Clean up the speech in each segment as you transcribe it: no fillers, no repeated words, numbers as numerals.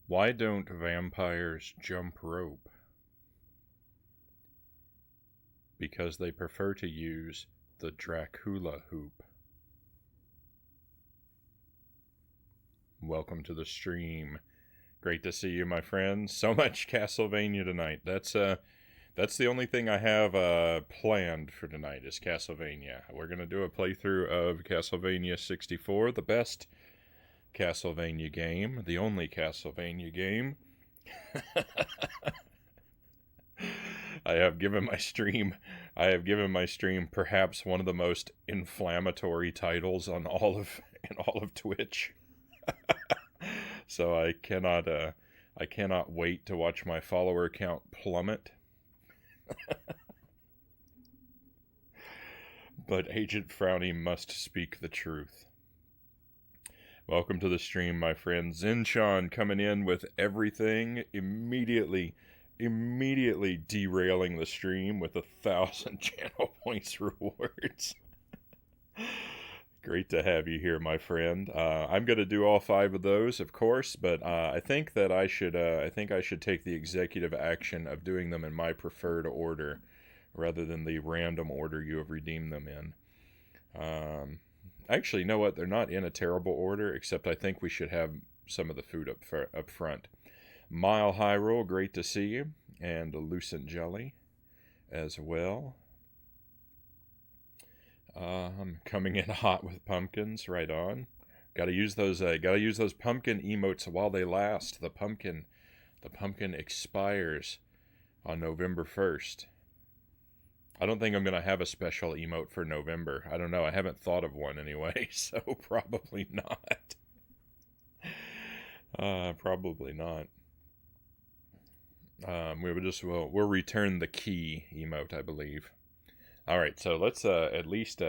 Why don't vampires jump rope? Because they prefer to use the Dracula hoop. Welcome to the stream. Great to see you, my friends. So much Castlevania tonight. That's the only thing I have planned for tonight is Castlevania. We're gonna do a playthrough of Castlevania 64, the best Castlevania game, the only Castlevania game. I have given my stream perhaps one of the most inflammatory titles on all of Twitch. So I cannot wait to watch my follower count plummet. But Agent Frownie must speak the truth. Welcome to the stream, my friend. Zinshan coming in with everything, immediately derailing the stream with 1,000 channel points rewards. Great to have you here, my friend. I'm going to do all 5 of those, of course, but I think that I should take the executive action of doing them in my preferred order, rather than the random order you have redeemed them in. Actually, you know what? They're not in a terrible order, except I think we should have some of the food up front. Mile High Roll, great to see you, and Lucent Jelly as well. I'm coming in hot with pumpkins, right on. Gotta use those pumpkin emotes while they last. The pumpkin expires on November 1st. I don't think I'm gonna have a special emote for November. I don't know, I haven't thought of one anyway, so probably not. Probably not. We'll return the key emote, I believe. Alright, so let's at least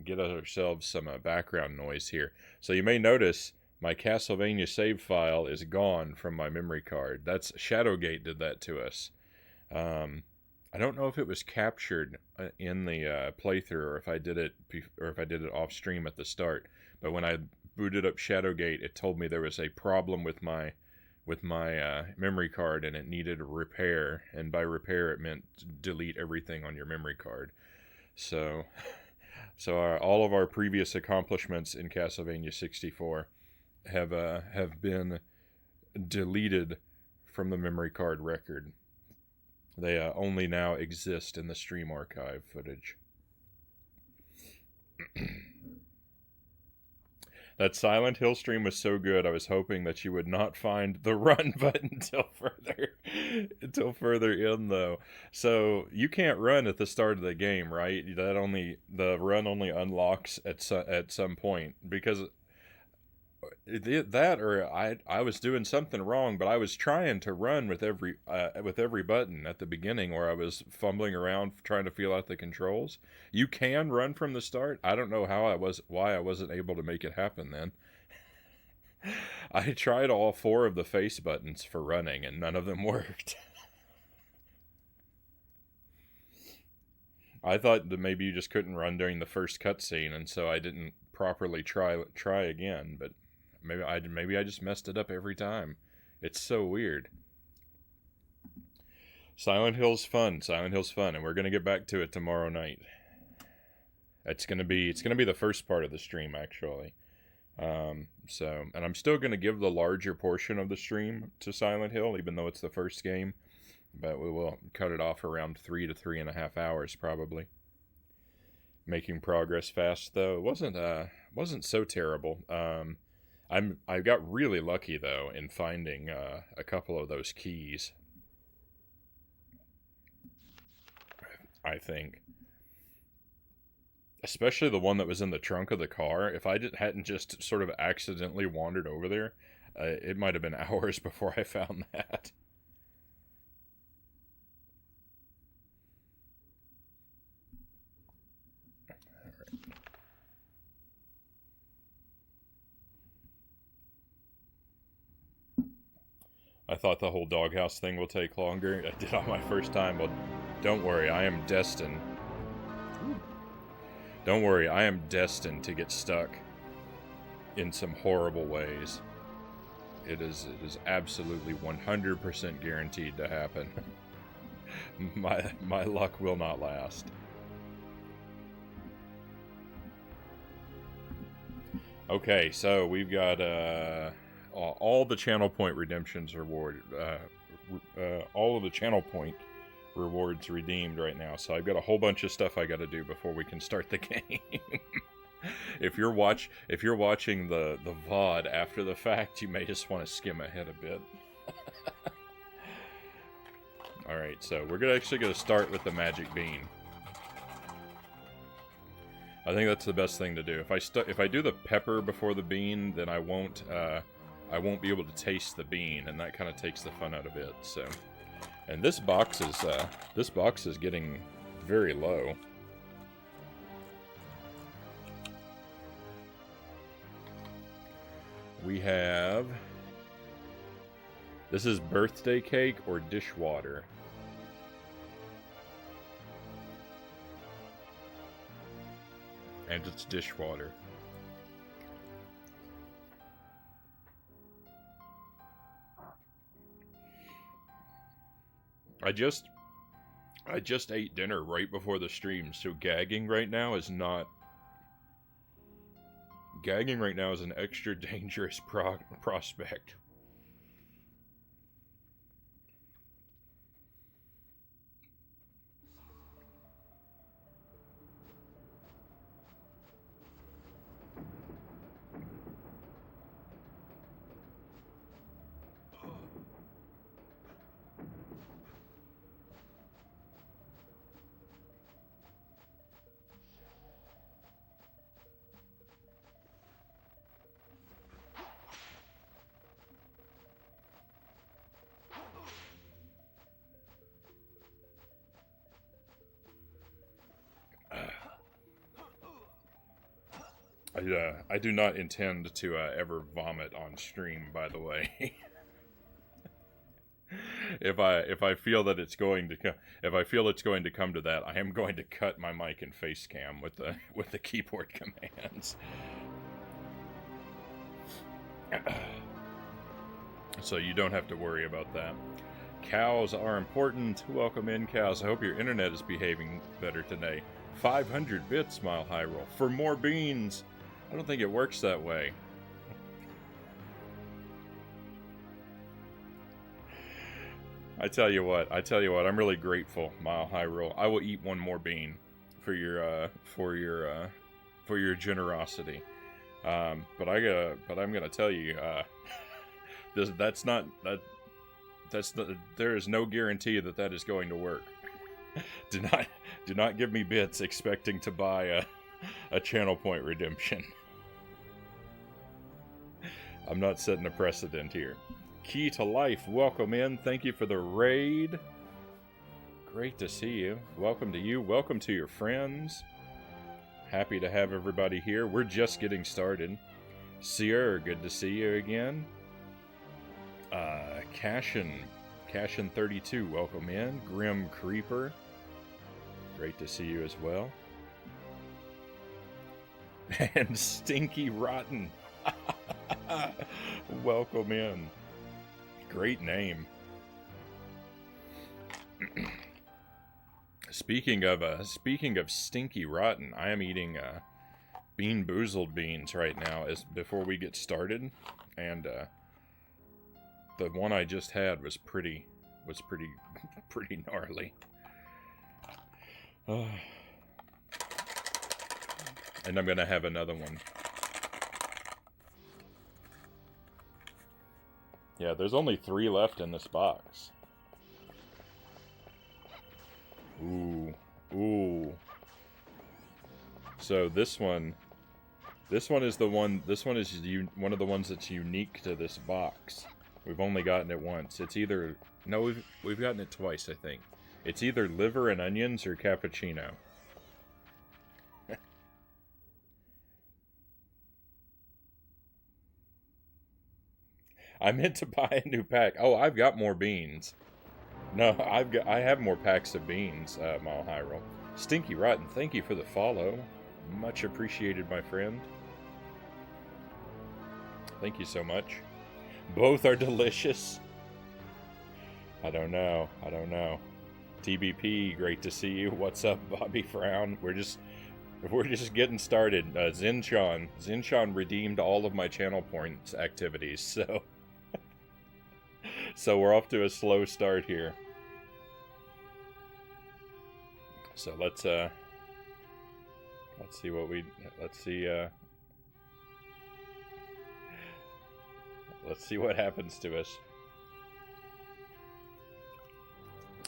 get ourselves some background noise here. So you may notice my Castlevania save file is gone from my memory card. That's Shadowgate did that to us. I don't know if it was captured in the playthrough or if I did it off stream at the start. But when I booted up Shadowgate, it told me there was a problem with my memory card and it needed repair. And by repair, it meant delete everything on your memory card. So all of our previous accomplishments in Castlevania 64 have been deleted from the memory card record. They only now exist in the stream archive footage. That Silent Hill stream was so good, I was hoping that you would not find the run button until further in, though. So you can't run at the start of the game, right? The run only unlocks at some point, because I was doing something wrong, but I was trying to run with every button at the beginning, where I was fumbling around trying to feel out the controls. You can run from the start. I don't know why I wasn't able to make it happen then. I tried all 4 of the face buttons for running, and none of them worked. I thought that maybe you just couldn't run during the first cutscene, and so I didn't properly try again, but maybe I just messed it up every time. It's so weird. Silent Hill's fun, and we're gonna get back to it tomorrow night. It's gonna be the first part of the stream, actually. And I'm still gonna give the larger portion of the stream to Silent Hill, even though it's the first game. But we will cut it off around 3 to 3.5 hours, probably. Making progress fast, though. It wasn't so terrible. I got really lucky, though, in finding a couple of those keys. I think. Especially the one that was in the trunk of the car. If I hadn't just sort of accidentally wandered over there, it might have been hours before I found that. I thought the whole doghouse thing will take longer. I did on my first time, but don't worry, I am destined. Don't worry, I am destined to get stuck in some horrible ways. It is absolutely 100% guaranteed to happen. My luck will not last. Okay, so we've got all the channel point redemptions rewarded. All of the channel point rewards redeemed right now. So I've got a whole bunch of stuff I got to do before we can start the game. If you're watching the VOD after the fact, you may just want to skim ahead a bit. All right, so we're actually going to start with the magic bean. I think that's the best thing to do. If I do the pepper before the bean, then I won't be able to taste the bean, and that kind of takes the fun out of it. So, and this box is getting very low. We have, this is birthday cake or dishwater. And it's dishwater. I just ate dinner right before the stream, so gagging right now is an extra dangerous prospect. I do not intend to ever vomit on stream, by the way. If I feel that it's going to come to that, I am going to cut my mic and face cam with the keyboard commands. So you don't have to worry about that. Cows are important. Welcome in, cows. I hope your internet is behaving better today. 500 bits, Mile High Roll. For more beans. I don't think it works that way. I tell you what, I'm really grateful, Mile High Roll. I will eat one more bean for your generosity. But I'm gonna tell you, there is no guarantee that is going to work. Do not give me bits expecting to buy a channel point redemption. I'm not setting a precedent here. Key to Life, welcome in. Thank you for the raid. Great to see you. Welcome to you. Welcome to your friends. Happy to have everybody here. We're just getting started. Seer, good to see you again. Cashin 32, welcome in. Grim Creeper, great to see you as well. And Stinky Rotten, welcome in. Great name. Speaking of Stinky Rotten, I am eating Bean Boozled beans right now before we get started, and the one I just had was pretty gnarly. And I'm gonna have another one. Yeah, there's only 3 left in this box. Ooh. So this one is one of the ones that's unique to this box. We've only gotten it once. It's either... No, we've gotten it twice, I think. It's either liver and onions or cappuccino. I meant to buy a new pack. Oh, I've got more beans. No, I have more packs of beans, Mile High Roll. Stinky Rotten, thank you for the follow. Much appreciated, my friend. Thank you so much. Both are delicious. I don't know. I don't know. TBP, great to see you. What's up, Bobby Frown? We're just getting started. Zinshan redeemed all of my channel points activities, so so we're off to a slow start here. So let's see what we let's see what happens to us.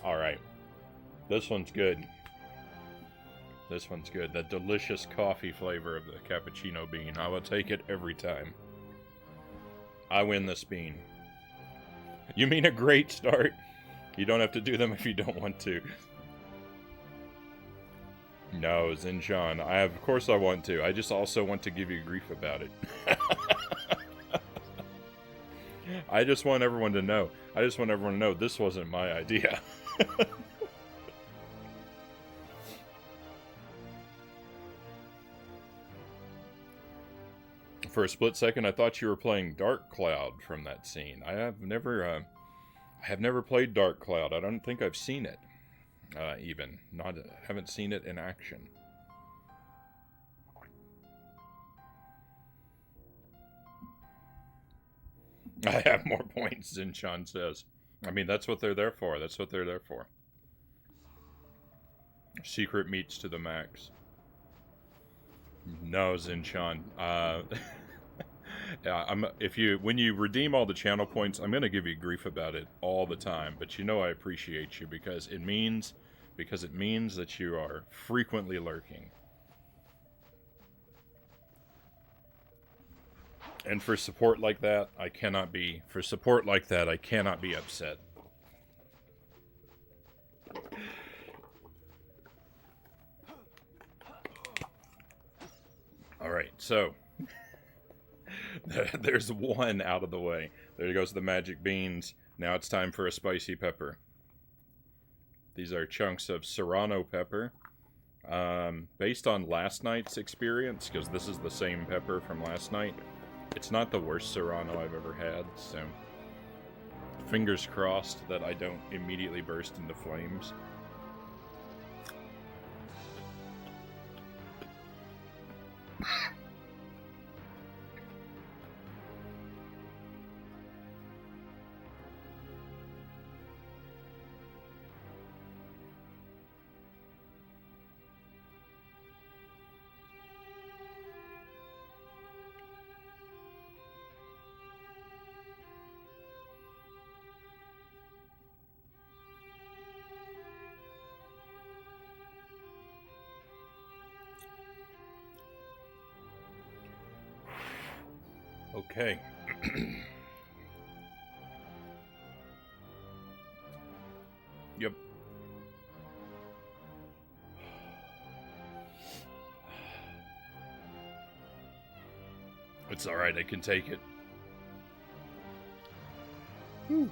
All right. This one's good. This one's good. That delicious coffee flavor of the cappuccino bean. I will take it every time. I win this bean. You mean a great start? You don't have to do them if you don't want to. No, Zinshan. Of course I want to. I just also want to give you grief about it. I just want everyone to know. This wasn't my idea. For a split second, I thought you were playing Dark Cloud from that scene. I have never played Dark Cloud. I don't think I've seen it. Haven't seen it in action. I have more points than Sean says. I mean, that's what they're there for. That's what they're there for. Secret meats to the max. No, Zinshan. When you redeem all the channel points, I'm gonna give you grief about it all the time. But you know I appreciate you because it means that you are frequently lurking. And for support like that, I cannot be upset. Alright, so there's one out of the way. There goes the magic beans. Now it's time for a spicy pepper. These are chunks of serrano pepper. Based on last night's experience, because this is the same pepper from last night, it's not the worst serrano I've ever had, so fingers crossed that I don't immediately burst into flames. Okay. Yep. It's alright, I can take it. Whew.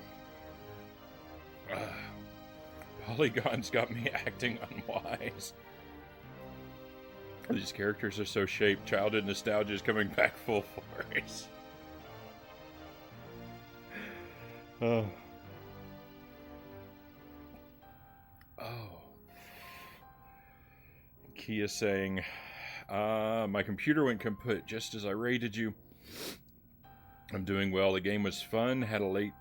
Polygon's got me acting unwise. These characters are so shaped. Childhood nostalgia is coming back full force. Oh. Kia saying, my computer went kaput just as I rated you. I'm doing well. The game was fun. Had a late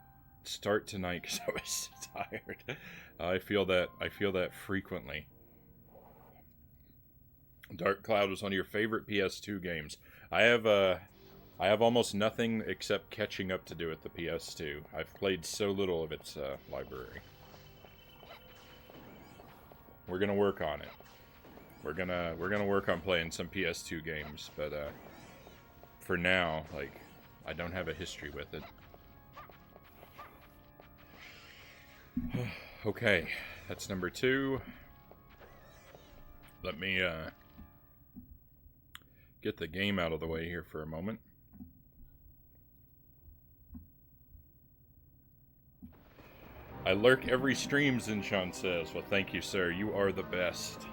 start tonight because I was tired. I feel that frequently. Dark Cloud was one of your favorite PS2 games. I have almost nothing except catching up to do with the PS2. I've played so little of its library. We're gonna work on it. We're gonna work on playing some PS2 games, but for now, like, I don't have a history with it. Okay, that's number 2. Let me get the game out of the way here for a moment. I lurk every stream, Zinshan says. Well, thank you, sir. You are the best.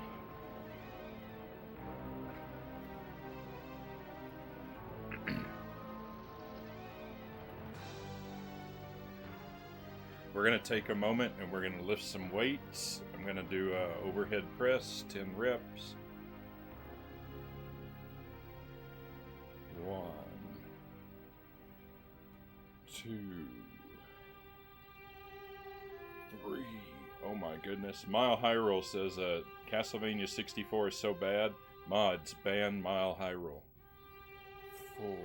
we're going to take a moment and we're going to lift some weights. I'm going to do a overhead press, 10 reps. 1, 2, 3. Oh my goodness. Mile High Roll says Castlevania 64 is so bad. Mods, ban Mile High Roll. 4,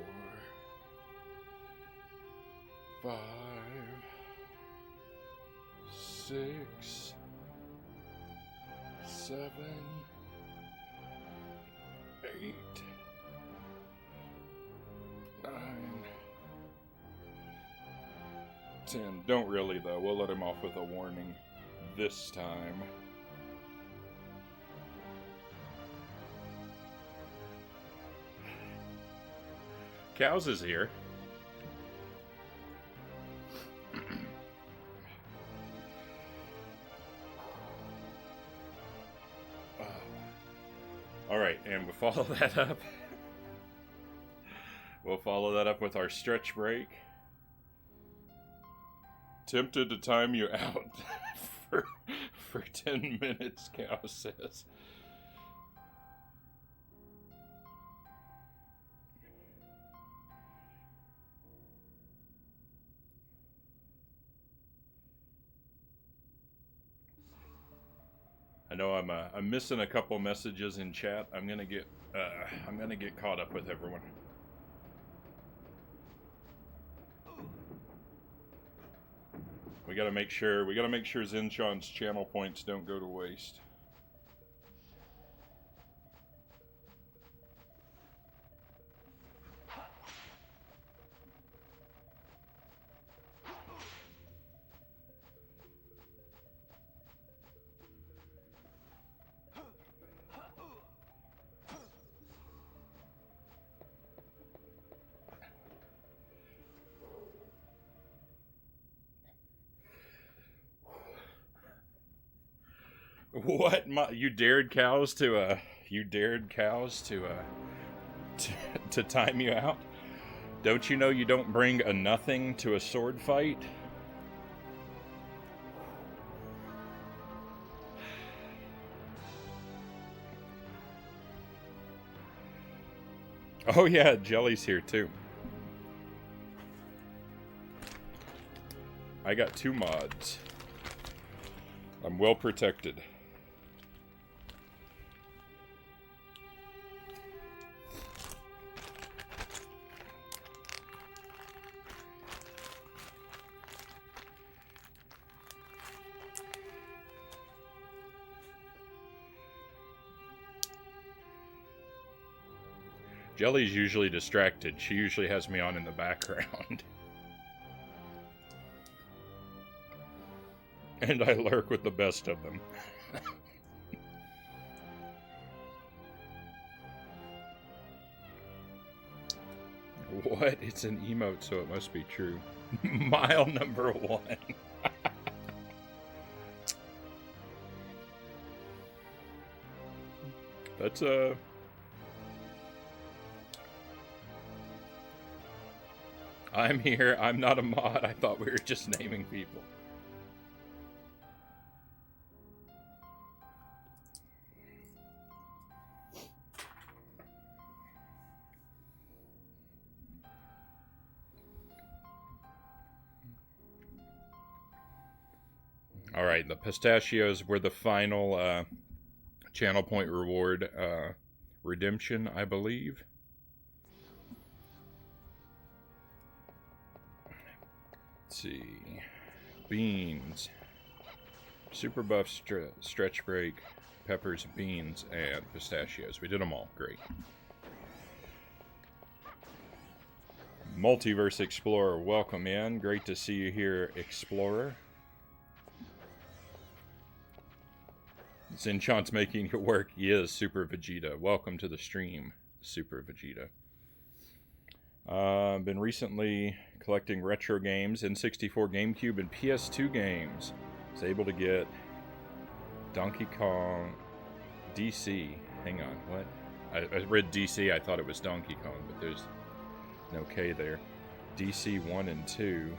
5, 6, 7, 8, 9, 10. Don't really, though. We'll let him off with a warning this time. Cows is here. All right, and we'll follow that up. We'll follow that up with our stretch break. Tempted to time you out for 10 minutes, Cow says. I know I'm missing a couple messages in chat. I'm gonna get caught up with everyone. We gotta make sure Zinshan's channel points don't go to waste. What? You dared cows to time you out? Don't you know you don't bring a nothing to a sword fight? Oh yeah, Jelly's here too. I got 2 mods. I'm well protected. Jelly's usually distracted. She usually has me on in the background. And I lurk with the best of them. What? It's an emote, so it must be true. Mile number 1. That's I'm here. I'm not a mod. I thought we were just naming people. All right, the pistachios were the final channel point reward redemption, I believe. Let's see. Beans. Super buff, stretch break, peppers, beans, and pistachios. We did them all. Great. Multiverse Explorer, welcome in. Great to see you here, Explorer. Zinchant's making it work. He is, Super Vegeta. Welcome to the stream, Super Vegeta. Been recently collecting retro games, N64, GameCube, and PS2 games. Was able to get Donkey Kong DC. Hang on, what? I read DC, I thought it was Donkey Kong, but there's no K there. DC 1 and 2.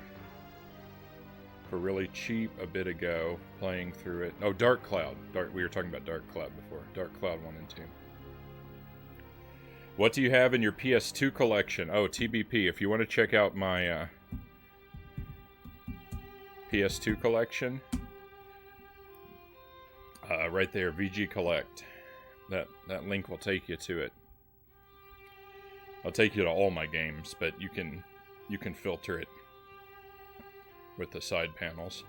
for really cheap a bit ago, playing through it. Oh, Dark Cloud. We were talking about Dark Cloud before. Dark Cloud 1 and 2. What do you have in your PS2 collection? Oh, TBP. If you want to check out my PS2 collection, right there, VG Collect. That link will take you to it. I'll take you to all my games, but you can filter it with the side panels.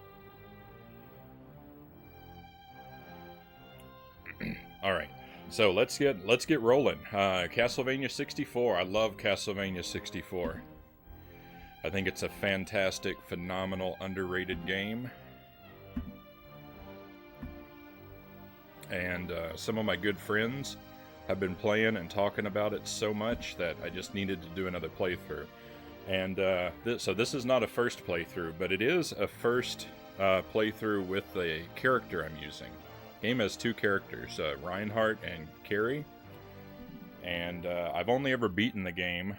All right. So let's get rolling. Castlevania 64. I love Castlevania 64. I think it's a fantastic, phenomenal, underrated game. And some of my good friends have been playing and talking about it so much that I just needed to do another playthrough. And so this is not a first playthrough, but it is a first playthrough with the character I'm using. Game has two characters, Reinhardt and Carrie, and I've only ever beaten the game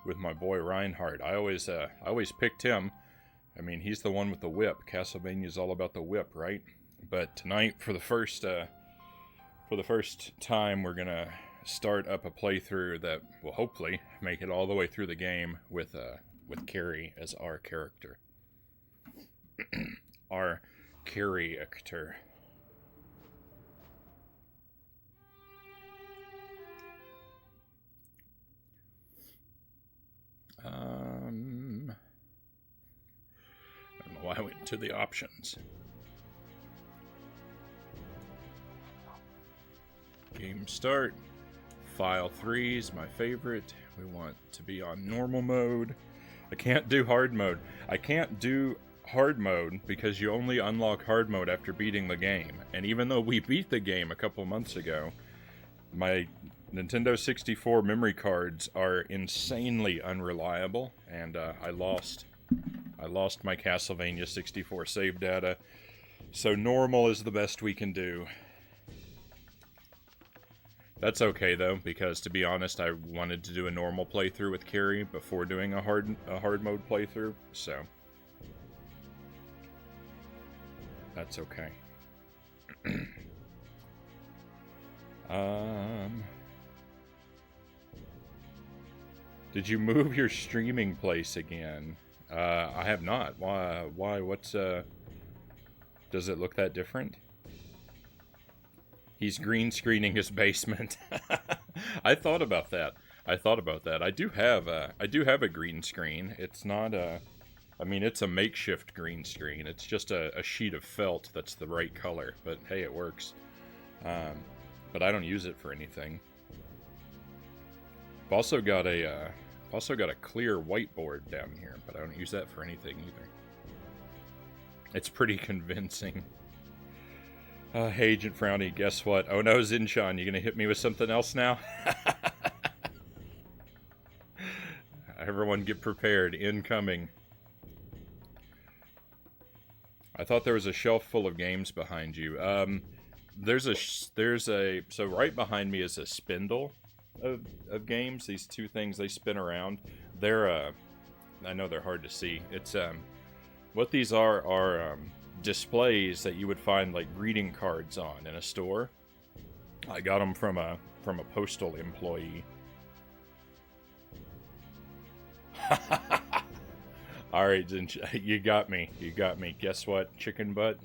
with my boy Reinhardt. I always picked him. I mean, he's the one with the whip. Castlevania is all about the whip, right? But tonight, for the first time, we're gonna start up a playthrough that will hopefully make it all the way through the game with Carrie as our character. Our character. I don't know why I went to the options. Game start. File 3 is my favorite. We want to be on normal mode. I can't do hard mode. I can't do hard mode because you only unlock hard mode after beating the game. And even though we beat the game a couple months ago, my Nintendo 64 memory cards are insanely unreliable, and I lost my Castlevania 64 save data. So normal is the best we can do. That's okay though, because to be honest, I wanted to do a normal playthrough with Carrie before doing a hard mode playthrough, so that's okay. Did you move your streaming place again? I have not. Why? What's does it look that different? He's green screening his basement. I thought about that. I do have a green screen. It's not I mean, it's a makeshift green screen. It's just a sheet of felt that's the right color. But hey, it works. But I don't use it for anything. I've also got a clear whiteboard down here, but I don't use that for anything either. It's pretty convincing. Hey, Agent Frownie, guess what? Oh no, Zinshan, you gonna hit me with something else now? Everyone get prepared. Incoming. I thought there was a shelf full of games behind you. So right behind me is a spindle of games. These two things, they spin around. They're, I know they're hard to see. It's, what these are displays that you would find like greeting cards on in a store. I got them from a postal employee. All right, you got me. Guess what? Chicken butt.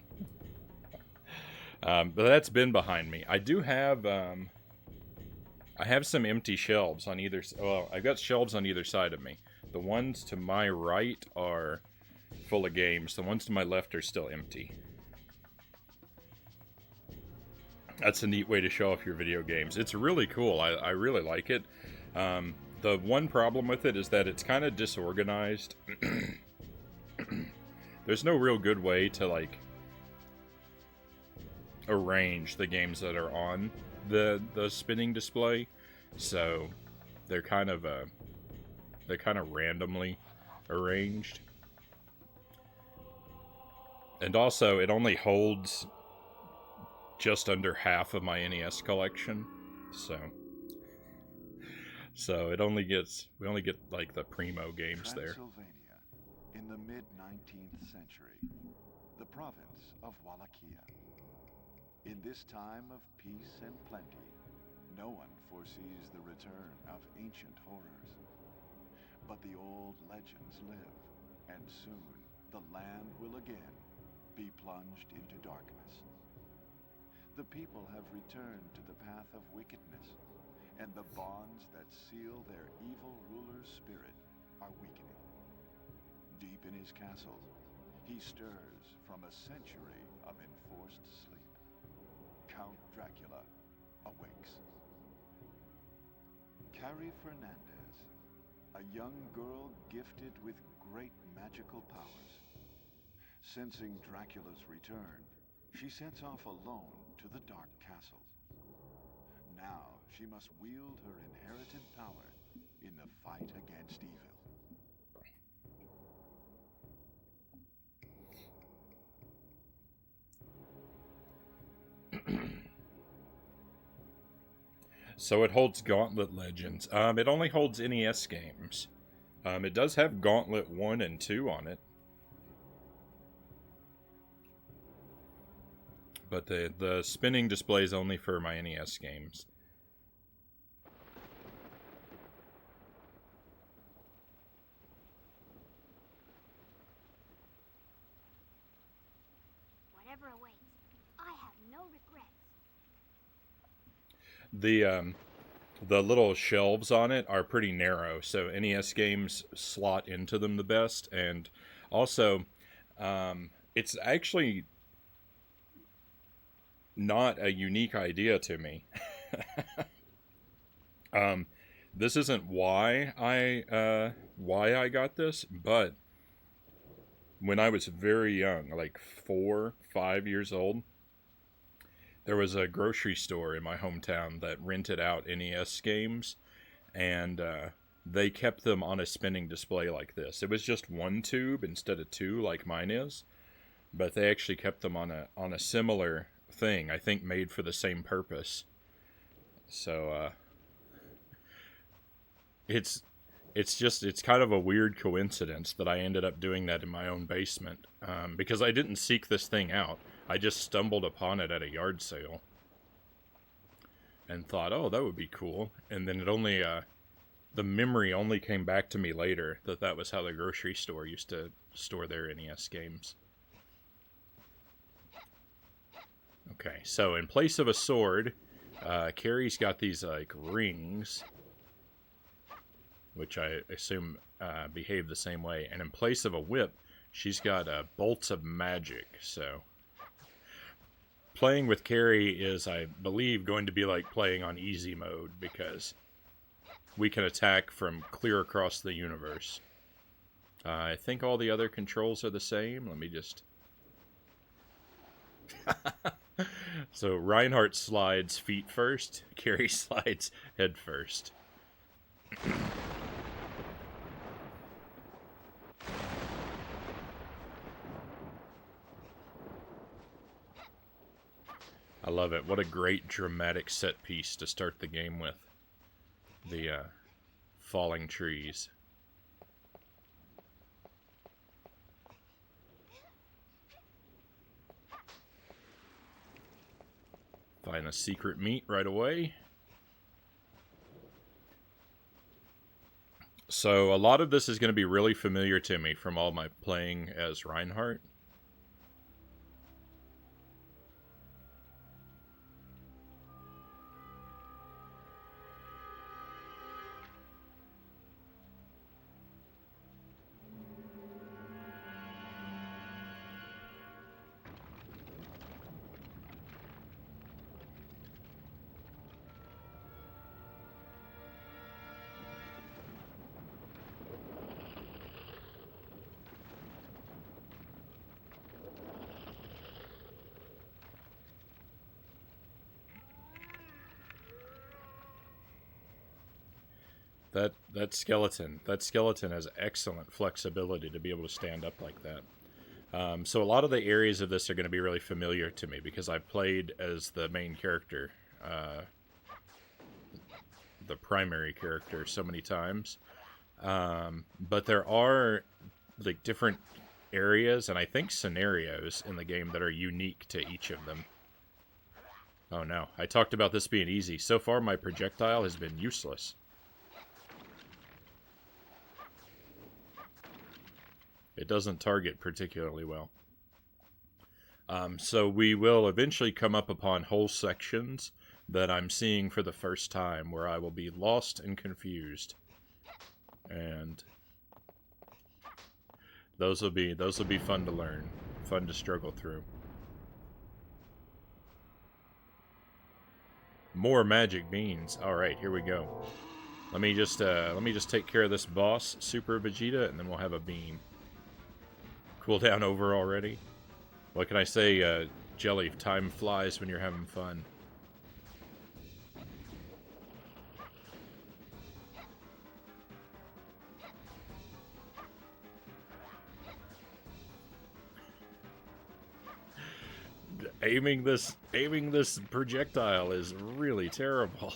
But that's been behind me. I do have I have some empty shelves on either. Well, I've got shelves on either side of me. The ones to my right are full of games. The ones to my left are still empty. That's a neat way to show off your video games. It's really cool. I really like it. The one problem with it is that it's kind of disorganized. There's no real good way to like arrange the games that are on the spinning display, so they're kind of randomly arranged. And also, it only holds just under half of my NES collection, so we only get like the primo games there. in the mid-19th century, the province of Wallachia. In this time of peace and plenty, no one foresees the return of ancient horrors. But the old legends live, and soon the land will again be plunged into darkness. The people have returned to the path of wickedness, and the bonds that seal their evil ruler's spirit are weakening. Deep in his castle, he stirs from a century of enforced sleep. Count Dracula awakes. Carrie Fernandez, a young girl gifted with great magical powers. Sensing Dracula's return, she sets off alone to the Dark Castle. Now she must wield her inherited power in the fight against evil. So it holds Gauntlet Legends. It only holds NES games. It does have Gauntlet 1 and 2 on it. But the spinning display is only for my NES games. Whatever awaits, I have no regrets. The little shelves on it are pretty narrow, so NES games slot into them the best. And also, it's actually not a unique idea to me. This isn't why I got this, but when I was very young, like 4, 5 years old, there was a grocery store in my hometown that rented out NES games, and they kept them on a spinning display like this. It was just one tube instead of two, like mine is, but they actually kept them on a similar thing, I think made for the same purpose. So it's kind of a weird coincidence that I ended up doing that in my own basement, because I didn't seek this thing out. I just stumbled upon it at a yard sale and thought, oh, that would be cool. And then the memory only came back to me later that was how the grocery store used to store their NES games. Okay, so in place of a sword, Carrie's got these like rings, which I assume behave the same way. And in place of a whip, she's got bolts of magic. So playing with Carrie is, I believe, going to be like playing on easy mode, because we can attack from clear across the universe. I think all the other controls are the same. Let me just... So Reinhardt slides feet first, Carrie slides head first. I love it. What a great dramatic set piece to start the game with. The falling trees. Find a secret meat right away. So a lot of this is going to be really familiar to me from all my playing as Reinhardt. That skeleton has excellent flexibility to be able to stand up like that. So a lot of the areas of this are going to be really familiar to me because I played as the main character, the primary character, so many times. But there are like different areas and I think scenarios in the game that are unique to each of them. Oh no, I talked about this being easy. So far my projectile has been useless. It doesn't target particularly well. So we will eventually come up upon whole sections that I'm seeing for the first time where I will be lost and confused. And those will be fun to learn, fun to struggle through. More magic beans. All right, here we go. Let me just take care of this boss, Super Vegeta, and then we'll have a beam. Cooldown over already. What can I say, Jelly? Time flies when you're having fun. Aiming this projectile is really terrible.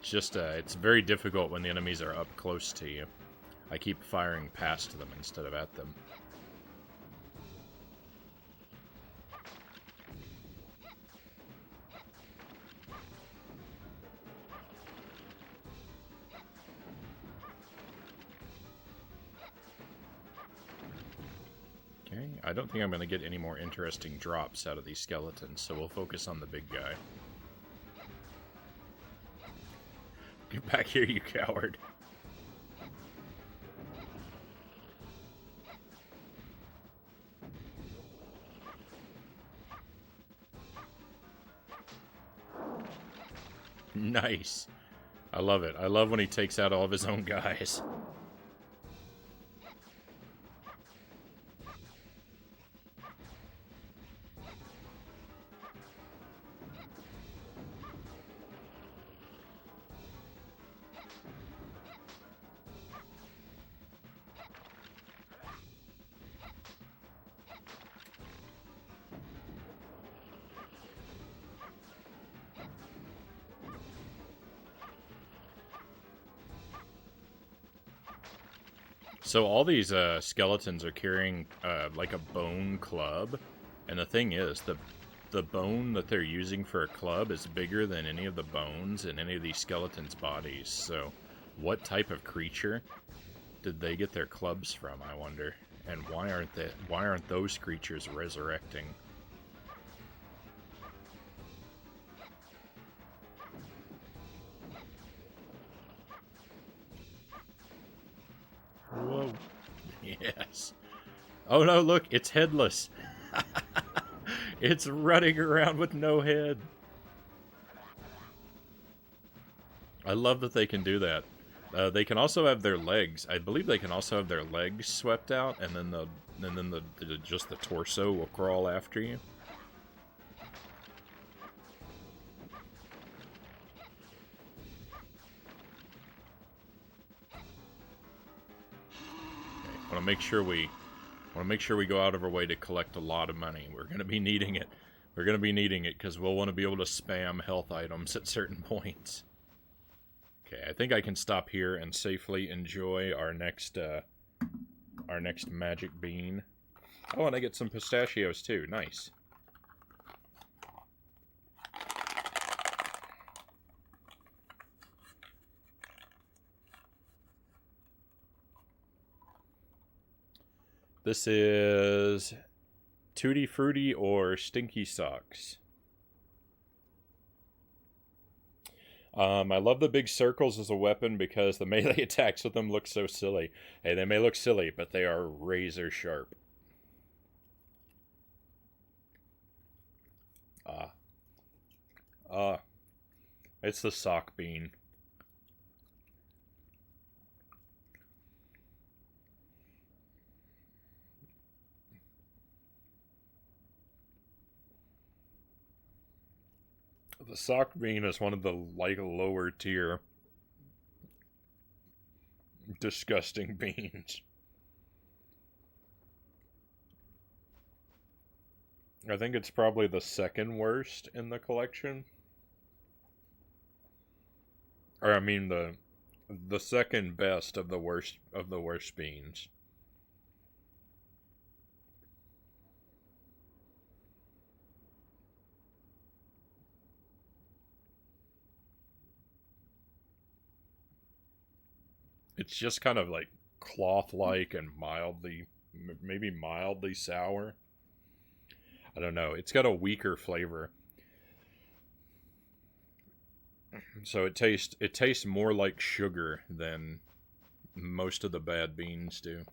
Just, it's very difficult when the enemies are up close to you. I keep firing past them instead of at them. Okay, I don't think I'm going to get any more interesting drops out of these skeletons, so we'll focus on the big guy. Get back here, you coward. Nice. I love it. I love when he takes out all of his own guys. So all these skeletons are carrying like a bone club, and the thing is, the bone that they're using for a club is bigger than any of the bones in any of these skeletons' bodies. So, what type of creature did they get their clubs from? I wonder, and why aren't those creatures resurrecting? Whoa. Yes. Oh no, look, it's headless. It's running around with no head. I love that they can do that. They can also have their legs. I believe they can also have their legs swept out, and then just the torso will crawl after you. I want to make sure we go out of our way to collect a lot of money. We're going to be needing it. We're going to be needing it because we'll want to be able to spam health items at certain points. Okay, I think I can stop here and safely enjoy our next magic bean. Oh, and I get some pistachios too. Nice. This is Tutti Frutti or Stinky Socks. I love the big circles as a weapon because the melee attacks with them look so silly. Hey, they may look silly, but they are razor sharp. It's the sock bean. The sock bean is one of the lower tier disgusting beans. I think it's probably the second worst in the collection. Or I mean the second best of the worst beans. It's just kind of like cloth-like and maybe mildly sour. I don't know. It's got a weaker flavor, so it tastes more like sugar than most of the bad beans do.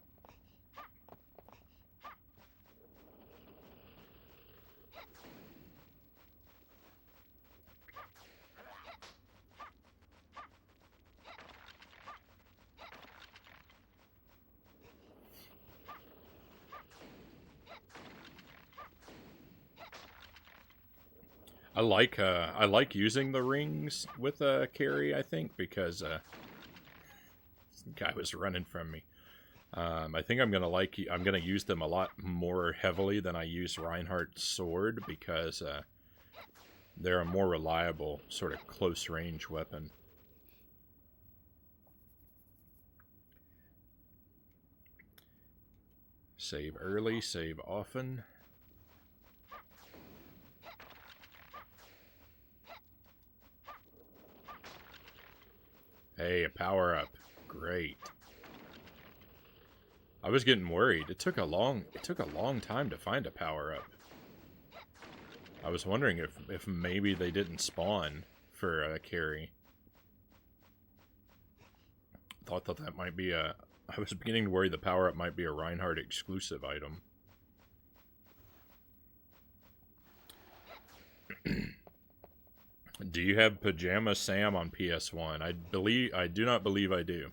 I like using the rings with Carrie. I think because this guy was running from me. I think I'm gonna use them a lot more heavily than I use Reinhardt's sword because they're a more reliable sort of close range weapon. Save early, save often. Hey, a power up. Great. I was getting worried. It took a long time to find a power up. I was wondering if maybe they didn't spawn for Carrie. Thought that might be a. I was beginning to worry the power up might be a Reinhardt exclusive item. Do you have Pajama Sam on PS1? I do not believe I do.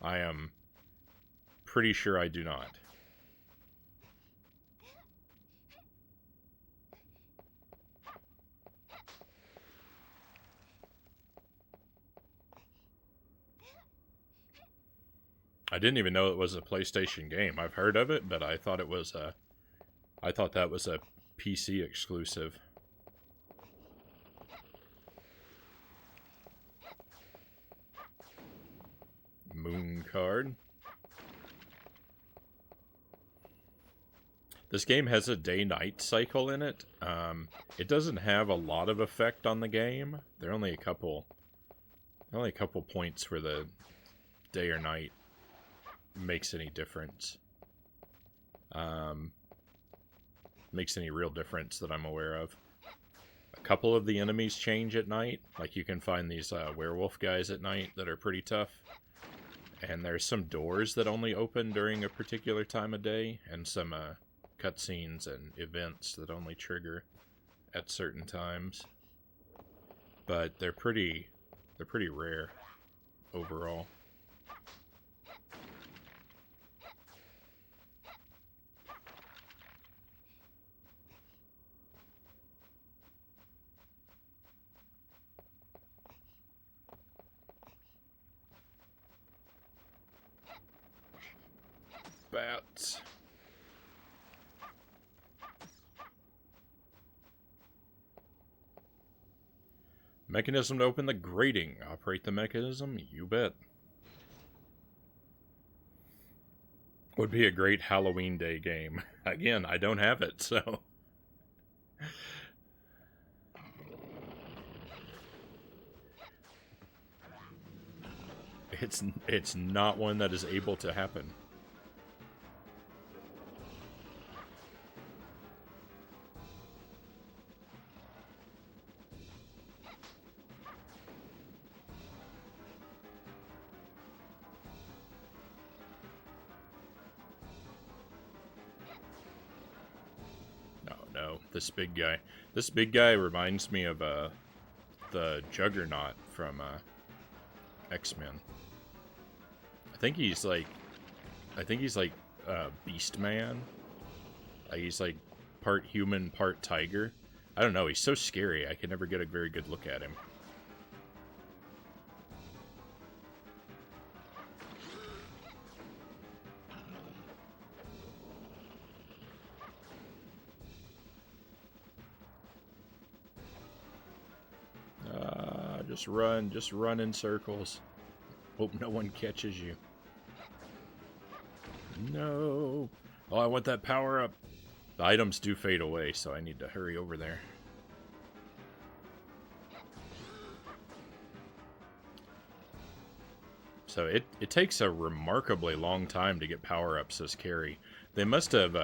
I am pretty sure I do not. I didn't even know it was a PlayStation game. I've heard of it, but I thought that was a PC exclusive. Moon card. This game has a day-night cycle in it. It doesn't have a lot of effect on the game. There are only a couple points where the day or night makes any difference. Makes any real difference that I'm aware of. A couple of the enemies change at night. Like you can find these werewolf guys at night that are pretty tough. And there's some doors that only open during a particular time of day, and some cutscenes and events that only trigger at certain times. But they're pretty rare overall. Bats. Mechanism to open the grating. Operate the mechanism? You bet. Would be a great Halloween Day game. Again, I don't have it, so... It's not one that is able to happen. No, this big guy. This big guy reminds me of the Juggernaut from X-Men. I think he's like Beast Man. He's like part human, part tiger. I don't know. He's so scary. I can never get a very good look at him. Just run. Just run in circles. Hope no one catches you. No. Oh, I want that power up. The items do fade away, so I need to hurry over there. So it takes a remarkably long time to get power-ups as Carrie. They must have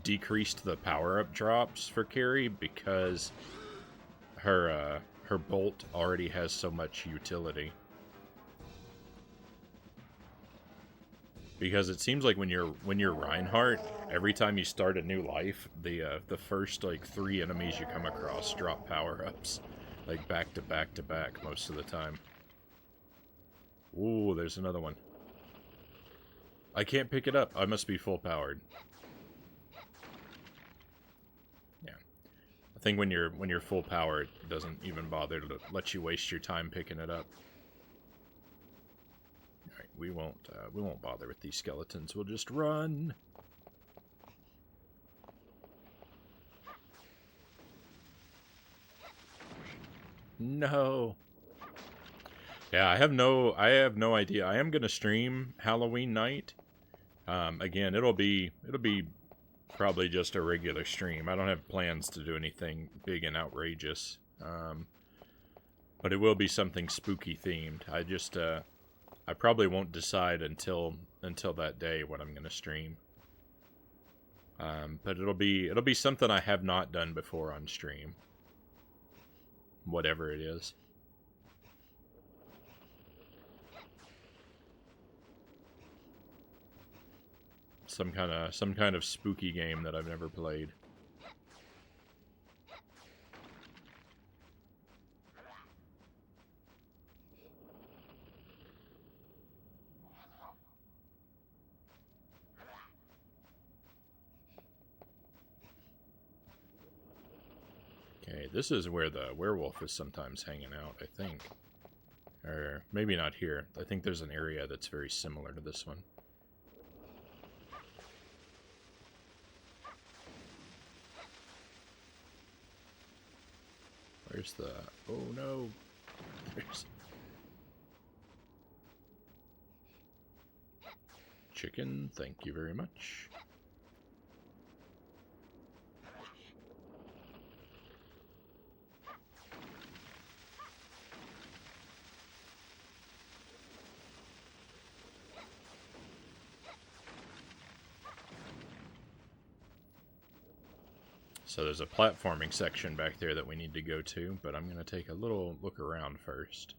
decreased the power-up drops for Carrie because her bolt already has so much utility. Because it seems like when you're Reinhardt, every time you start a new life, the first like 3 enemies you come across drop power-ups, like back to back to back most of the time. Ooh, there's another one. I can't pick it up. I must be full powered. Yeah, I think when you're full powered, it doesn't even bother to let you waste your time picking it up. All right, we won't bother with these skeletons. We'll just run. No. Yeah, I have no idea. I am gonna stream Halloween night. Again, it'll be probably just a regular stream. I don't have plans to do anything big and outrageous. But it will be something spooky themed. I probably won't decide until that day what I'm gonna stream. But it'll be something I have not done before on stream. Whatever it is. Some kind of spooky game that I've never played. Okay, this is where the werewolf is sometimes hanging out, I think. Or maybe not here. I think there's an area that's very similar to this one. Where's the... Oh no! There's... Chicken, thank you very much. So there's a platforming section back there that we need to go to, but I'm going to take a little look around first.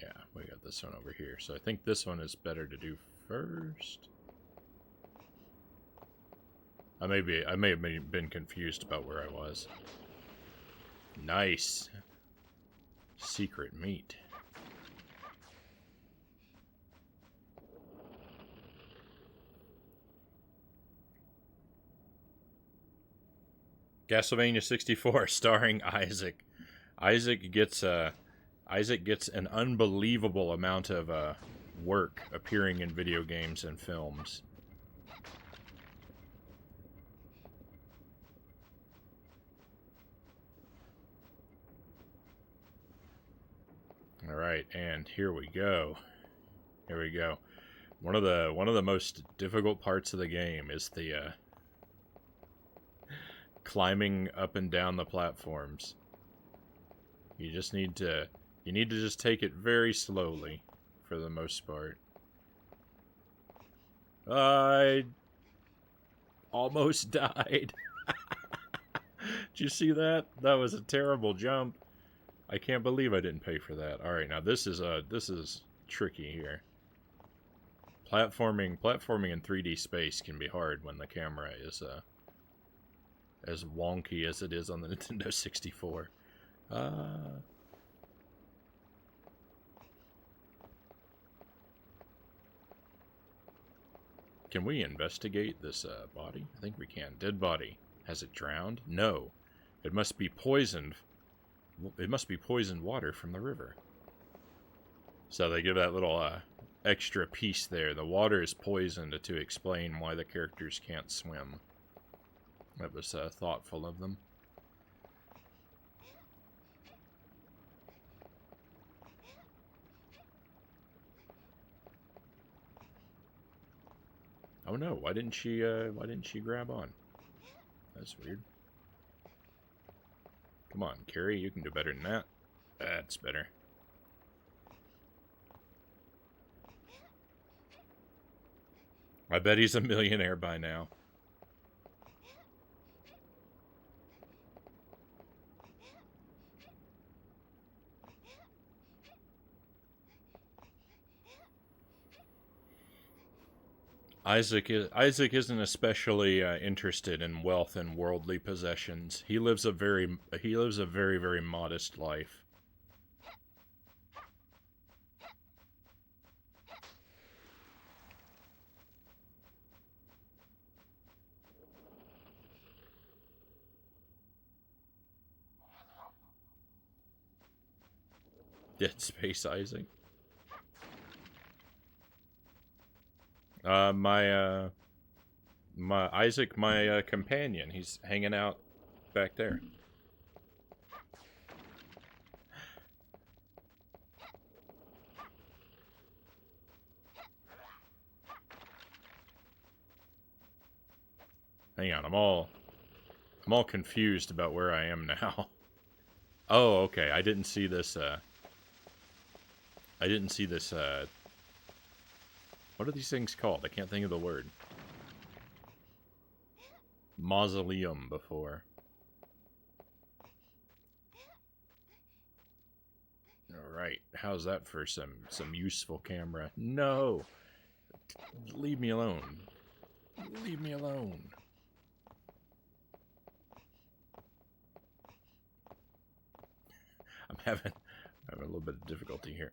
Yeah, we got this one over here. So I think this one is better to do first. I may have been confused about where I was. Nice. Secret meat. Castlevania 64 starring Isaac. Isaac gets an unbelievable amount of work appearing in video games and films. All right, and here we go. Here we go. One of the most difficult parts of the game is the climbing up and down the platforms. You need to just take it very slowly for the most part. I almost died. Did you see that? That was a terrible jump. I can't believe I didn't pay for that. All right, now this is tricky here. Platforming in 3D space can be hard when the camera is as wonky as it is on the Nintendo 64. Can we investigate this body? I think we can. Dead body. Has it drowned? No. It must be poisoned. It must be poisoned water from the river. So they give that little extra piece there. The water is poisoned to explain why the characters can't swim. That was thoughtful of them. Oh no! Why didn't she grab on? That's weird. Come on, Carrie, you can do better than that. That's better. I bet he's a millionaire by now. Isaac isn't especially interested in wealth and worldly possessions. He lives a very very modest life. Dead Space Isaac. My Isaac, my companion. He's hanging out back there. Hang on, I'm all confused about where I am now. Oh, okay. I didn't see this. What are these things called? I can't think of the word. Mausoleum before. Alright, how's that for some useful camera? No! Leave me alone. Leave me alone. I'm having a little bit of difficulty here.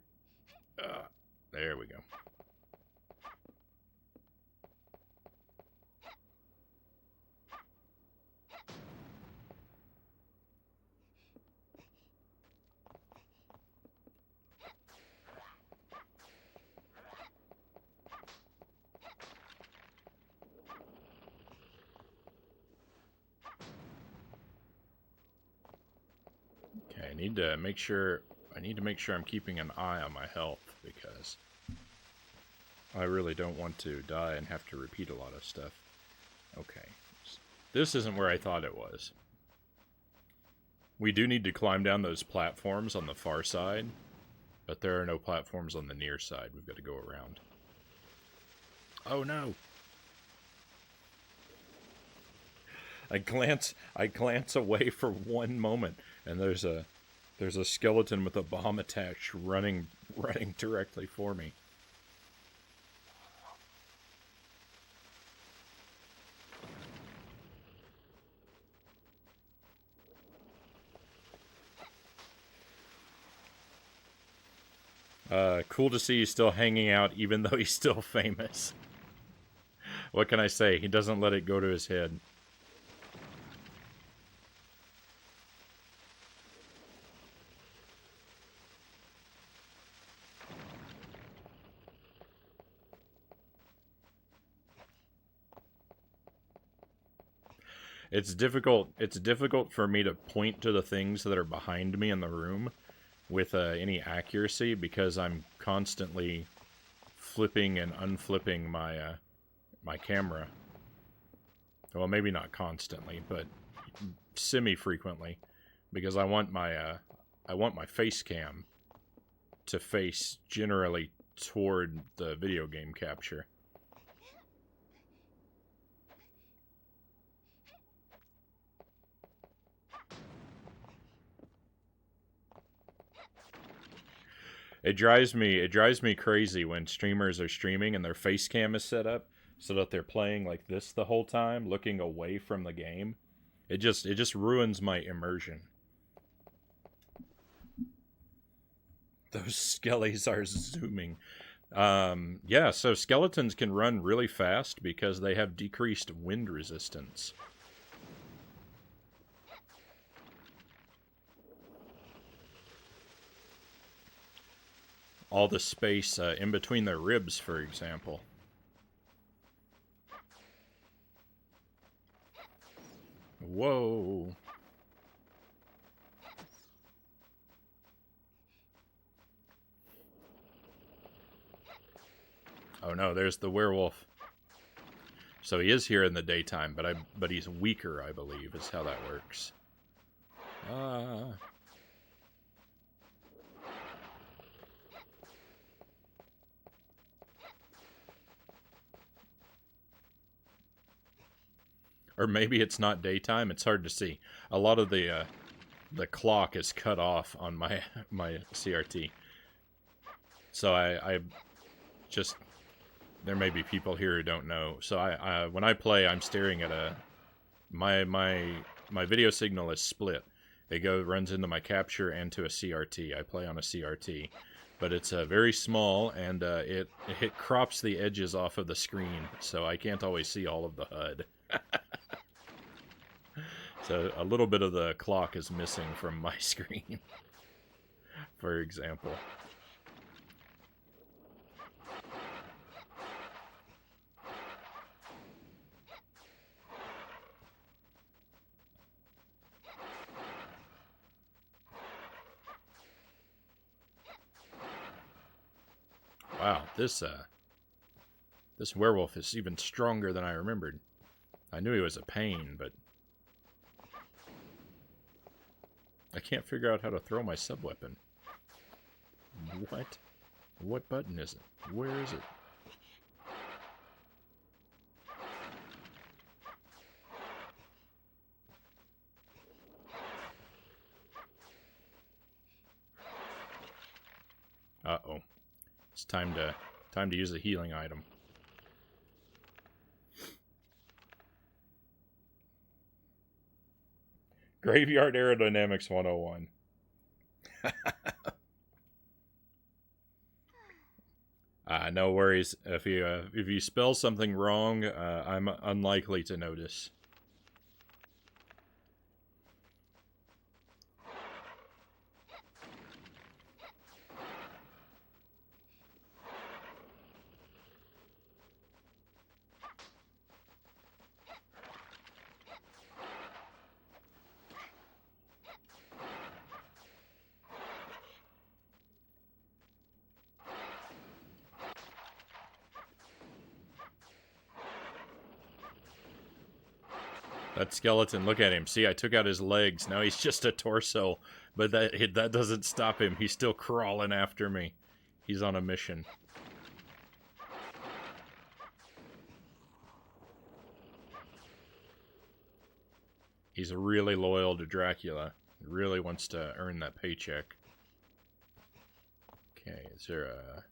There we go. Okay, I need to make sure I'm keeping an eye on my health because I really don't want to die and have to repeat a lot of stuff. Okay. This isn't where I thought it was. We do need to climb down those platforms on the far side, but there are no platforms on the near side. We've got to go around. Oh no! I glance away for one moment, and there's a skeleton with a bomb attached running directly for me. Cool to see he's still hanging out, even though he's still famous. What can I say? He doesn't let it go to his head. It's difficult for me to point to the things that are behind me in the room with any accuracy because I'm constantly flipping and unflipping my my camera. Well, maybe not constantly, but semi-frequently, because I want my face cam to face generally toward the video game capture. It drives me crazy when streamers are streaming and their face cam is set up so that they're playing like this the whole time, looking away from the game. It just ruins my immersion. Those skellies are zooming. Yeah, so skeletons can run really fast because they have decreased wind resistance. All the space in between their ribs, for example. Whoa. Oh no, there's the werewolf. So he is here in the daytime, but he's weaker, I believe, is how that works. Or maybe it's not daytime. It's hard to see. A lot of the clock is cut off on my CRT. So I just, there may be people here who don't know. So I when I play, I'm staring at my video signal is split. It runs into my capture and to a CRT. I play on a CRT, but it's very small, and it crops the edges off of the screen, so I can't always see all of the HUD. So a little bit of the clock is missing from my screen, for example. Wow, this werewolf is even stronger than I remembered. I knew he was a pain, but I can't figure out how to throw my sub-weapon. What? What button is it? Where is it? Uh-oh. It's time to use a healing item. Graveyard Aerodynamics 101. No worries. If you spell something wrong, I'm unlikely to notice. That skeleton, look at him. See, I took out his legs. Now he's just a torso. But that doesn't stop him. He's still crawling after me. He's on a mission. He's really loyal to Dracula. He really wants to earn that paycheck. Okay, is there a...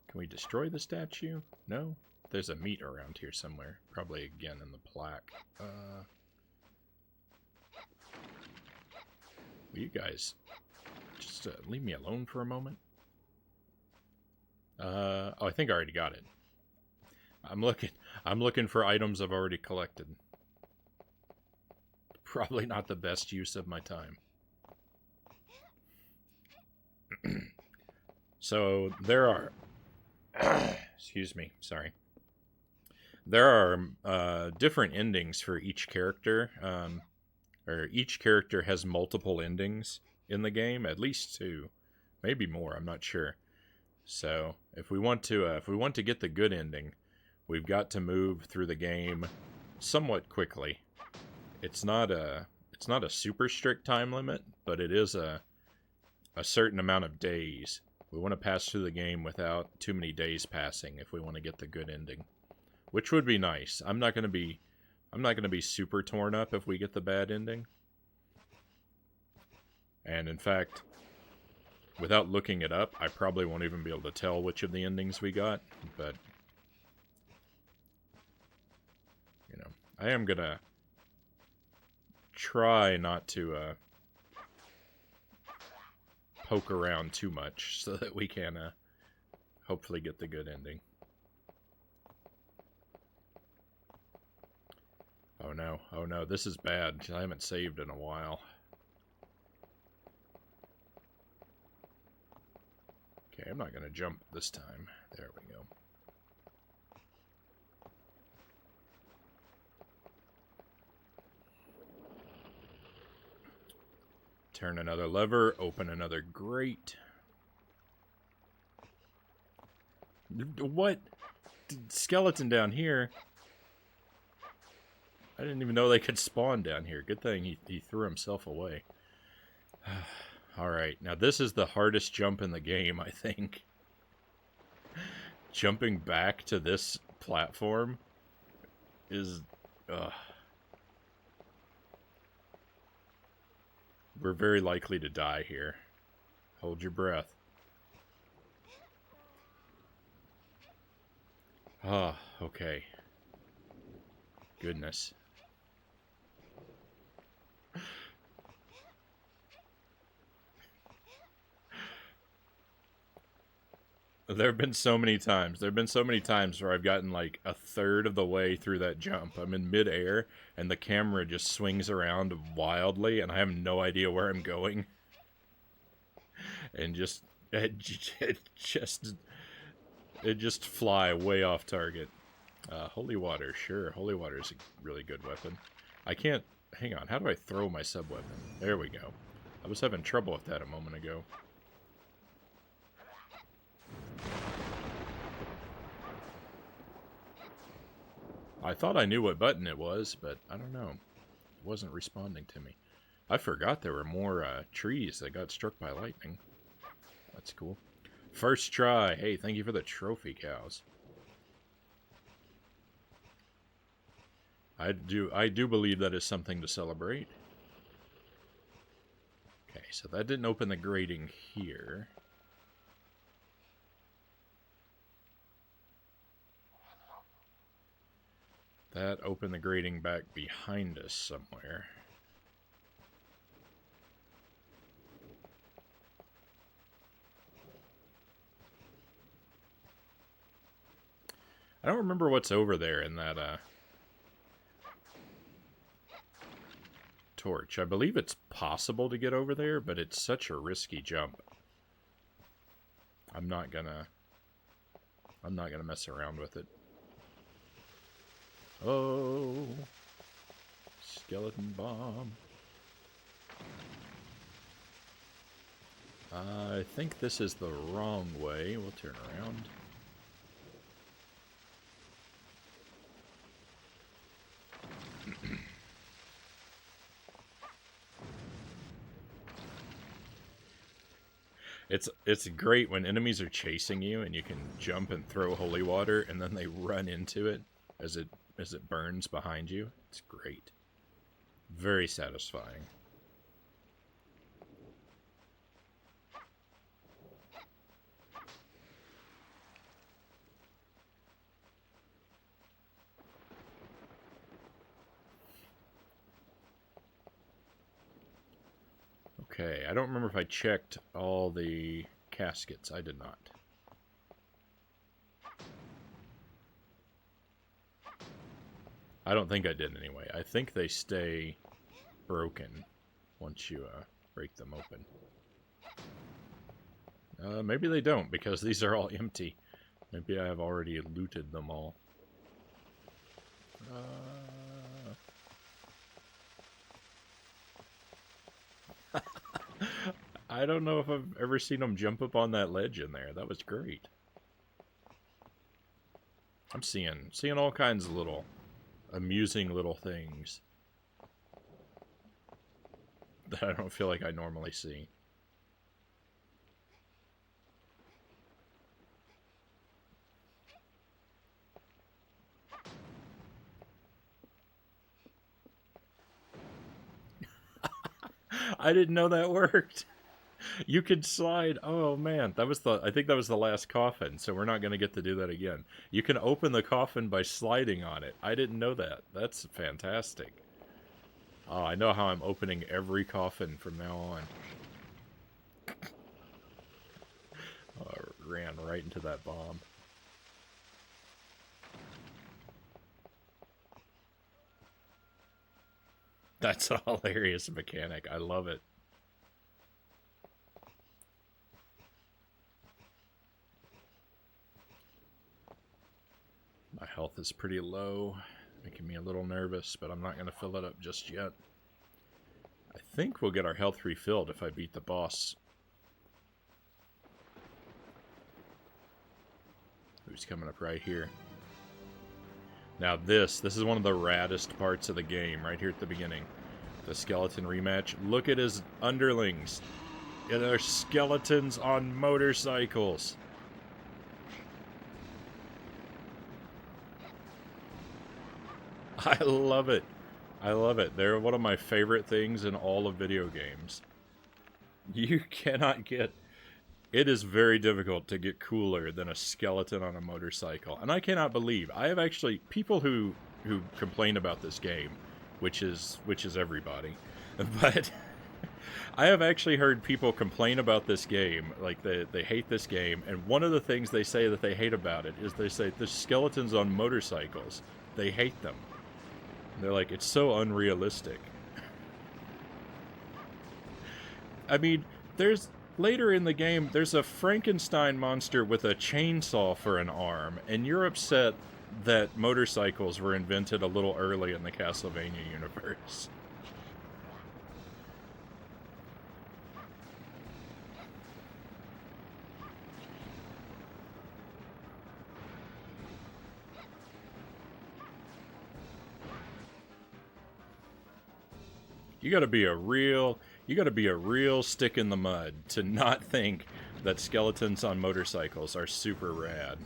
Can we destroy the statue? No? There's a meat around here somewhere. Probably again in the plaque. Will you guys just leave me alone for a moment? Oh, I think I already got it. I'm looking for items I've already collected. Probably not the best use of my time. So there are excuse me, sorry. There are different endings for each character, or each character has multiple endings in the game, at least 2, maybe more. I'm not sure. So if we want to get the good ending, we've got to move through the game somewhat quickly. It's not a super strict time limit, but it is a certain amount of days. We want to pass through the game without too many days passing if we want to get the good ending, which would be nice. I'm not going to be super torn up if we get the bad ending. And in fact, without looking it up, I probably won't even be able to tell which of the endings we got, but you know, I am going to try not to poke around too much so that we can hopefully get the good ending. Oh no, this is bad. I haven't saved in a while. Okay, I'm not going to jump this time. There we go. Turn another lever, open another grate. What? Skeleton down here? I didn't even know they could spawn down here. Good thing he threw himself away. Alright, now this is the hardest jump in the game, I think. Jumping back to this platform is... We're very likely to die here. Hold your breath. Ah, okay. Goodness. There have been so many times. There have been so many times where I've gotten like a third of the way through that jump. I'm in midair, and the camera just swings around wildly, and I have no idea where I'm going. And it just fly way off target. Holy water, sure. Holy water is a really good weapon. I can't... Hang on, how do I throw my sub-weapon? There we go. I was having trouble with that a moment ago. I thought I knew what button it was, but I don't know. It wasn't responding to me. I forgot there were more trees that got struck by lightning. That's cool. First try. Hey, thank you for the trophy cows. I do believe that is something to celebrate. Okay, so that didn't open the grating here. That opened the grating back behind us somewhere. I don't remember what's over there in that torch. I believe it's possible to get over there, but it's such a risky jump. I'm not gonna mess around with it. Oh, skeleton bomb. I think this is the wrong way. We'll turn around. It's great when enemies are chasing you and you can jump and throw holy water and then they run into it as it burns behind you. It's great. Very satisfying. Okay, I don't remember if I checked all the caskets. I did not. I don't think I did anyway. I think they stay broken once you break them open. Maybe they don't, because these are all empty. Maybe I have already looted them all. I don't know if I've ever seen them jump up on that ledge in there. That was great. I'm seeing all kinds of little amusing little things that I don't feel like I normally see. I didn't know that worked. You could slide. Oh man, I think that was the last coffin, so we're not going to get to do that again. You can open the coffin by sliding on it. I didn't know that. That's fantastic. Oh, I know how I'm opening every coffin from now on. ran right into that bomb. That's a hilarious mechanic. I love it. My health is pretty low, making me a little nervous, but I'm not going to fill it up just yet. I think we'll get our health refilled if I beat the boss. Who's coming up right here? Now this is one of the raddest parts of the game, right here at the beginning. The skeleton rematch. Look at his underlings. They're skeletons on motorcycles. I love it. I love it. They're one of my favorite things in all of video games. You cannot get... It is very difficult to get cooler than a skeleton on a motorcycle. And I cannot believe... I have actually... People who complain about this game, which is everybody. But I have actually heard people complain about this game. Like, they hate this game. And one of the things they say that they hate about it is they say, the skeletons on motorcycles, they hate them. They're like, it's so unrealistic. I mean, there's... Later in the game, there's a Frankenstein monster with a chainsaw for an arm, and you're upset that motorcycles were invented a little early in the Castlevania universe. You gotta be a real stick in the mud to not think that skeletons on motorcycles are super rad.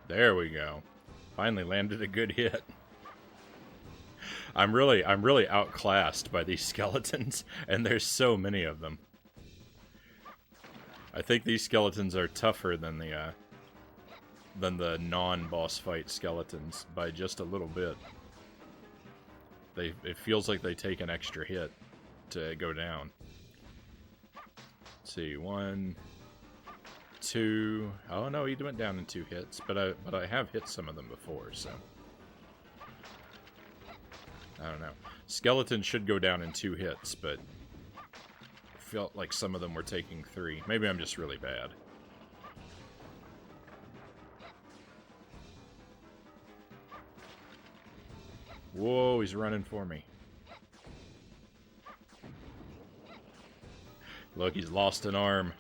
There we go. Finally landed a good hit. I'm really outclassed by these skeletons, and there's so many of them. I think these skeletons are tougher than the non-boss fight skeletons by just a little bit. It feels like they take an extra hit to go down. Let's see, 1, 2. Oh no, he went down in 2 hits, but I have hit some of them before, so I don't know. Skeletons should go down in 2 hits, but felt like some of them were taking 3. Maybe I'm just really bad. Whoa, he's running for me. Look, he's lost an arm.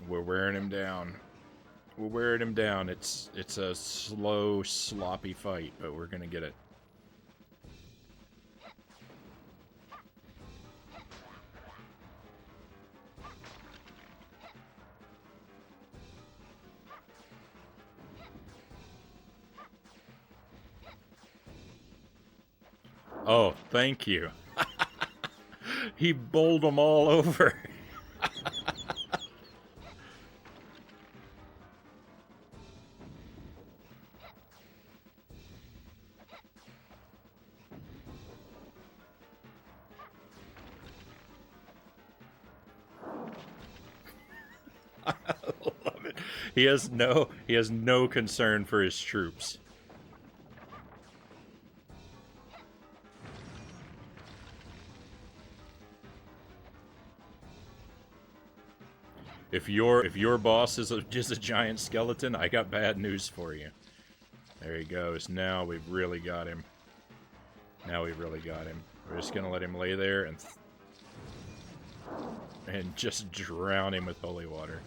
We're wearing him down. We're wearing him down. It's a slow, sloppy fight, but we're gonna get it. Oh, thank you. He bowled them all over. I love it. He has no concern for his troops. If your boss is just a giant skeleton, I got bad news for you. There he goes. Now we've really got him. Now we've really got him. We're just gonna let him lay there and just drown him with holy water.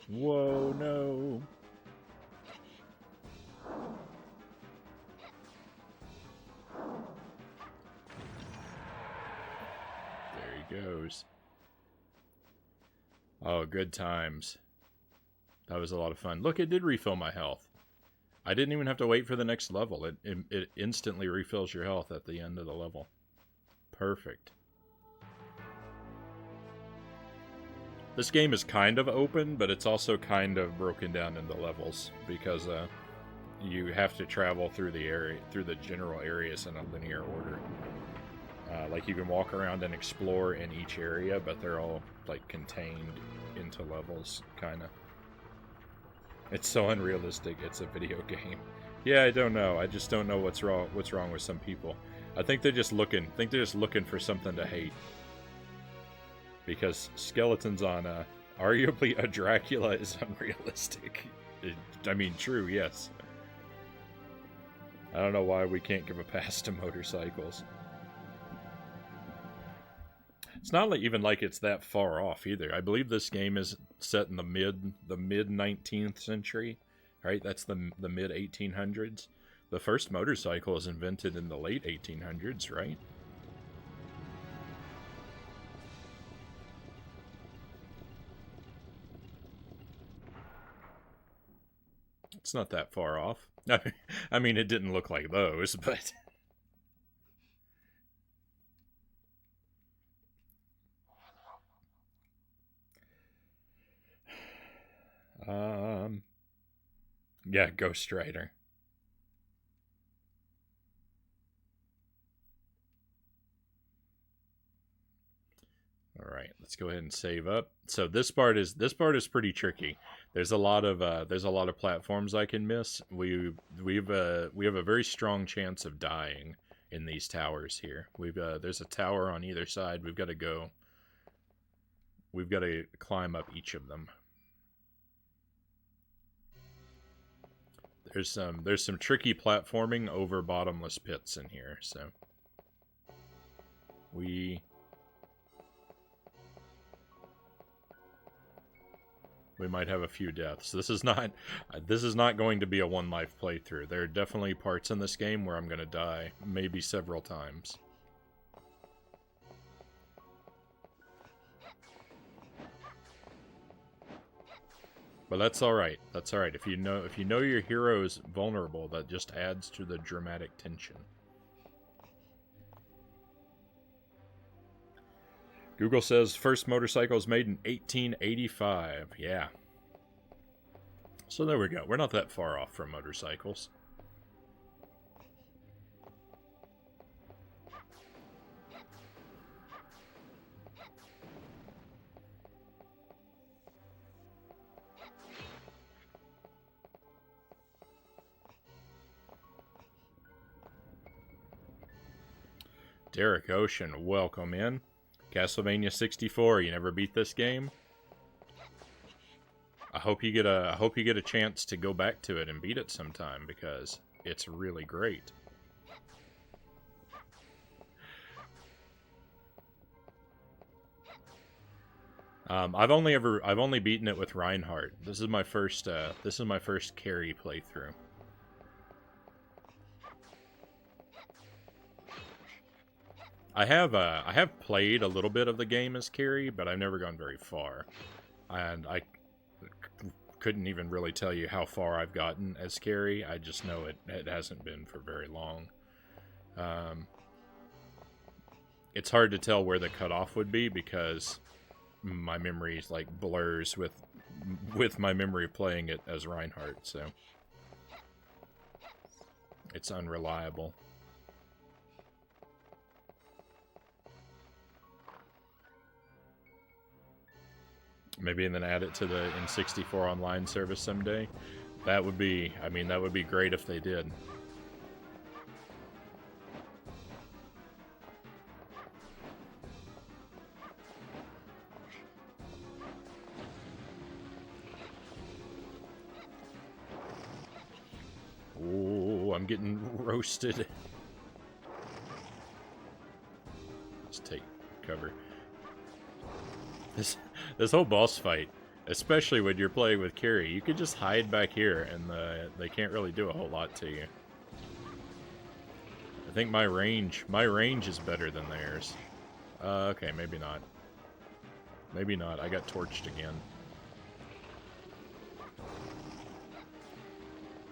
Whoa, no. There he goes. Oh, good times. That was a lot of fun. Look, it did refill my health. I didn't even have to wait for the next level. It instantly refills your health at the end of the level. Perfect. This game is kind of open, but it's also kind of broken down into levels because you have to travel through the general areas in a linear order. Like you can walk around and explore in each area, but they're all like contained into levels, kind of. It's so unrealistic. It's a video game. Yeah, I don't know. I just don't know what's wrong with some people. I think they're just looking for something to hate. Because skeletons on arguably a Dracula is unrealistic. I mean, true, yes. I don't know why we can't give a pass to motorcycles. It's not even like it's that far off either. I believe this game is set in the mid 19th century, right? That's the mid 1800s. The first motorcycle was invented in the late 1800s, right? It's not that far off. I mean, it didn't look like those, but... Yeah, Ghost Rider. All right, let's go ahead and save up. So this part is pretty tricky. There's a lot of platforms I can miss. We have a very strong chance of dying in these towers here. There's a tower on either side. We've got to climb up each of them. There's some tricky platforming over bottomless pits in here, so we might have a few deaths. This is not going to be a one life playthrough. There are definitely parts in this game where I'm going to die, maybe several times. But that's all right. That's all right. If you know your hero is vulnerable, that just adds to the dramatic tension. Google says first motorcycle was made in 1885. Yeah. So there we go. We're not that far off from motorcycles. Derek Ocean, welcome in. Castlevania 64. You never beat this game? I hope you get a chance to go back to it and beat it sometime because it's really great. I've only beaten it with Reinhardt. This is my first Carrie playthrough. I have played a little bit of the game as Carrie, but I've never gone very far. And I couldn't even really tell you how far I've gotten as Carrie. I just know it hasn't been for very long. It's hard to tell where the cutoff would be because my memory like blurs with my memory of playing it as Reinhardt, so it's unreliable. Maybe and then add it to the N64 online service someday. That would be great if they did. I'm getting roasted. Let's take cover. This whole boss fight, especially when you're playing with Carrie, you can just hide back here and they can't really do a whole lot to you. I think my range is better than theirs. Okay, maybe not. Maybe not. I got torched again.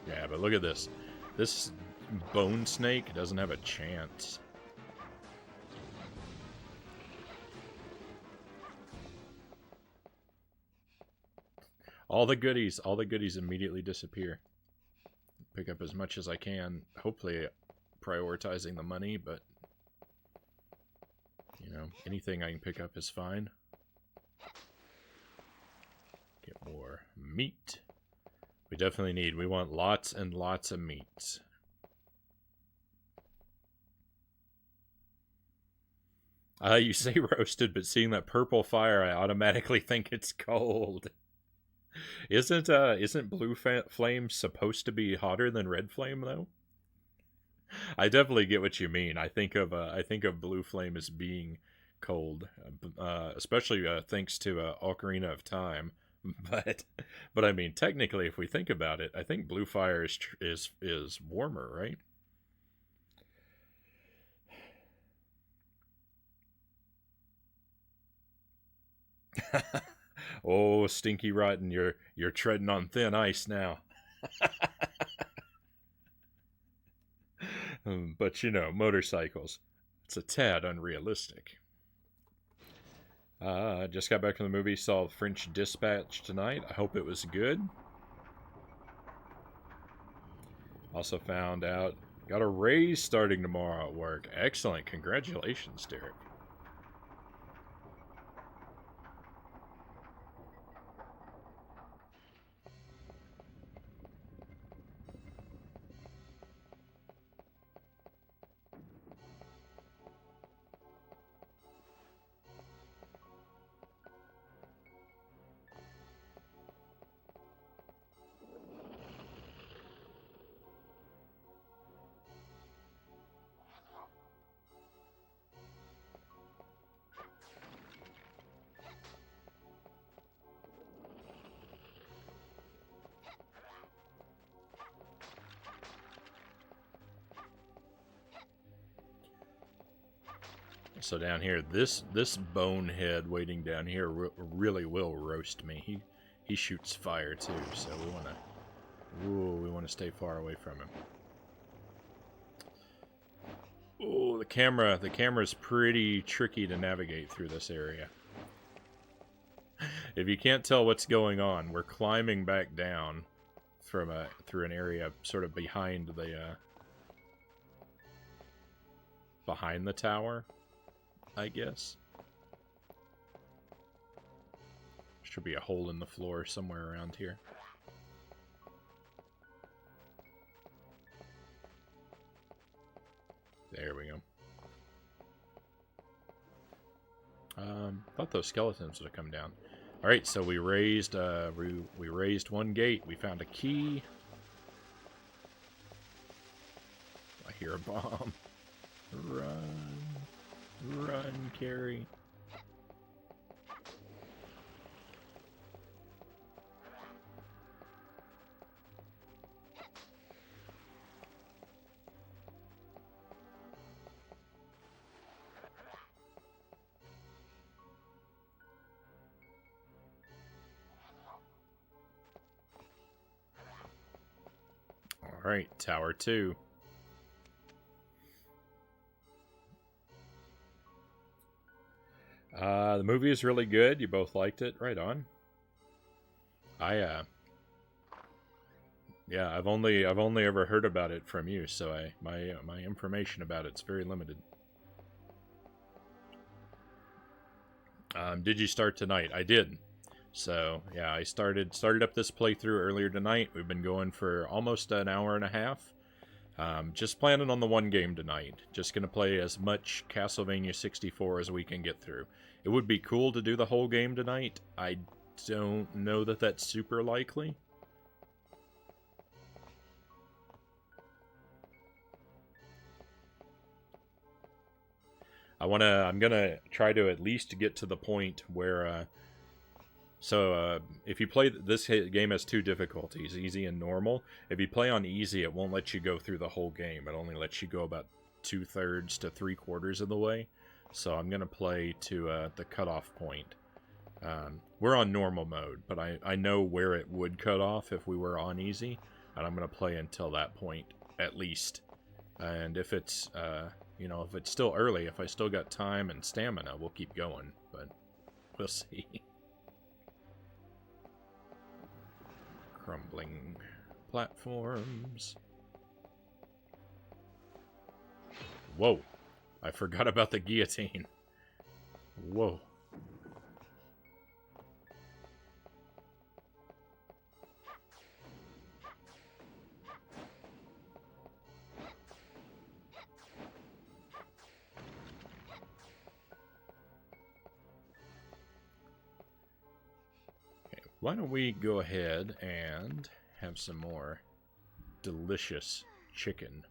Yeah, but look at this. This bone snake doesn't have a chance. All the goodies immediately disappear. Pick up as much as I can, hopefully prioritizing the money, but you know, anything I can pick up is fine. Get more meat. We want lots and lots of meats. You say roasted, but seeing that purple fire, I automatically think it's cold. Isn't blue flame supposed to be hotter than red flame though? I definitely get what you mean. I think of blue flame as being cold, especially thanks to Ocarina of Time. But I mean, technically, if we think about it, I think blue fire is warmer, right? Oh, Stinky Rotten, you're treading on thin ice now. But you know, motorcycles, it's a tad unrealistic. Just got back from the movie, saw French Dispatch tonight. I hope it was good. Also found out, got a raise starting tomorrow at work. Excellent. Congratulations, Derek. So down here, this bonehead waiting down here really will roast me. He shoots fire too, so we wanna stay far away from him. Oh, the camera's pretty tricky to navigate through this area. If you can't tell what's going on, we're climbing back down from through an area sort of behind the tower, I guess. Should be a hole in the floor somewhere around here. There we go. Thought those skeletons would have come down. All right, so we raised one gate. We found a key. I hear a bomb. Run, Carrie. All right, Tower 2. The movie is really good. You both liked it. Right on. Yeah, I've only ever heard about it from you, so my information about it's very limited. Did you start tonight? I did. So yeah, I started up this playthrough earlier tonight. We've been going for almost an hour and a half. Just planning on the one game tonight. Just gonna play as much Castlevania 64 as we can get through. It would be cool to do the whole game tonight. I don't know that that's super likely. I'm gonna try to at least get to the point where. If you play this game has two difficulties, easy and normal. If you play on easy, it won't let you go through the whole game. It only lets you go about 2/3 to 3/4 of the way. So I'm gonna play to the cutoff point. We're on normal mode, but I know where it would cut off if we were on easy, and I'm gonna play until that point at least. And if it's if it's still early, if I still got time and stamina, we'll keep going. But we'll see. Crumbling platforms. Whoa. I forgot about the guillotine. Whoa. Why don't we go ahead and have some more delicious chicken.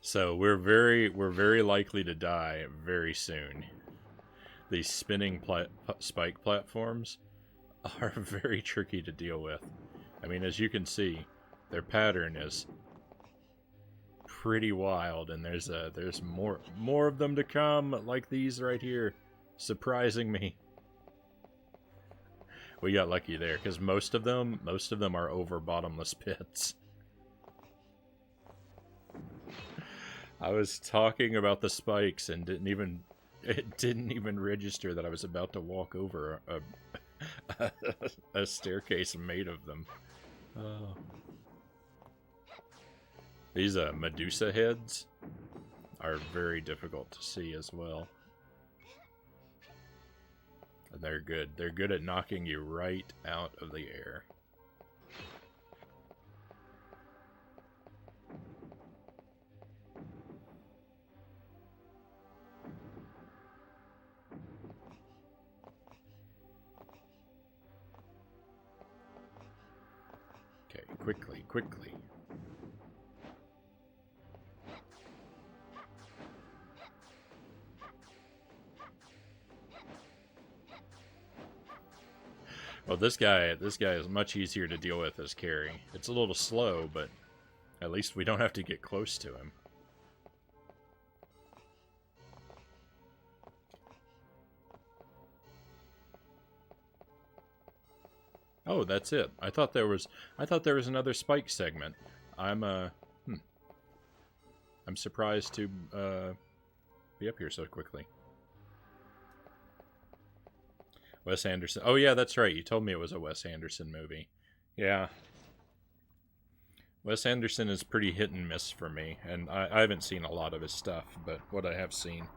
So we're very likely to die very soon. These spinning spike platforms are very tricky to deal with. I mean, as you can see, their pattern is pretty wild, and there's more of them to come, like these right here, surprising me. We got lucky there because most of them are over bottomless pits. I was talking about the spikes and it didn't even register that I was about to walk over a staircase made of them. Oh. These Medusa heads are very difficult to see as well. And they're good. They're good at knocking you right out of the air. Okay, quickly. Well, this guy is much easier to deal with as Carrie. It's a little slow, but at least we don't have to get close to him. Oh, that's it. I thought there was another spike segment. I'm surprised to be up here so quickly. Wes Anderson. Oh yeah, that's right. You told me it was a Wes Anderson movie. Yeah. Wes Anderson is pretty hit and miss for me, and I haven't seen a lot of his stuff, but what I have seen,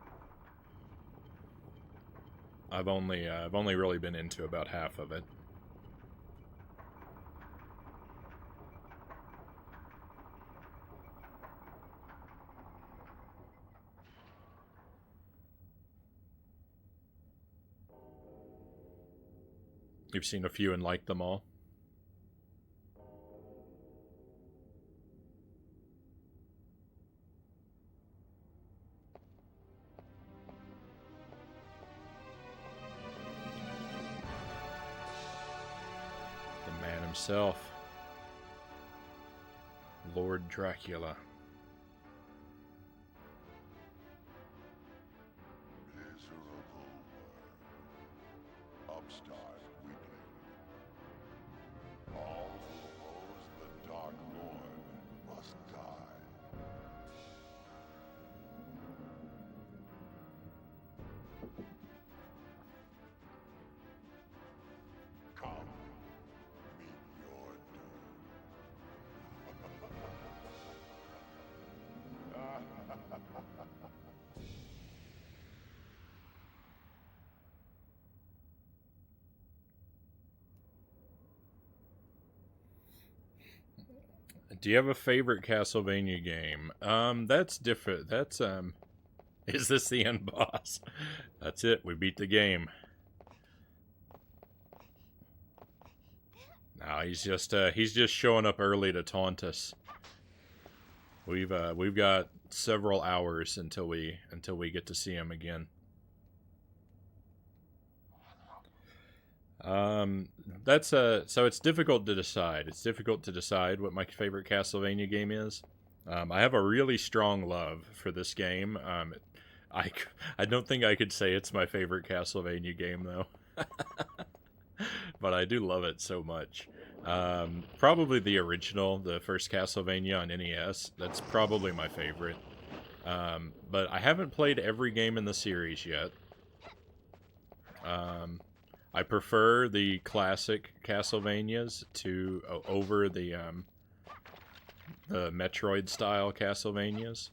I've only really been into about half of it. You've seen a few and liked them all? The man himself, Lord Dracula. Miserable world. Upstart weakling. All who oppose the Dark Lord must die. Do you have a favorite Castlevania game? That's different. That's Is this the end boss? That's it. We beat the game. No, he's just showing up early to taunt us. We've got several hours until we get to see him again. So it's difficult to decide. It's difficult to decide what my favorite Castlevania game is. I have a really strong love for this game. I don't think I could say it's my favorite Castlevania game though. But I do love it so much. Probably the original, the first Castlevania on NES. That's probably my favorite. But I haven't played every game in the series yet. I prefer the classic Castlevanias over the Metroid-style Castlevanias.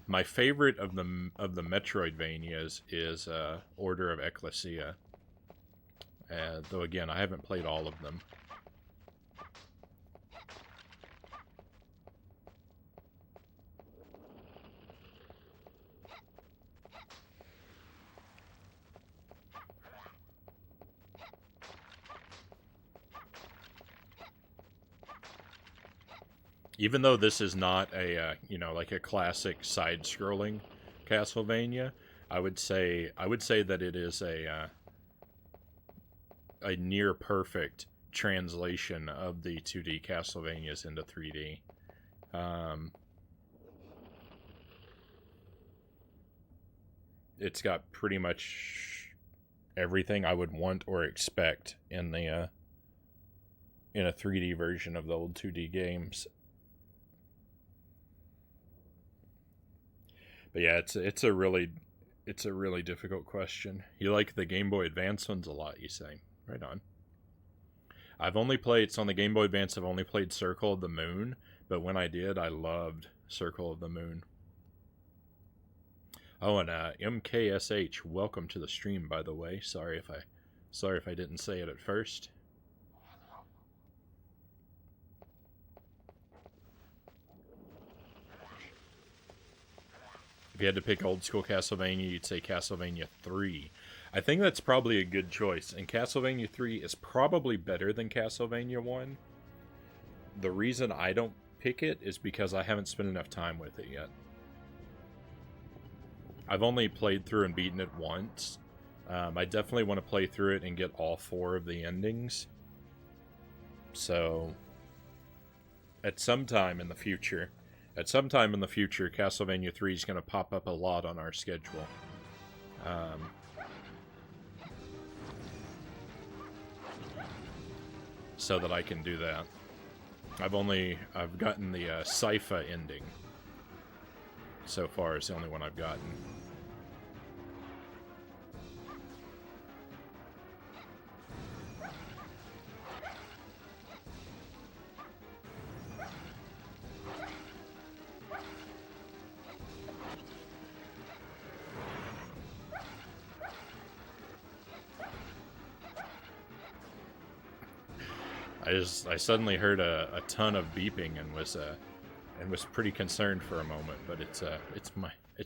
My favorite of the Metroidvanias is Order of Ecclesia. Though again, I haven't played all of them. Even though this is not a like a classic side-scrolling Castlevania, I would say that it is a near perfect translation of the 2D Castlevanias into 3D. It's got pretty much everything I would want or expect in a 3D version of the old 2D games. But yeah, it's a really difficult question. You like the Game Boy Advance ones a lot, you say? Right on. It's on the Game Boy Advance. I've only played Circle of the Moon, but when I did, I loved Circle of the Moon. Oh, and MKSH, welcome to the stream, by the way. Sorry if I didn't say it at first. If you had to pick old school Castlevania, you'd say Castlevania 3. I think that's probably a good choice, and Castlevania 3 is probably better than Castlevania 1. The reason I don't pick it is because I haven't spent enough time with it yet. I've only played through and beaten it once. I definitely want to play through it and get all 4 of the endings. So, at some time in the future, Castlevania 3 is going to pop up a lot on our schedule. So that I can do that. I've gotten the Sypha ending. So far, it's the only one I've gotten. I suddenly heard a ton of beeping and was pretty concerned for a moment, but it's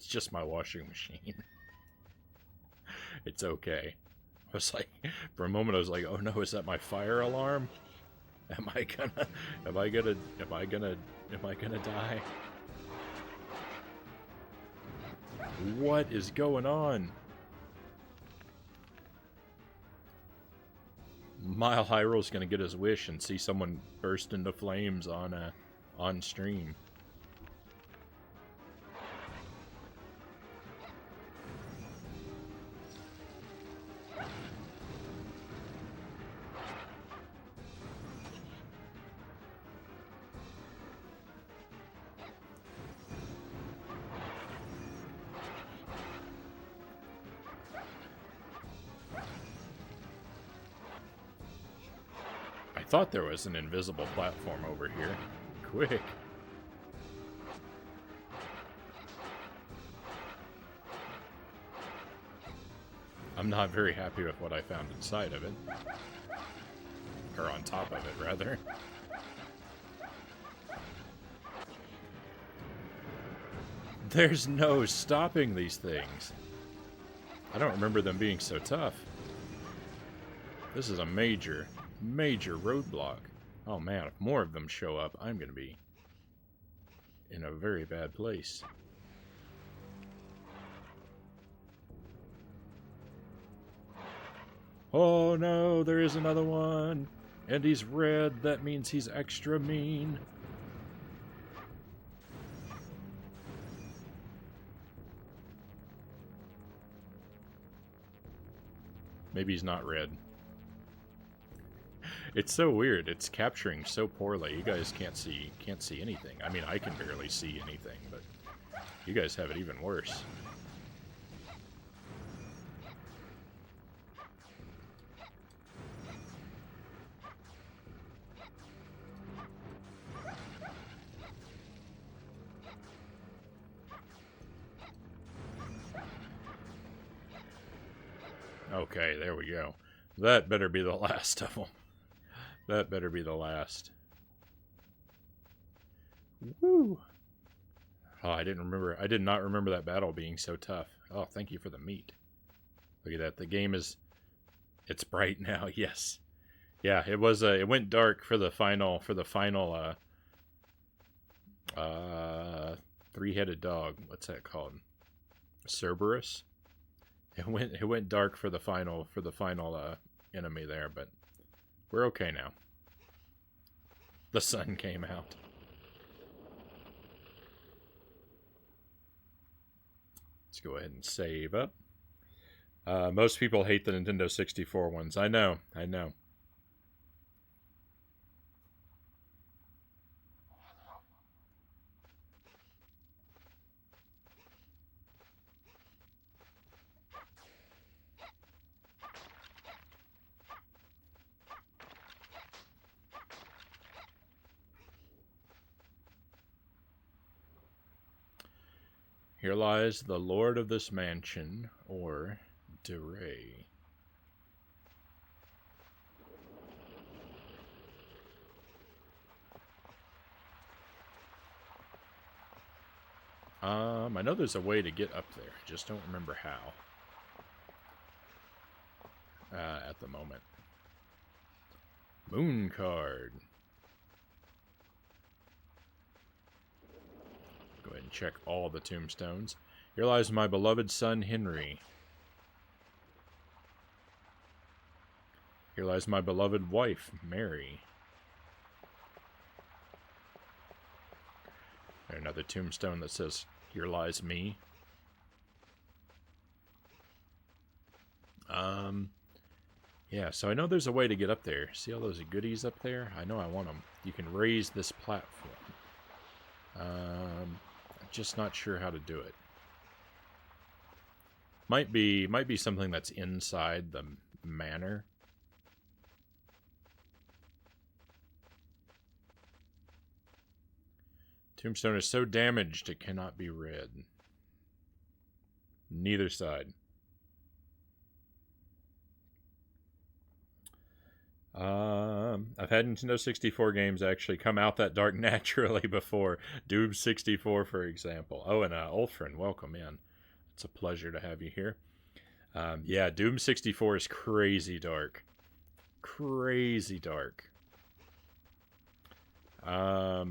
just my washing machine. It's okay. I was like, for a moment I was like, oh no, is that my fire alarm? Am I gonna die? What is going on? Mile Hyro's gonna get his wish and see someone burst into flames on stream. I thought there was an invisible platform over here. Quick. I'm not very happy with what I found inside of it. Or on top of it, rather. There's no stopping these things. I don't remember them being so tough. This is a major, major roadblock. Oh man, if more of them show up, I'm going to be in a very bad place. Oh no, there is another one. And he's red, that means he's extra mean. Maybe he's not red. It's so weird. It's capturing so poorly. You guys can't see anything. I mean, I can barely see anything, but you guys have it even worse. Okay, there we go. That better be the last of them. That better be the last. Woo! Oh, I did not remember that battle being so tough. Oh, thank you for the meat. Look at that. The game is... It's bright now, yes. Yeah, it was, it went dark for the final, three-headed dog. What's that called? Cerberus? It went dark for the final enemy there, but we're okay now. The sun came out. Let's go ahead and save up. Most people hate the Nintendo 64 ones. I know. Here lies the lord of this mansion, or DeRay. I know there's a way to get up there. I just don't remember how. At the moment. Moon card. Go ahead and check all the tombstones. Here lies my beloved son, Henry. Here lies my beloved wife, Mary. Another tombstone that says, here lies me. Yeah, so I know there's a way to get up there. See all those goodies up there? I know I want them. You can raise this platform. I'm just not sure how to do it. Might be something that's inside the manor. Tombstone is so damaged it cannot be read. Neither side. I've had Nintendo 64 games actually come out that dark naturally before. Doom 64, for example. Oh, and Ulfrin, welcome in. It's a pleasure to have you here. Yeah, Doom 64 is crazy dark. Crazy dark. I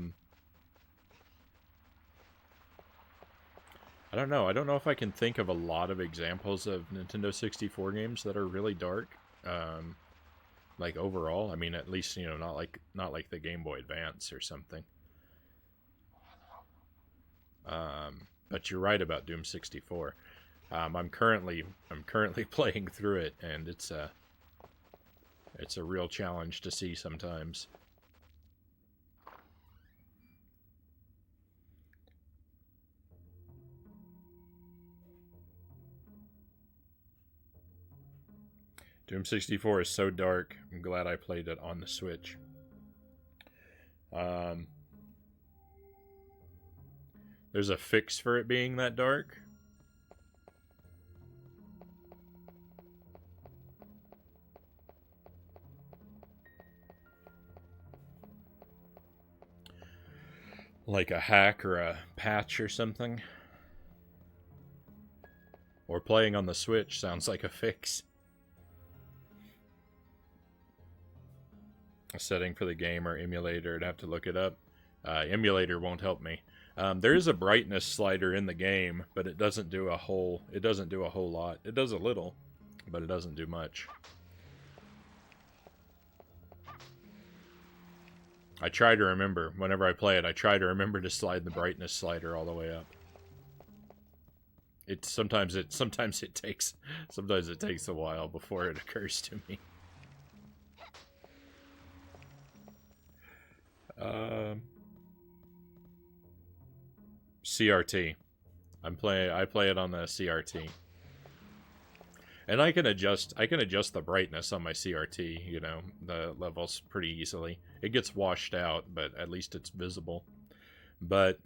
don't know. I don't know if I can think of a lot of examples of Nintendo 64 games that are really dark. Like overall, I mean, at least, you know, not like the Game Boy Advance or something. But you're right about Doom 64. I'm currently playing through it, and it's a real challenge to see sometimes. Doom 64 is so dark. I'm glad I played it on the Switch. There's a fix for it being that dark. Like a hack or a patch or something. playing on the Switch sounds like a fix. A setting for the game or emulator, I'd have to look it up. Emulator won't help me. There is a brightness slider in the game, but it doesn't do a whole lot. It does a little, but it doesn't do much. I try to remember, whenever I play it, I try to remember to slide the brightness slider all the way up. Sometimes it takes a while before it occurs to me. CRT. I play it on the CRT. And I can adjust the brightness on my CRT, you know, the levels pretty easily. It gets washed out, but at least it's visible. But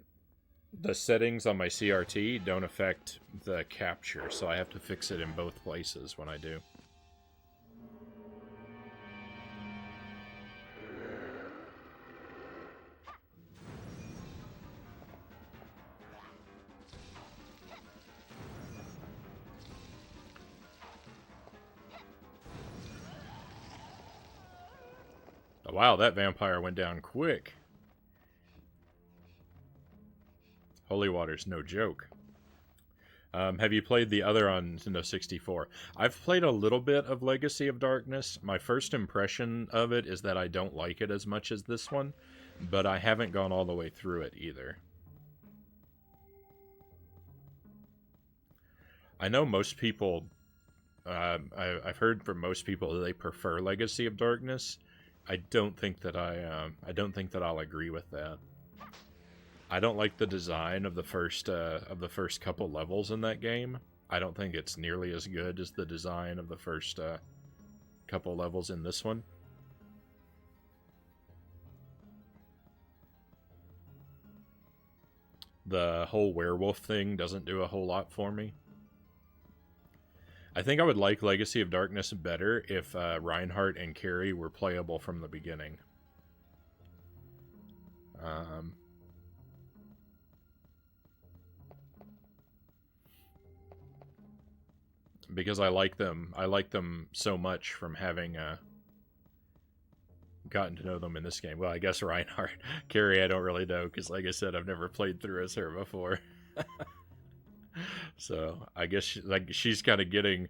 the settings on my CRT don't affect the capture, so I have to fix it in both places when I do. Oh, wow, that vampire went down quick. Holy water's no joke. Have you played the other on Nintendo 64? I've played a little bit of Legacy of Darkness. My first impression of it is that I don't like it as much as this one, but I haven't gone all the way through it either. I know most people, I've heard from most people that they prefer Legacy of Darkness. I don't think that I'll agree with that. I don't like the design of the first couple levels in that game. I don't think it's nearly as good as the design of the first couple levels in this one. The whole werewolf thing doesn't do a whole lot for me. I think I would like Legacy of Darkness better if Reinhardt and Carrie were playable from the beginning. Because I like them so much from having gotten to know them in this game. Well, I guess Reinhardt. Carrie, I don't really know, because like I said, I've never played through as her before. So I guess she's kind of getting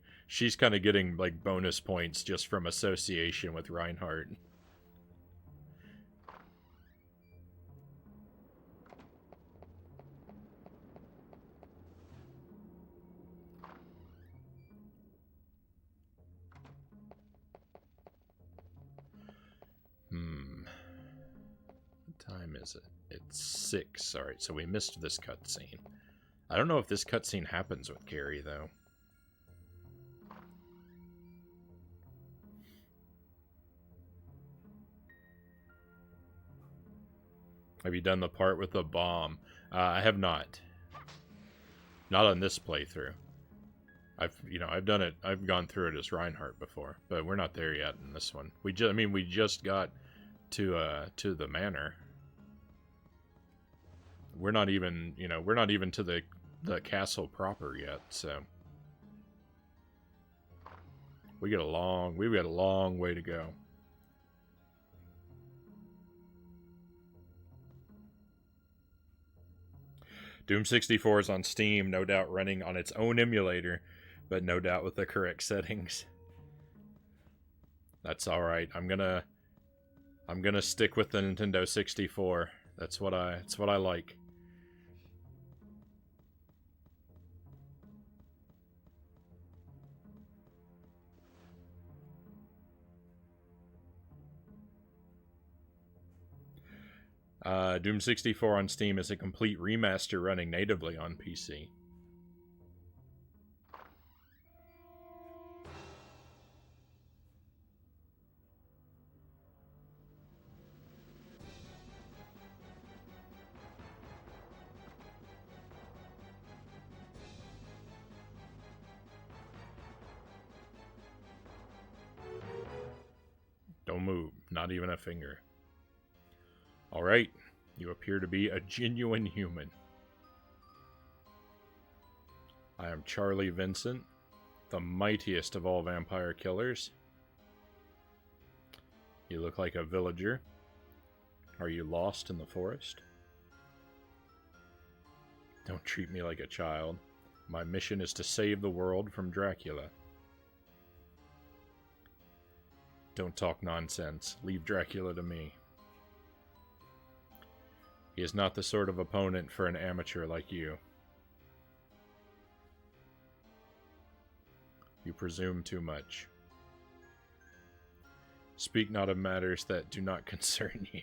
like bonus points just from association with Reinhardt. What time is it? It's 6. All right, so we missed this cutscene. I don't know if this cutscene happens with Carrie, though. Have you done the part with the bomb? I have not. Not on this playthrough. I've done it. I've gone through it as Reinhardt before, but we're not there yet in this one. We just got to the manor. We're not even to the castle proper yet, so we've got a long way to go. Doom 64 is on Steam, no doubt running on its own emulator, but no doubt with the correct settings. That's all right. I'm gonna stick with the Nintendo 64. That's what I like. Doom 64 on Steam is a complete remaster running natively on PC. Don't move, not even a finger. Alright, you appear to be a genuine human. I am Charlie Vincent, the mightiest of all vampire killers. You look like a villager. Are you lost in the forest? Don't treat me like a child. My mission is to save the world from Dracula. Don't talk nonsense. Leave Dracula to me. He is not the sort of opponent for an amateur like you. You presume too much. Speak not of matters that do not concern you.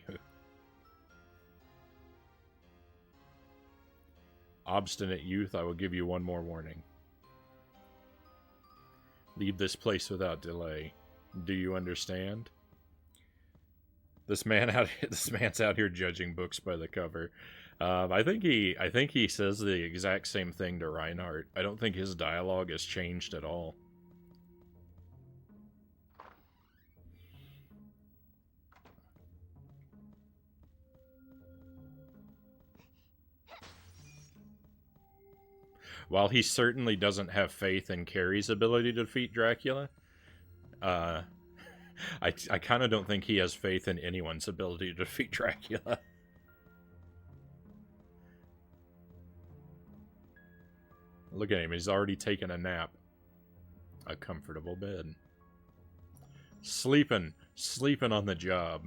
Obstinate youth, I will give you one more warning. Leave this place without delay. Do you understand? This man's out here judging books by the cover. I think he says the exact same thing to Reinhardt. I don't think his dialogue has changed at all. While he certainly doesn't have faith in Carrie's ability to defeat Dracula, I kind of don't think he has faith in anyone's ability to defeat Dracula. Look at him, he's already taken a nap. A comfortable bed. Sleeping on the job.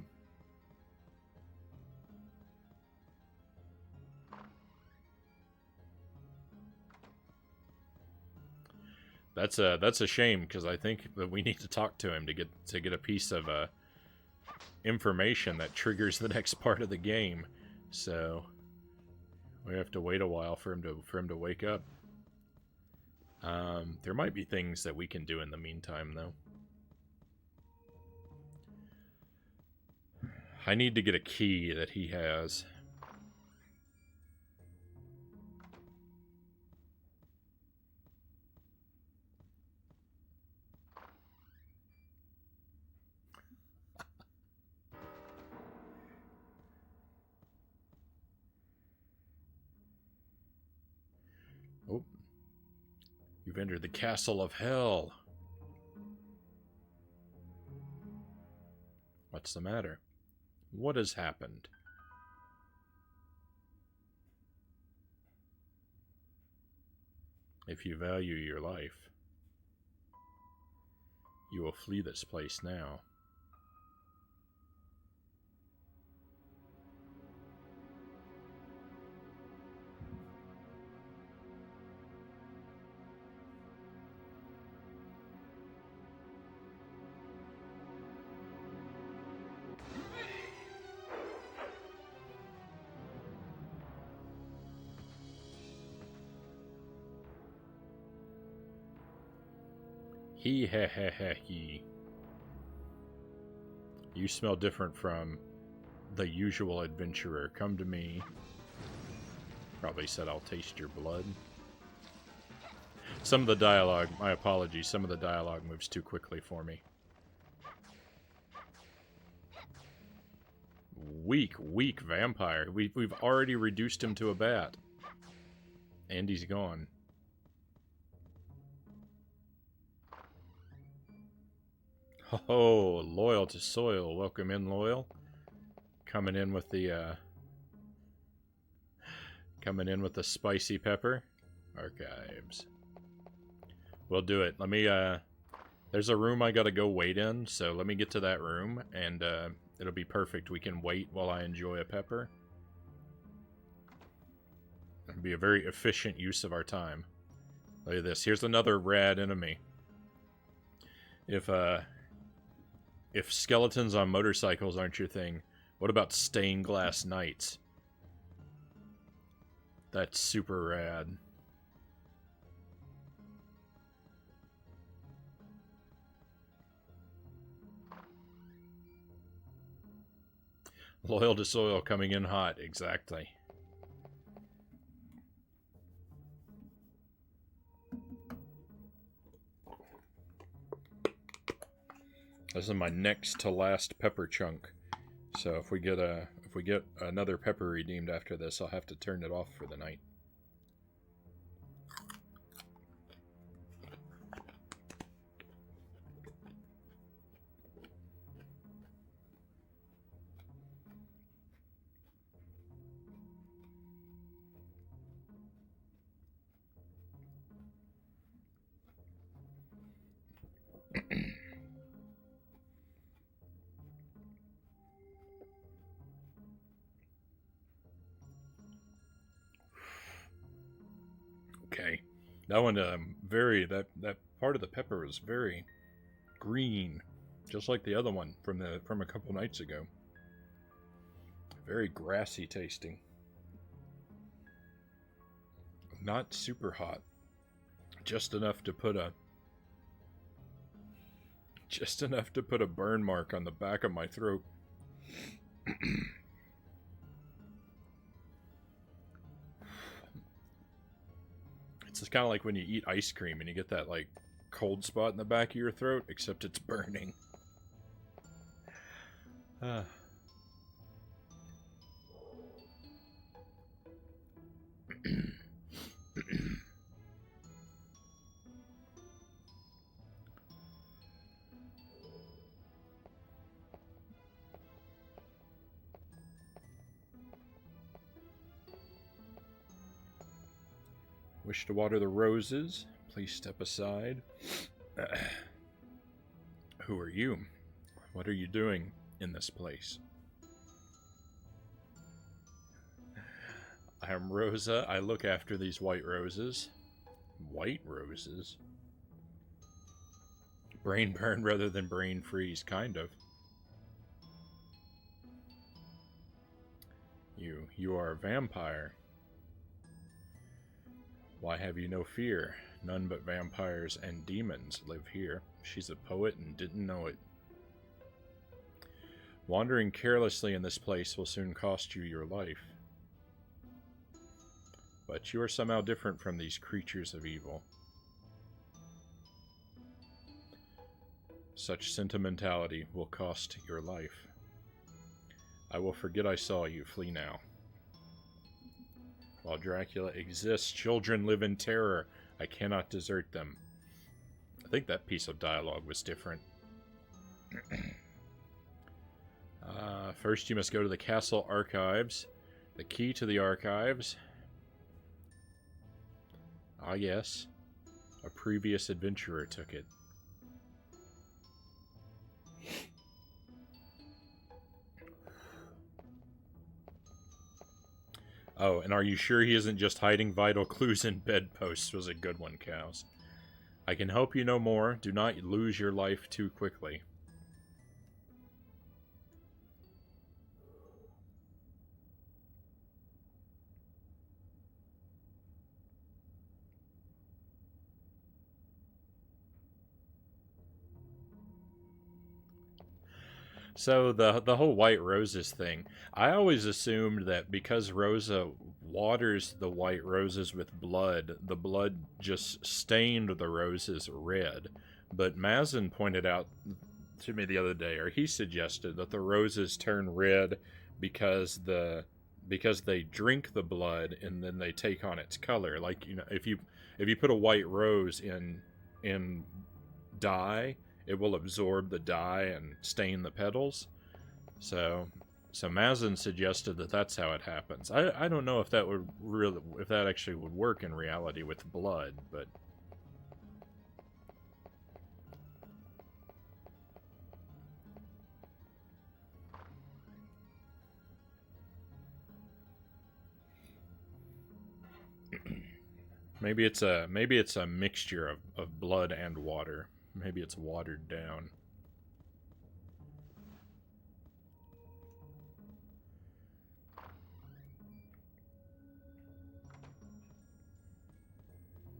That's a shame, because I think that we need to talk to him to get a piece of information that triggers the next part of the game. So we have to wait a while for him to wake up. There might be things that we can do in the meantime, though. I need to get a key that he has. Oh. You've entered the castle of hell. What's the matter? What has happened? If you value your life, you will flee this place now. He. You smell different from the usual adventurer. Come to me. Probably said I'll taste your blood. Some of the dialogue, my apologies, some of the dialogue moves too quickly for me. Weak vampire. We've already reduced him to a bat. And he's gone. Oh, loyal to soil. Welcome in, loyal. Coming in with the spicy pepper. Archives. We'll do it. Let me there's a room I gotta go wait in, so let me get to that room and it'll be perfect. We can wait while I enjoy a pepper. It'll be a very efficient use of our time. Look at this. Here's another rad enemy. If skeletons on motorcycles aren't your thing, what about stained glass knights? That's super rad. Loyal to soil coming in hot, exactly. This is my next to last pepper chunk. So if we get another pepper redeemed after this, I'll have to turn it off for the night. That one, that part of the pepper was very green, just like the other one from a couple nights ago. Very grassy tasting. Not super hot. Just enough to put a burn mark on the back of my throat. It's kind of like when you eat ice cream and you get that like cold spot in the back of your throat, except it's burning. Wish to water the roses? Please step aside. Who are you? What are you doing in this place? I am Rosa. I look after these white roses. White roses? Brain burn rather than brain freeze, kind of. You are a vampire. Why have you no fear? None but vampires and demons live here. She's a poet and didn't know it. Wandering carelessly in this place will soon cost you your life. But you are somehow different from these creatures of evil. Such sentimentality will cost your life. I will forget I saw you. Flee now. While Dracula exists, children live in terror. I cannot desert them. I think that piece of dialogue was different. First, you must go to the castle archives. The key to the archives. Ah, yes. A previous adventurer took it. Oh, and are you sure he isn't just hiding vital clues in bedposts? Was a good one, Cows. I can help you no more. Do not lose your life too quickly. So the whole white roses thing, I always assumed that because Rosa waters the white roses with blood, the blood just stained the roses red. But Mazin pointed out to me the other day, or he suggested that the roses turn red because they drink the blood and then they take on its color. Like, you know, if you put a white rose in dye, it will absorb the dye and stain the petals. So Mazin suggested that that's how it happens. I don't know if that actually would work in reality with blood, but maybe it's a mixture of blood and water. Maybe it's watered down.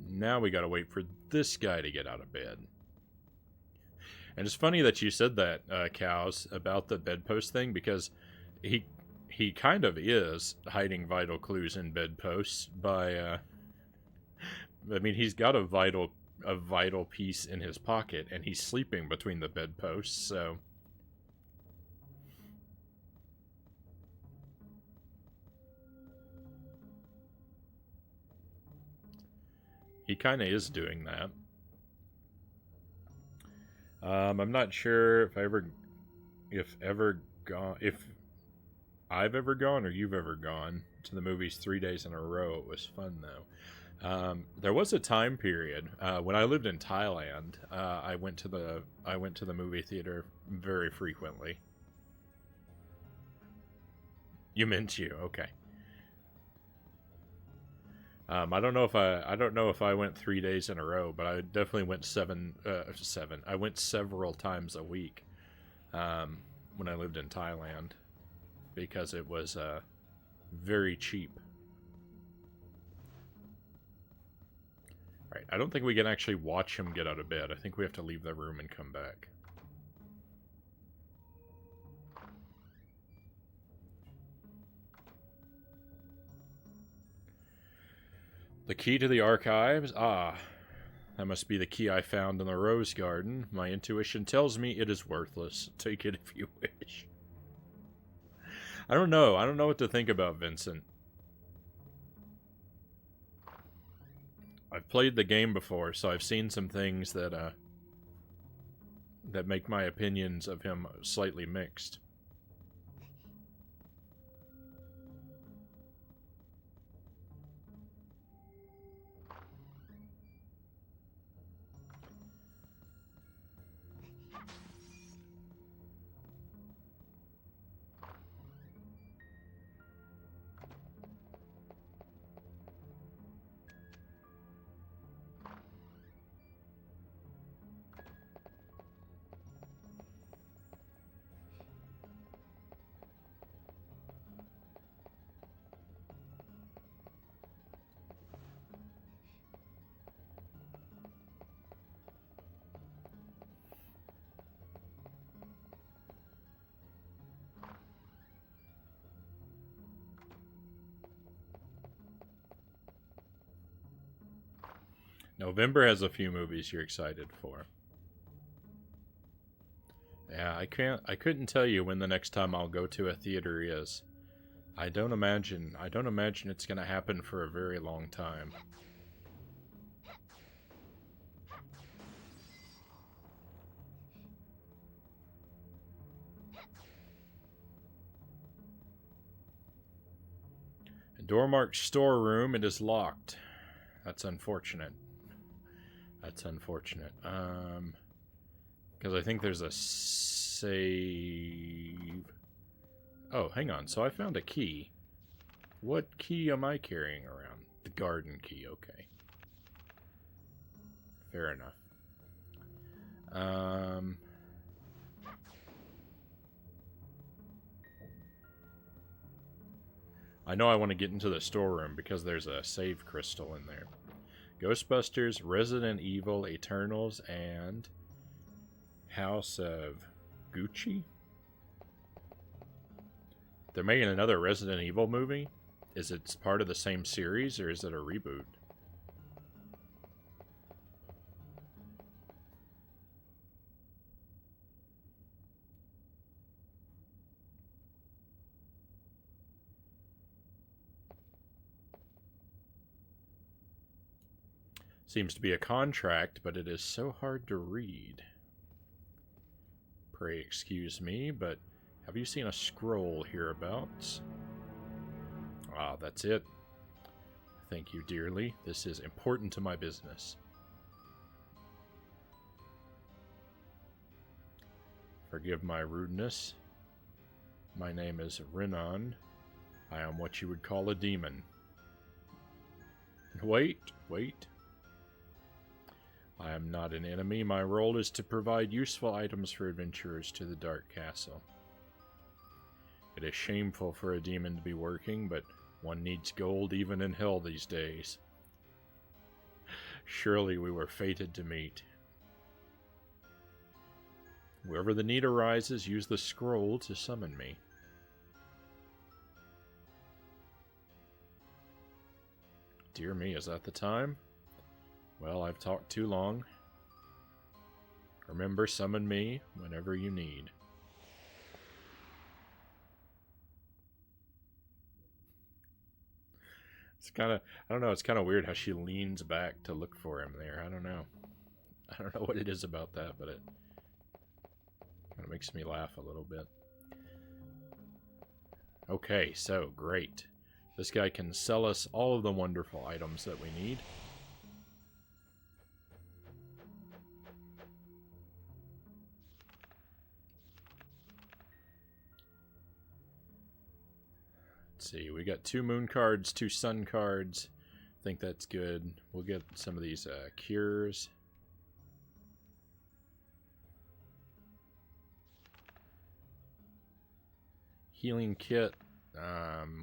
Now we gotta wait for this guy to get out of bed. And it's funny that you said that, Cows, about the bedpost thing, because he kind of is hiding vital clues in bedposts by, I mean, he's got a vital piece in his pocket, and he's sleeping between the bedposts, so he kind of is doing that. I'm not sure if I've ever gone or you've ever gone to the movies 3 days in a row. It was fun though. There was a time period when I lived in Thailand. I went to the movie theater very frequently. You meant you, okay. I don't know if I went 3 days in a row, but I definitely went seven. I went several times a week when I lived in Thailand because it was very cheap. Right, I don't think we can actually watch him get out of bed. I think we have to leave the room and come back. The key to the archives? Ah, that must be the key I found in the rose garden. My intuition tells me it is worthless. Take it if you wish. I don't know. I don't know what to think about Vincent. I've played the game before, so I've seen some things that that make my opinions of him slightly mixed. November has a few movies you're excited for. Yeah, I couldn't tell you when the next time I'll go to a theater is. I don't imagine it's going to happen for a very long time. Dormark's storeroom, it is locked. That's unfortunate. That's unfortunate. Because I think there's a save. Oh, hang on. So I found a key. What key am I carrying around? The garden key, okay. Fair enough. I know I want to get into the storeroom because there's a save crystal in there. Ghostbusters, Resident Evil, Eternals, and House of Gucci? They're making another Resident Evil movie? Is it part of the same series, or is it a reboot? Seems to be a contract, but it is so hard to read. Pray excuse me, but have you seen a scroll hereabouts? Ah, that's it. Thank you dearly. This is important to my business. Forgive my rudeness. My name is Renan. I am what you would call a demon. Wait. I am not an enemy. My role is to provide useful items for adventurers to the Dark Castle. It is shameful for a demon to be working, but one needs gold even in hell these days. Surely we were fated to meet. Wherever the need arises, use the scroll to summon me. Dear me, is that the time? Well, I've talked too long. Remember, summon me whenever you need. It's kind of, I don't know, it's kind of weird how she leans back to look for him there. I don't know what it is about that, but it kind of makes me laugh a little bit. Okay, so great. This guy can sell us all of the wonderful items that we need. Let's see, we got 2 moon cards, 2 sun cards, think that's good. We'll get some of these cures. Healing kit.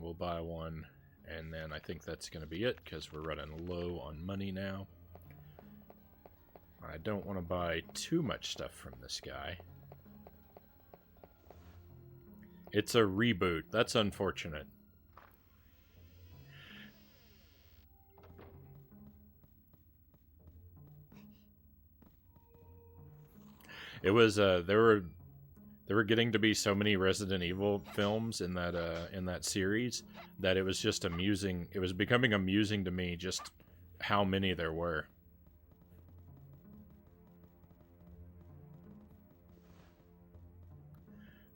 We'll buy one. And then I think that's going to be it because we're running low on money now. I don't want to buy too much stuff from this guy. It's a reboot. That's unfortunate. It was there were getting to be so many Resident Evil films in that series that it was just amusing. It was becoming amusing to me just how many there were.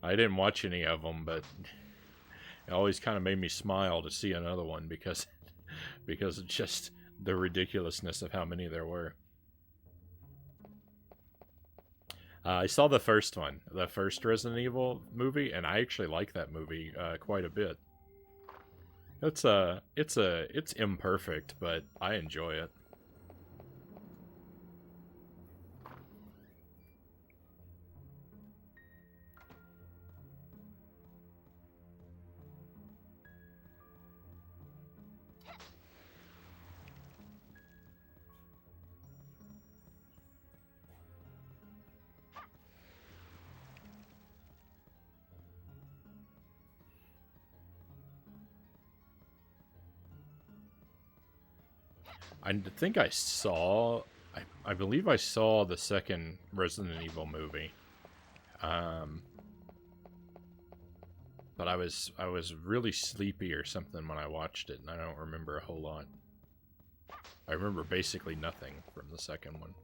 I didn't watch any of them, but it always kind of made me smile to see another one because of just the ridiculousness of how many there were. I saw the first one, the first Resident Evil movie, and I actually like that movie quite a bit. It's imperfect, but I enjoy it. I think I believe I saw the second Resident Evil movie. But I was really sleepy or something when I watched it, and I don't remember a whole lot. I remember basically nothing from the second one.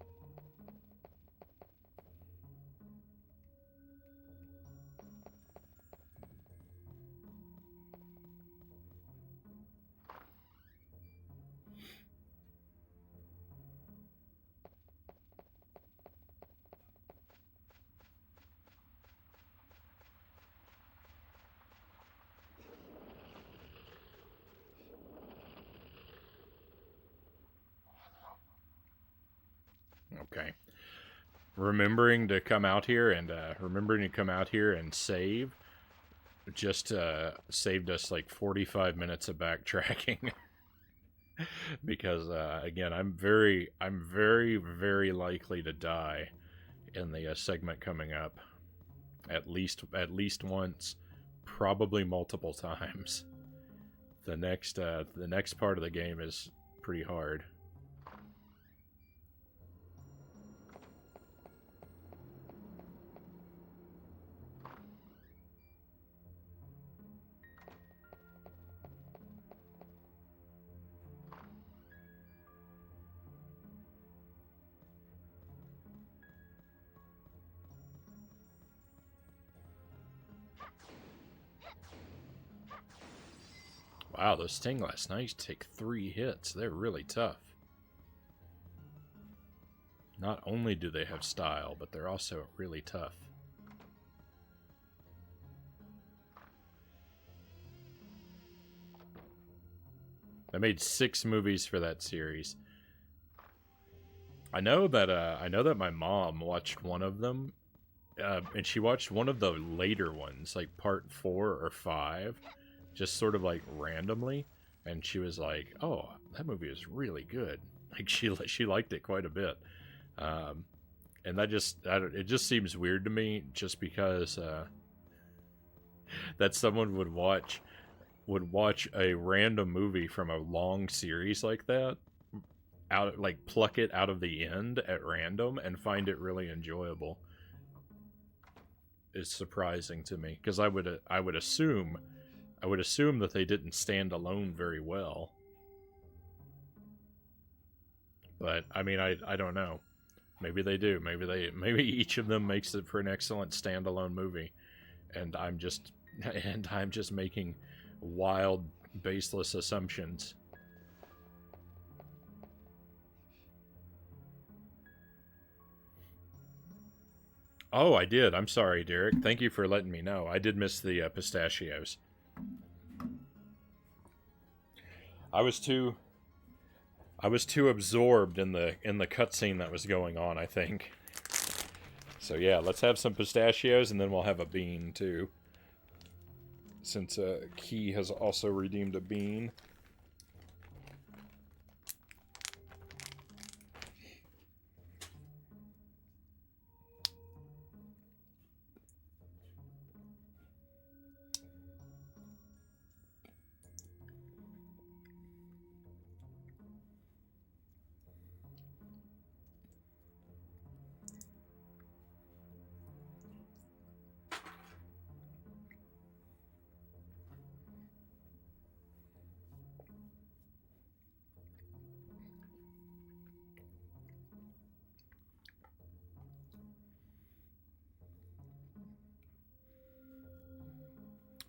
Okay. Remembering to come out here and save just saved us like 45 minutes of backtracking. Because again, I'm very very likely to die in the segment coming up. At least once, probably multiple times. The next part of the game is pretty hard. Wow, those stained glass knives take 3 hits. They're really tough. Not only do they have style, but they're also really tough. I made 6 movies for that series. I know that my mom watched one of them, and she watched one of the later ones, like part 4 or 5. Just sort of like randomly, and she was like, "Oh, that movie is really good." Like she liked it quite a bit, and it just seems weird to me, just because that someone would watch a random movie from a long series like that, pluck it out of the end at random and find it really enjoyable. It's surprising to me because I would assume that they didn't stand alone very well. But I mean, I don't know. Maybe they do. Maybe each of them makes it for an excellent standalone movie, and I'm just making wild, baseless assumptions. Oh, I did. I'm sorry, Derek. Thank you for letting me know. I did miss the pistachios. I was too I was too absorbed in the cutscene that was going on, I think. So yeah, let's have some pistachios, and then we'll have a bean too. Since Key has also redeemed a bean.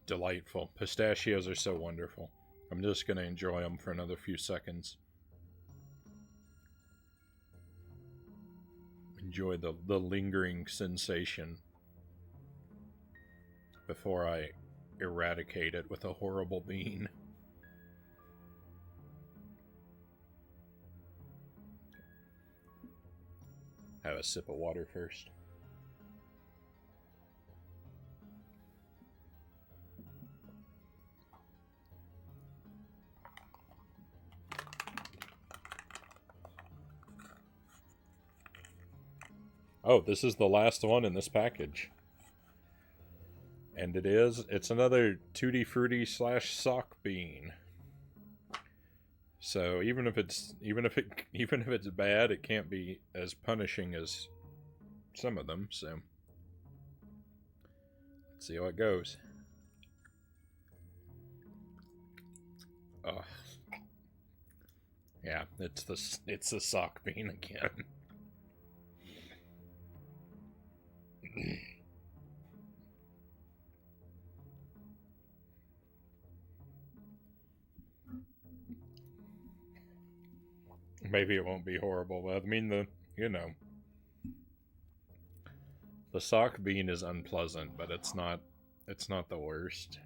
Delightful. Pistachios are so wonderful. I'm just going to enjoy them for another few seconds. Enjoy the lingering sensation before I eradicate it with a horrible bean. Have a sip of water first. Oh, this is the last one in this package. And it's another Tutti Frutti / sock bean. So even if it's bad, it can't be as punishing as some of them, so let's see how it goes. Oh. Yeah, it's the sock bean again. Maybe it won't be horrible. But I mean, the sock bean is unpleasant, but it's not the worst.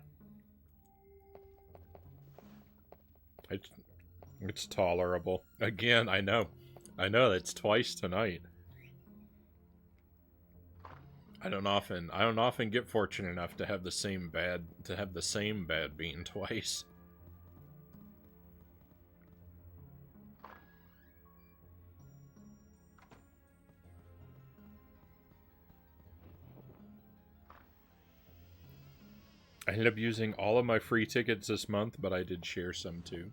It's tolerable. Again, I know that's twice tonight. I don't often get fortunate enough to have the same bad bean twice. I ended up using all of my free tickets this month, but I did share some too.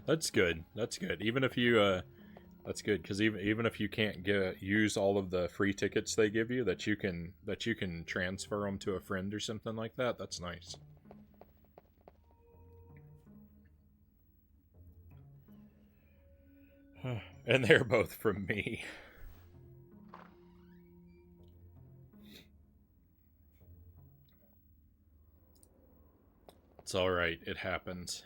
That's good. That's good. Even if you, that's good because even if you can't use all of the free tickets they give you, that you can transfer them to a friend or something like that. That's nice. And they're both from me. It's all right. It happens.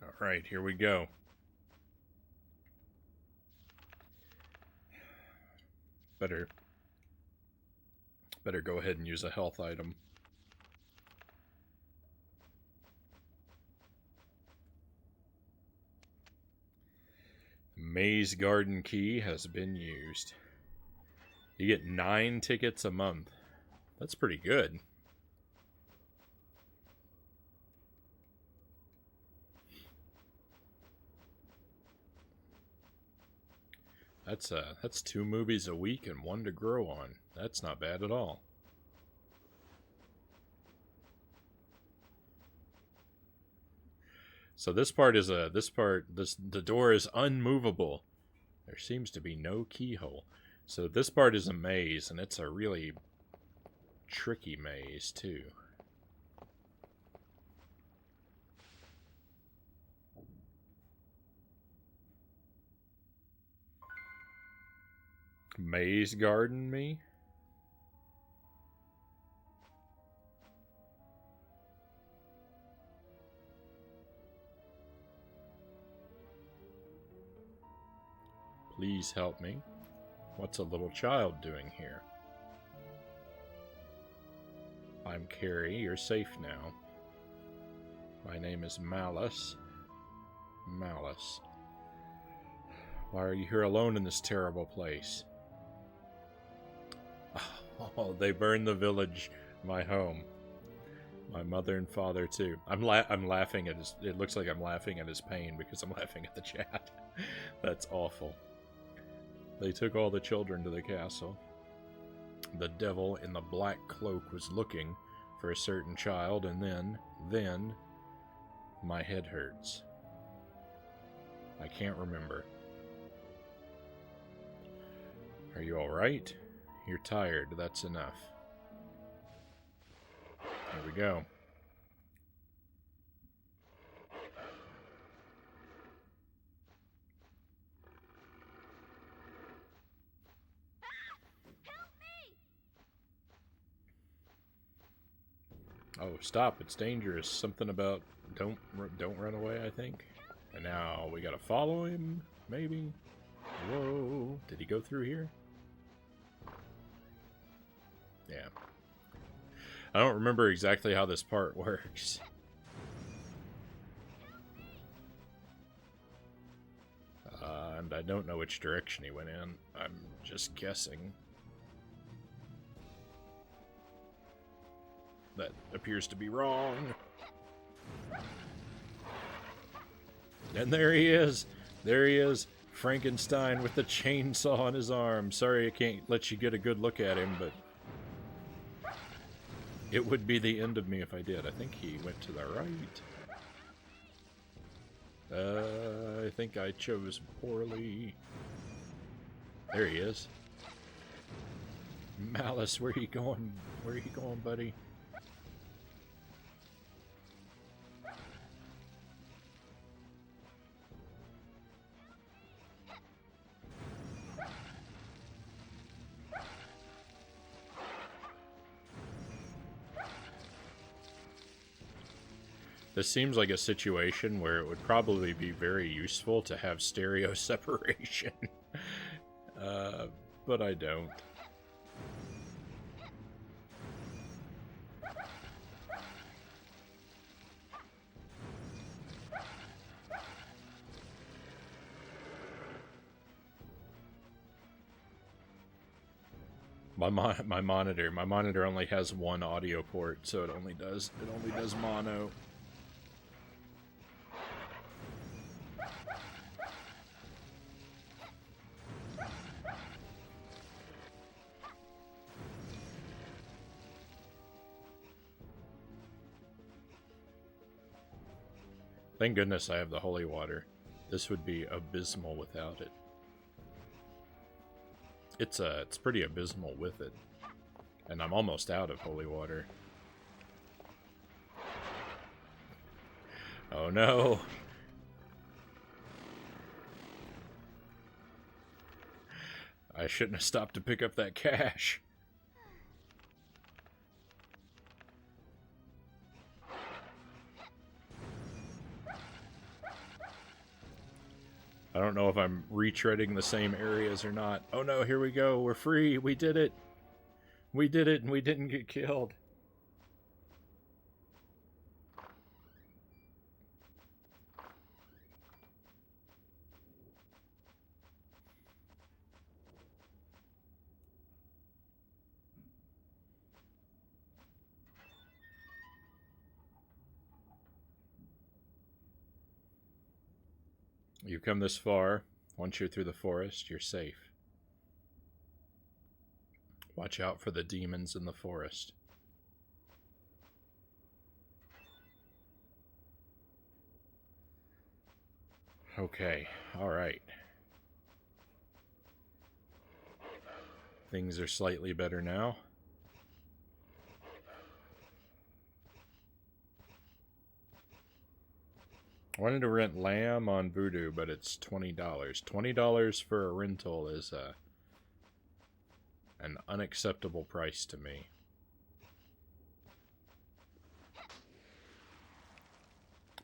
All right, here we go. Better go ahead and use a health item. Maze Garden key has been used. You get 9 tickets a month. That's pretty good. That's 2 movies a week and 1 to grow on. That's not bad at all. So the door is unmovable. There seems to be no keyhole. So this part is a maze, and it's a really tricky maze too. Maze garden me? Please help me. What's a little child doing here? I'm Carrie. You're safe now. My name is Malice. Malice. Why are you here alone in this terrible place? Oh, they burned the village, my home. My mother and father, too. I'm laughing at his... It looks like I'm laughing at his pain because I'm laughing at the chat. That's awful. They took all the children to the castle. The devil in the black cloak was looking for a certain child, and then... My head hurts. I can't remember. Are you alright? You're tired. That's enough. Here we go. Help me! Oh, stop. It's dangerous. Something about don't run away, I think. And now we gotta follow him, maybe? Whoa. Did he go through here? Yeah. I don't remember exactly how this part works. And I don't know which direction he went in. I'm just guessing. That appears to be wrong. And there he is. There he is. Frankenstein with the chainsaw on his arm. Sorry I can't let you get a good look at him, but... It would be the end of me if I did. I think he went to the right. I think I chose poorly. There he is. Malice, where are you going? Where are you going, buddy? This seems like a situation where it would probably be very useful to have stereo separation. But I don't. My monitor only has one audio port, so it only does mono. Thank goodness I have the holy water. This would be abysmal without it. It's pretty abysmal with it. And I'm almost out of holy water. Oh no! I shouldn't have stopped to pick up that cash. I don't know if I'm retreading the same areas or not. Oh no, here we go. We're free. We did it. We did it and we didn't get killed. You've come this far. Once you're through the forest, you're safe. Watch out for the demons in the forest. Okay, alright. Things are slightly better now. I wanted to rent Lamb on Voodoo, but it's $20. $20 for a rental is an unacceptable price to me. I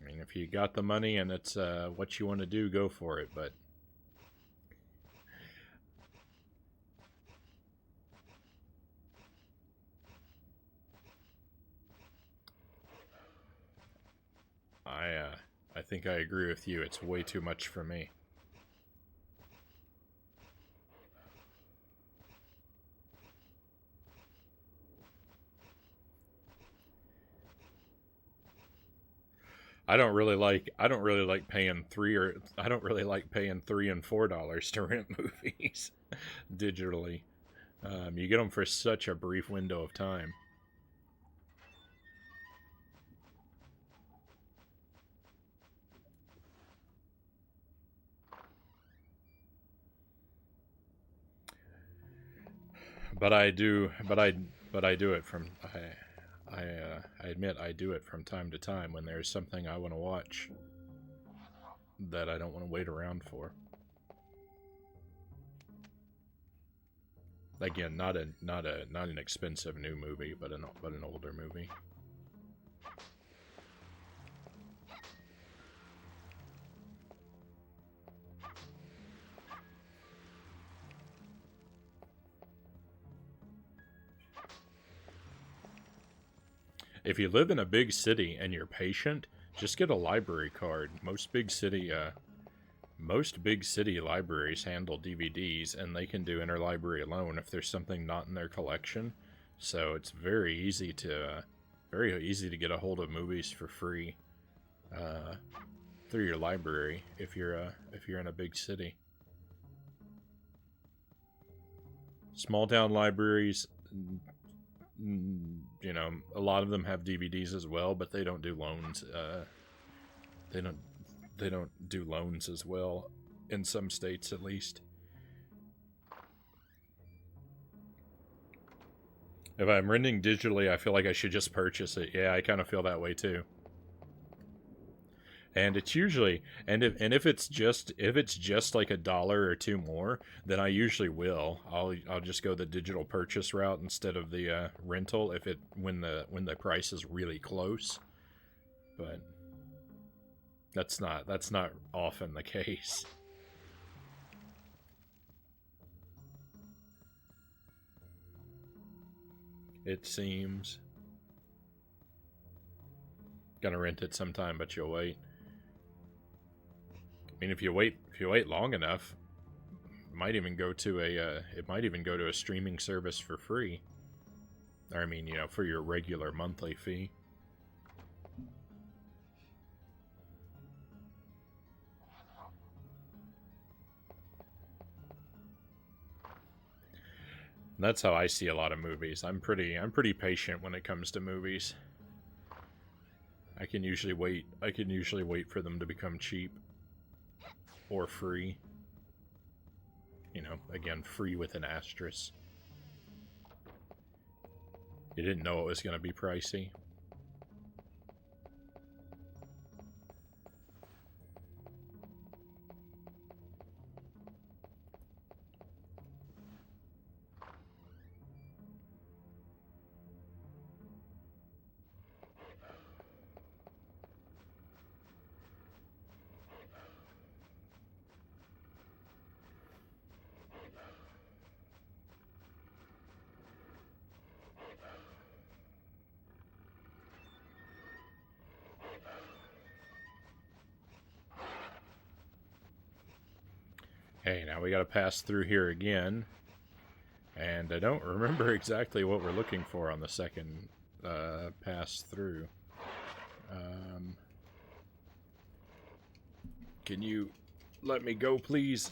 mean, if you got the money and it's what you want to do, go for it, but I think I agree with you. It's way too much for me. I don't really like paying $3 and $4 to rent movies digitally. You get them for such a brief window of time. But I do, but I do it from I admit I do it from time to time when there's something I want to watch that I don't want to wait around for. Again, not an expensive new movie, but an older movie. If you live in a big city and you're patient, just get a library card. Most big city libraries handle DVDs, and they can do interlibrary loan if there's something not in their collection. So it's very easy to get a hold of movies for free through your library if you're in a big city. Small town libraries, you know, a lot of them have DVDs as well, but they don't do loans. They don't do loans as well in some states, at least. If I'm renting digitally, I feel like I should just purchase it. Yeah, I kind of feel that way too. And it's usually, if it's just like $1 or $2 more, then I usually will. I'll just go the digital purchase route instead of the rental when the price is really close. But that's not often the case. It seems. Gonna rent it sometime, but you'll wait. I mean, if you wait long enough, it might even go to a streaming service for free. Or I mean, you know, for your regular monthly fee. That's how I see a lot of movies. I'm pretty patient when it comes to movies. I can usually wait for them to become cheap or free. You know, again, free with an asterisk. You didn't know it was going to be pricey. Hey, now we gotta pass through here again. And I don't remember exactly what we're looking for on the second pass through. Can you let me go, please?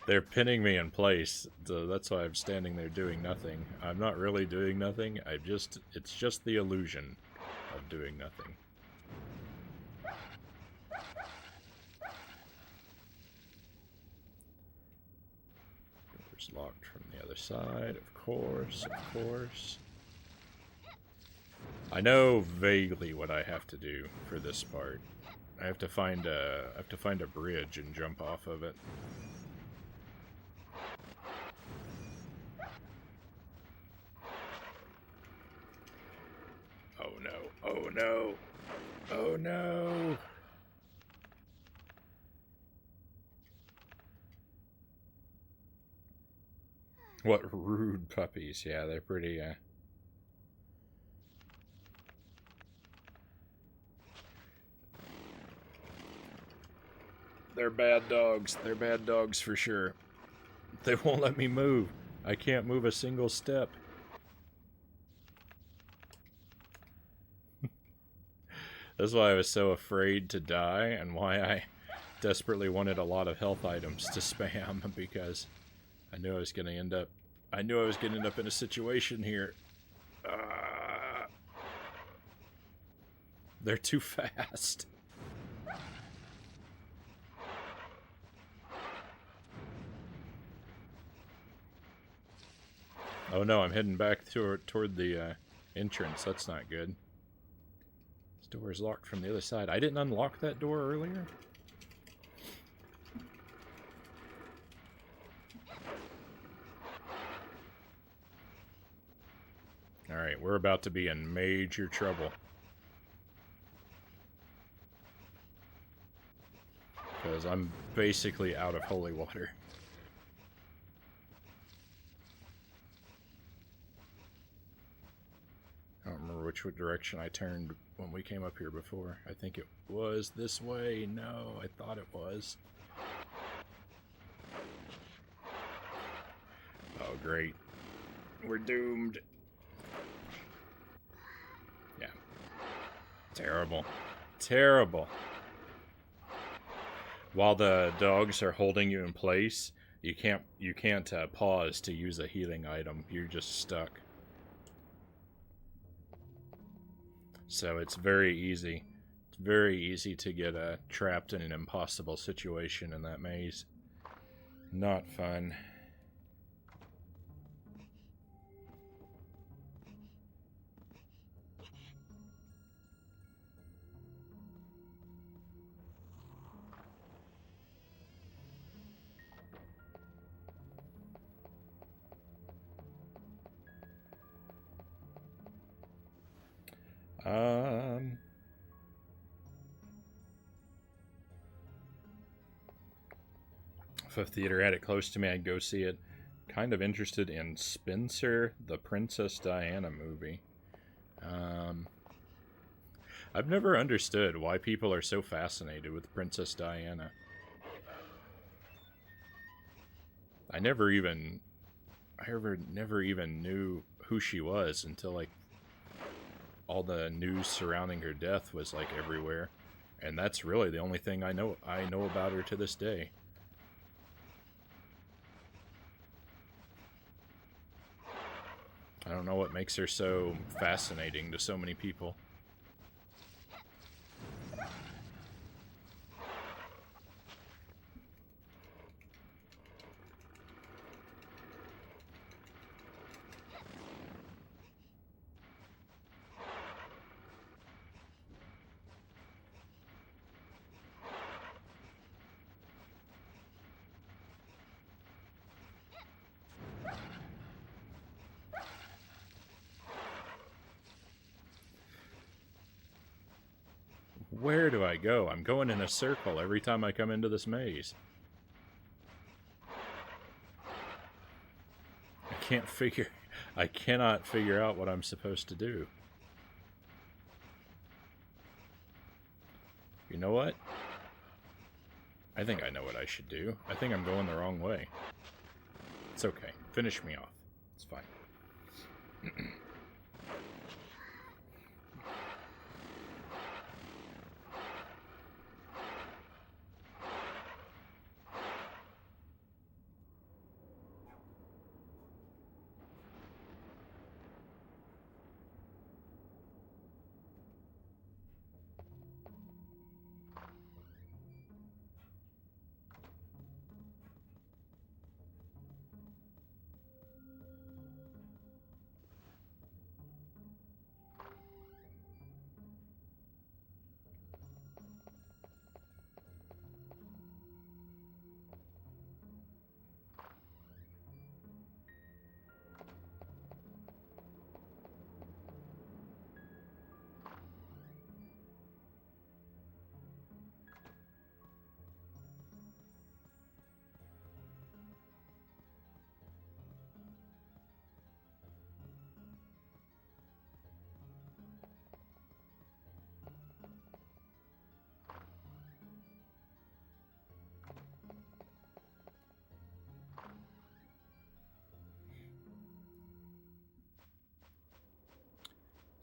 They're pinning me in place, so that's why I'm standing there doing nothing. I'm not really doing nothing. It's just the illusion of doing nothing. Door's locked from the other side, of course, of course. I know vaguely what I have to do for this part. I have to find a bridge and jump off of it. Oh no! Oh no! Oh no! What rude puppies! Yeah, they're pretty. They're bad dogs. They're bad dogs for sure. They won't let me move. I can't move a single step. That's why I was so afraid to die and why I desperately wanted a lot of health items to spam, because I knew I was going to end up in a situation here. They're too fast. Oh no, I'm heading back toward the entrance. That's not good. This door is locked from the other side. I didn't unlock that door earlier? Alright, we're about to be in major trouble. Because I'm basically out of holy water. I don't remember which direction I turned when we came up here before. I think it was this way. No, I thought it was. Oh, great. We're doomed. Yeah. Terrible. Terrible. While the dogs are holding you in place, you can't pause to use a healing item. You're just stuck. So it's very easy. It's very easy to get trapped in an impossible situation in that maze. Not fun. If a theater had it close to me, I'd go see it. Kind of interested in Spencer, the Princess Diana movie. I've never understood why people are so fascinated with Princess Diana. I never even knew who she was until like all the news surrounding her death was like everywhere, and that's really the only thing I know about her to this day. I don't know what makes her so fascinating to so many people. Where do I go? I'm going in a circle every time I come into this maze. I cannot figure out what I'm supposed to do. You know what? I think I know what I should do. I think I'm going the wrong way. It's okay. Finish me off. It's fine.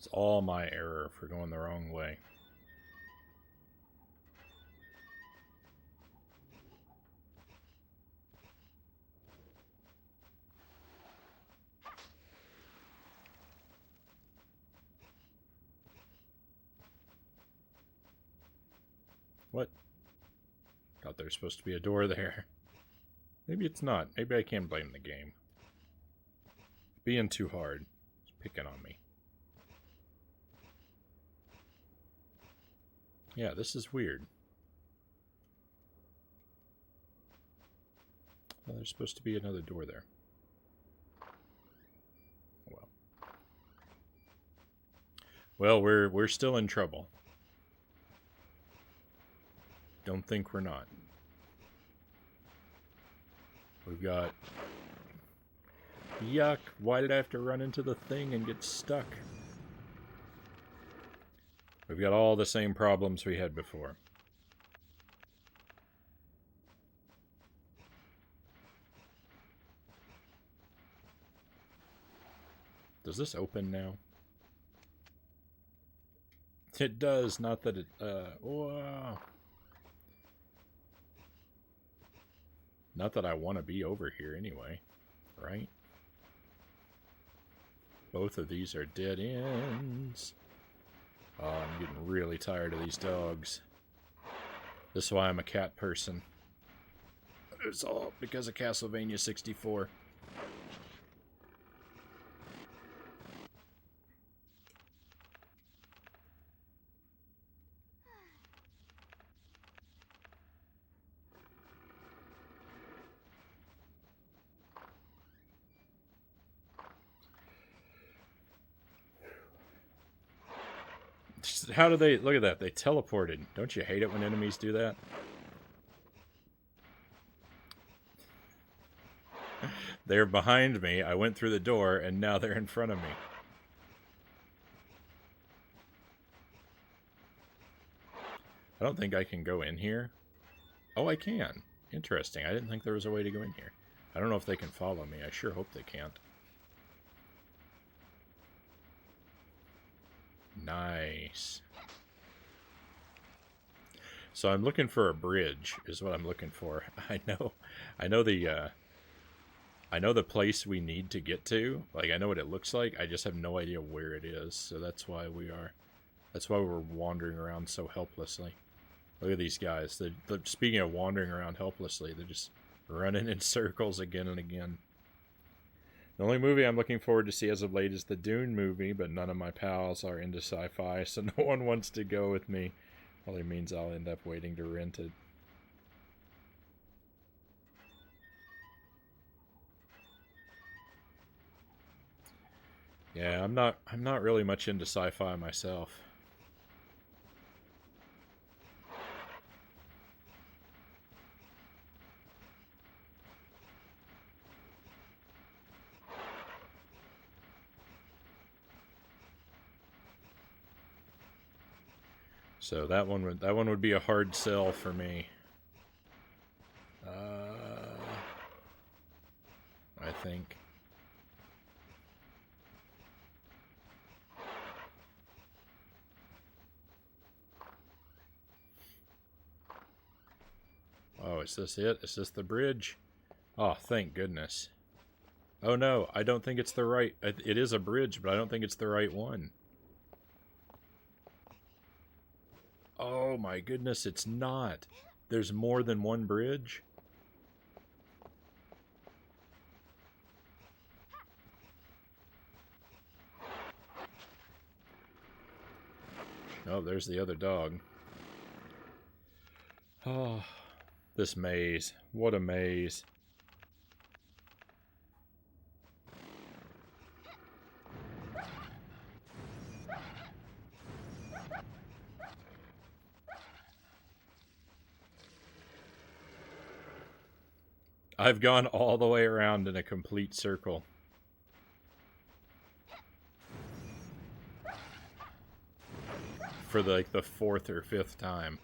It's all my error for going the wrong way. What? Thought there was supposed to be a door there. Maybe it's not. Maybe I can't blame the game. Being too hard. It's picking on me. Yeah, this is weird. Well, there's supposed to be another door there. Well. Well, we're still in trouble. Don't think we're not. We've got... Yuck! Why did I have to run into the thing and get stuck? We've got all the same problems we had before. Does this open now? It does, not that it... Wow. Not that I want to be over here anyway, right? Both of these are dead ends. Oh, I'm getting really tired of these dogs. This is why I'm a cat person. It's all because of Castlevania 64. How do they... Look at that. They teleported. Don't you hate it when enemies do that? They're behind me. I went through the door, and now they're in front of me. I don't think I can go in here. Oh, I can. Interesting. I didn't think there was a way to go in here. I don't know if they can follow me. I sure hope they can't. Nice. So I'm looking for a bridge, is what I'm looking for. I know the place we need to get to. Like, I know what it looks like. I just have no idea where it is. So that's why we're wandering around so helplessly. Look at these guys. Speaking of wandering around helplessly, they're just running in circles again and again. The only movie I'm looking forward to see as of late is the Dune movie, but none of my pals are into sci-fi, so no one wants to go with me. Probably means I'll end up waiting to rent it. Yeah, I'm not really much into sci-fi myself. So that one would be a hard sell for me. I think. Oh, is this it? Is this the bridge? Oh, thank goodness. Oh no, I don't think it's the right... It is a bridge, but I don't think it's the right one. Oh my goodness, it's not. There's more than one bridge? Oh, there's the other dog. Oh, this maze. What a maze. I've gone all the way around in a complete circle. For like the fourth or fifth time.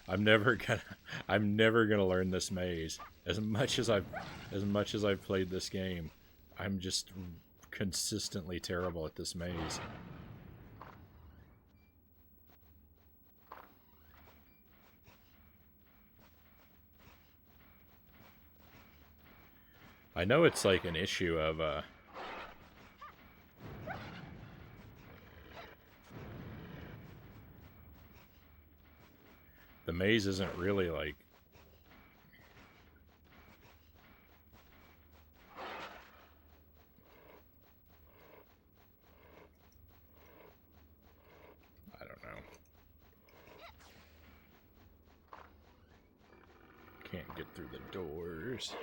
I'm never gonna learn this maze. As much as I've played this game, I'm just consistently terrible at this maze. I know it's like an issue of, the maze isn't really like... I don't know. Can't get through the doors.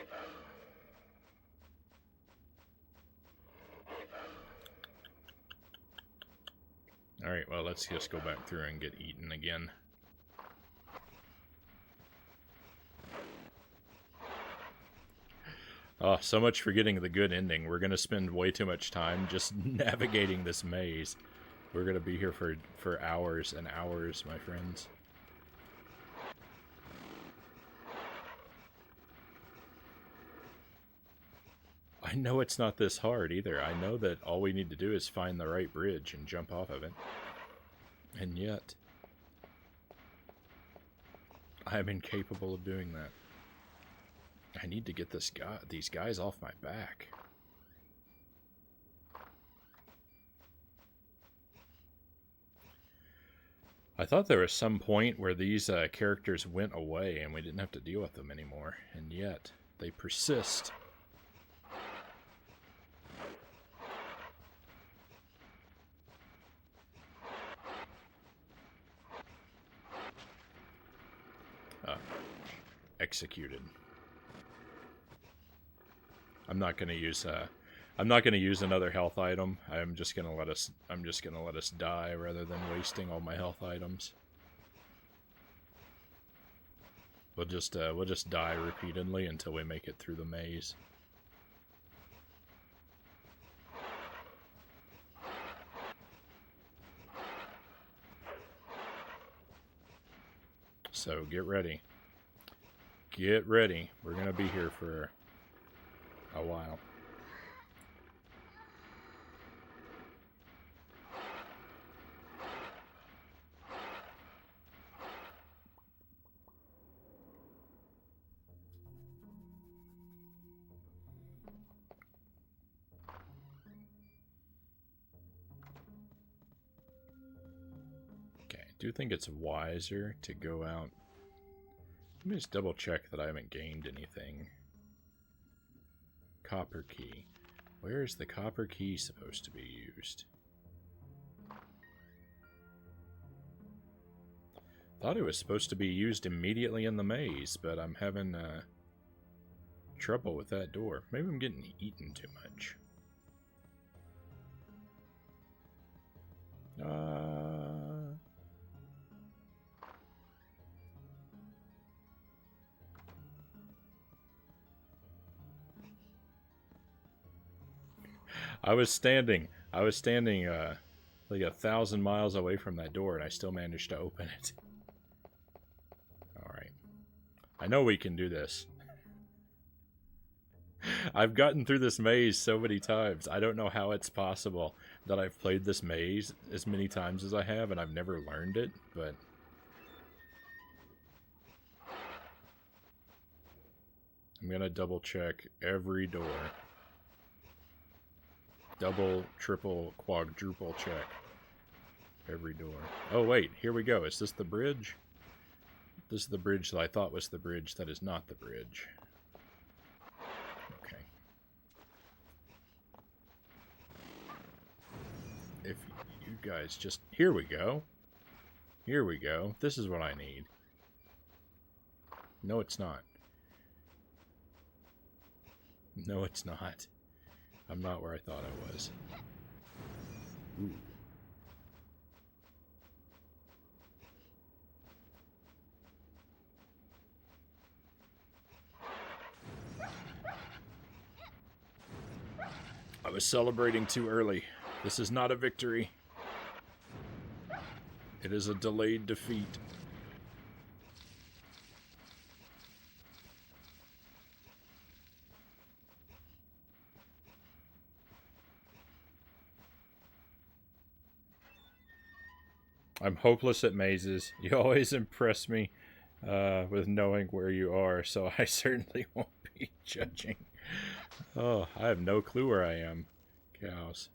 Alright, well, let's just go back through and get eaten again. Oh, so much for getting the good ending. We're going to spend way too much time just navigating this maze. We're going to be here for hours and hours, my friends. I know it's not this hard either. I know that all we need to do is find the right bridge and jump off of it. And yet, I am incapable of doing that. I need to get these guys off my back. I thought there was some point where these characters went away and we didn't have to deal with them anymore. And yet, they persist. Executed. I'm not going to use another health item. I'm just going to let us die rather than wasting all my health items. We'll just die repeatedly until we make it through the maze. So get ready. Get ready. We're going to be here for a while. Okay, I do think it's wiser to go out. Let me just double check that I haven't gained anything. Copper key. Where is the copper key supposed to be used? Thought it was supposed to be used immediately in the maze, but I'm having trouble with that door. Maybe I'm getting eaten too much. I was standing like 1,000 miles away from that door, and I still managed to open it. Alright. I know we can do this. I've gotten through this maze so many times. I don't know how it's possible that I've played this maze as many times as I have, and I've never learned it, but... I'm gonna double check every door. Double, triple, quadruple check every door. Oh wait, here we go. Is this the bridge? This is the bridge that I thought was the bridge that is not the bridge. Okay. If you guys just... Here we go. Here we go. This is what I need. No, it's not. No, it's not. I'm not where I thought I was. Ooh. I was celebrating too early. This is not a victory. It is a delayed defeat. I'm hopeless at mazes. You always impress me with knowing where you are, so I certainly won't be judging. Oh, I have no clue where I am. Cows.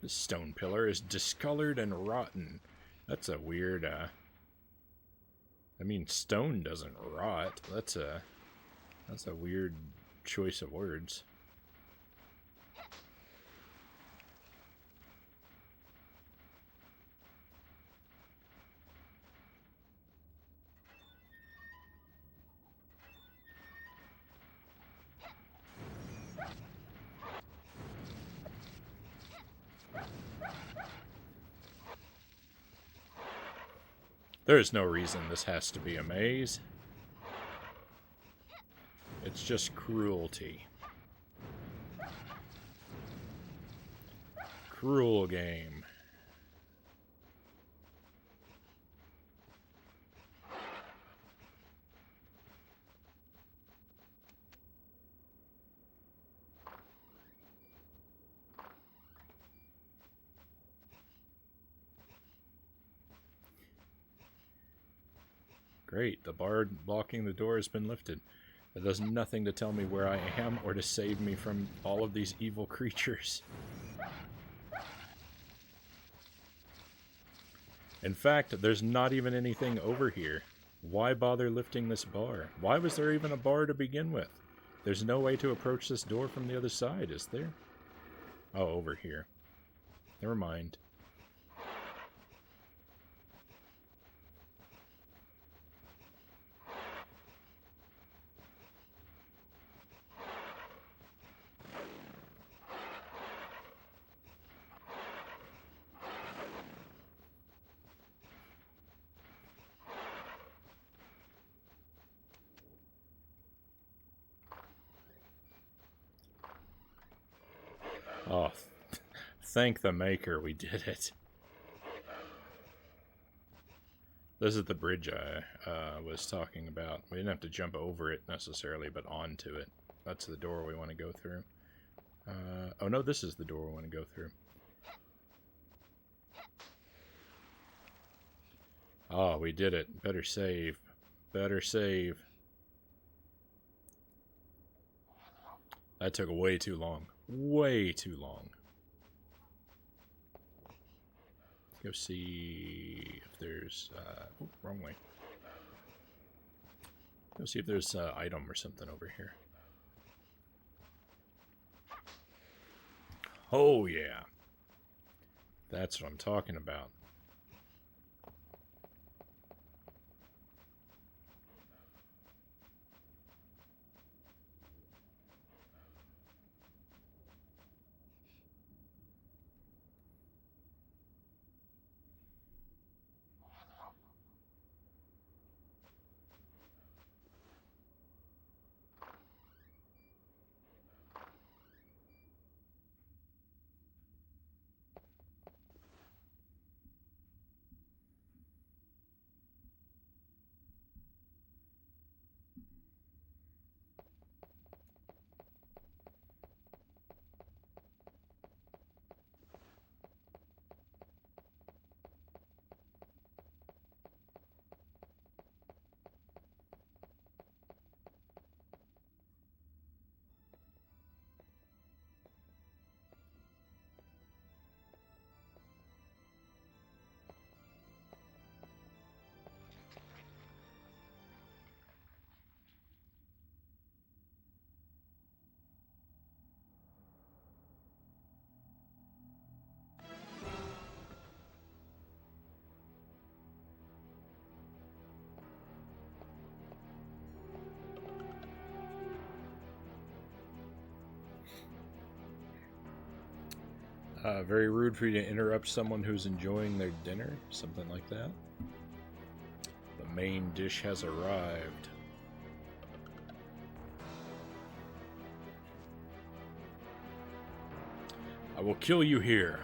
This stone pillar is discolored and rotten. That's a weird, I mean, stone doesn't rot. That's a weird choice of words. There is no reason this has to be a maze. It's just cruelty. Cruel game. Great, the bar blocking the door has been lifted. It does nothing to tell me where I am or to save me from all of these evil creatures. In fact, there's not even anything over here. Why bother lifting this bar? Why was there even a bar to begin with? There's no way to approach this door from the other side, is there? Oh, over here. Never mind. Oh, thank the maker we did it. This is the bridge I was talking about. We didn't have to jump over it necessarily, but onto it. That's the door we want to go through. Oh no, this is the door we want to go through. Oh, we did it. Better save. Better save. That took way too long. Way too long. Let's go see if there's... oh, wrong way. Go see if there's an item or something over here. Oh, yeah. That's what I'm talking about. Very rude for you to interrupt someone who's enjoying their dinner. Something like that. The main dish has arrived. I will kill you here.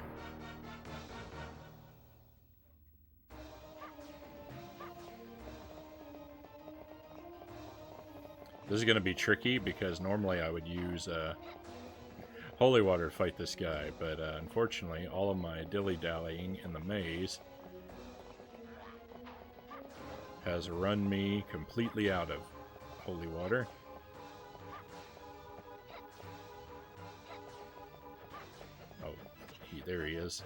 This is going to be tricky because normally I would use holy water to fight this guy, but unfortunately, all of my dilly-dallying in the maze has run me completely out of holy water. Oh, there he is.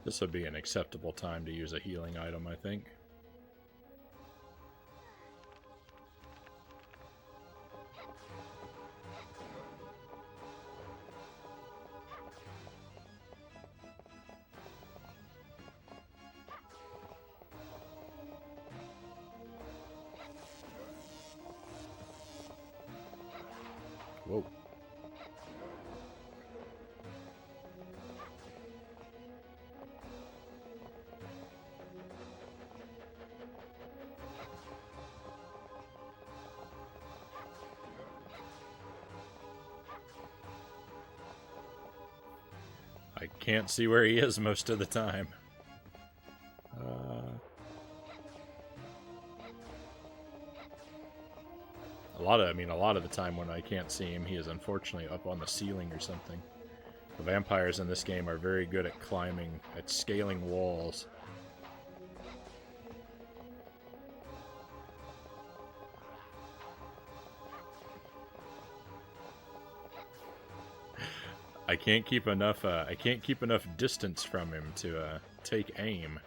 This would be an acceptable time to use a healing item, I think. Whoa. I can't see where he is most of the time. A lot of the time when I can't see him, he is unfortunately up on the ceiling or something. The vampires in this game are very good at climbing, at scaling walls. I can't keep enough distance from him to take aim.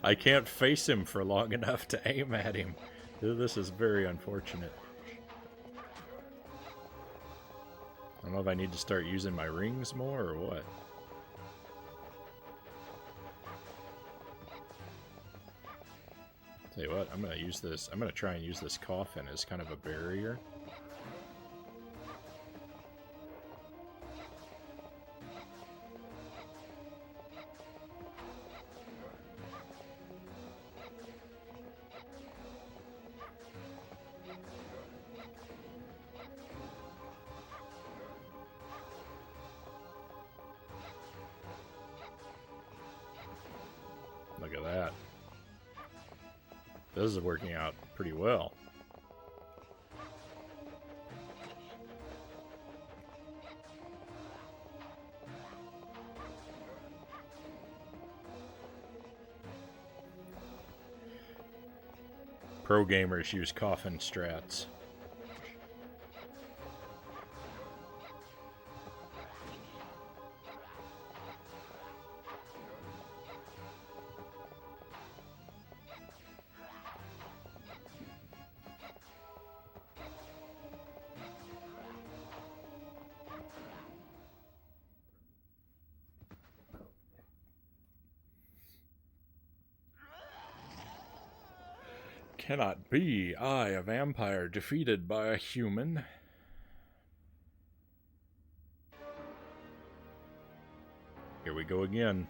I can't face him for long enough to aim at him. This is very unfortunate. I don't know if I need to start using my rings more or what. Tell you what, I'm gonna try and use this coffin as kind of a barrier. Look at that. This is working out pretty well. Pro gamers use coffin strats. Cannot be, I, a vampire, defeated by a human. Here we go again.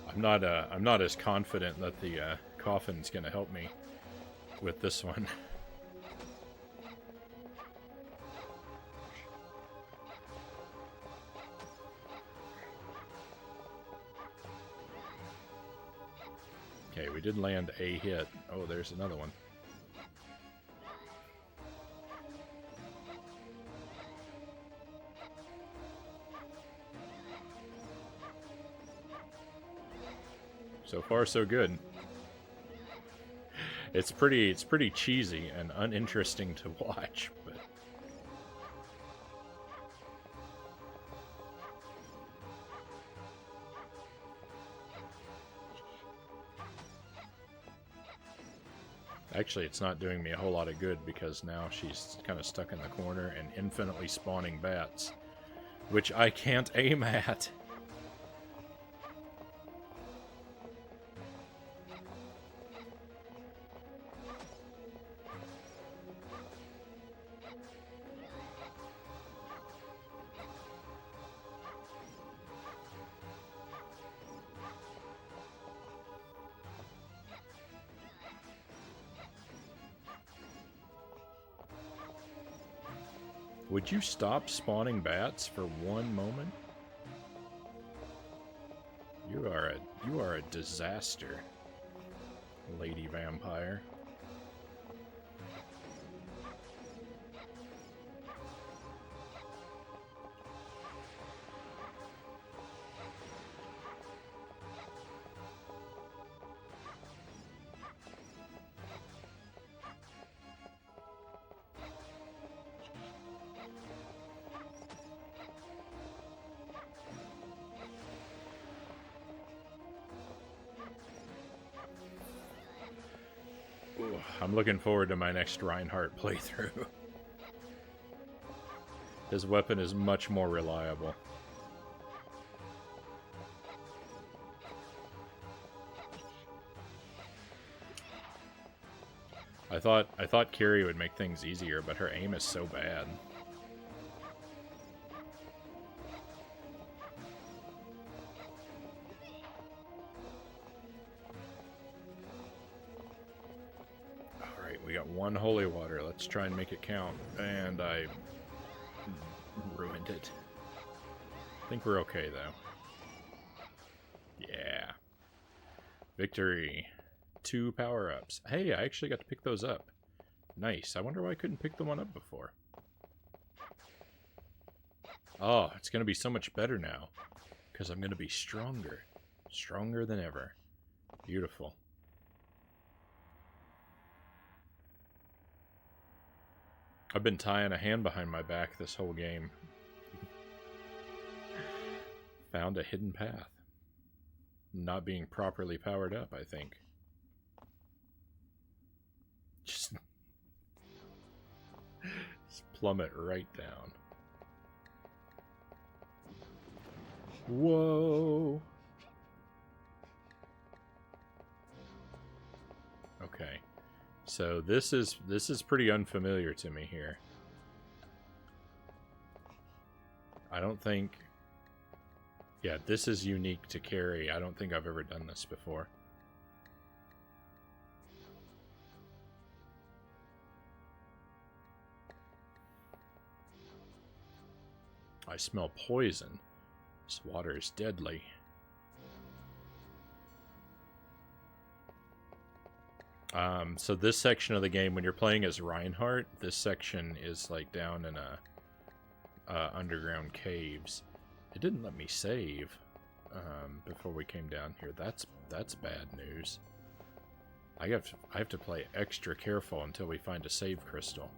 I'm not as confident that the coffin's gonna help me with this one. Okay, we did land a hit. Oh, there's another one. So far, so good. It's pretty cheesy and uninteresting to watch, but actually, it's not doing me a whole lot of good because now she's kind of stuck in the corner and infinitely spawning bats, which I can't aim at. Would you stop spawning bats for one moment? You are a disaster, lady vampire. Ooh, I'm looking forward to my next Reinhardt playthrough. His weapon is much more reliable. I thought Carrie would make things easier, but her aim is so bad. Alright, we got one holy water. Let's try and make it count. And I ruined it. I think we're okay, though. Yeah. Victory. 2 power-ups. Hey, I actually got to pick those up. Nice. I wonder why I couldn't pick the one up before. Oh, it's going to be so much better now. Because I'm going to be stronger. Stronger than ever. Beautiful. I've been tying a hand behind my back this whole game. Found a hidden path. Not being properly powered up, I think. Just plummet right down. Whoa. Okay. So this is pretty unfamiliar to me here. I don't think... Yeah, this is unique to Carrie. I don't think I've ever done this before. I smell poison. This water is deadly. So this section of the game, when you're playing as Reinhardt, this section is like down in a underground caves. It didn't let me save before we came down here. That's bad news. I have to play extra careful until we find a save crystal.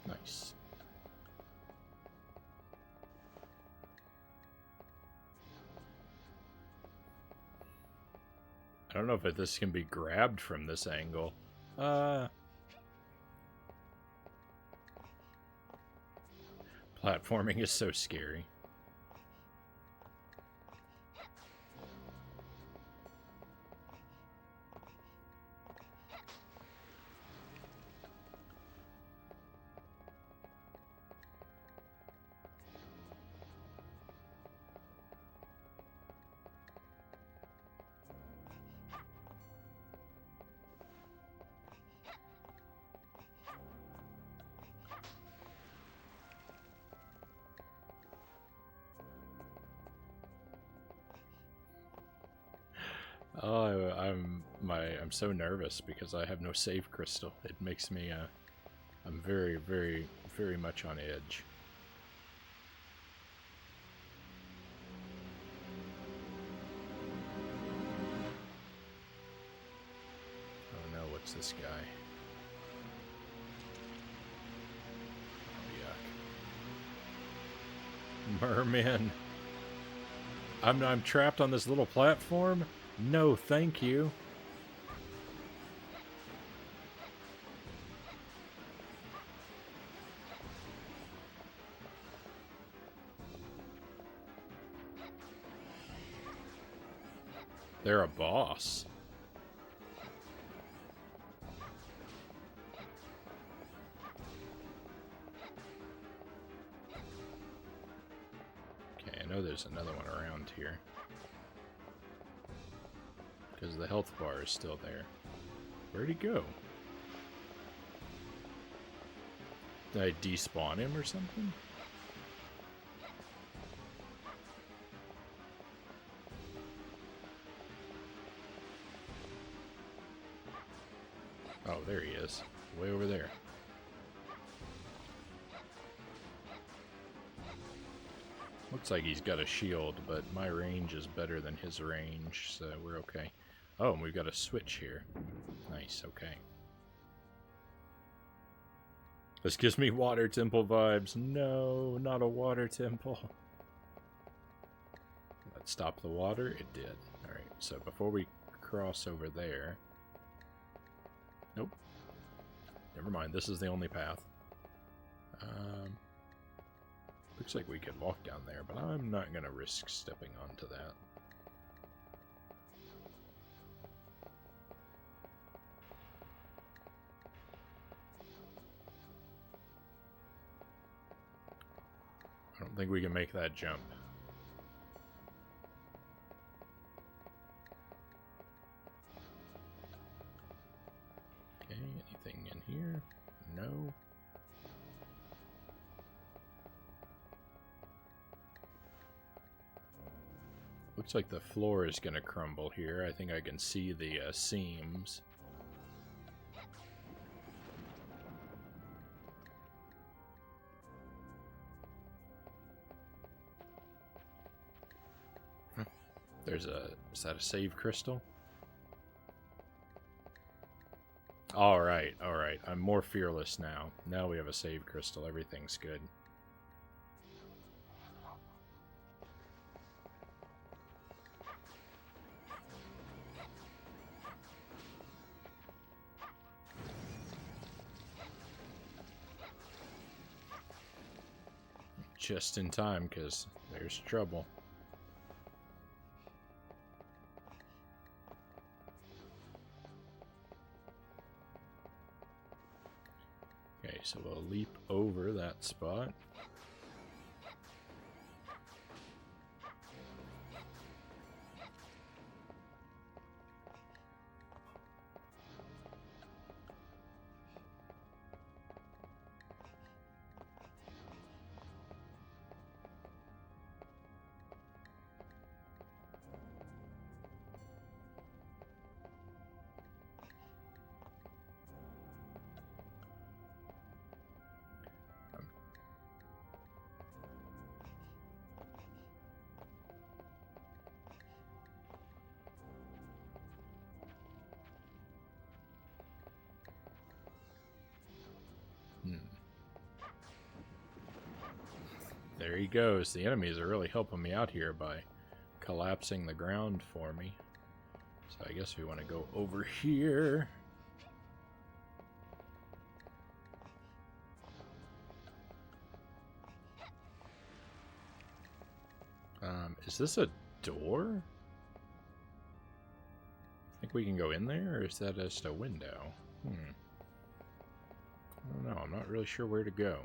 Nice. I don't know if this can be grabbed from this angle. Platforming is so scary. Oh, I'm so nervous because I have no save crystal. It makes me I'm very, very, very much on edge. Oh no, what's this guy? Oh, yuck. Merman. I'm trapped on this little platform? No, thank you. They're a boss. Okay, I know there's another one around here. Because the health bar is still there. Where'd he go? Did I despawn him or something? Oh, there he is. Way over there. Looks like he's got a shield, but my range is better than his range, so we're okay. Oh, and we've got a switch here. Nice, okay. This gives me water temple vibes. No, not a water temple. Let's stop the water. It did. Alright, so before we cross over there... Nope. Never mind, this is the only path. Looks like we could walk down there, but I'm not going to risk stepping onto that. I don't think we can make that jump. Okay, anything in here? No. Looks like the floor is going to crumble here. I think I can see the seams. There's a... Is that a save crystal? Alright, alright. I'm more fearless now. Now we have a save crystal. Everything's good. Just in time, because there's trouble. Okay, so we'll leap over that spot. There he goes. The enemies are really helping me out here by collapsing the ground for me. So I guess we want to go over here. Is this a door? I think we can go in there, or is that just a window? I don't know. I'm not really sure where to go.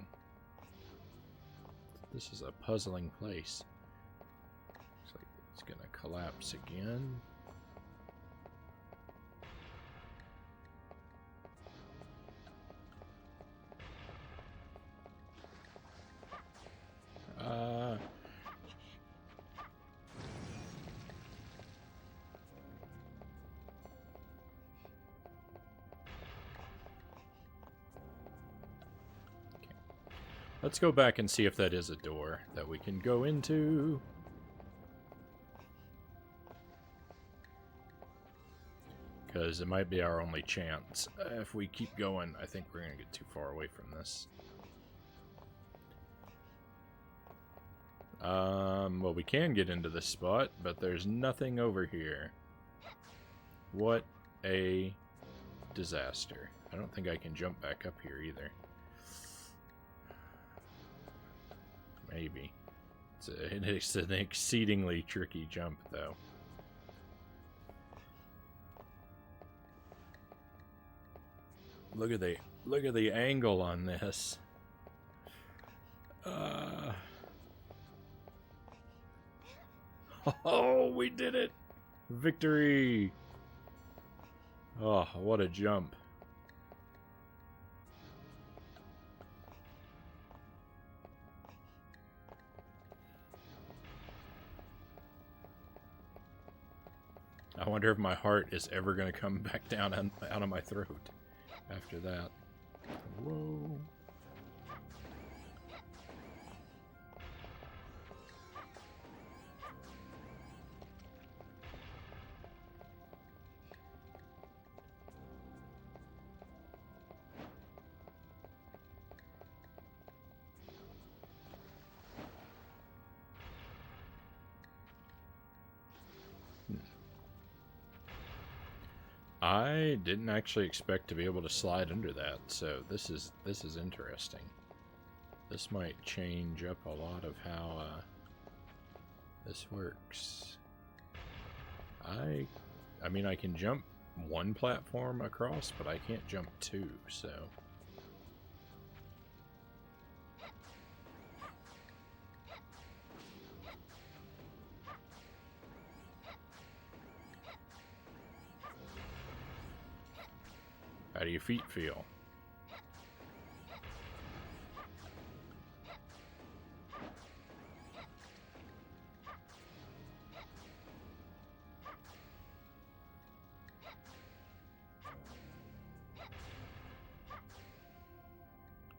This is a puzzling place. Looks like it's gonna collapse again. Let's go back and see if that is a door that we can go into. Because it might be our only chance. If we keep going, I think we're going to get too far away from this. Well, we can get into this spot, but there's nothing over here. What a disaster. I don't think I can jump back up here either. Maybe. It's an exceedingly tricky jump, though. look at the angle on this. Oh, we did it! Victory! Oh, what a jump. I wonder if my heart is ever going to come back down out of my throat after that. Whoa. I didn't actually expect to be able to slide under that, so this is interesting. This might change up a lot of how this works. I mean, I can jump one platform across, but I can't jump two, so... How do your feet feel?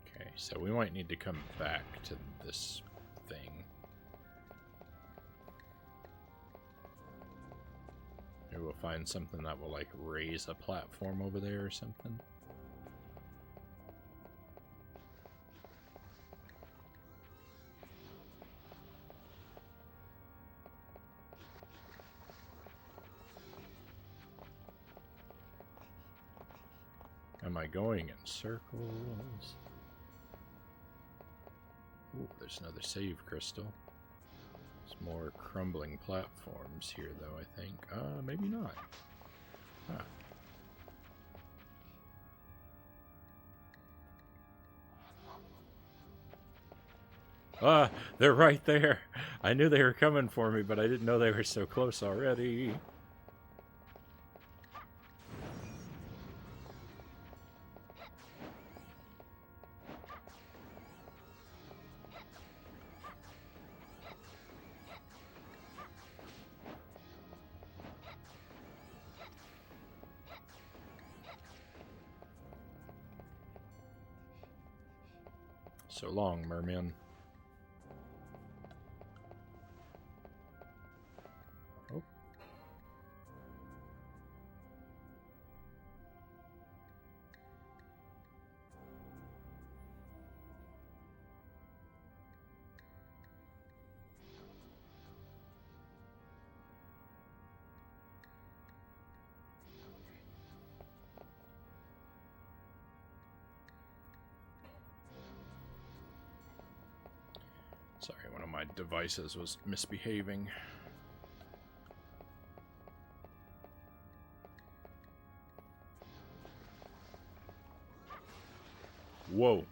Okay, so we might need to come back to this thing. Maybe we'll find something that will, like, raise a platform over there or something. Am I going in circles? Ooh, there's another save crystal. There's more crumbling platforms here, though, I think. Maybe not. Huh. Ah, they're right there. I knew they were coming for me, but I didn't know they were so close already. So long, merman. Oh. Sorry, one of my devices was misbehaving. Whoa.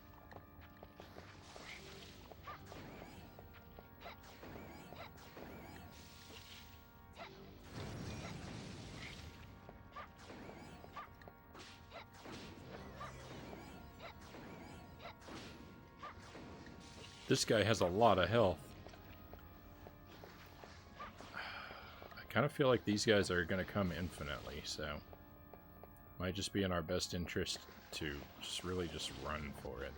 This guy has a lot of health. I kind of feel like these guys are going to come infinitely, so might just be in our best interest to just really just run for it.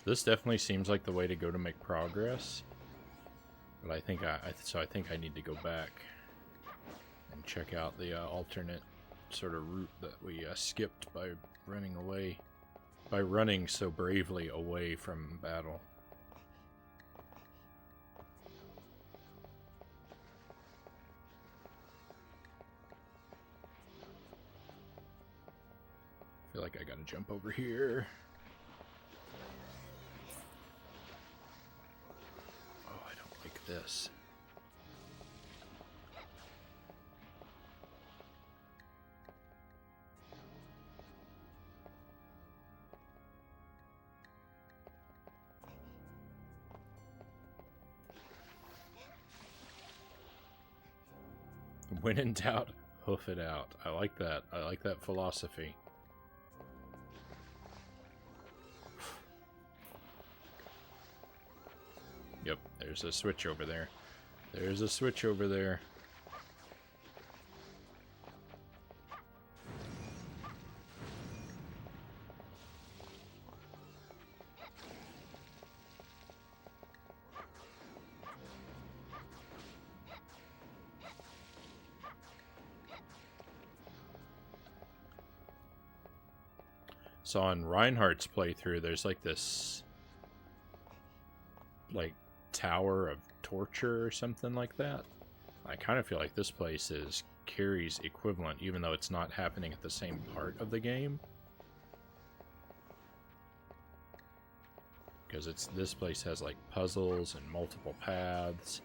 This definitely seems like the way to go to make progress, but I think I think I need to go back and check out the alternate sort of route that we skipped by running away. by running so bravely away from battle. I feel like I gotta jump over here. Oh, I don't like this. When in doubt, hoof it out. I like that. I like that philosophy. Yep, there's a switch over there. There's a switch over there. So on Reinhardt's playthrough, there's like this, like, tower of torture or something like that. I kind of feel like this place is Carrie's equivalent, even though it's not happening at the same part of the game. Because this place has like puzzles and multiple paths.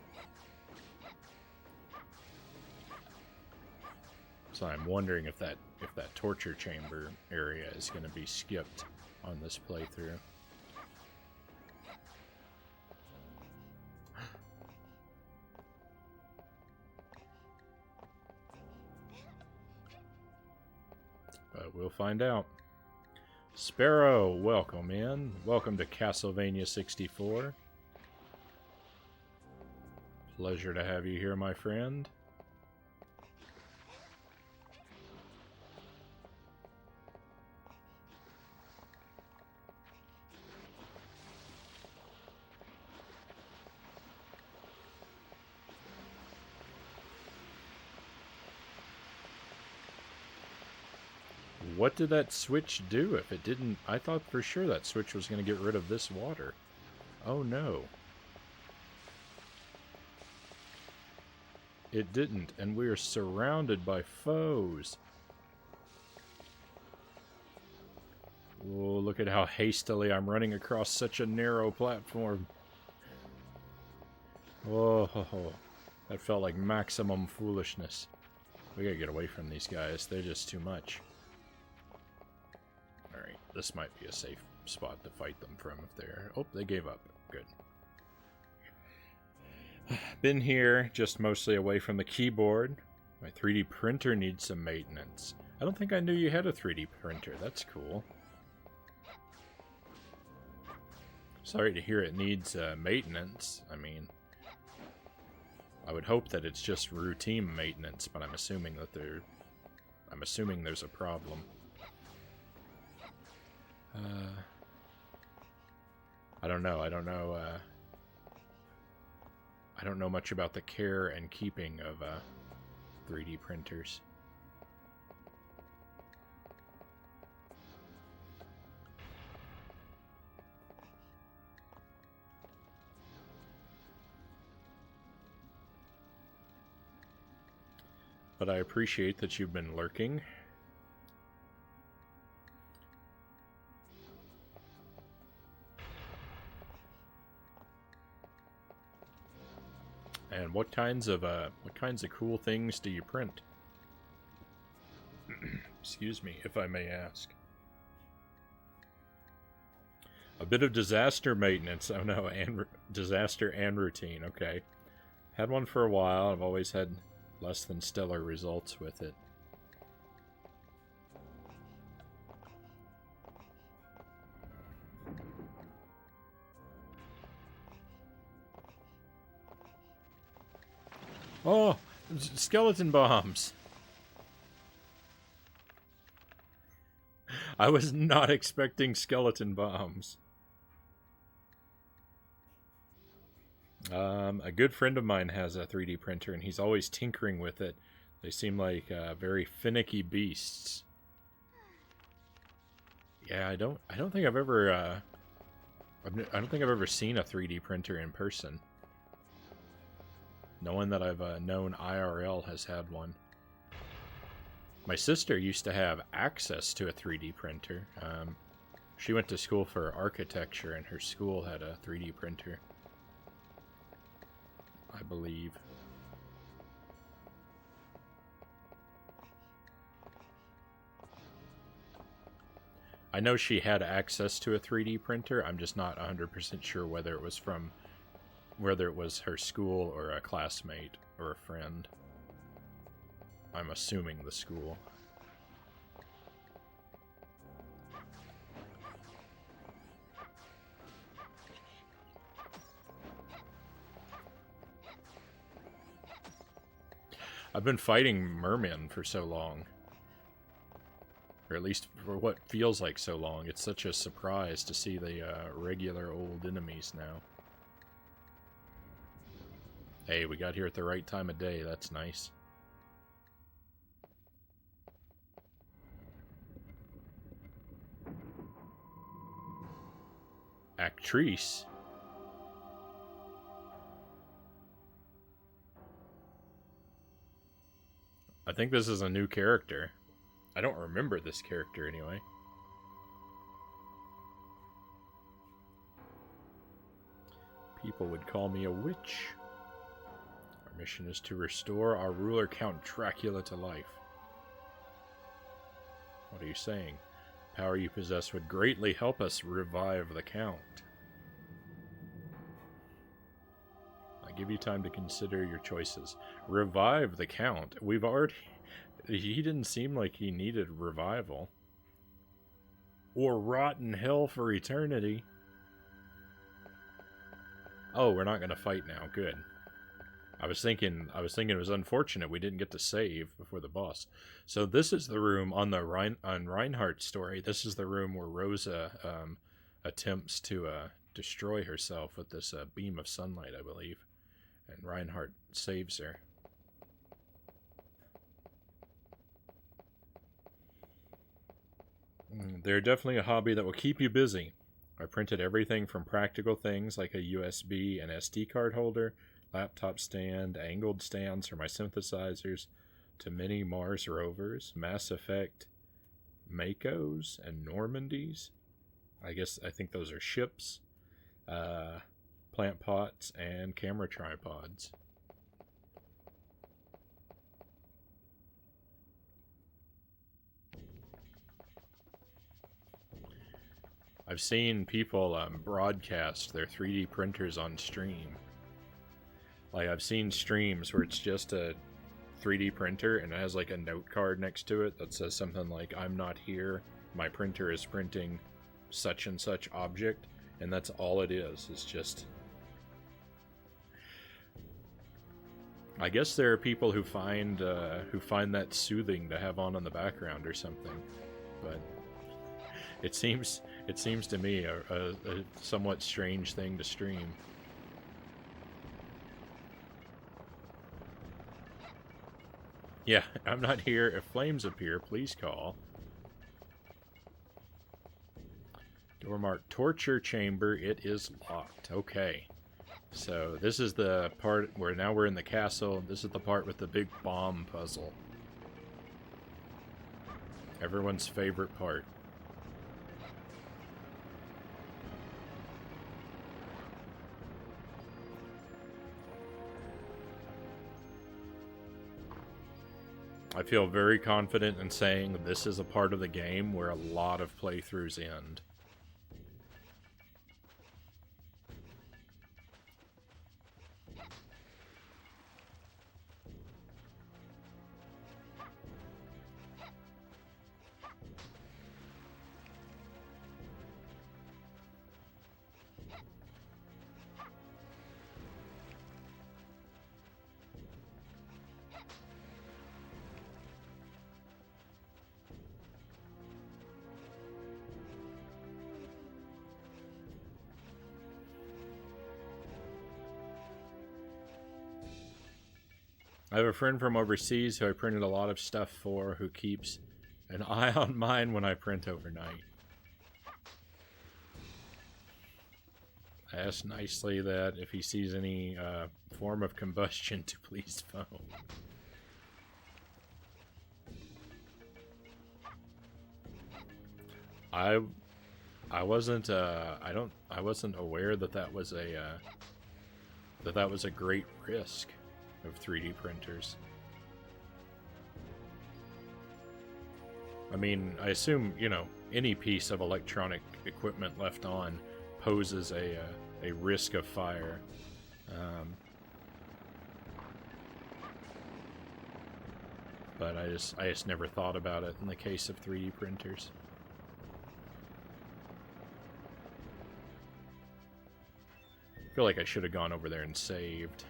So I'm wondering if that torture chamber area is going to be skipped on this playthrough. But we'll find out. Sparrow, welcome in. Welcome to Castlevania 64. Pleasure to have you here, my friend. What did that switch do? If it didn't, I thought for sure that switch was going to get rid of this water. Oh no. It didn't, and we are surrounded by foes. Oh, look at how hastily I'm running across such a narrow platform. Oh, that felt like maximum foolishness. We gotta get away from these guys. They're just too much. Alright, this might be a safe spot to fight them from if they're... Oh, they gave up. Good. Been here, just mostly away from the keyboard. My 3D printer needs some maintenance. I don't think I knew you had a 3D printer. That's cool. Sorry to hear it needs maintenance. I mean, I would hope that it's just routine maintenance, but I'm assuming that there's a problem. I don't know. I don't know much about the care and keeping of 3D printers. But I appreciate that you've been lurking. And what kinds of cool things do you print? Excuse me, if I may ask. A bit of disaster maintenance. Oh no, and disaster and routine. Okay, had one for a while. I've always had less than stellar results with it. Oh, skeleton bombs. I was not expecting skeleton bombs. A good friend of mine has a 3D printer, and he's always tinkering with it. They seem like very finicky beasts. Yeah, I don't think I've ever I don't think I've ever seen a 3D printer in person. No one that I've known IRL has had one. My sister used to have access to a 3D printer. She went to school for architecture, and her school had a 3D printer, I believe. I know she had access to a 3D printer. I'm just not 100% sure whether it was her school or a classmate or a friend. I'm assuming the school. I've been fighting mermen for so long. Or at least for what feels like so long. It's such a surprise to see the regular old enemies now. Hey, we got here at the right time of day. That's nice. Actrice? I think this is a new character. I don't remember this character anyway. People would call me a witch. Our mission is to restore our ruler Count Dracula to life. What are you saying? The power you possess would greatly help us revive the Count. I give you time to consider your choices. Revive the Count? We've already... He didn't seem like he needed revival. Or rot in hell for eternity. Oh, we're not going to fight now. Good. I was thinking it was unfortunate we didn't get to save before the boss. So this is the room on the Reinhardt's story. This is the room where Rosa attempts to destroy herself with this beam of sunlight, I believe. And Reinhardt saves her. They're definitely a hobby that will keep you busy. I printed everything from practical things like a USB and SD card holder, laptop stand, angled stands for my synthesizers, to mini Mars rovers, Mass Effect, Makos, and Normandies. I think those are ships, plant pots, and camera tripods. I've seen people broadcast their 3D printers on stream. Like, I've seen streams where it's just a 3D printer and it has like a note card next to it that says something like, "I'm not here, my printer is printing such and such object," and that's all it is. It's just... I guess there are people who find that soothing to have on in the background or something, but it seems to me a somewhat strange thing to stream. Yeah, I'm not here. If flames appear, please call. Door marked torture chamber. It is locked. Okay. So this is the part where now we're in the castle. This is the part with the big bomb puzzle. Everyone's favorite part. I feel very confident in saying this is a part of the game where a lot of playthroughs end. I have a friend from overseas who I printed a lot of stuff for who keeps an eye on mine when I print overnight. I ask nicely that if he sees any form of combustion to please phone. I wasn't I wasn't aware that that was a great risk of 3D printers. I mean, I assume, you know, any piece of electronic equipment left on poses a risk of fire. But I just never thought about it in the case of 3D printers. I feel like I should have gone over there and saved.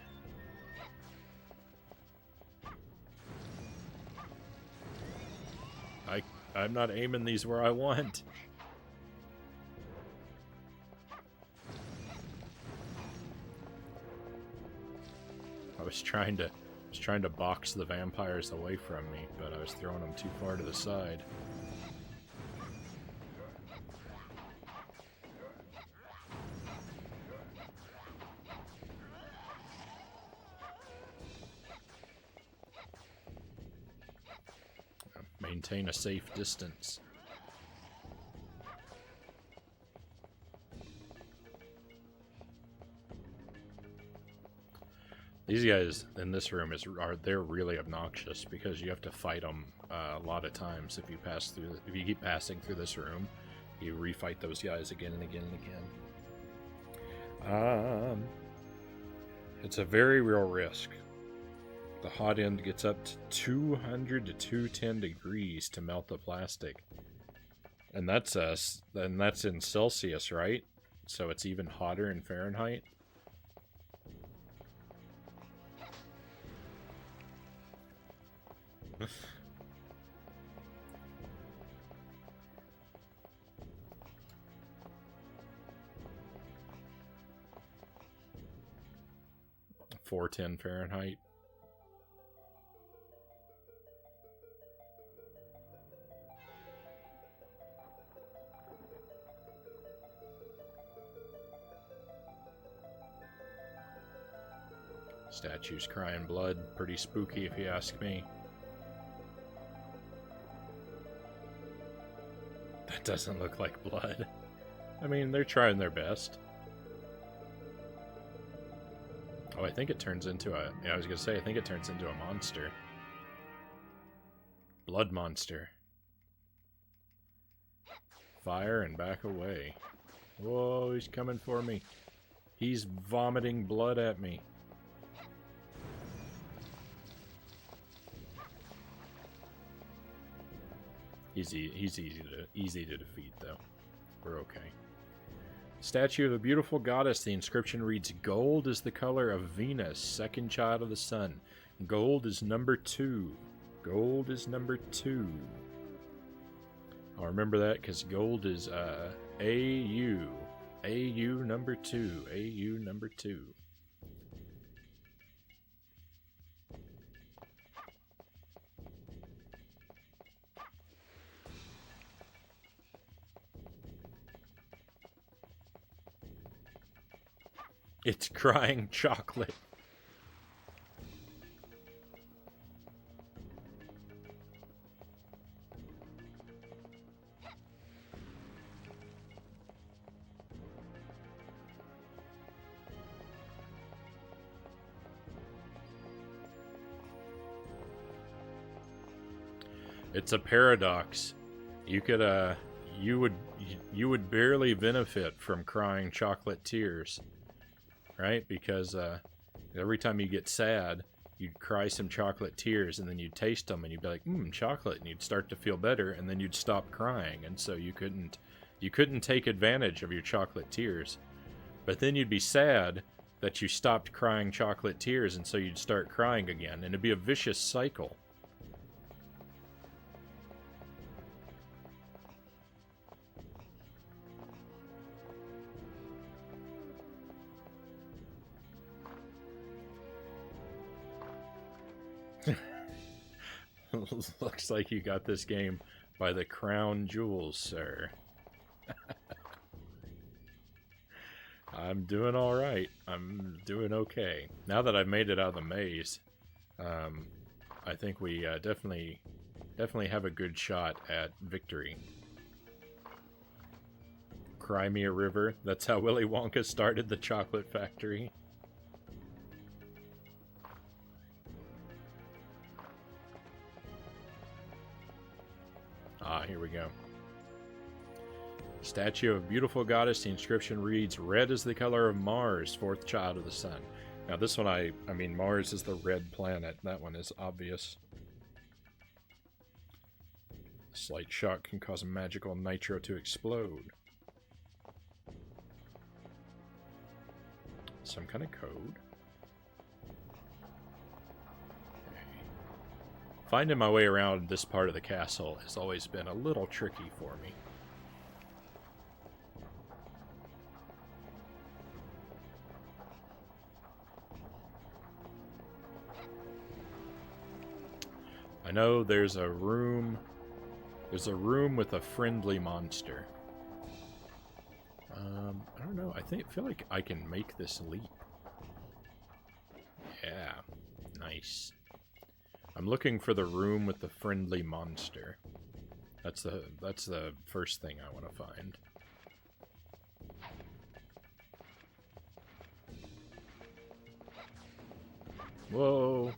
I'm not aiming these where I want. I was trying to box the vampires away from me, but I was throwing them too far to the side. Maintain a safe distance. These guys in this room they're really obnoxious because you have to fight them a lot of times if you keep passing through this room, you refight those guys again and again and again. It's a very real risk. The hot end gets up to 200 to 210 degrees to melt the plastic. And that's in Celsius, right? So it's even hotter in Fahrenheit. .410 Fahrenheit. Statues crying blood. Pretty spooky if you ask me. That doesn't look like blood. I mean, they're trying their best. Oh, I think it turns into a... Yeah, I was gonna say, I think it turns into a monster. Blood monster. Fire and back away. Whoa, he's coming for me. He's vomiting blood at me. He's easy to defeat, though. We're okay. Statue of a beautiful goddess. The inscription reads, "Gold is the color of Venus, second child of the sun. Gold is number 2. Gold is number 2." I'll remember that because gold is AU. AU number 2. AU number 2. It's crying chocolate. It's a paradox. You could you would barely benefit from crying chocolate tears. Right? Because every time you get sad, you'd cry some chocolate tears, and then you'd taste them, and you'd be like, chocolate, and you'd start to feel better, and then you'd stop crying, and so you couldn't take advantage of your chocolate tears. But then you'd be sad that you stopped crying chocolate tears, and so you'd start crying again, and it'd be a vicious cycle. Looks like you got this game by the crown jewels, sir. I'm doing all right. I'm doing okay. Now that I've made it out of the maze, I think we definitely have a good shot at victory. Cry me a river. That's how Willy Wonka started the chocolate factory. Ah, here we go. Statue of beautiful goddess. The inscription reads, "Red is the color of Mars, fourth child of the sun." Now this one, I mean, Mars is the red planet. That one is obvious. Slight shock can cause a magical nitro to explode. Some kind of code. Okay. Finding my way around this part of the castle has always been a little tricky for me. I know there's a room. There's a room with a friendly monster. I don't know. I feel like I can make this leap. Yeah, nice. I'm looking for the room with the friendly monster. That's the first thing I want to find. Whoa!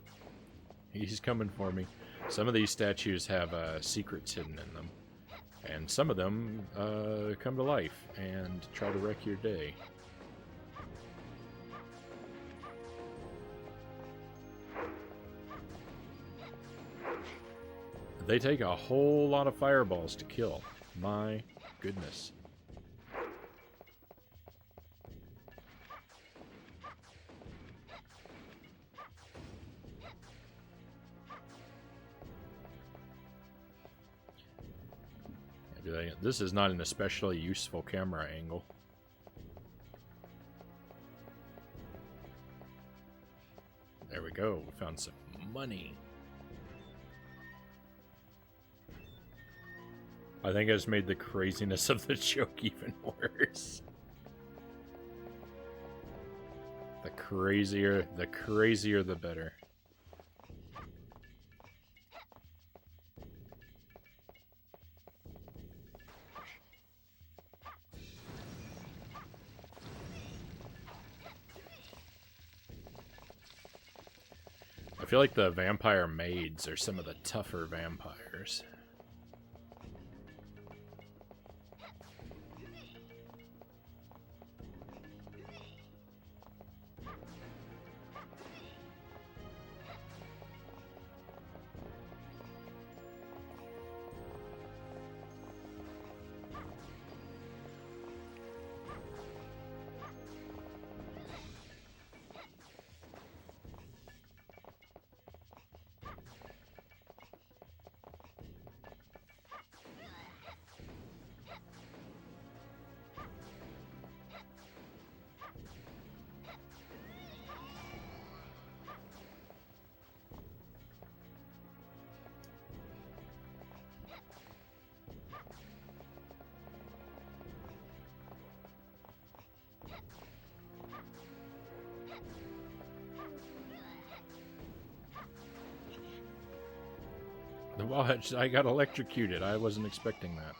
He's coming for me. Some of these statues have secrets hidden in them. And some of them come to life and try to wreck your day. They take a whole lot of fireballs to kill. My goodness. This is not an especially useful camera angle. There we go. We found some money. I think I just made the craziness of the joke even worse. The crazier the better. I feel like the vampire maids are some of the tougher vampires. Well, I got electrocuted. I wasn't expecting that.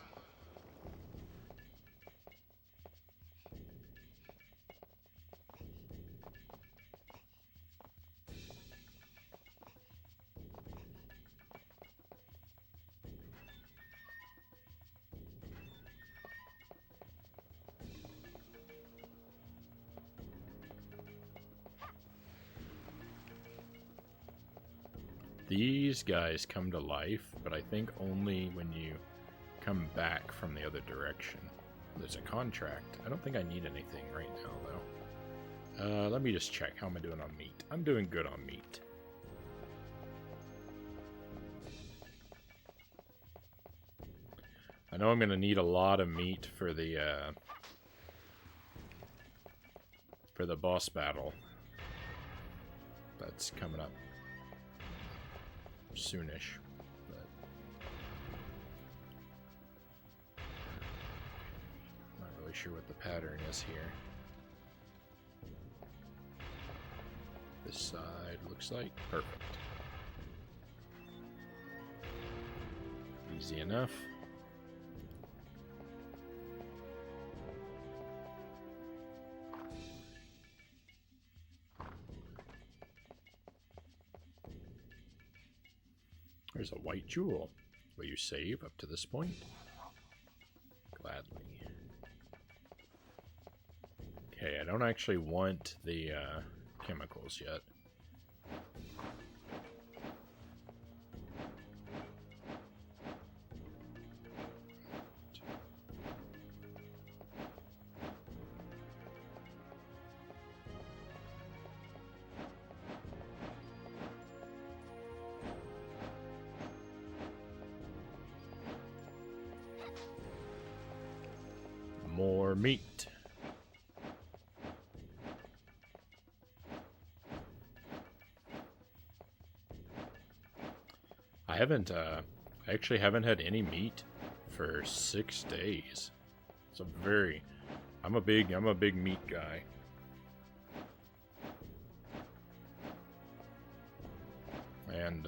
These guys come to life, but I think only when you come back from the other direction. There's a contract. I don't think I need anything right now, though. Let me just check. How am I doing on meat? I'm doing good on meat. I know I'm going to need a lot of meat for the boss battle. That's coming up soonish, but not really sure what the pattern is here. this side, looks like. Perfect. Easy enough. There's a white jewel. Will you save up to this point? Gladly. Okay, I don't actually want the chemicals yet. More meat. I actually haven't had any meat for 6 days. So I'm a big meat guy. And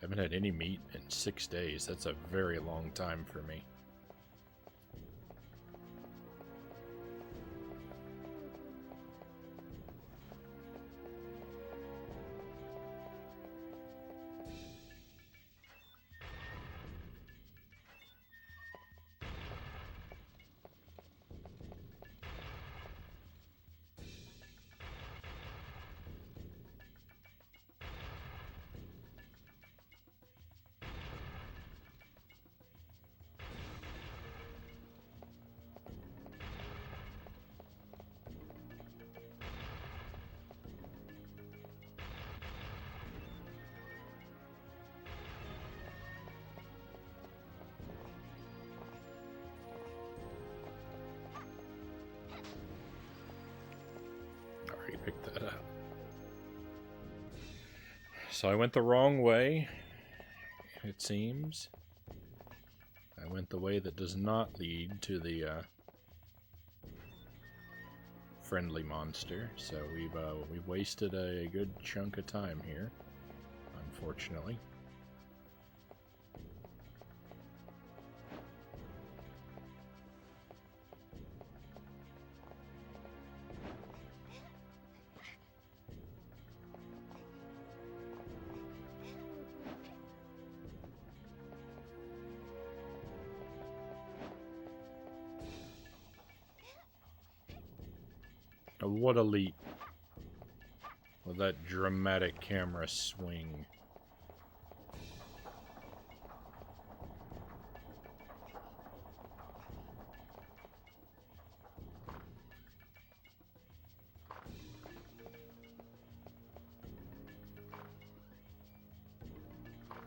haven't had any meat in 6 days. That's a very long time for me. Already picked that up. So I went the wrong way, it seems. I went the way that does not lead to the friendly monster. So we've wasted a good chunk of time here, unfortunately. What a leap. With that dramatic camera swing.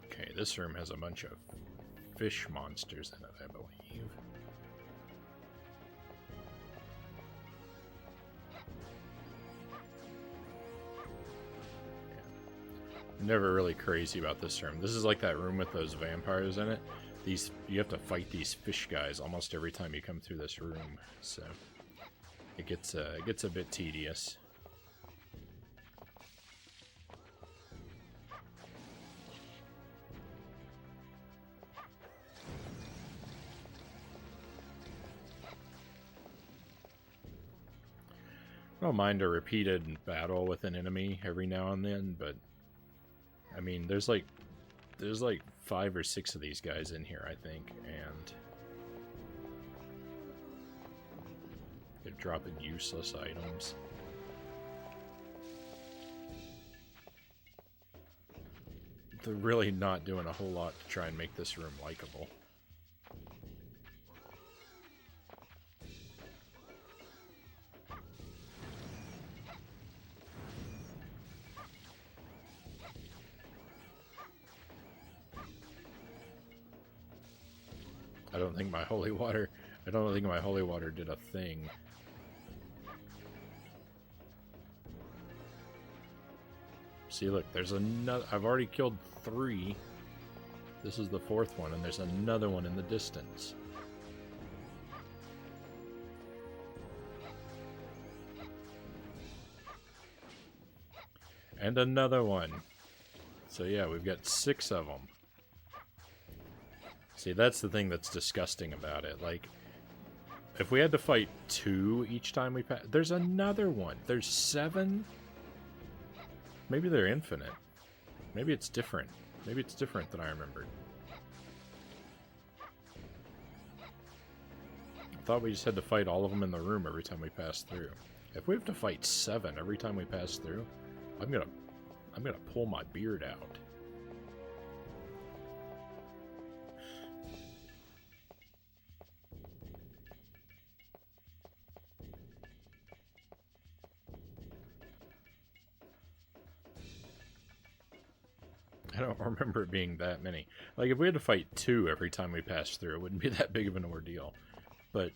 Okay, this room has a bunch of fish monsters in it, I believe. Never really crazy about this room. This is like that room with those vampires in it. You have to fight these fish guys almost every time you come through this room, so it gets a bit tedious. I don't mind a repeated battle with an enemy every now and then, but I mean, there's like 5 or 6 of these guys in here, I think, and they're dropping useless items. They're really not doing a whole lot to try and make this room likable. I don't think my holy water did a thing. See, look, there's another. I've already killed 3. This is the 4th one, and there's another one in the distance. And another one. So yeah, we've got 6 of them. See, that's the thing that's disgusting about it. Like, if we had to fight 2 each time we pass... There's another one. There's 7? Maybe they're infinite. Maybe it's different. Maybe it's different than I remembered. I thought we just had to fight all of them in the room every time we passed through. If we have to fight 7 every time we pass through, I'm gonna pull my beard out. I don't remember it being that many. Like, if we had to fight 2 every time we passed through, it wouldn't be that big of an ordeal. But...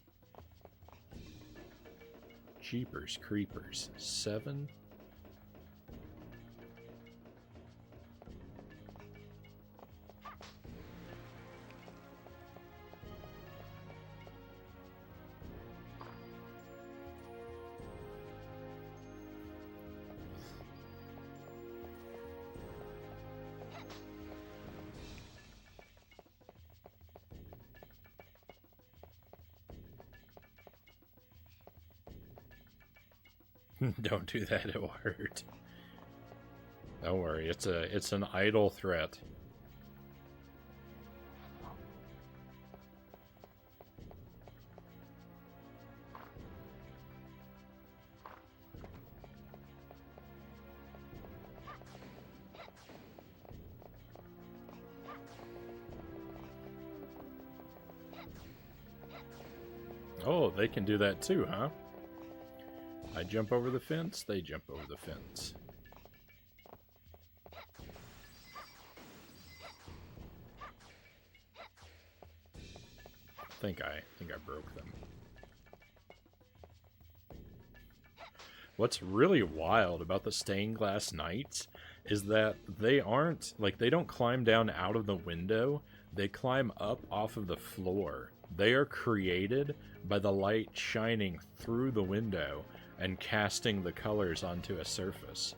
Jeepers creepers. 7? Don't do that, it will hurt. Don't worry, it's an idle threat. Oh, they can do that too, huh? I jump over the fence, they jump over the fence. I think I broke them. What's really wild about the stained glass knights is that they aren't, like, they don't climb down out of the window, they climb up off of the floor. They are created by the light shining through the window and casting the colors onto a surface.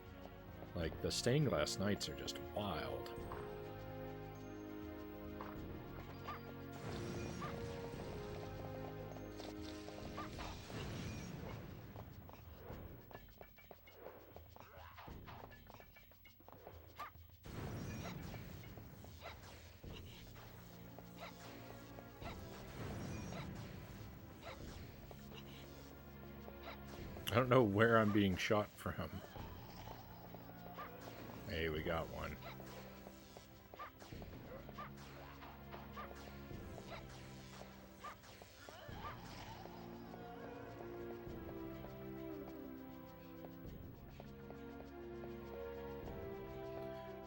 Like, the stained glass knights are just wild. I don't know where I'm being shot from. Hey, we got one.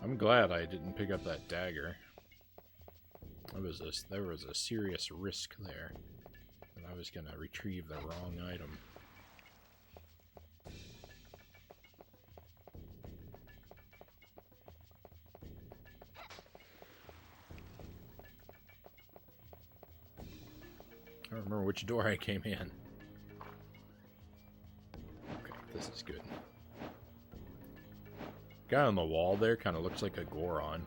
I'm glad I didn't pick up that dagger. There was a serious risk there that I was going to retrieve the wrong item. I don't remember which door I came in. Okay, this is good. Guy on the wall there kind of looks like a Goron.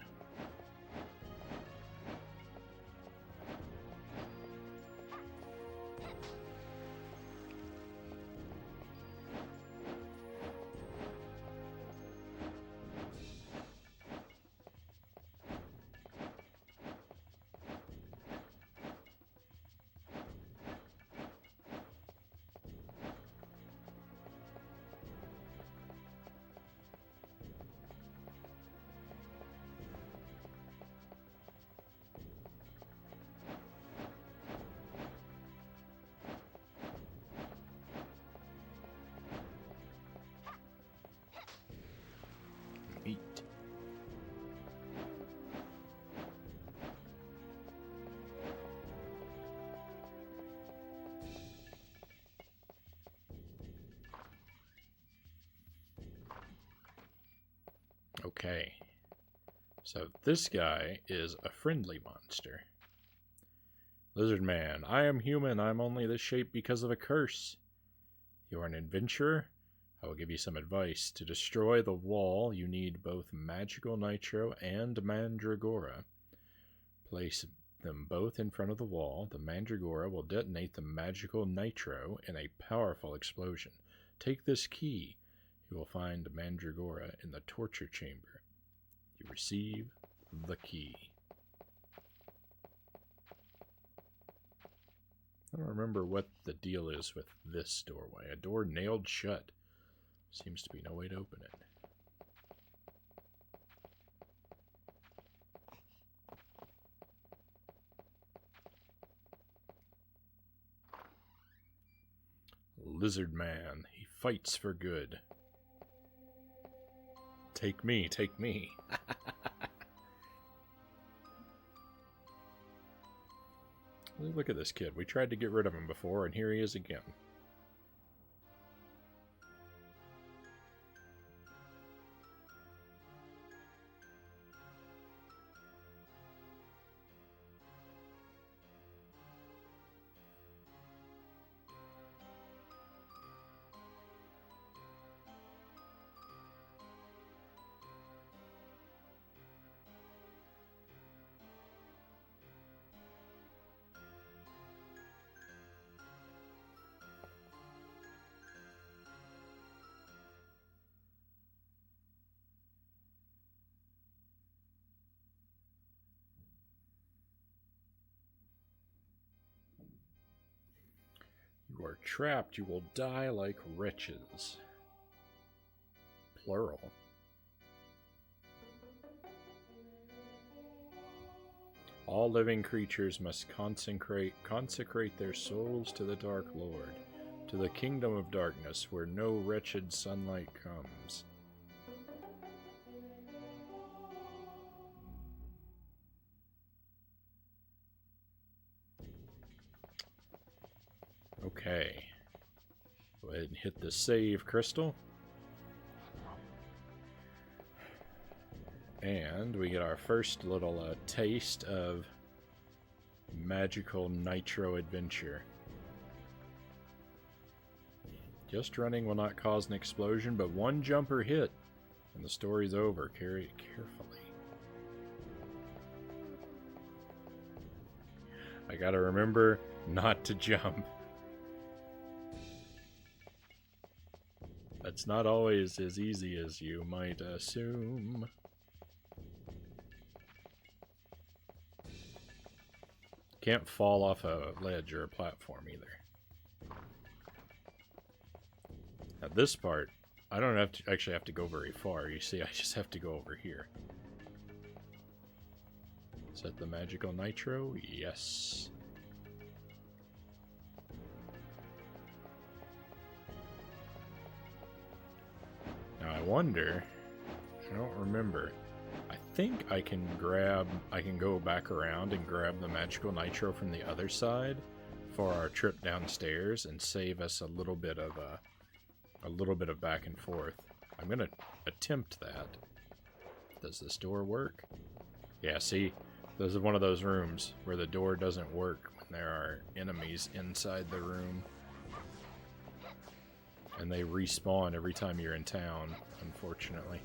Eat. Okay. So this guy is a friendly monster. Lizard man, I am human. I'm only this shape because of a curse. You are an adventurer? I will give you some advice. To destroy the wall, you need both magical nitro and mandragora. Place them both in front of the wall. The mandragora will detonate the magical nitro in a powerful explosion. Take this key. You will find mandragora in the torture chamber. You receive the key. I don't remember what the deal is with this doorway. A door nailed shut. Seems to be no way to open it. Lizard man. He fights for good. Take me, take me. Look at this kid. We tried to get rid of him before, and here he is again. You are trapped. You will die like wretches. Plural. All living creatures must consecrate their souls to the Dark Lord, to the kingdom of darkness where no wretched sunlight comes. Okay. Go ahead and hit the save crystal. And we get our first little taste of magical nitro adventure. Just running will not cause an explosion, but one jumper hit, and the story's over. Carry it carefully. I gotta remember not to jump. That's not always as easy as you might assume. Can't fall off a ledge or a platform either. Now this part, I don't actually have to go very far. You see, I just have to go over here. Is that the magical nitro? Yes. Now I wonder, I don't remember. I think I can go back around and grab the magical nitro from the other side for our trip downstairs and save us a little bit of back and forth. I'm gonna attempt that. Does this door work? Yeah, see, this is one of those rooms where the door doesn't work when there are enemies inside the room. And they respawn every time you're in town, unfortunately.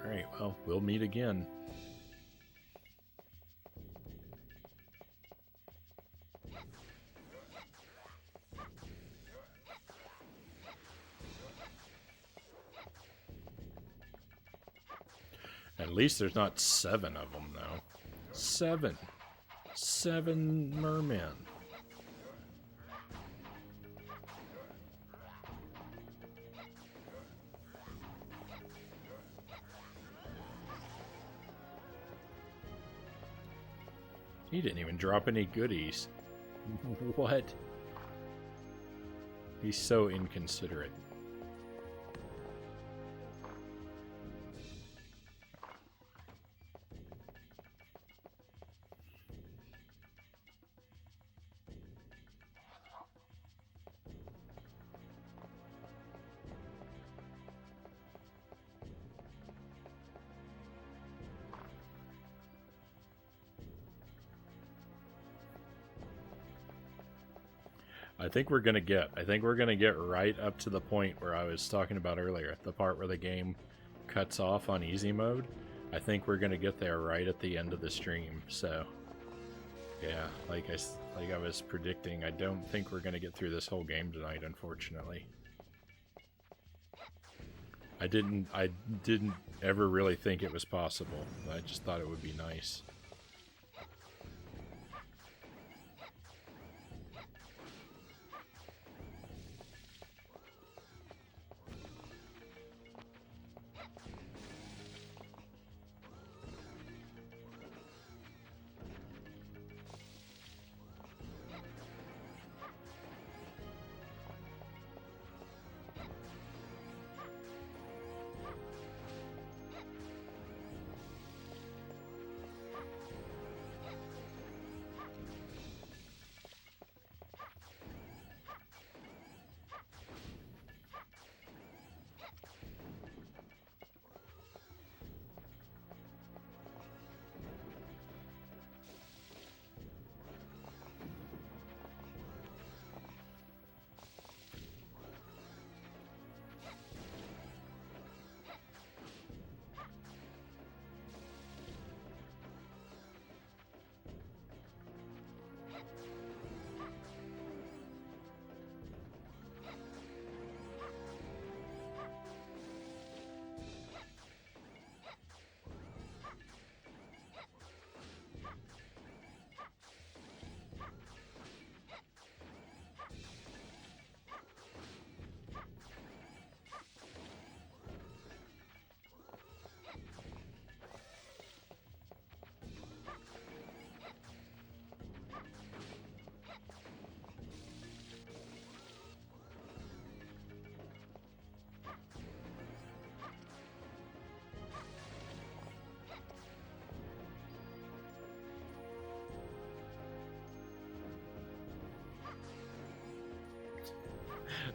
Alright, well, we'll meet again. At least there's not 7 of them, though. 7. 7 mermen. He didn't even drop any goodies. What? He's so inconsiderate. I think we're gonna get right up to the point where I was talking about earlier, the part where the game cuts off on easy mode. I think we're gonna get there right at the end of the stream. So, yeah, like I was predicting, I don't think we're gonna get through this whole game tonight, unfortunately. I didn't ever really think it was possible. I just thought it would be nice.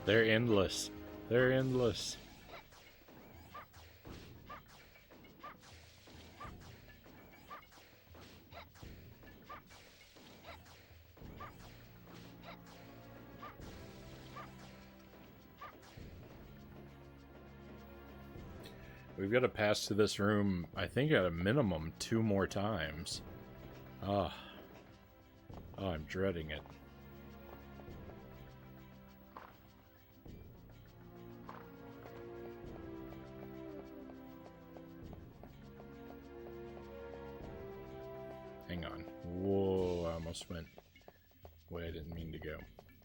They're endless. They're endless. We've got to pass to this room, I think at a minimum 2 more times. Ah. Oh, I'm dreading it. Hang on. Whoa, I almost went way I didn't mean to go.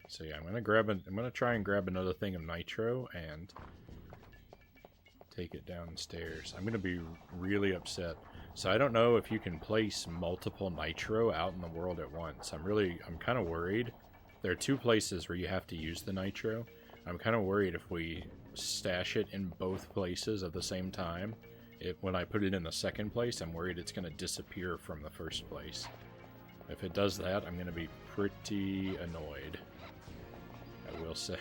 So yeah, I'm gonna try and grab another thing of nitro and take it downstairs. I'm gonna be really upset. So I don't know if you can place multiple nitro out in the world at once. I'm kind of worried. There are 2 places where you have to use the nitro. I'm kind of worried if we stash it in both places at the same time. When I put it in the second place, I'm worried it's gonna disappear from the first place. If it does that, I'm gonna be pretty annoyed, I will say.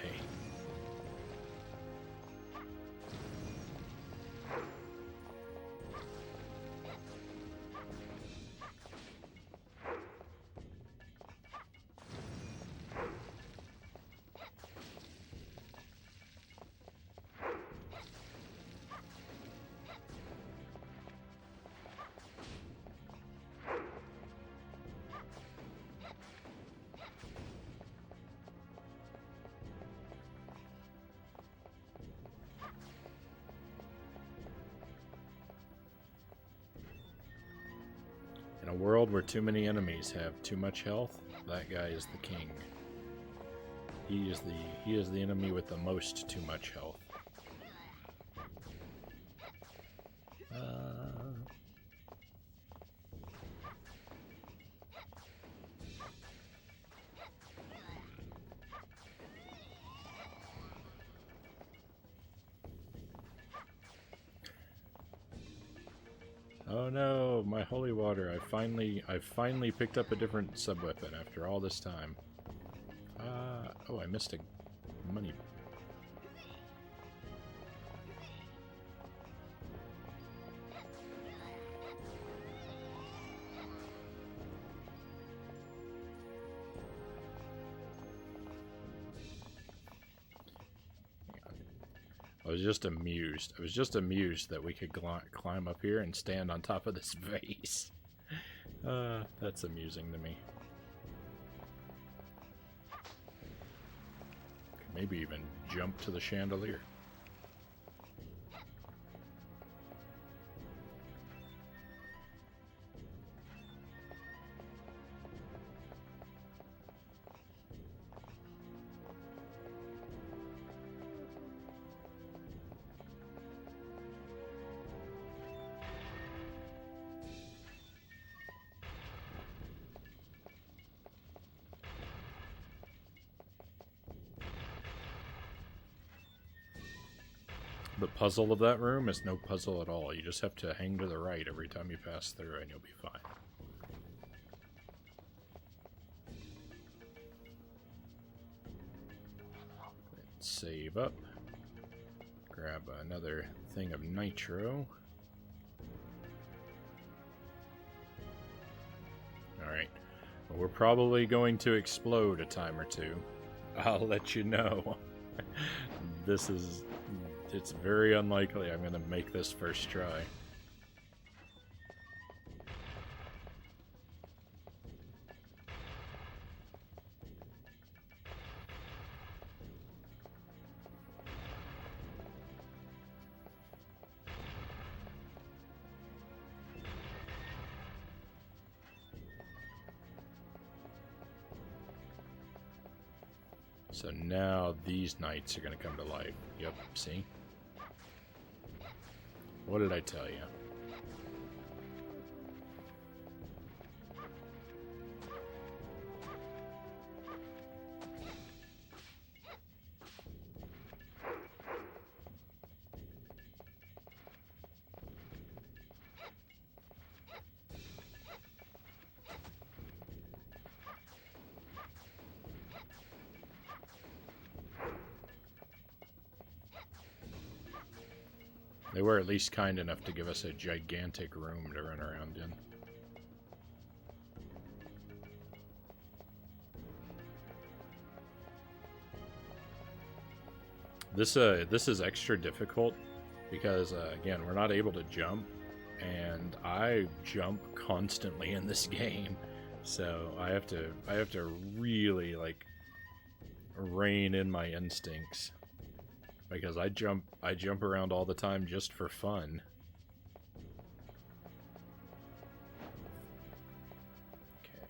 In a world where too many enemies have too much health, that guy is the king. He is the enemy with the most too much health. Oh no, my holy water. I finally picked up a different sub-weapon after all this time. Oh, I missed a money. I was just amused. I was just amused that we could climb up here and stand on top of this vase. That's amusing to me. Could maybe even jump to the chandelier. The puzzle of that room is no puzzle at all. You just have to hang to the right every time you pass through and you'll be fine. Let's save up. Grab another thing of nitro. Alright. Well, we're probably going to explode a time or two. I'll let you know. It's very unlikely I'm going to make this first try. So now these knights are going to come to life. Yep, see? What did I tell you? They were at least kind enough to give us a gigantic room to run around in. This is extra difficult because again, we're not able to jump, and I jump constantly in this game, so I have to really like rein in my instincts. Because I jump around all the time just for fun. Okay.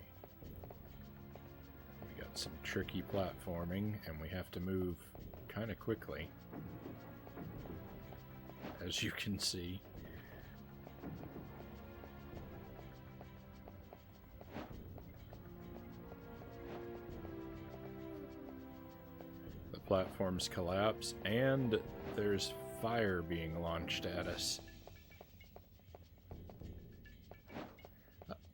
We got some tricky platforming, and we have to move kind of quickly. As you can see. Platforms collapse, and there's fire being launched at us.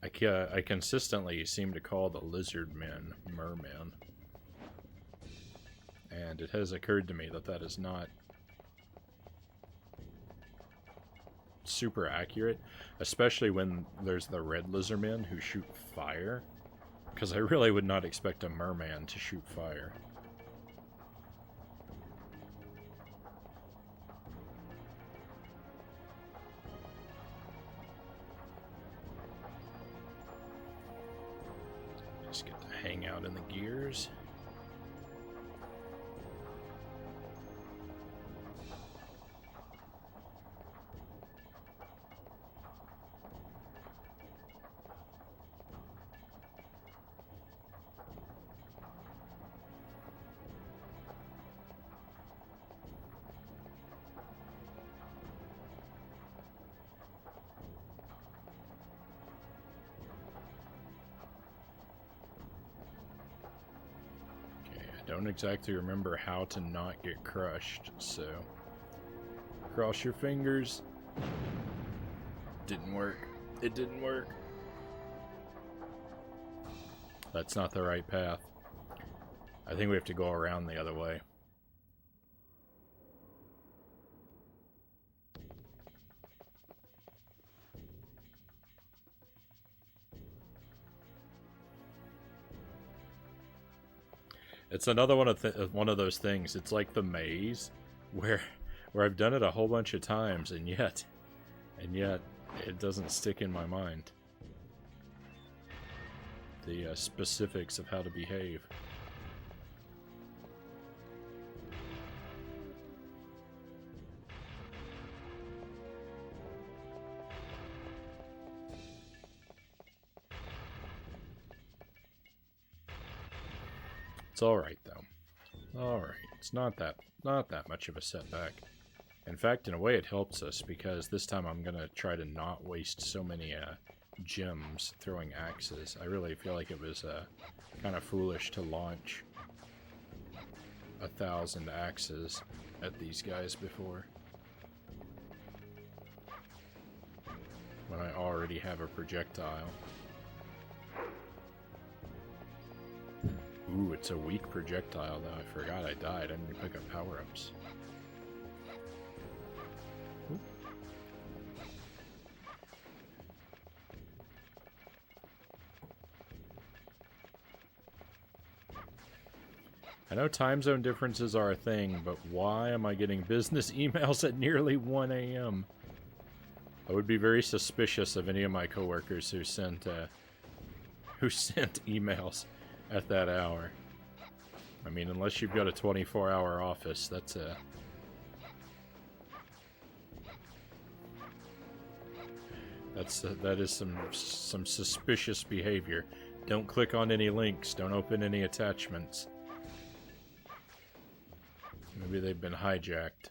I consistently seem to call the lizard men mermen, and it has occurred to me that that is not super accurate, especially when there's the red lizard men who shoot fire, because I really would not expect a merman to shoot fire. Get to hang out in the gears. Don't exactly remember how to not get crushed, so cross your fingers. Didn't work. It didn't work. That's not the right path. I think we have to go around the other way. It's another one of those things. It's like the maze, where where I've done it a whole bunch of times, and yet it doesn't stick in my mind. The specifics of how to behave. It's all right though. All right, it's not that much of a setback. In fact, in a way, it helps us because this time I'm gonna try to not waste so many gems throwing axes. I really feel like it was kind of foolish to launch 1,000 axes at these guys before when I already have a projectile. Ooh, it's a weak projectile though. I forgot I died. I need to pick up power-ups. I know time zone differences are a thing, but why am I getting business emails at nearly 1 a.m.? I would be very suspicious of any of my coworkers who sent emails at that hour. I mean, unless you've got a 24-hour office, that is some suspicious behavior. Don't click on any links. Don't open any attachments. Maybe they've been hijacked.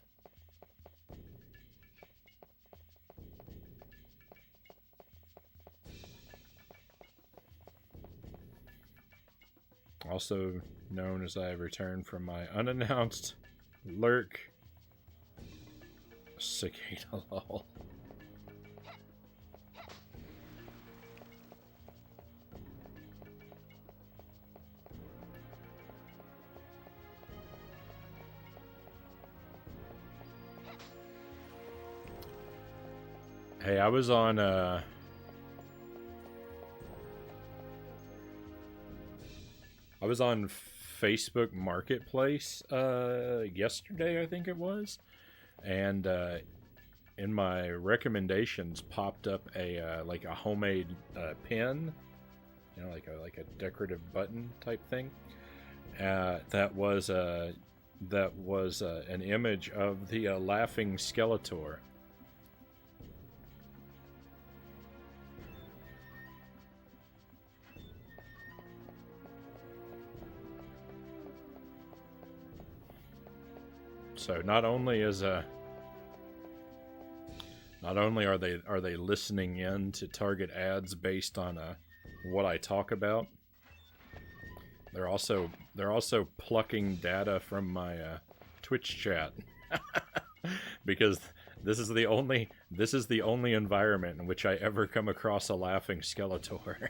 Also known as I have returned from my unannounced lurk. Cicada lol. Hey, I was on Facebook Marketplace yesterday, I think it was, and in my recommendations popped up a like a homemade pin, you know, like a decorative button type thing. That was an image of the laughing Skeletor. So not only are they listening in to target ads based on what I talk about, they're also plucking data from my Twitch chat because this is the only environment in which I ever come across a laughing Skeletor.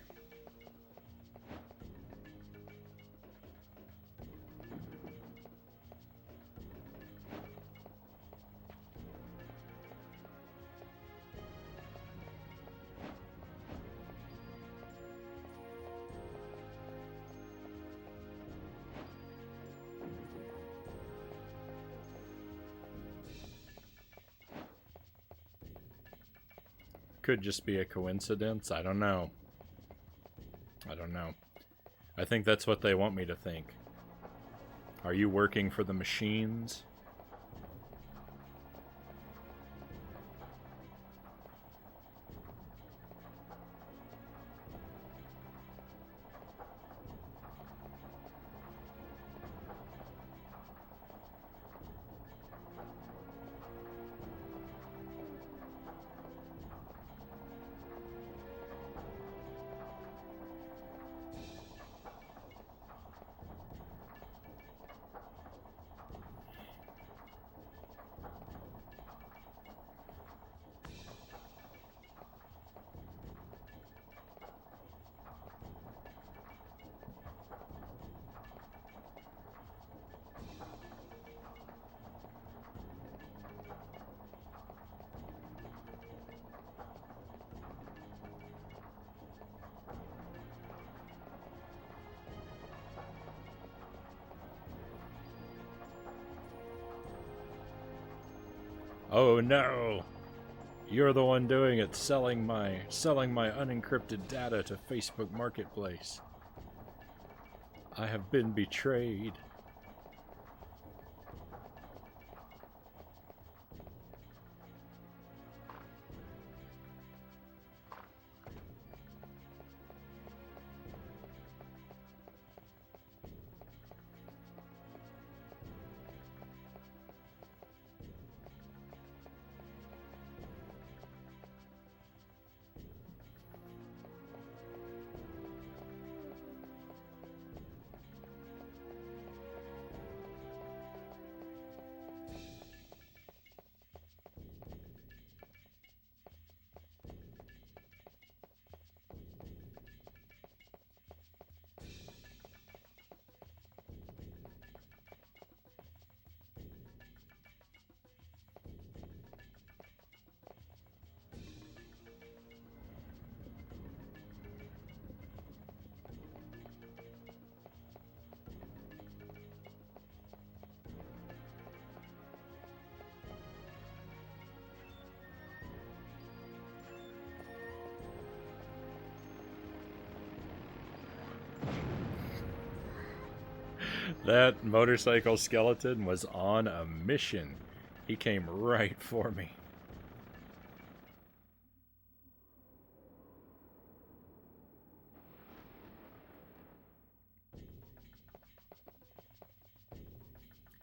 Could just be a coincidence. I don't know. I think that's what they want me to think. Are you working for the machines? Oh no! You're the one doing it, selling my unencrypted data to Facebook Marketplace. I have been betrayed. That motorcycle skeleton was on a mission. He came right for me.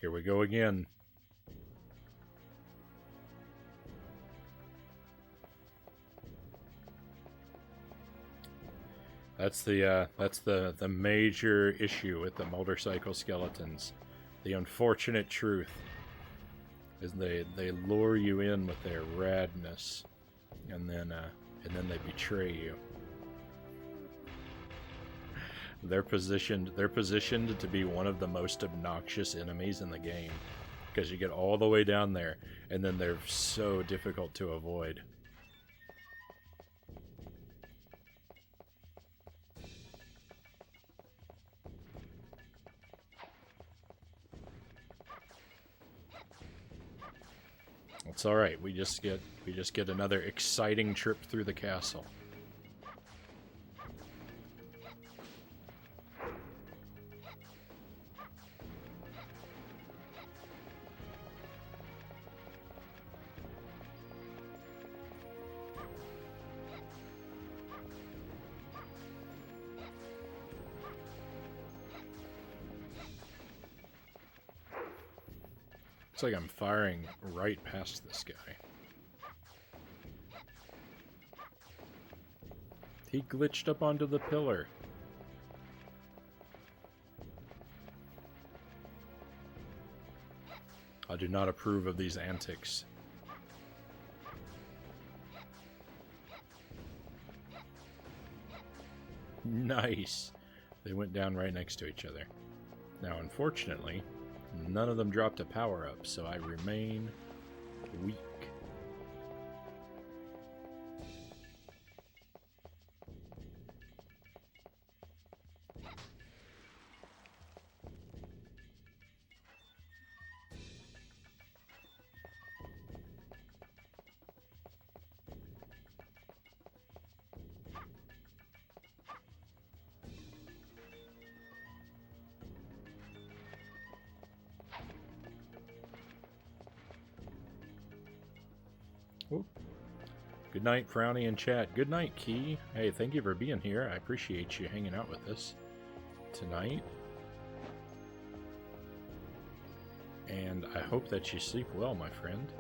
Here we go again. That's the major issue with the motorcycle skeletons. The unfortunate truth is they lure you in with their radness, and then they betray you. They're positioned to be one of the most obnoxious enemies in the game, because you get all the way down there, and then they're so difficult to avoid. It's all right. We just get another exciting trip through the castle. Looks like I'm firing right past this guy. He glitched up onto the pillar. I do not approve of these antics. Nice. They went down right next to each other. Now, unfortunately, none of them dropped a power-up, so I remain weak. Oop. Good night, Frownie in chat. Good night, Key. Hey, thank you for being here. I appreciate you hanging out with us tonight. And I hope that you sleep well, my friend.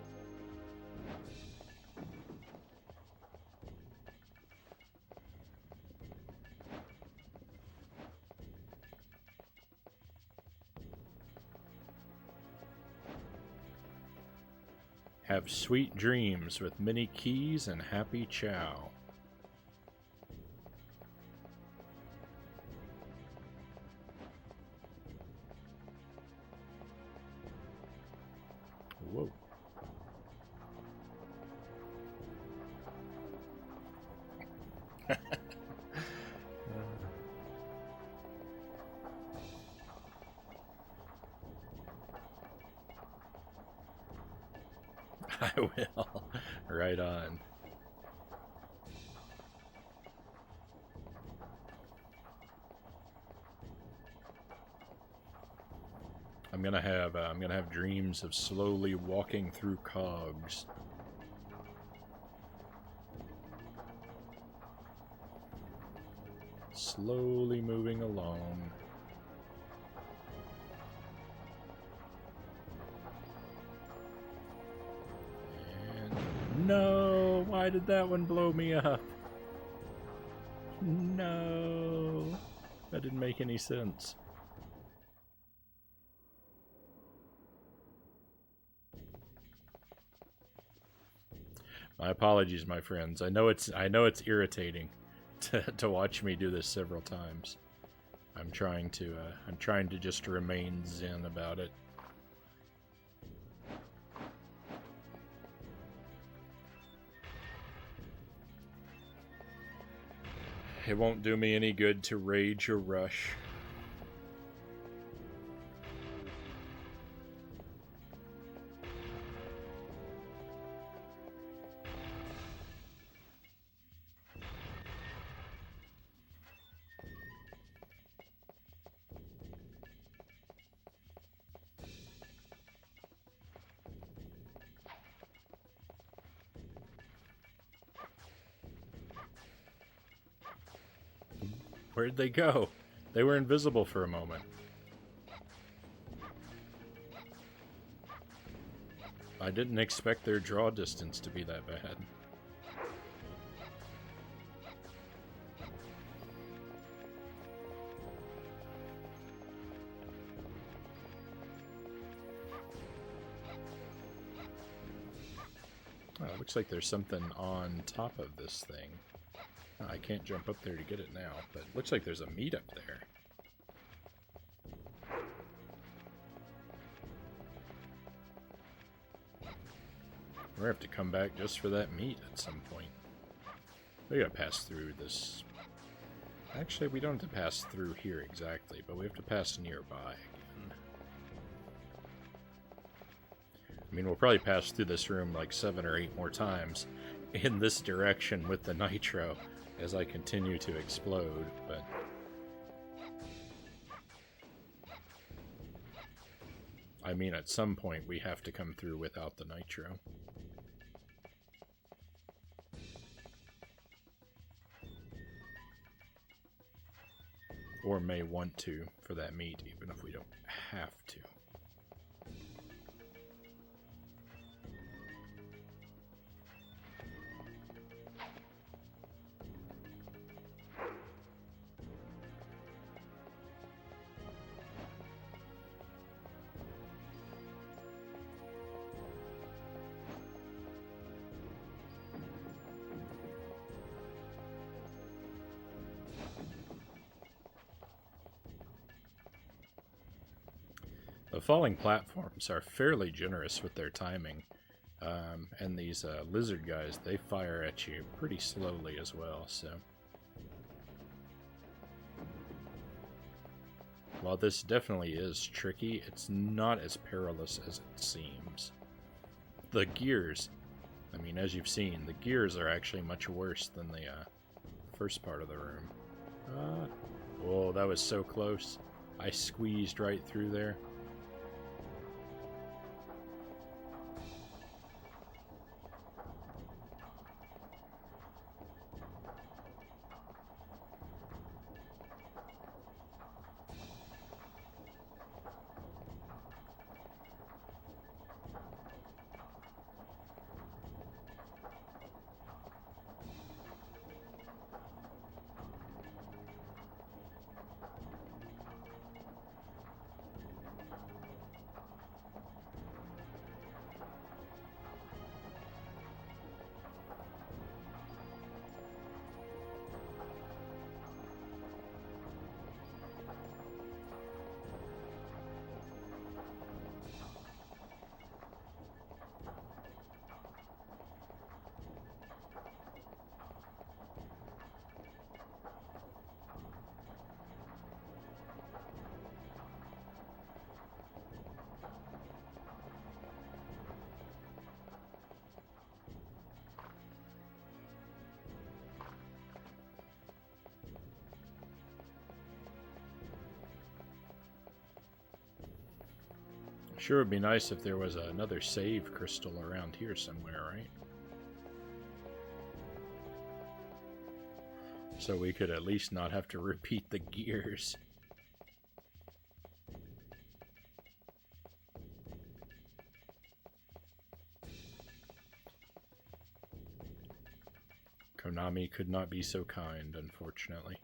Have sweet dreams with many keys and happy chow. Whoa. I will. Right on. I'm gonna have dreams of slowly walking through cogs. Slowly moving along. And no! Why did that one blow me up? No! That didn't make any sense. My apologies, my friends. I know it's irritating to watch me do this several times. I'm trying to just remain zen about it. It won't do me any good to rage or rush. Where'd they go? They were invisible for a moment. I didn't expect their draw distance to be that bad. Oh, it looks like there's something on top of this thing. I can't jump up there to get it now, but it looks like there's a meat up there. We're gonna have to come back just for that meat at some point. We gotta pass through this. Actually, we don't have to pass through here exactly, but we have to pass nearby again. I mean, we'll probably pass through this room like 7 or 8 more times in this direction with the nitro as I continue to explode, but I mean, at some point we have to come through without the nitro. Or may want to for that meat, even if we don't have to. The falling platforms are fairly generous with their timing, and these lizard guys, they fire at you pretty slowly as well, so... While this definitely is tricky, it's not as perilous as it seems. The gears, I mean, as you've seen, the gears are actually much worse than the first part of the room. Oh, that was so close. I squeezed right through there. Sure would be nice if there was another save crystal around here somewhere, right? So we could at least not have to repeat the gears. Konami could not be so kind, unfortunately.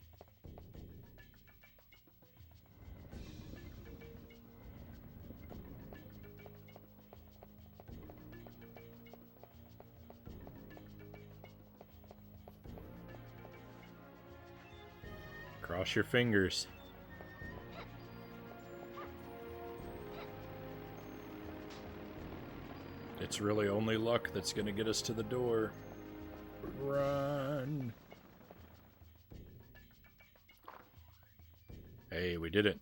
Cross your fingers. It's really only luck that's gonna get us to the door. Run! Hey, we did it.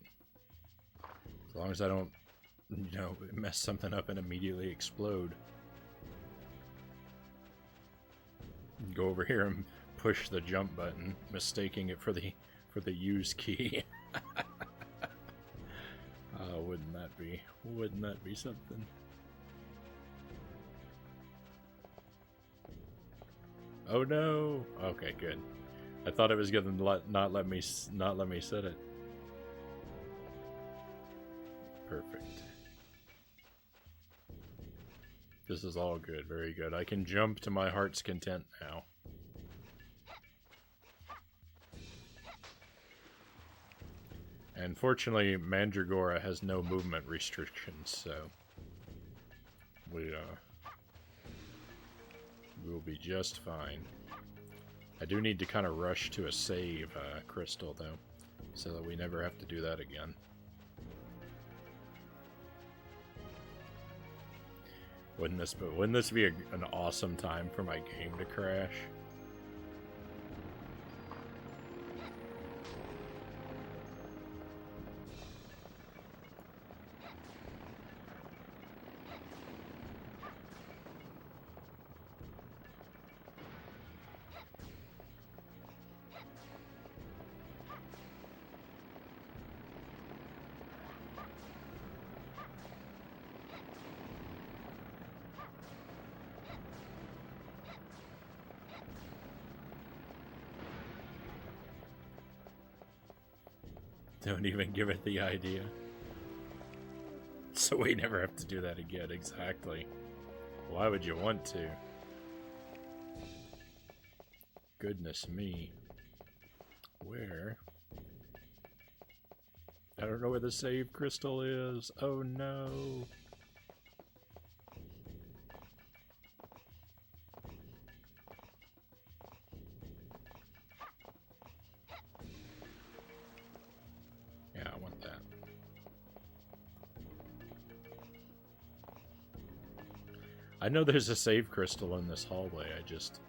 As long as I don't, mess something up and immediately explode. Go over here and push the jump button, mistaking it for the use key. Wouldn't that be something? Oh no! Okay, good. I thought it was gonna not let me set it. Perfect. This is all good, very good. I can jump to my heart's content now. And fortunately, Mandragora has no movement restrictions, so we will be just fine. I do need to kind of rush to a save crystal, though, so that we never have to do that again. Wouldn't this be an awesome time for my game to crash? Don't even give it the idea. So we never have to do that again, exactly. Why would you want to? Goodness me. Where? I don't know where the save crystal is. Oh no. I know there's a save crystal in this hallway, I just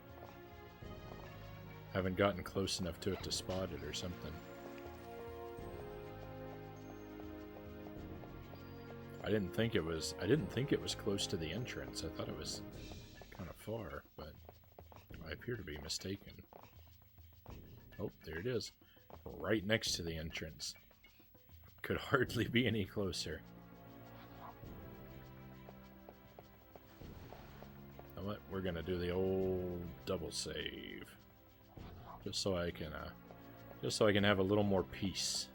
haven't gotten close enough to it to spot it or something. I didn't think it was close to the entrance. I thought it was kind of far, but I appear to be mistaken. Oh, there it is. Right next to the entrance. Could hardly be any closer. What, we're gonna do the old double save, just so I can have a little more peace.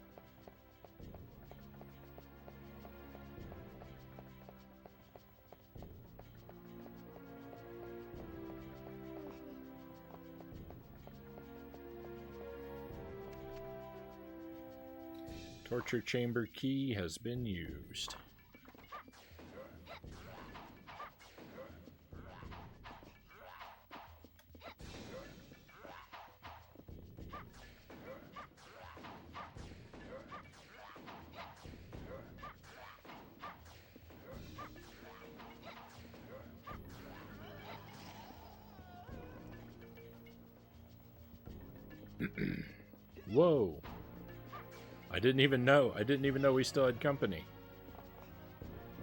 Torture chamber key has been used. Whoa. I didn't even know we still had company.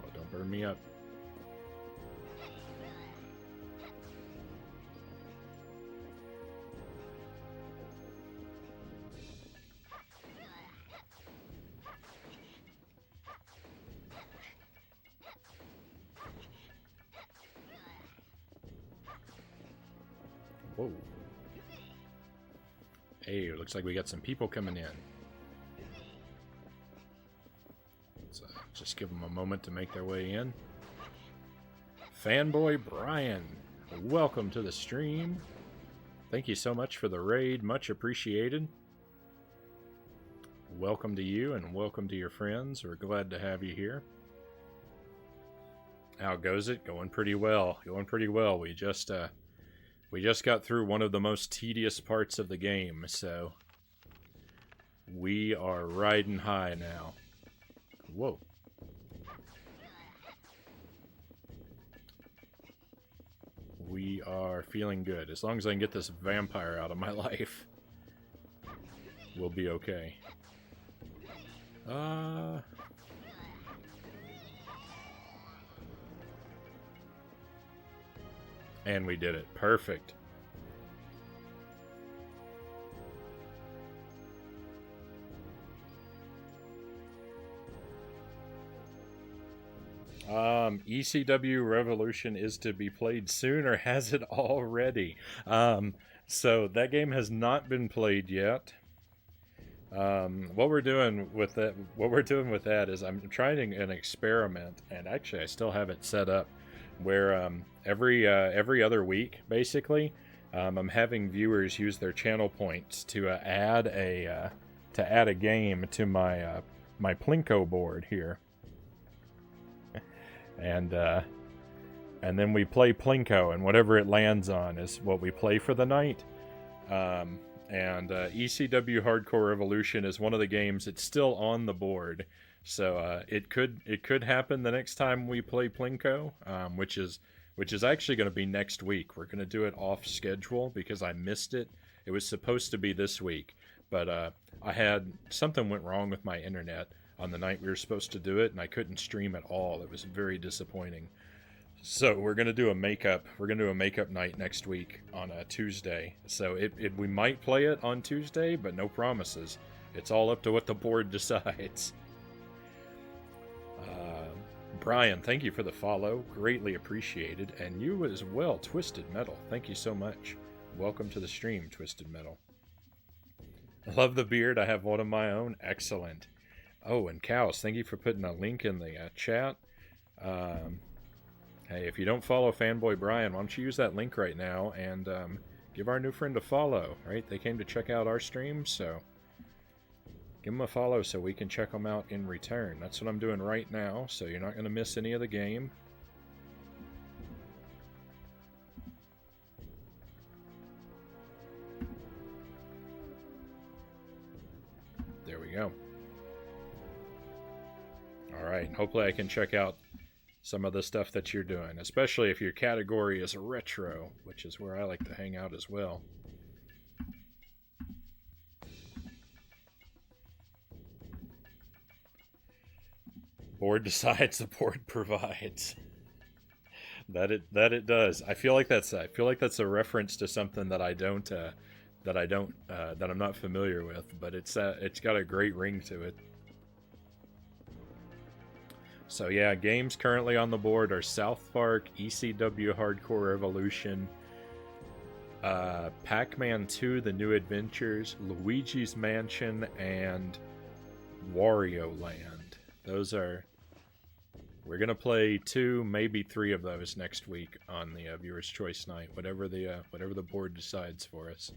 Oh, don't burn me up. Whoa. Hey, it looks like we got some people coming in. Let's just give them a moment to make their way in. Fanboy Brian, welcome to the stream. Thank you so much for the raid. Much appreciated. Welcome to you and welcome to your friends. We're glad to have you here. How goes it? Going pretty well. Going pretty well. We just got through one of the most tedious parts of the game, so we are riding high now. Whoa. We are feeling good. As long as I can get this vampire out of my life, we'll be okay. And we did it. Perfect. ECW Revolution is to be played soon, or has it already? So that game has not been played yet. What we're doing with that is I'm trying an experiment, and actually I still have it set up where every other week, basically, I'm having viewers use their channel points to add a game to my my Plinko board here, and then we play Plinko, and whatever it lands on is what we play for the night. And ECW Hardcore Revolution is one of the games. It's still on the board, so it could happen the next time we play Plinko, which is actually going to be next week. We're going to do it off schedule because I missed it. It was supposed to be this week, but I had something went wrong with my internet on the night we were supposed to do it, and I couldn't stream at all. It was very disappointing. So we're gonna do a makeup. We're gonna do a makeup night next week on a Tuesday. So we might play it on Tuesday, but no promises. It's all up to what the board decides. Brian, thank you for the follow. Greatly appreciated. And you as well, Twisted Metal. Thank you so much. Welcome to the stream, Twisted Metal. I love the beard. I have one of my own. Excellent. Oh, and Cows, thank you for putting a link in the chat. Hey, if you don't follow Fanboy Brian, why don't you use that link right now and give our new friend a follow, right? They came to check out our stream, so give them a follow so we can check them out in return. That's what I'm doing right now, so you're not going to miss any of the game. There we go. Alright, hopefully I can check out some of the stuff that you're doing, especially if your category is retro, which is where I like to hang out as well. Board decides, the board provides. That it does. I feel like that's a reference to something that I'm not familiar with, but it's got a great ring to it. So yeah, games currently on the board are South Park, ECW Hardcore Evolution, Pac-Man 2: The New Adventures, Luigi's Mansion, and Wario Land. We're gonna play 2, maybe 3 of those next week on the Viewer's Choice night, whatever the board decides for us.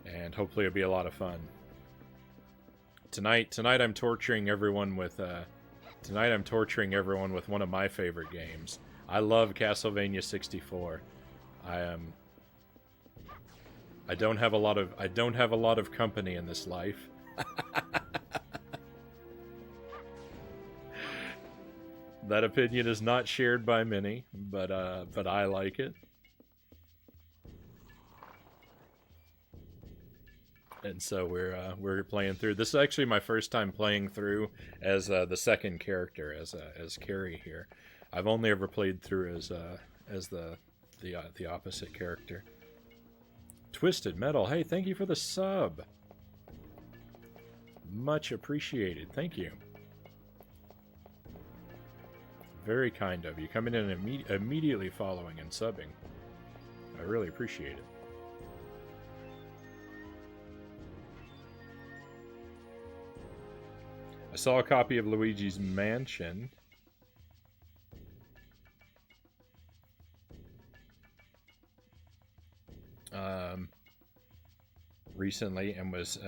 And hopefully it'll be a lot of fun. Tonight I'm torturing everyone with one of my favorite games. I love Castlevania 64. I don't have a lot of company in this life. That opinion is not shared by many, but I like it. And so we're playing through. This is actually my first time playing through as the second character, as Carrie here. I've only ever played through as the opposite character. Twisted Metal, hey, thank you for the sub. Much appreciated. Thank you. Very kind of you, coming in and immediately following and subbing. I really appreciate it. I saw a copy of Luigi's Mansion. Recently, and was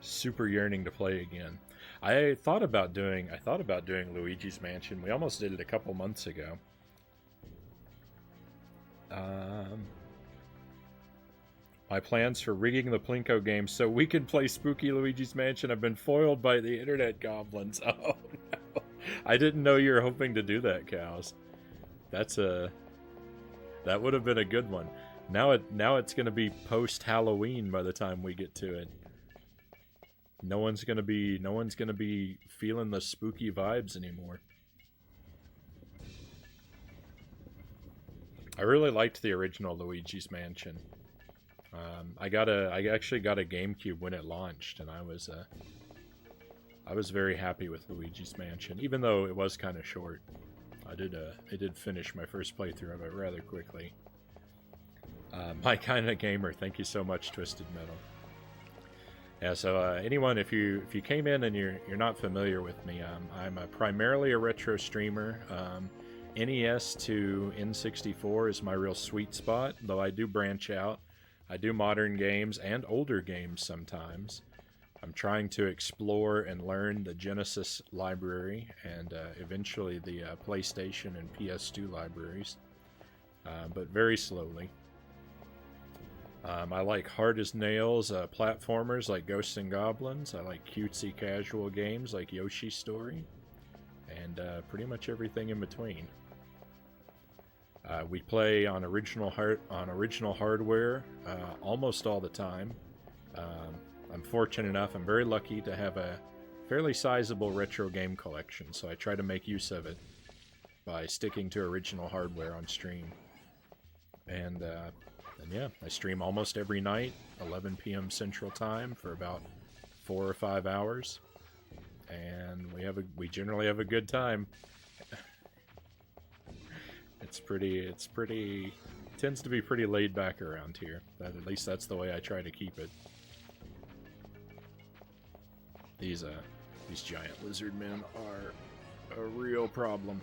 super yearning to play again. I thought about doing Luigi's Mansion. We almost did it a couple months ago. My plans for rigging the Plinko game so we can play Spooky Luigi's Mansion have been foiled by the internet goblins. Oh no. I didn't know you were hoping to do that, Cows. That would have been a good one. Now it's gonna be post Halloween by the time we get to it. No one's gonna be feeling the spooky vibes anymore. I really liked the original Luigi's Mansion. I actually got a GameCube when it launched, and I was very happy with Luigi's Mansion, even though it was kind of short. I did finish my first playthrough of it rather quickly. My kind of gamer, thank you so much, Twisted Metal. Yeah, so anyone, if you came in and you're not familiar with me, I'm primarily a retro streamer. NES to N64 is my real sweet spot, though I do branch out. I do modern games and older games sometimes. I'm trying to explore and learn the Genesis library and eventually the PlayStation and PS2 libraries, but very slowly. I like hard as nails platformers like Ghosts and Goblins. I like cutesy casual games like Yoshi's Story, and pretty much everything in between. We play on original hardware almost all the time. I'm fortunate enough, I'm very lucky to have a fairly sizable retro game collection, so I try to make use of it by sticking to original hardware on stream. And yeah, I stream almost every night, 11 p.m. Central Time for about 4 or 5 hours, and we generally have a good time. It tends to be pretty laid back around here. At least that's the way I try to keep it. These giant lizard men are a real problem.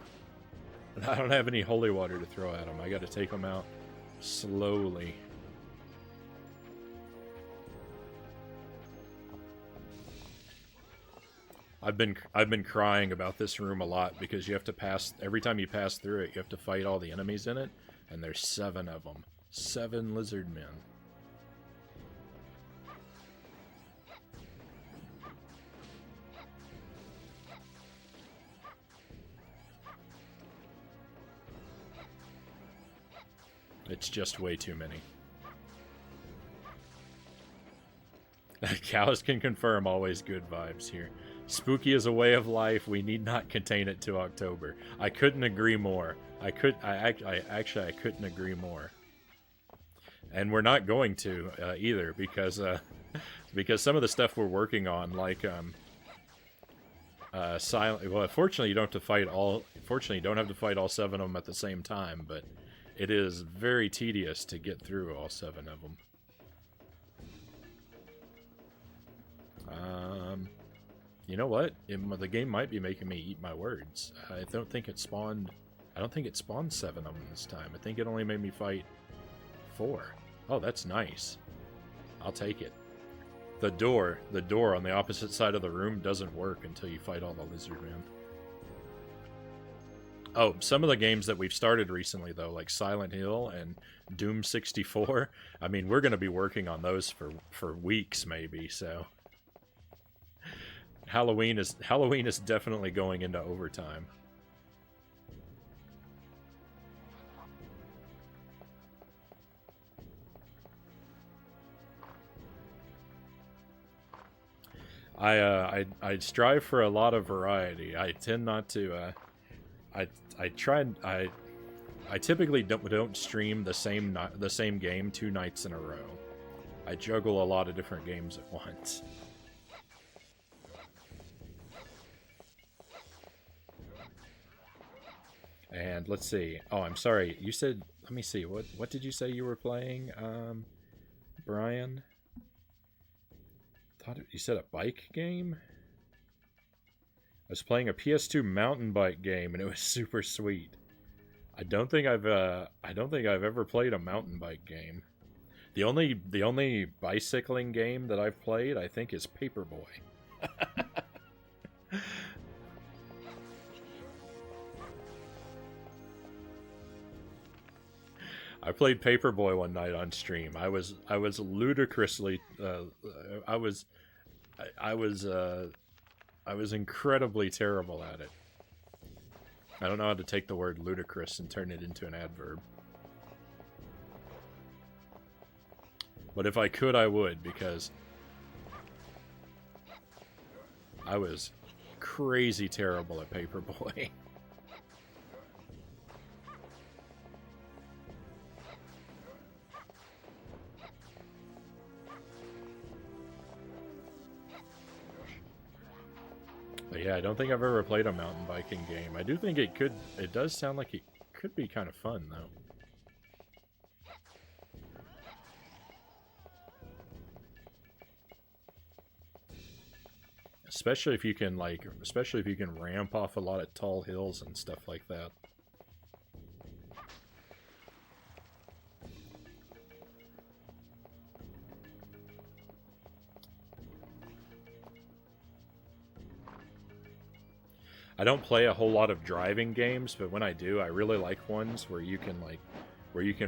I don't have any holy water to throw at them. I got to take them out slowly. I've been crying about this room a lot because you have to pass, every time you pass through it, you have to fight all the enemies in it, and there's 7 of them. 7 lizard men. It's just way too many. Cows can confirm, always good vibes here. Spooky is a way of life. We need not contain it to October. I couldn't agree more. I couldn't agree more. And we're not going to either, because some of the stuff we're working on, like silent. Well, fortunately, you don't have to fight all. Fortunately, you don't have to fight all 7 of them at the same time. But it is very tedious to get through all 7 of them. You know what? The game might be making me eat my words. I don't think it spawned 7 of them this time. I think it only made me fight 4. Oh, that's nice. I'll take it. The door on the opposite side of the room doesn't work until you fight all the lizard men. Oh, some of the games that we've started recently, though, like Silent Hill and Doom 64, I mean, we're going to be working on those for weeks, maybe, so... Halloween is definitely going into overtime. I strive for a lot of variety. I tend not to. I typically don't stream the same game 2 nights in a row. I juggle a lot of different games at once. And let's see. Oh, I'm sorry. You said, let me see. What did you say you were playing, Brian? Thought you said a bike game? I was playing a PS2 mountain bike game and it was super sweet. I don't think I've ever played a mountain bike game. The only bicycling game that I've played, I think, is Paperboy. I played Paperboy one night on stream. I was ludicrously I was I was I was incredibly terrible at it. I don't know how to take the word ludicrous and turn it into an adverb. But if I could, I would, because I was crazy terrible at Paperboy. But yeah, I don't think I've ever played a mountain biking game. I do think it does sound like it could be kind of fun, though. Especially if you can ramp off a lot of tall hills and stuff like that. I don't play a whole lot of driving games, but when I do, I really like ones where you can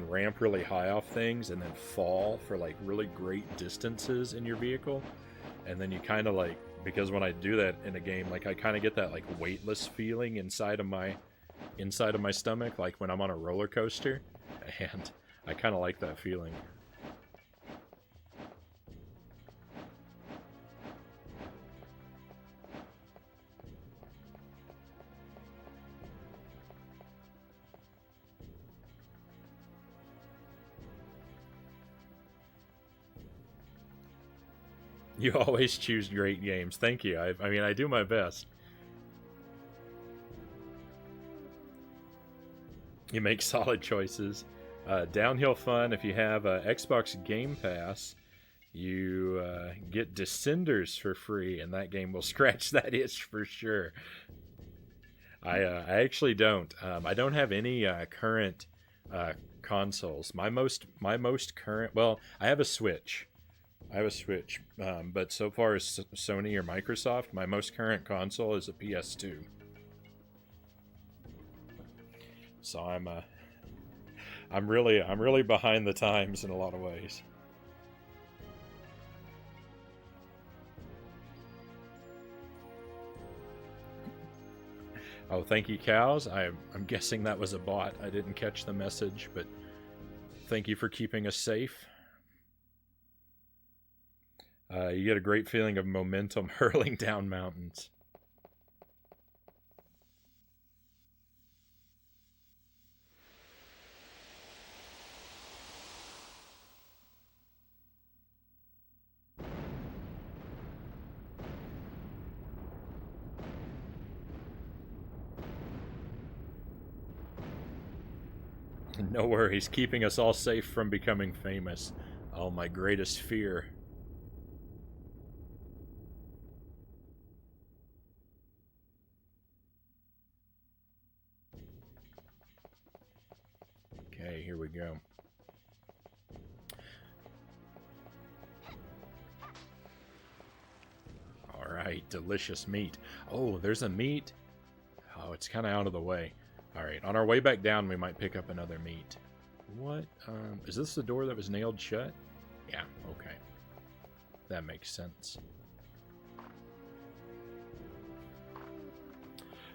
ramp really high off things and then fall for like really great distances in your vehicle. And then you kind of like, because when I do that in a game, like I kind of get that like weightless feeling inside of my stomach, like when I'm on a roller coaster, and I kind of like that feeling. You always choose great games. Thank you. I mean, I do my best. You make solid choices. Downhill fun. If you have Xbox Game Pass, you get Descenders for free, and that game will scratch that itch for sure. I actually don't. I don't have any current consoles. My most current. Well, I have a Switch. But so far as Sony or Microsoft, my most current console is a PS2. So I'm really behind the times in a lot of ways. Oh, thank you, cows. I'm guessing that was a bot. I didn't catch the message, but thank you for keeping us safe. You get a great feeling of momentum hurling down mountains. No worries, keeping us all safe from becoming famous. Oh, my greatest fear. Okay, here we go. Alright, delicious meat. Oh, there's a meat. Oh, it's kind of out of the way. Alright, on our way back down, we might pick up another meat. What? Is this the door that was nailed shut? Yeah, okay. That makes sense.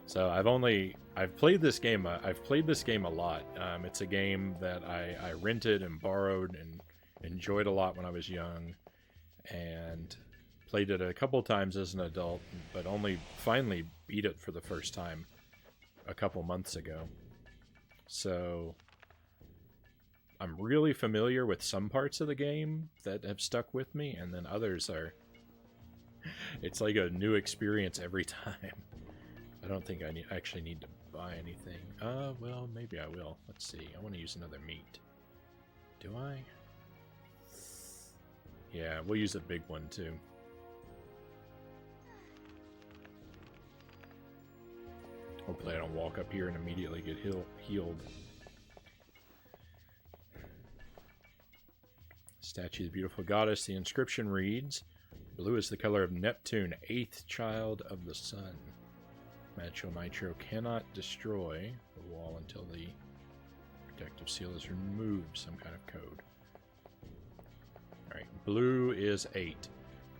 So I've played this game a lot. It's a game that I rented and borrowed and enjoyed a lot when I was young, and played it a couple times as an adult, but only finally beat it for the first time a couple months ago. So I'm really familiar with some parts of the game that have stuck with me, and then others are... It's like a new experience every time. I don't think I actually need to buy anything. Well, maybe I will. Let's see. I want to use another meat. Do I? Yeah, we'll use a big one too. Hopefully I don't walk up here and immediately get healed. Statue of the beautiful goddess. The inscription reads, "Blue is the color of Neptune, 8th child of the sun. Magical Nitro cannot destroy the wall until the protective seal is removed." Some kind of code. Alright, blue is 8.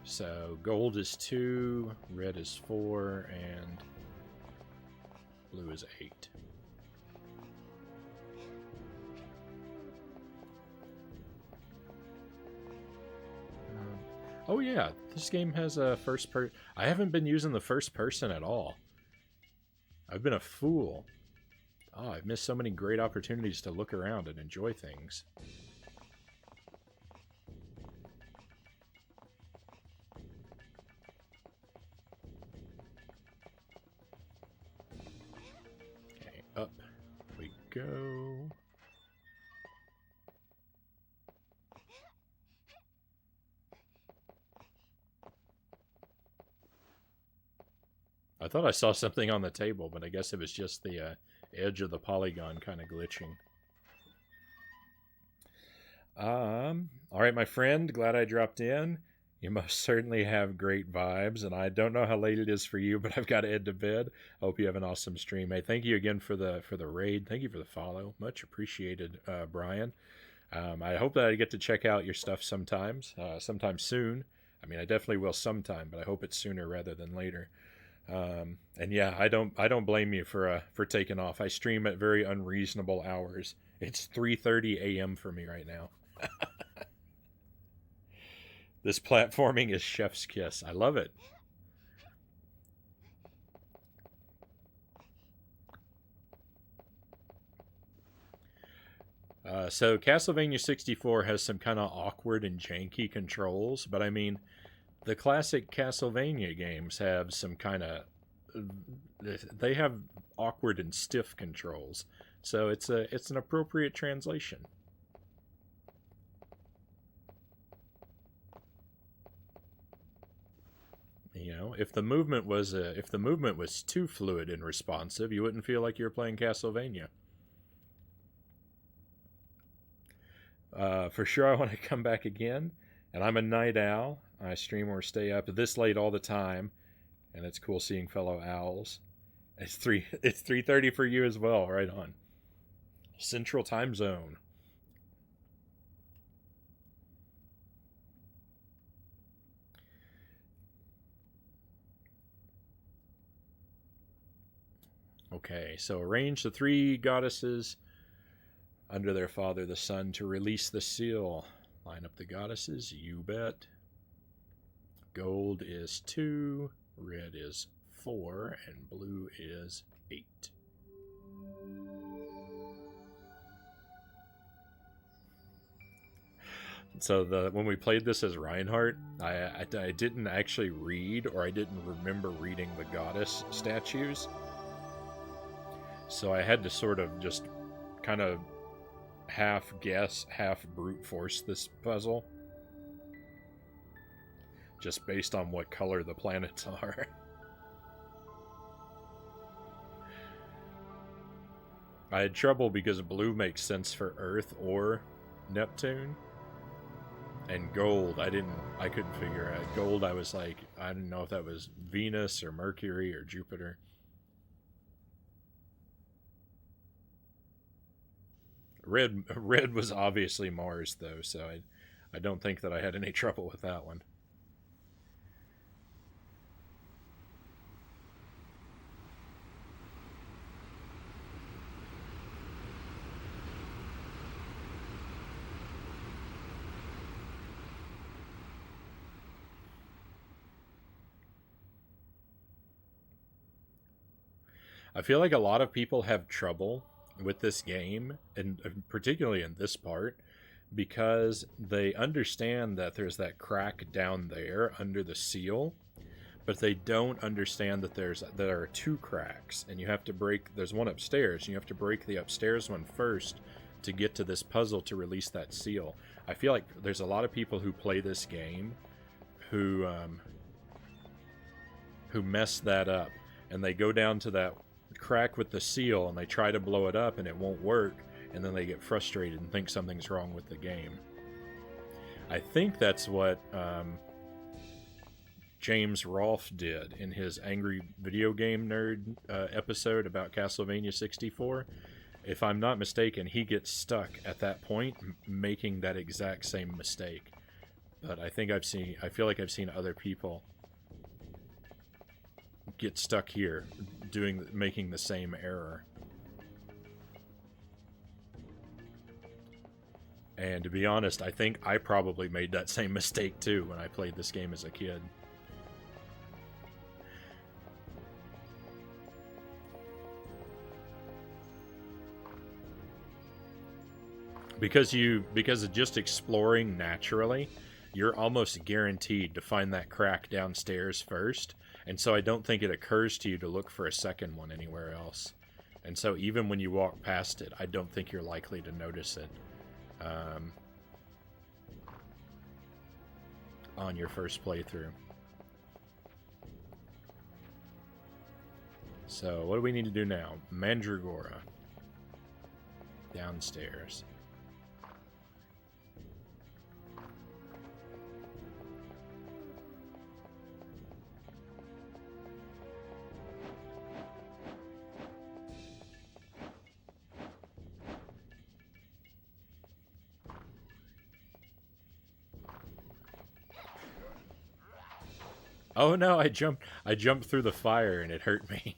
So gold is 2, red is 4, and blue is 8. Oh yeah, this game has a first person. I haven't been using the first person at all. I've been a fool. Oh, I've missed so many great opportunities to look around and enjoy things. Okay, up we go. I thought I saw something on the table, but I guess it was just the edge of the polygon kind of glitching. All right, my friend, glad I dropped in. You most certainly have great vibes, and I don't know how late it is for you, but I've got to head to bed. I hope you have an awesome stream. Hey, thank you again for the raid. Thank you for the follow. Much appreciated, Brian. I hope that I get to check out your stuff sometime soon. I mean, I definitely will sometime, but I hope it's sooner rather than later. And yeah, I don't blame you for taking off. I stream at very unreasonable hours. It's 3:30 a.m. for me right now. This platforming is chef's kiss. I love it. So Castlevania 64 has some kind of awkward and janky controls, but I mean, the classic Castlevania games have some kind of, they have awkward and stiff controls, so it's an appropriate translation. You know, if the movement was too fluid and responsive, you wouldn't feel like you were playing Castlevania. For sure, I want to come back again. And I'm a night owl. I stream or stay up this late all the time, and it's cool seeing fellow owls. It's 3:30 for you as well. Right on. Central Time Zone. Okay, so arrange the 3 goddesses under their father, the sun, to release the seal. Line up the goddesses, you bet. Gold is 2, red is 4, and blue is 8. So when we played this as Reinhardt, I didn't actually read, or I didn't remember reading the goddess statues. So I had to sort of just kind of half guess, half brute force this puzzle, just based on what color the planets are. I had trouble because blue makes sense for Earth or Neptune, and gold I couldn't figure out. Gold, I was like, I didn't know if that was Venus or Mercury or Jupiter. Red was obviously Mars, though, so I don't think that I had any trouble with that one. I feel like a lot of people have trouble with this game, and particularly in this part, because they understand that there's that crack down there under the seal, but they don't understand that there are two cracks, and you have to break. There's one upstairs, and you have to break the upstairs one first to get to this puzzle to release that seal. I feel like there's a lot of people who play this game who mess that up, and they go down to that crack with the seal and they try to blow it up and it won't work, and then they get frustrated and think something's wrong with the game. I think that's what James Rolfe did in his Angry Video Game Nerd episode about Castlevania 64. If I'm not mistaken, he gets stuck at that point making that exact same mistake. But I feel like I've seen other people get stuck here making the same error. And to be honest, I think I probably made that same mistake too when I played this game as a kid. Because of just exploring naturally, you're almost guaranteed to find that crack downstairs first, and so I don't think it occurs to you to look for a second one anywhere else. And so even when you walk past it, I don't think you're likely to notice it on your first playthrough. So what do we need to do now? Mandragora. Downstairs. Oh no, I jumped through the fire and it hurt me.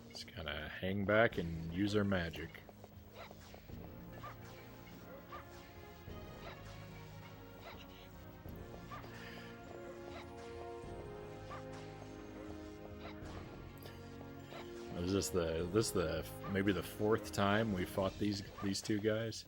Just gotta hang back and use our magic. Is this the maybe the fourth time we fought these two guys?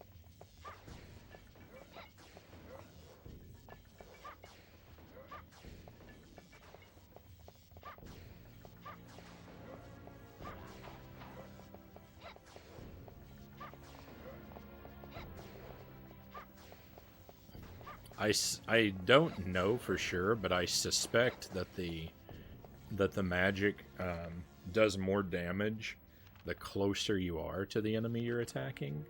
I don't know for sure, but I suspect that the magic does more damage the closer you are to the enemy you're attacking.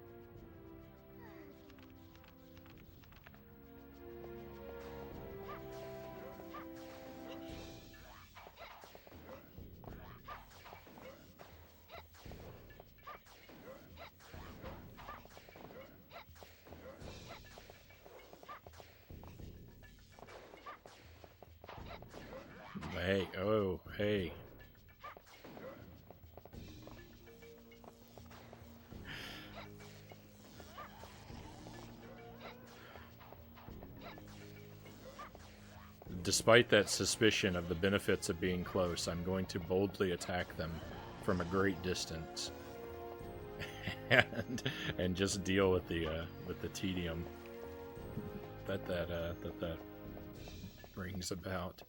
Hey, oh, hey. Despite that suspicion of the benefits of being close, I'm going to boldly attack them from a great distance, and just deal with the tedium that brings about.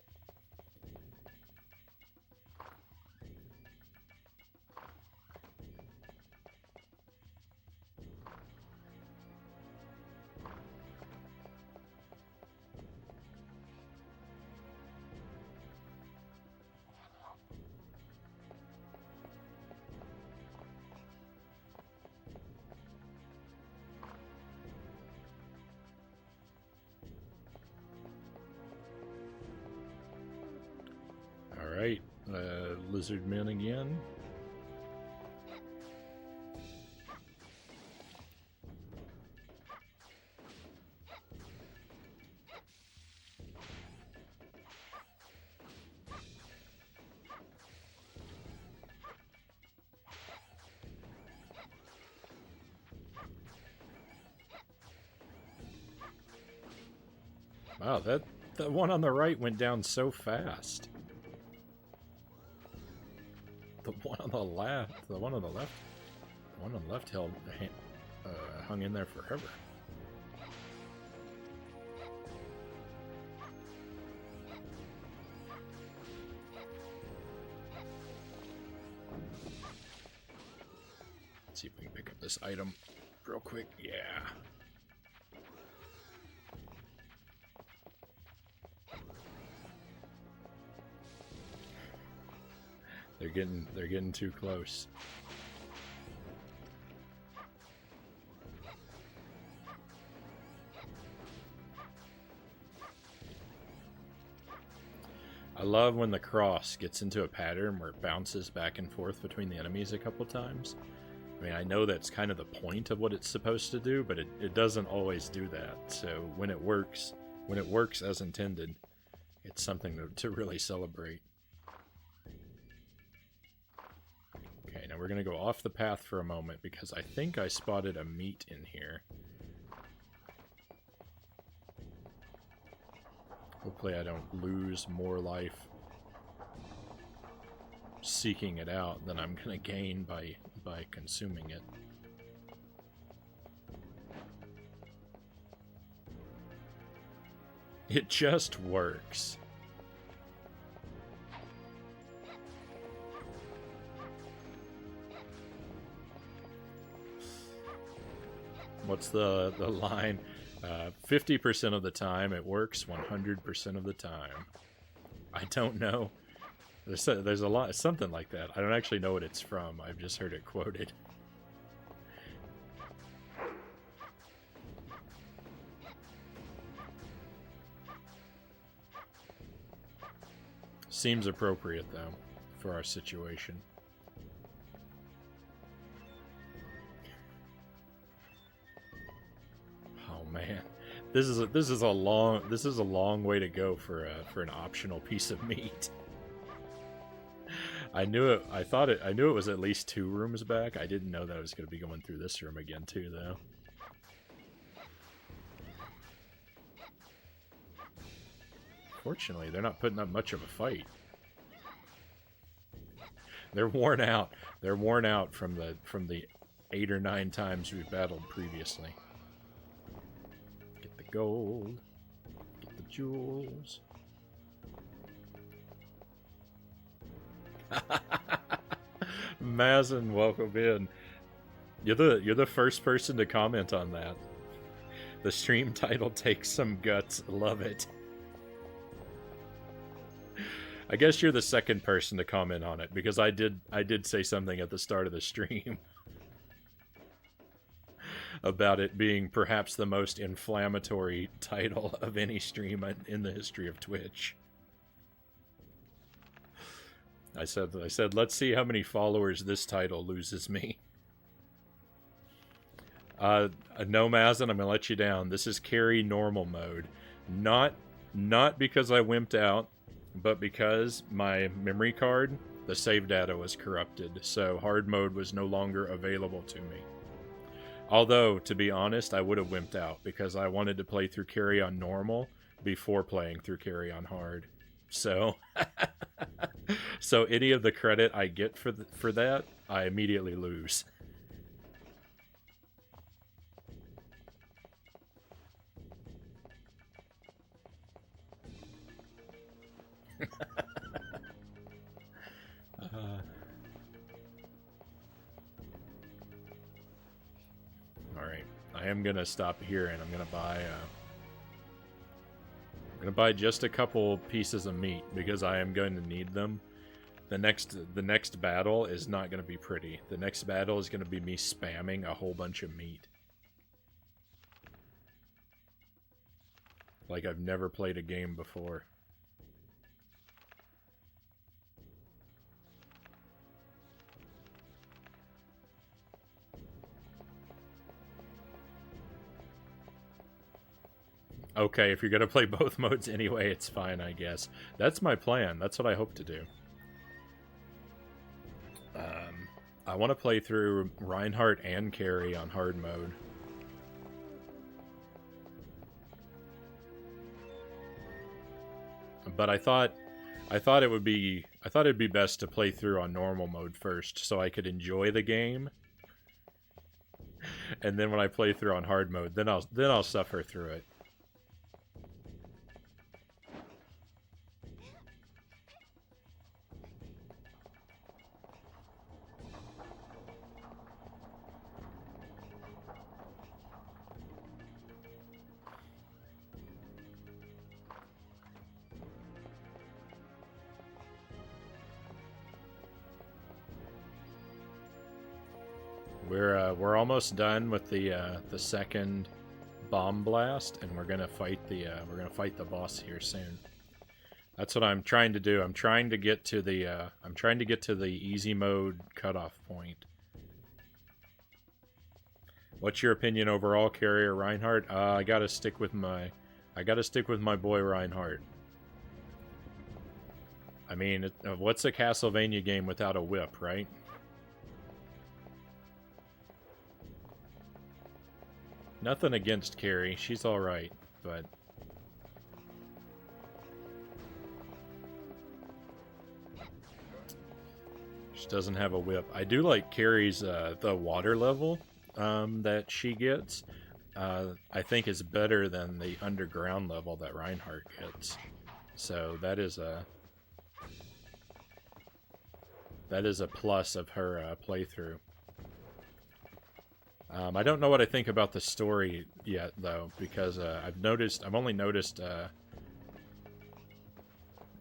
Alright, lizard men again. Wow, that one on the right went down so fast. The one on the left. The one on the left. The one on the left hung in there forever. Let's see if we can pick up this item real quick. Yeah. They're getting too close. I love when the cross gets into a pattern where it bounces back and forth between the enemies a couple times. I mean, I know that's kind of the point of what it's supposed to do, but it doesn't always do that. So when it works as intended, it's something to really celebrate. Okay, now we're going to go off the path for a moment because I think I spotted a meat in here. Hopefully I don't lose more life seeking it out than I'm going to gain by consuming it. It just works. What's the line? 50% of the time it works, 100% of the time. I don't know. There's a lot, something like that. I don't actually know what it's from. I've just heard it quoted. Seems appropriate, though, for our situation. Oh man, this is a long way to go for an optional piece of meat. I knew it. I knew it was at least 2 rooms back. I didn't know that I was going to be going through this room again too, though. Fortunately, they're not putting up much of a fight. They're worn out. They're worn out from the 8 or 9 times we've battled previously. Get the gold. Get the jewels. Mazin, welcome in. You're the first person to comment on that. The stream title takes some guts. Love it. I guess you're the second person to comment on it because I did say something at the start of the stream about it being perhaps the most inflammatory title of any stream in the history of Twitch. I said, let's see how many followers this title loses me. No, Mazin, I'm gonna let you down. This is Carrie normal mode, not because I wimped out, but because my memory card, the save data was corrupted, so hard mode was no longer available to me. Although, to be honest, I would have wimped out because I wanted to play through Carrie on normal before playing through Carrie on hard. So, so any of the credit I get for that, I immediately lose. All right, I am gonna stop here, and I'm gonna buy just a couple pieces of meat because I am going to need them. The next battle is not going to be pretty. The next battle is going to be me spamming a whole bunch of meat. Like I've never played a game before. Okay, if you're going to play both modes anyway, it's fine, I guess. That's my plan. That's what I hope to do. I want to play through Reinhardt and Carrie on hard mode. But I thought I thought it'd be best to play through on normal mode first, so I could enjoy the game, and then when I play through on hard mode, then I'll suffer through it. We're almost done with the second bomb blast, and we're gonna fight the boss here soon. That's what I'm trying to do. I'm trying to get to the easy mode cutoff point. What's your opinion overall, Carrie or Reinhardt? I gotta stick with my boy Reinhardt. I mean, what's a Castlevania game without a whip, right? Nothing against Carrie. She's alright, but... she doesn't have a whip. I do like Carrie's, the water level that she gets. I think is better than the underground level that Reinhardt gets. So that is a plus of her playthrough. I don't know what I think about the story yet, though, because I've only noticed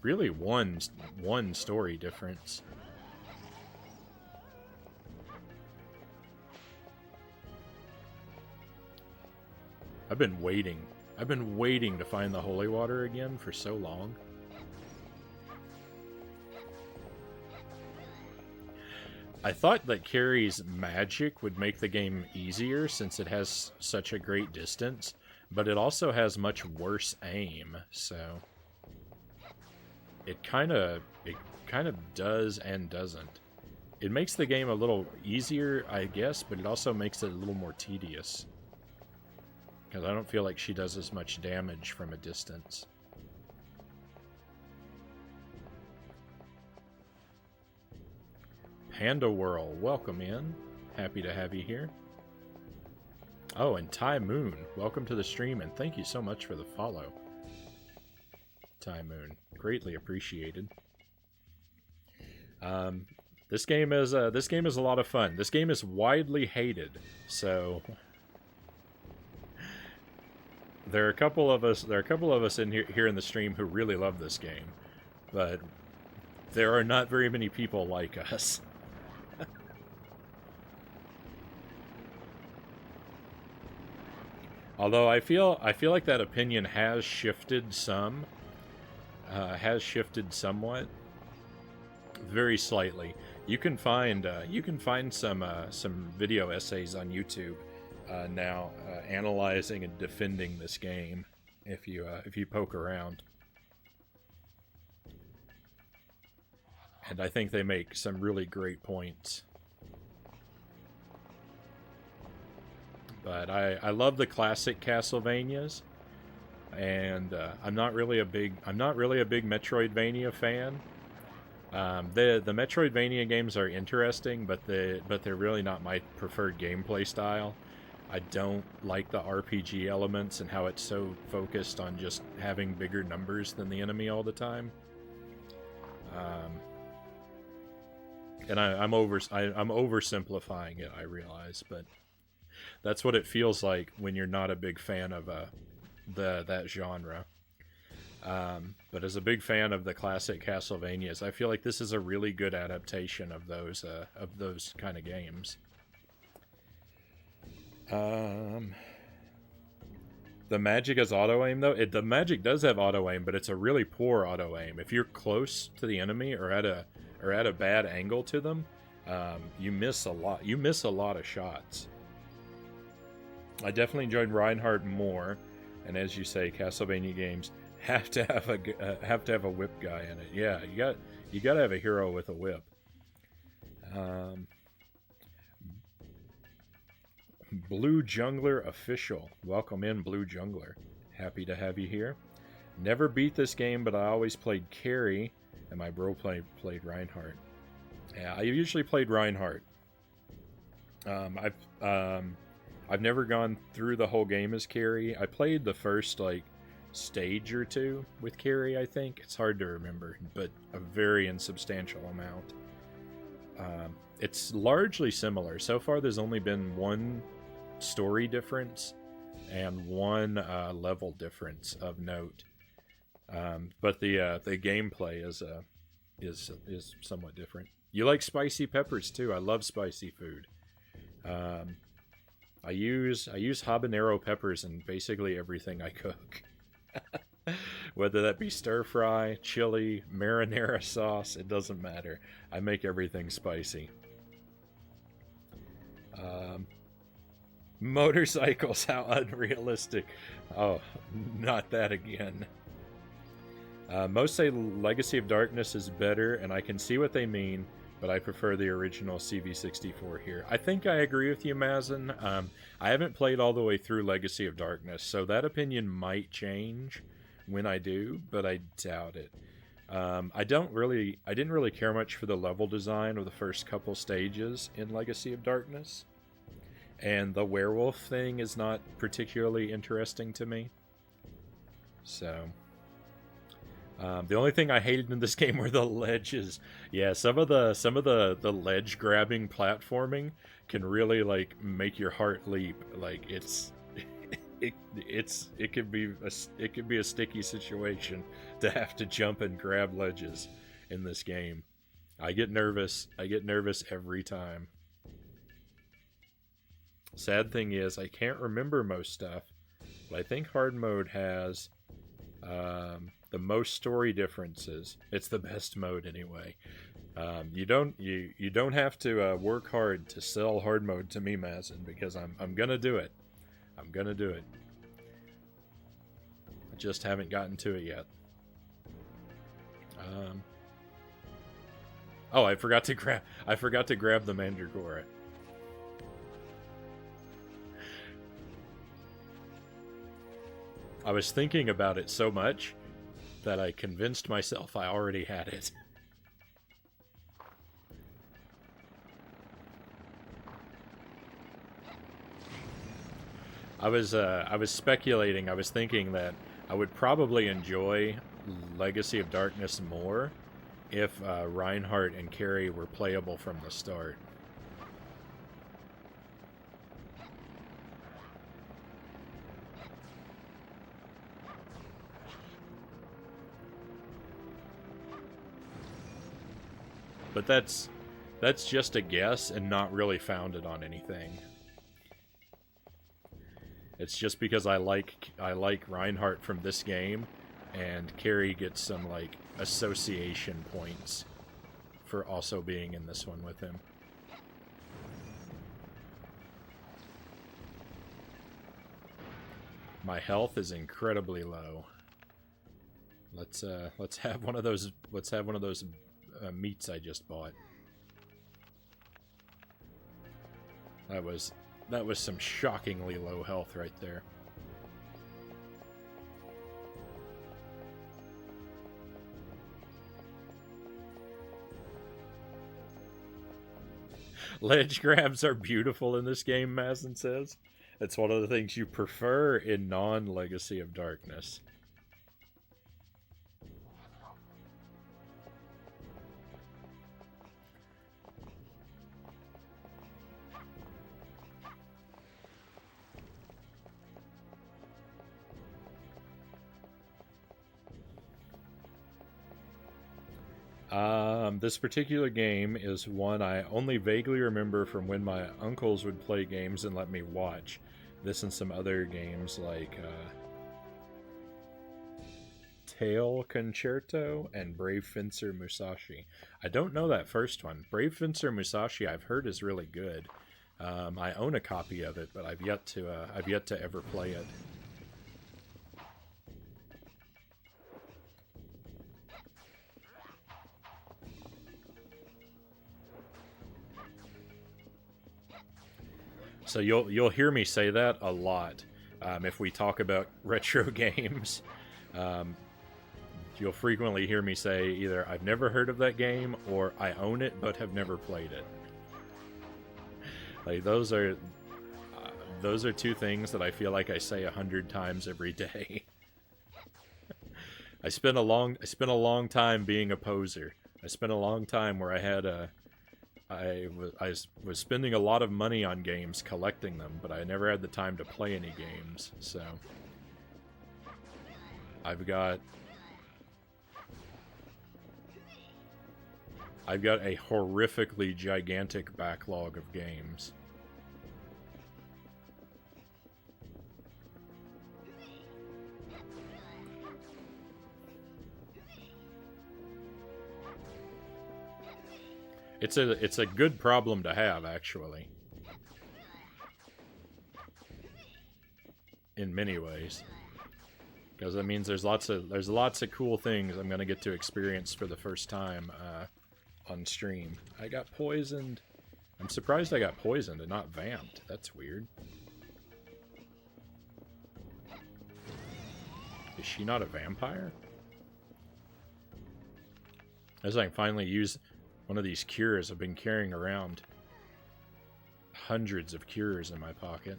really one story difference. I've been waiting to find the holy water again for so long. I thought that Carrie's magic would make the game easier since it has such a great distance, but it also has much worse aim, so it kind of does and doesn't. It makes the game a little easier, I guess, but it also makes it a little more tedious. Because I don't feel like she does as much damage from a distance. Panda Whirl, welcome in. Happy to have you here. Oh, and Ty Moon, welcome to the stream, and thank you so much for the follow. Ty Moon, greatly appreciated. This game is a lot of fun. This game is widely hated, so there are a couple of us in here in the stream who really love this game, but there are not very many people like us. Although I feel like that opinion has shifted somewhat, very slightly. You can find some video essays on YouTube now analyzing and defending this game if you poke around, and I think they make some really great points. But I love the classic Castlevanias, and I'm not really a big Metroidvania fan. The Metroidvania games are interesting, but they're really not my preferred gameplay style. I don't like the RPG elements and how it's so focused on just having bigger numbers than the enemy all the time. And I'm oversimplifying it, I realize, but that's what it feels like when you're not a big fan of that genre. But as a big fan of the classic Castlevanias, I feel like this is a really good adaptation of those kind of games. The magic is auto-aim, though. The magic does have auto-aim, but it's a really poor auto-aim. If you're close to the enemy or at a bad angle to them, you miss a lot. You miss a lot of shots. I definitely enjoyed Reinhardt more, and as you say, Castlevania games have to have a whip guy in it. Yeah, you got to have a hero with a whip. Blue Jungler Official. Welcome in, Blue Jungler. Happy to have you here. Never beat this game, but I always played Carrie and my bro played Reinhardt. Yeah, I usually played Reinhardt. I've never gone through the whole game as Carrie. I played the first like stage or two with Carrie. I think it's hard to remember, but a very insubstantial amount. It's largely similar. So far, there's only been one story difference and one level difference of note. But the gameplay is somewhat different. You like spicy peppers too. I love spicy food. I use habanero peppers in basically everything I cook. Whether that be stir fry, chili, marinara sauce, it doesn't matter. I make everything spicy. Motorcycles, how unrealistic. Oh, not that again. Most say Legacy of Darkness is better, and I can see what they mean, but I prefer the original CV64 here. I think I agree with you, Mazin. I haven't played all the way through Legacy of Darkness, so that opinion might change when I do, but I doubt it. I didn't really care much for the level design of the first couple stages in Legacy of Darkness, and the werewolf thing is not particularly interesting to me. So, the only thing I hated in this game were the ledges. Yeah, some of the ledge grabbing platforming can really like make your heart leap. Like it could be a sticky situation to have to jump and grab ledges in this game. I get nervous every time. Sad thing is I can't remember most stuff, but I think hard mode has the most story differences. It's the best mode anyway. You don't have to work hard to sell hard mode to me, Mazin, because I'm gonna do it. I'm gonna do it. I just haven't gotten to it yet. Oh, I forgot to grab the Mandragora. I was thinking about it so much that I convinced myself I already had it. I was speculating. I was thinking that I would probably enjoy Legacy of Darkness more if Reinhardt and Carrie were playable from the start. But that's just a guess and not really founded on anything. It's just because I like Reinhardt from this game, and Carrie gets some like association points for also being in this one with him. My health is incredibly low. Let's have one of those. Let's have one of those meats I just bought. That was some shockingly low health right there. Ledge grabs are beautiful in this game, Mazin says. It's one of the things you prefer in non-Legacy of Darkness. This particular game is one I only vaguely remember from when my uncles would play games and let me watch. This and some other games like Tail Concerto and Brave Fencer Musashi. I don't know that first one. Brave Fencer Musashi I've heard is really good. I own a copy of it, but I've yet to ever play it. So you'll hear me say that a lot if we talk about retro games. You'll frequently hear me say either I've never heard of that game or I own it but have never played it. Like those are two things that I feel like I say 100 times every day. I spent a long time being a poser. I spent a long time where I was spending a lot of money on games, collecting them, but I never had the time to play any games. So I've got a horrifically gigantic backlog of games. It's a good problem to have, actually. In many ways. Because that means there's lots of cool things I'm gonna get to experience for the first time on stream. I got poisoned. I'm surprised I got poisoned and not vamped. That's weird. Is she not a vampire? As I can finally use one of these cures. I've been carrying around hundreds of cures in my pocket.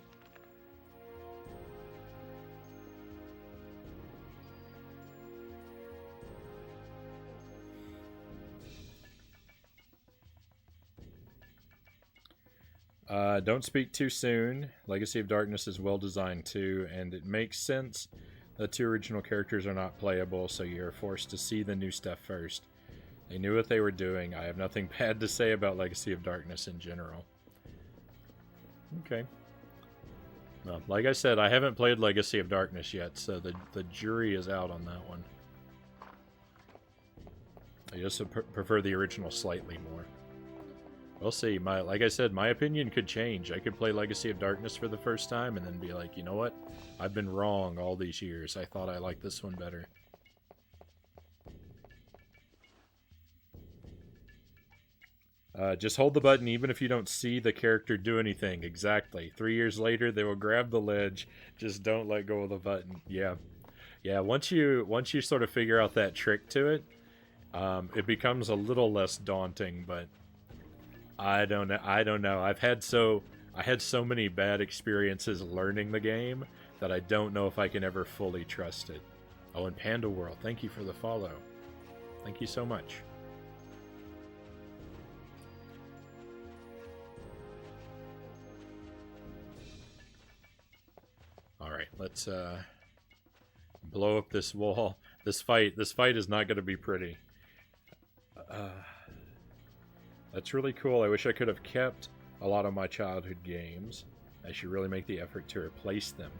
Don't speak too soon. Legacy of Darkness is well designed too, and it makes sense that two original characters are not playable, so you're forced to see the new stuff first. They knew what they were doing. I have nothing bad to say about Legacy of Darkness in general. Okay. Well, like I said, I haven't played Legacy of Darkness yet, so the jury is out on that one. I just prefer the original slightly more. We'll see. Like I said, my opinion could change. I could play Legacy of Darkness for the first time and then be like, you know what? I've been wrong all these years. I thought I liked this one better. Just hold the button even if you don't see the character do anything. Exactly. 3 years later, they will grab the ledge. Just don't let go of the button. Yeah. Yeah, once you sort of figure out that trick to it, it becomes a little less daunting, but I don't know. I had so many bad experiences learning the game that I don't know if I can ever fully trust it. Oh, and Panda World, thank you for the follow. Thank you so much. All right, let's blow up this wall. This fight is not going to be pretty. That's really cool. I wish I could have kept a lot of my childhood games. I should really make the effort to replace them.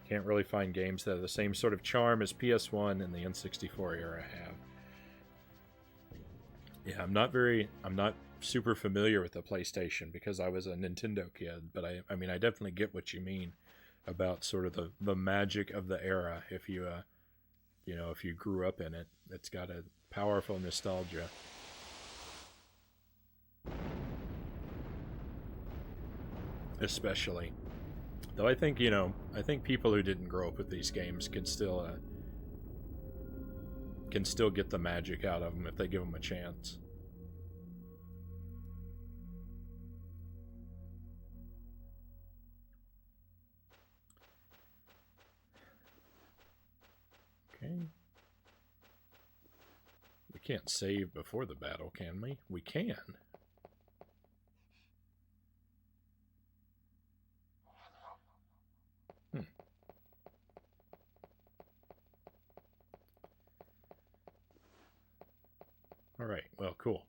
Can't really find games that have the same sort of charm as PS1 and the N64 era have. Yeah, I'm not super familiar with the PlayStation because I was a Nintendo kid, but I mean, I definitely get what you mean about sort of the magic of the era. If you, if you grew up in it, it's got a powerful nostalgia. Especially. Though I think, I think people who didn't grow up with these games can still get the magic out of them if they give them a chance. Okay. We can't save before the battle, can we? We can. Alright, well, cool.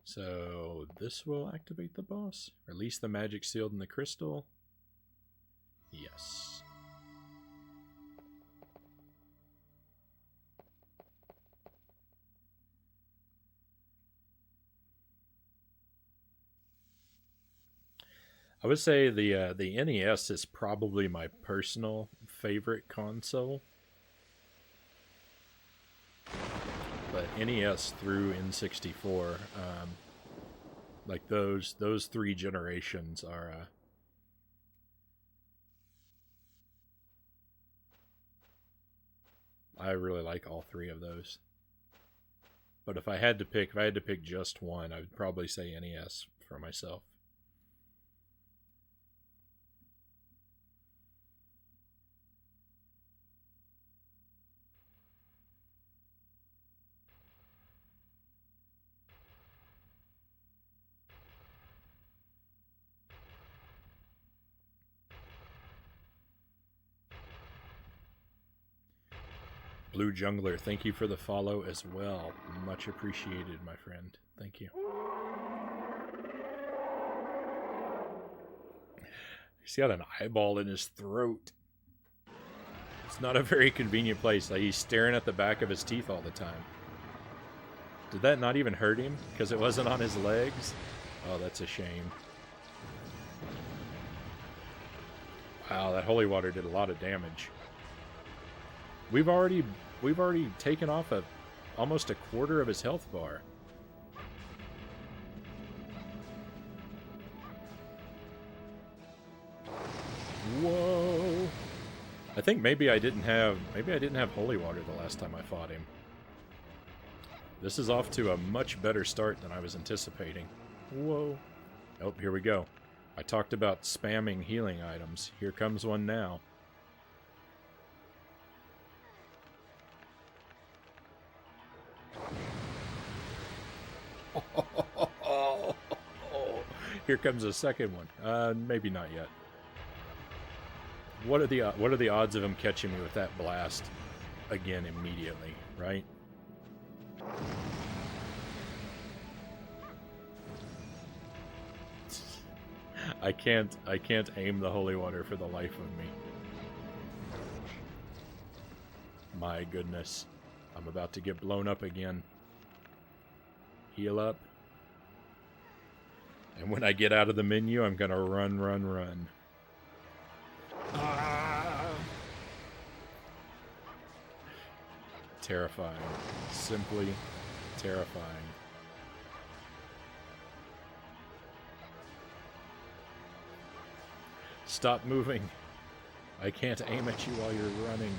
So, this will activate the boss. Release the magic sealed in the crystal. Yes. I would say the NES is probably my personal favorite console. But NES through N64, like those three generations are I really like all three of those. But if I had to pick just one, I would probably say NES for myself. Blue Jungler, thank you for the follow as well. Much appreciated, my friend. Thank you. He's got an eyeball in his throat. It's not a very convenient place. Like, he's staring at the back of his teeth all the time. Did that not even hurt him? Because it wasn't on his legs? Oh, that's a shame. Wow, that holy water did a lot of damage. We've already taken off almost a quarter of his health bar. Whoa! I think maybe I didn't have holy water the last time I fought him. This is off to a much better start than I was anticipating. Whoa! Oh, here we go. I talked about spamming healing items. Here comes one now. Here comes a second one. Maybe not yet. What are the odds of him catching me with that blast again immediately, right? I can't aim the holy water for the life of me. My goodness. I'm about to get blown up again. Heal up. And when I get out of the menu, I'm gonna run, run, run. Ah! Terrifying. Simply terrifying. Stop moving. I can't aim at you while you're running.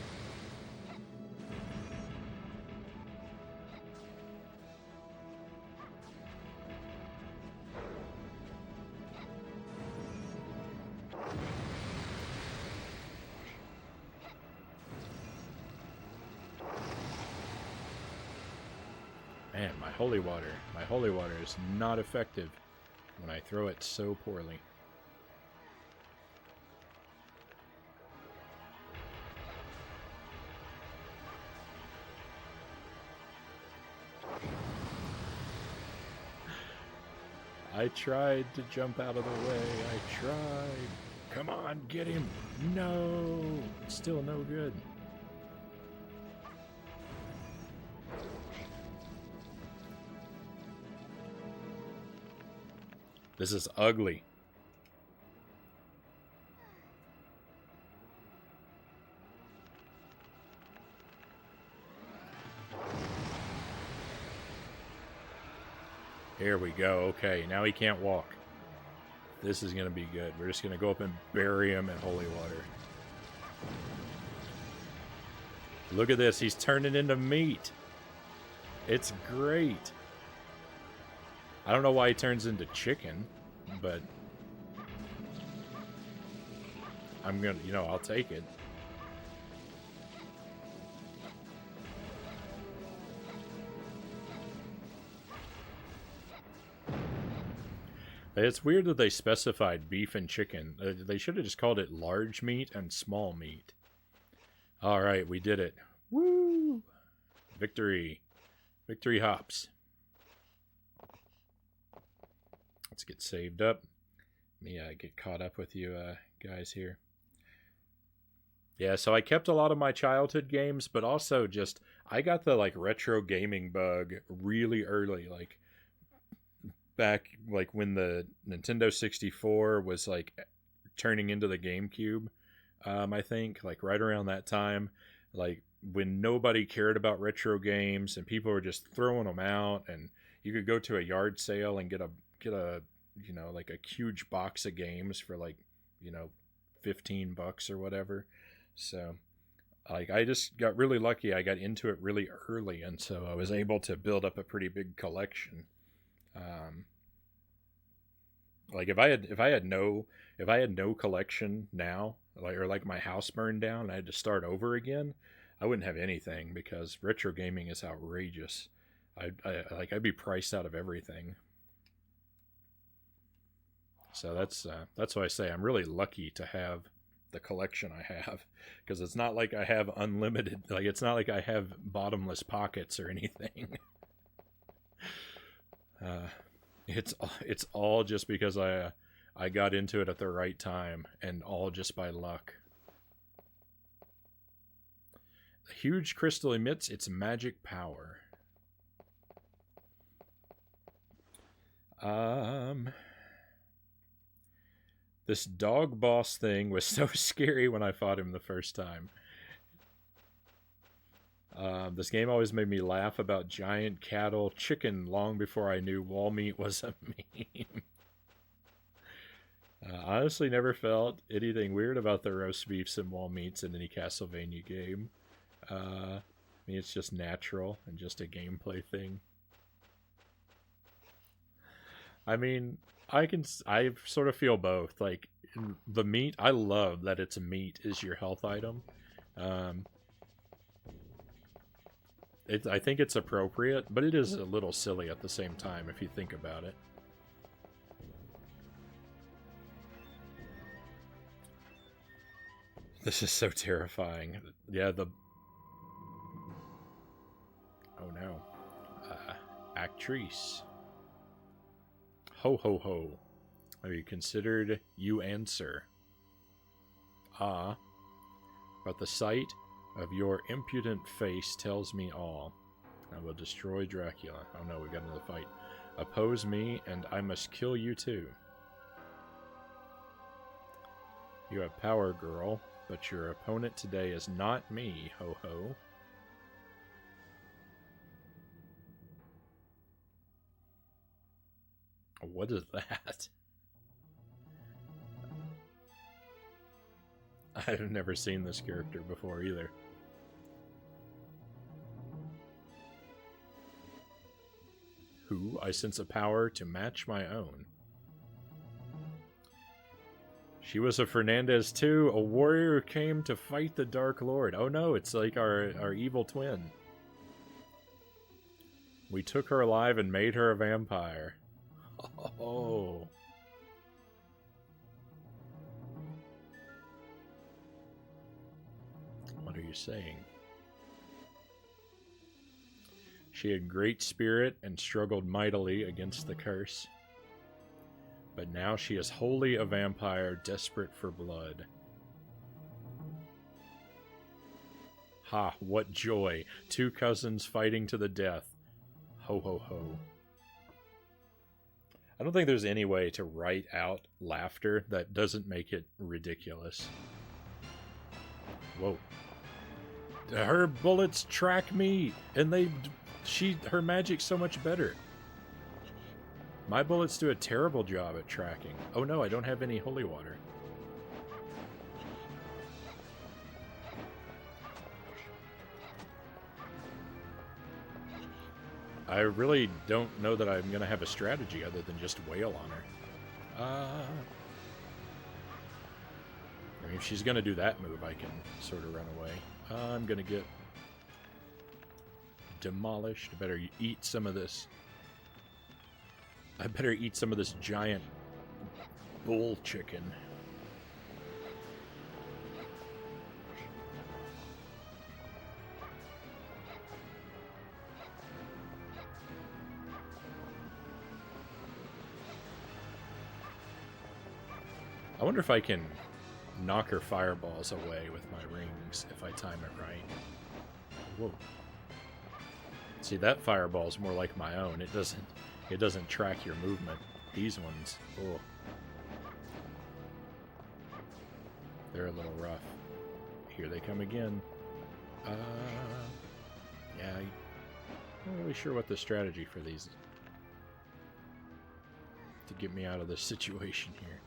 Man, my holy water is not effective when I throw it so poorly. I tried to jump out of the way. I tried. Come on, get him. No. Still no good. This is ugly. Here we go. Okay, now he can't walk. This is going to be good. We're just going to go up and bury him in holy water. Look at this. He's turning into meat. It's great. I don't know why he turns into chicken, but I'm going to, I'll take it. It's weird that they specified beef and chicken. They should have just called it large meat and small meat. All right, we did it. Woo! Victory. Victory hops. Let's get saved up. Let me get caught up with you guys here. Yeah, so I kept a lot of my childhood games, but also just, I got the retro gaming bug really early, back when the Nintendo 64 was turning into the GameCube. I think right around that time, when nobody cared about retro games and people were just throwing them out, and you could go to a yard sale and get a a huge box of games for $15 or whatever. So Like, I just got really lucky. I got into it really early, and so I was able to build up a pretty big collection. Um, like if I had no collection now, like, or like my house burned down and I had to start over again, I wouldn't have anything because retro gaming is outrageous. I'd be priced out of everything. So that's why I say I'm really lucky to have the collection I have, because it's not like I have unlimited, like it's not like I have bottomless pockets or anything. uh, it's all just because I got into it at the right time and all just by luck. The huge crystal emits its magic power. This dog boss thing was so scary when I fought him the first time. This game always made me laugh about giant cattle chicken long before I knew wall meat was a meme. Honestly, never felt anything weird about the roast beefs and wall meats in any Castlevania game. I mean, it's just natural and just a gameplay thing. I mean, I sort of feel both. Like, the meat, I love that it's meat is your health item. Um, I think it's appropriate, but it is a little silly at the same time if you think about it. This is so terrifying. Yeah, the... Oh no. Actrice. Ho ho ho. Have you considered you answer? Ah, but the sight of your impudent face tells me all. I will destroy Dracula. Oh no, we got another fight. Oppose me, and I must kill you too. You have power, girl, but your opponent today is not me, ho ho. What is that? I've never seen this character before either. Who? I sense a power to match my own. She was a Fernandez too, a warrior who came to fight the Dark Lord. Oh no, it's like our evil twin. We took her alive and made her a vampire. Oh. What are you saying? She had great spirit and struggled mightily against the curse. But now she is wholly a vampire, desperate for blood. Ha, what joy! Two cousins fighting to the death. Ho ho ho. I don't think there's any way to write out laughter that doesn't make it ridiculous. Whoa. Her bullets track me, and her magic's so much better. My bullets do a terrible job at tracking. Oh no, I don't have any holy water. I really don't know that I'm going to have a strategy other than just wail on her. I mean, if she's going to do that move, I can sort of run away. I'm going to get demolished. I better eat some of this. I better eat some of this giant bull chicken. I wonder if I can knock her fireballs away with my rings if I time it right. Whoa. See, that fireball's more like my own. It doesn't track your movement. These ones, oh. They're a little rough. Here they come again. Yeah, I'm not really sure what the strategy for these is to get me out of this situation here.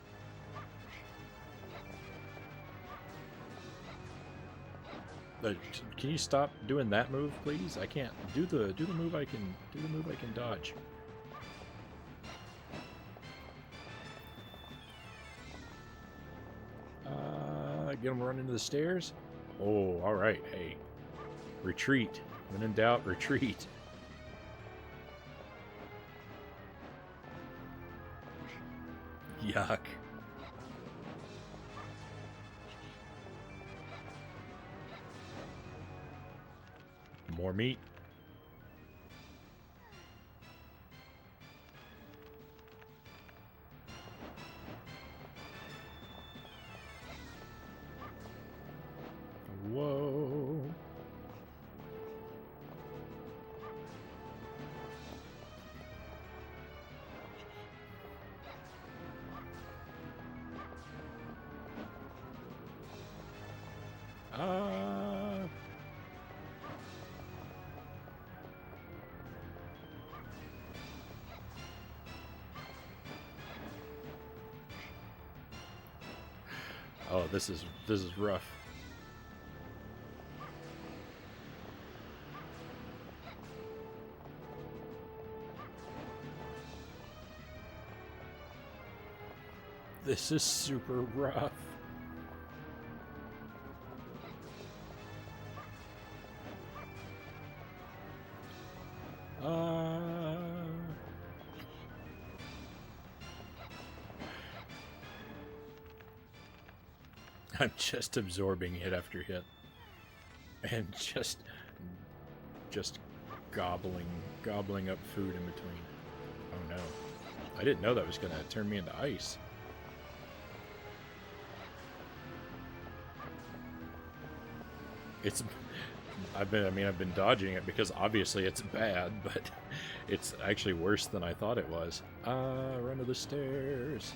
Can you stop doing that move, please? I can't do the move. I can do the move. I can dodge. Get him running to the stairs. Oh, all right. Hey, retreat. When in doubt, retreat. Yuck. More meat. Whoa. Oh, this is rough. This is super rough. I'm just absorbing hit after hit, and just gobbling up food in between. Oh no! I didn't know that was gonna turn me into ice. I've been dodging it because obviously it's bad, but it's actually worse than I thought it was. Run to the stairs.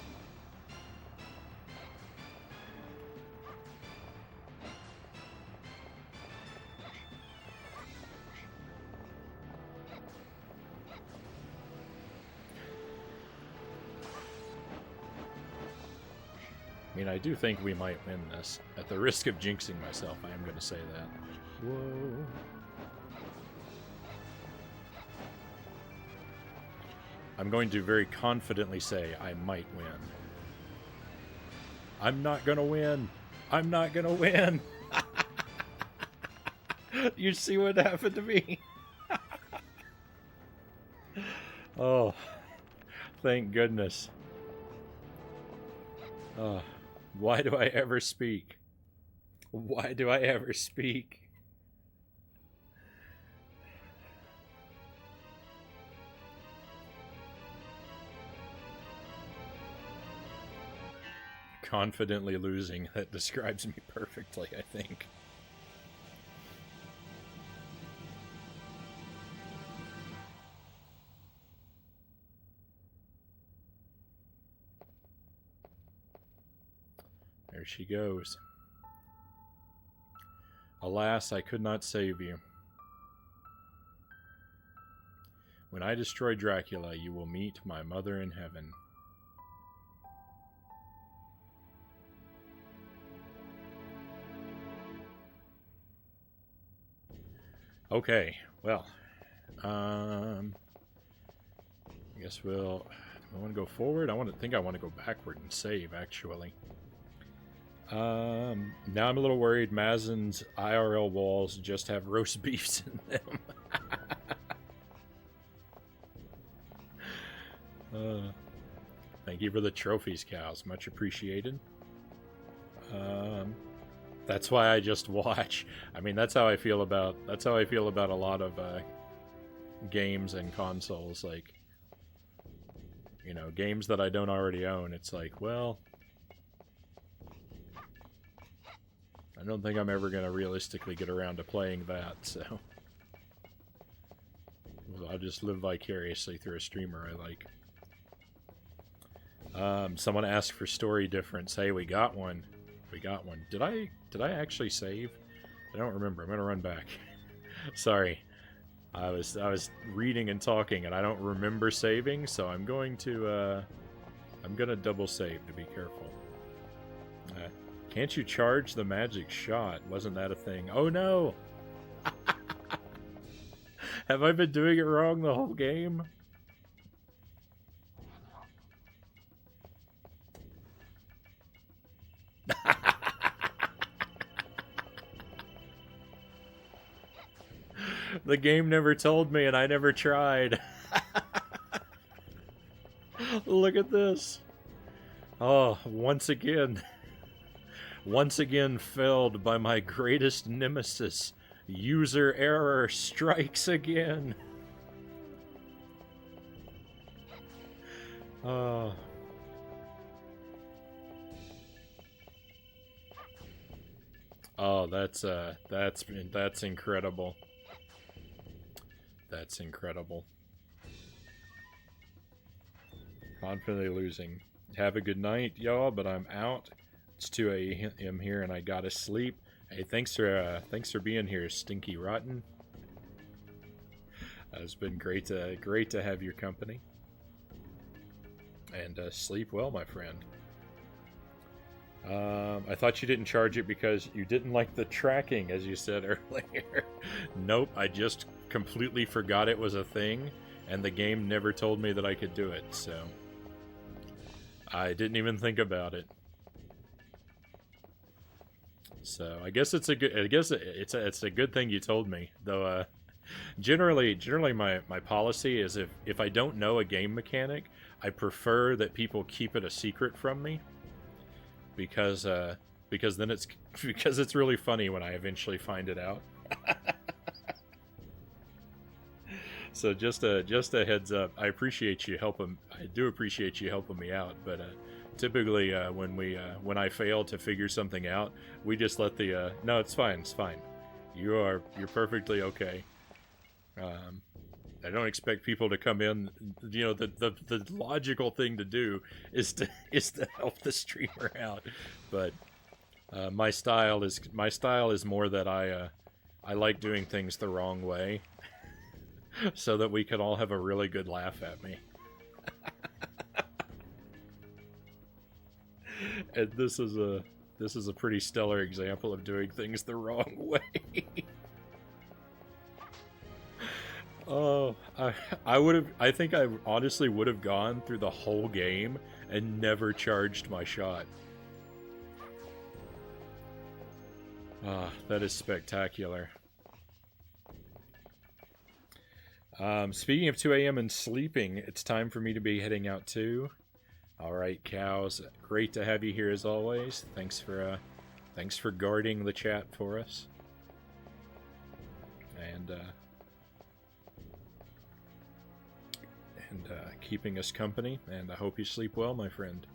I mean, I do think we might win this. At the risk of jinxing myself, I am going to say that. Whoa. I'm going to very confidently say I might win. I'm not going to win. I'm not going to win. You see what happened to me? Oh, thank goodness. Why do I ever speak? Why do I ever speak? Confidently losing, that describes me perfectly, I think. There she goes. Alas, I could not save you. When I destroy Dracula, you will meet my mother in heaven. Okay, well, I guess we'll. I want to go forward. I want to go backward and save, actually. Now I'm a little worried. Mazen's IRL walls just have roast beefs in them. Thank you for the trophies, cows. Much appreciated. That's why I just watch. I mean, that's how I feel about a lot of games and consoles. Like, you know, games that I don't already own. It's like, well, I don't think I'm ever going to realistically get around to playing that, so I'll just live vicariously through a streamer I like. Someone asked for story difference. Hey, we got one. We got one. Did I actually save? I don't remember. I'm gonna run back. Sorry. I was reading and talking and I don't remember saving, so I'm going to double save to be careful. Can't you charge the magic shot? Wasn't that a thing? Oh no! Have I been doing it wrong the whole game? The game never told me and I never tried. Look at this. Oh, once again felled by my greatest nemesis. User error strikes again. Oh. Oh, that's incredible. That's incredible. Confidently losing. Have a good night, y'all, but I'm out. It's 2 a.m. here and I gotta sleep. Hey, thanks for being here, Stinky Rotten. It's been great to have your company. And sleep well, my friend. I thought you didn't charge it because you didn't like the tracking, as you said earlier. Nope, I just completely forgot it was a thing, and the game never told me that I could do it, so I didn't even think about it. So I guess it's a good thing you told me, though. Generally my policy is if I don't know a game mechanic, I prefer that people keep it a secret from me. Because then it's really funny when I eventually find it out. So just a heads up. I appreciate you helping. I do appreciate you helping me out. But typically when I fail to figure something out, we just let the no, it's fine. It's fine. You're perfectly okay. I don't expect people to come in. You know, the logical thing to do is to help the streamer out. But my style is more that I like doing things the wrong way, so that we can all have a really good laugh at me. And this is a pretty stellar example of doing things the wrong way. Oh, I think I honestly would have gone through the whole game and never charged my shot. Ah, that is spectacular. Speaking of 2 a.m. and sleeping, it's time for me to be heading out too. All right, cows. Great to have you here as always. Thanks for guarding the chat for us. And keeping us company, and I hope you sleep well, my friend.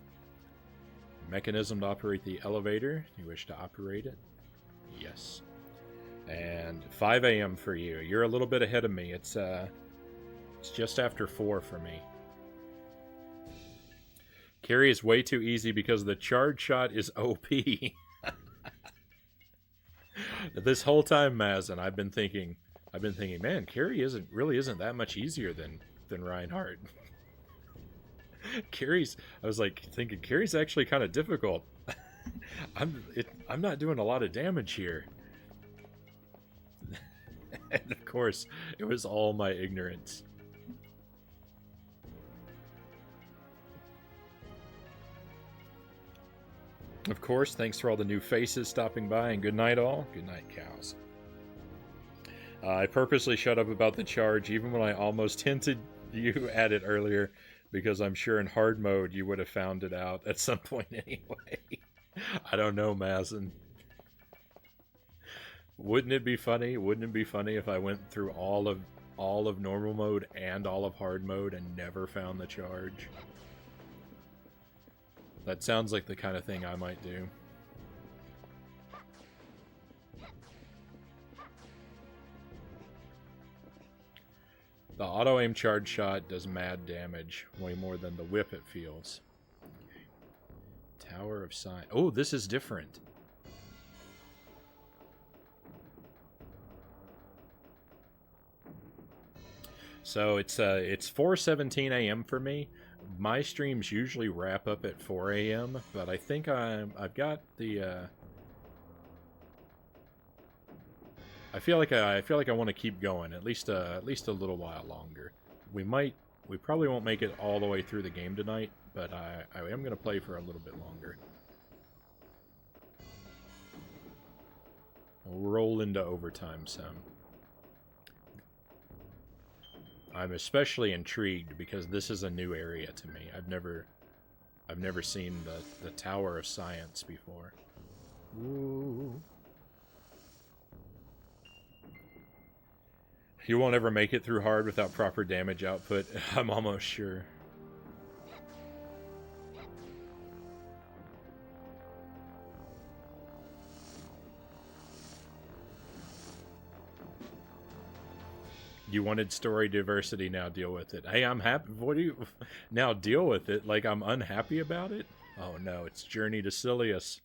Mechanism to operate the elevator. You wish to operate it? Yes. And 5 a.m. for you. You're a little bit ahead of me. It's just after 4 for me. Carrie is way too easy because the charge shot is OP. This whole time, Mazen, I've been thinking, man, Carrie isn't that much easier than Reinhardt. I was like thinking Carrie's actually kind of difficult. I'm not doing a lot of damage here. And of course, it was all my ignorance. Of course, thanks for all the new faces stopping by, and good night all. Good night, cows. I purposely shut up about the charge even when I almost hinted you at it earlier, because I'm sure in hard mode you would have found it out at some point anyway. I don't know, Mazen. Wouldn't it be funny? Wouldn't it be funny if I went through all of normal mode and all of hard mode and never found the charge? That sounds like the kind of thing I might do. The auto-aim charge shot does mad damage, way more than the whip it feels. Okay. Tower of Sign. Oh, this is different. So it's 4:17 a.m. for me, my streams usually wrap up at 4 a.m., but I think I've got the I feel like I want to keep going at least a little while longer. We probably won't make it all the way through the game tonight, but I am going to play for a little bit longer. We'll roll into overtime some. I'm especially intrigued because this is a new area to me. I've never seen the Tower of Science before. Ooh. You won't ever make it through hard without proper damage output. I'm almost sure. You wanted story diversity, now deal with it. Hey, I'm happy. What do you... Now deal with it? Like I'm unhappy about it? Oh no, it's Journey to Silius.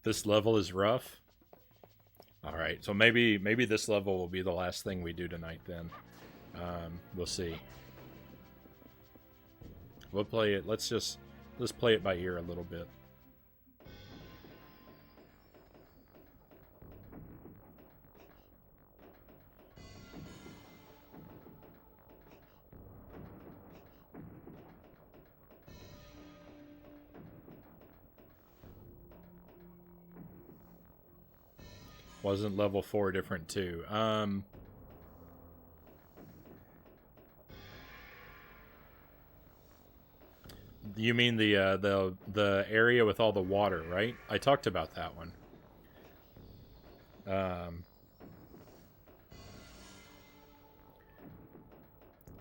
This level is rough. Alright, so maybe this level will be the last thing we do tonight then. We'll see. We'll play it. Let's play it by ear a little bit. Wasn't level 4 different too? You mean the area with all the water, right? I talked about that one.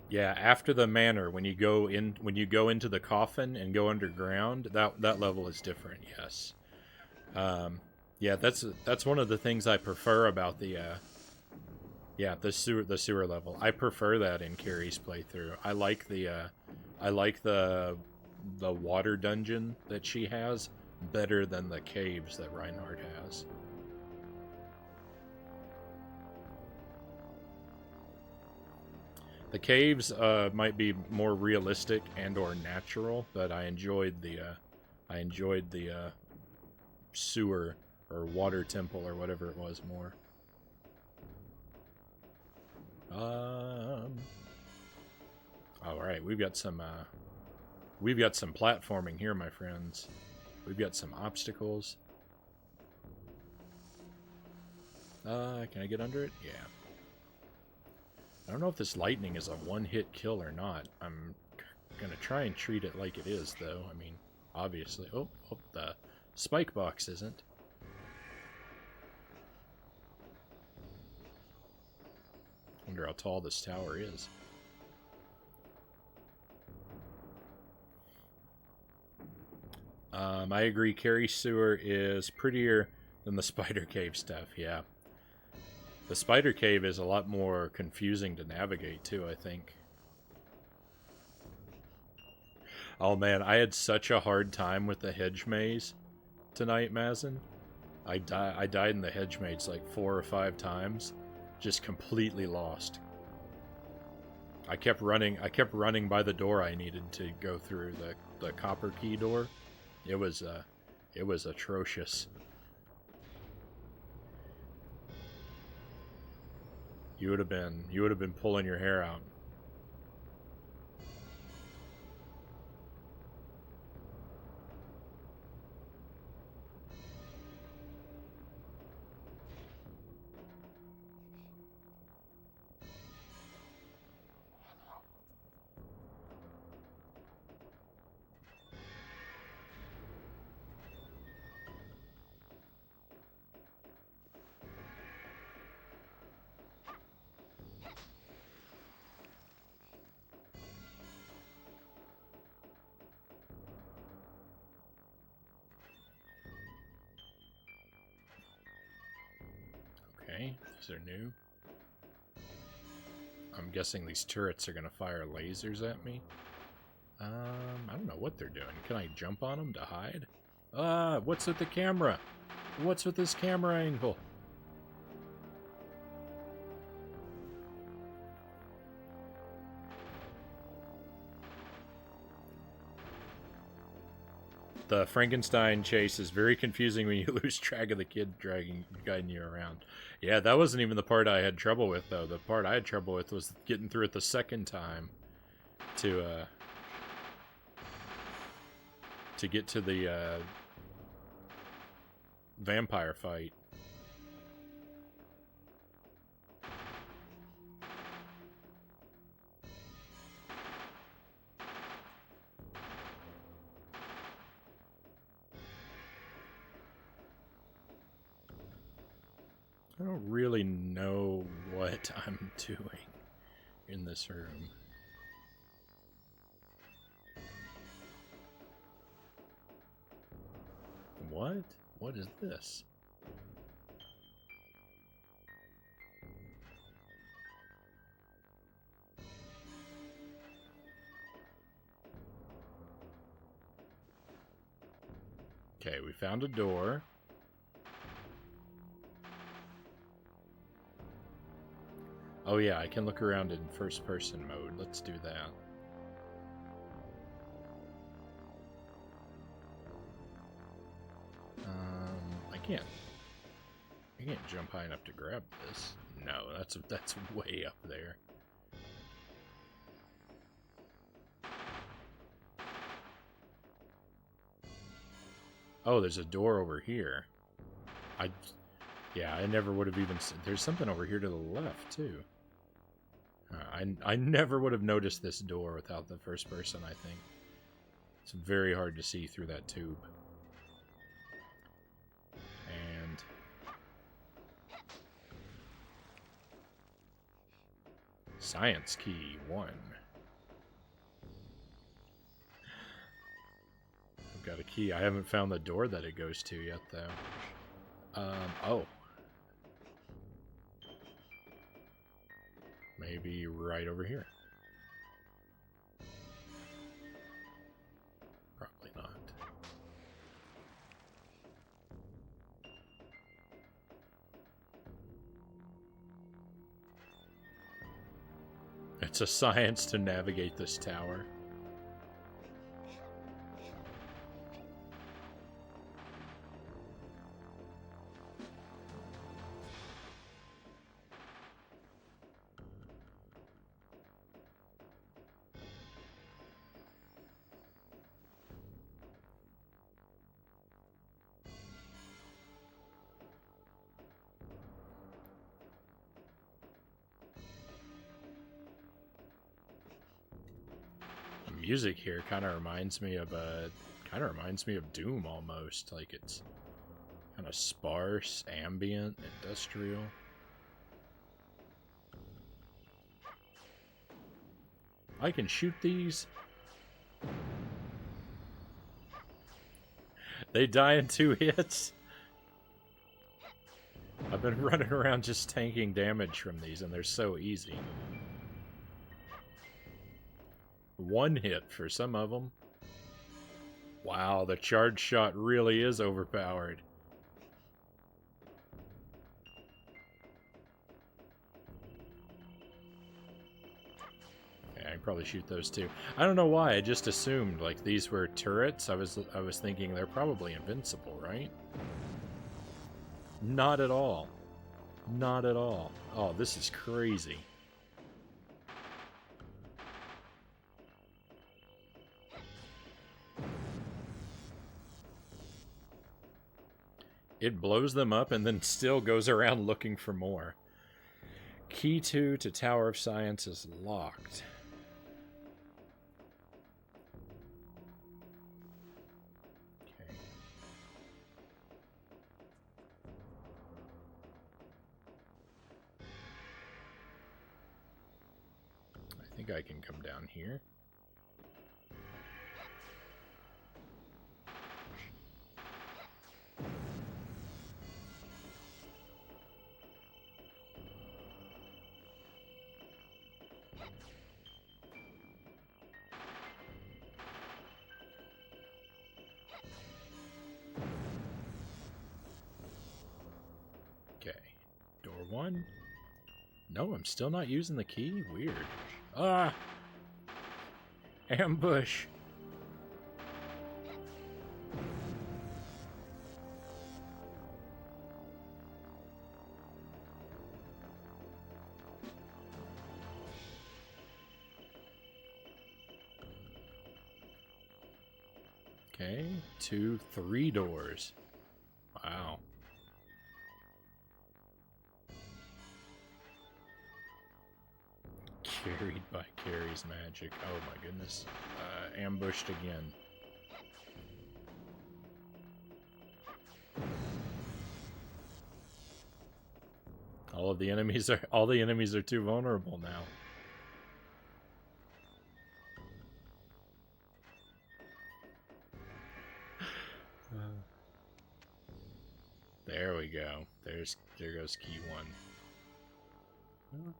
Yeah, after the manor, when you go into the coffin and go underground, that level is different. Yes. Yeah, that's one of the things I prefer about the sewer level. I prefer that in Carrie's playthrough. I like the water dungeon that she has better than the caves that Reinhardt has. The caves might be more realistic and or natural, but I enjoyed the sewer or water temple or whatever it was more. All right, we've got some platforming here, my friends. We've got some obstacles. Can I get under it? Yeah. I don't know if this lightning is a one-hit kill or not. I'm gonna try and treat it like it is, though. I mean, obviously. Oh, the spike box isn't. Wonder how tall this tower is. I agree. Carrie Sewer is prettier than the Spider Cave stuff. Yeah. The Spider Cave is a lot more confusing to navigate, too, I think. Oh, man, I had such a hard time with the hedge maze tonight, Mazin. I died in the hedge maze like 4 or 5 times. Just completely lost. I kept running by the door I needed to go through, the copper key door. It was atrocious. You would have been pulling your hair out. Okay, these are new. I'm guessing these turrets are gonna fire lasers at me. I don't know what they're doing. Can I jump on them to hide? What's with the camera? What's with this camera angle? The Frankenstein chase is very confusing when you lose track of the kid guiding you around. Yeah, that wasn't even the part I had trouble with, though. The part I had trouble with was getting through it the second time to get to the vampire fight. I don't really know what I'm doing in this room. What? What is this? Okay, we found a door. Oh yeah, I can look around in first-person mode. Let's do that. I can't jump high enough to grab this. No, that's way up there. Oh, there's a door over here. Yeah, I never would have even seen. There's something over here to the left too. I never would have noticed this door without the first person, I think. It's very hard to see through that tube. And science key 1. I've got a key. I haven't found the door that it goes to yet, though. Oh. Maybe right over here. Probably not. It's a science to navigate this tower. Music here kind of reminds me of Doom almost. Like it's kind of sparse, ambient, industrial. I can shoot these. They die in 2 hits. I've been running around just tanking damage from these, and they're so easy. 1 hit for some of them. Wow, the charge shot really is overpowered. Yeah, I can probably shoot those too. I don't know why, I just assumed like these were turrets. I was thinking they're probably invincible, right? Not at all. Not at all. Oh, this is crazy. It blows them up and then still goes around looking for more. Key 2 to Tower of Science is locked. Okay. I think I can come down here. Door 1. No, I'm still not using the key. Weird. Ah! Okay, 2, 3 doors. Wow. Carried by Carrie's magic. Oh my goodness. Ambushed again. All the enemies are too vulnerable now. There we go. There goes key 1.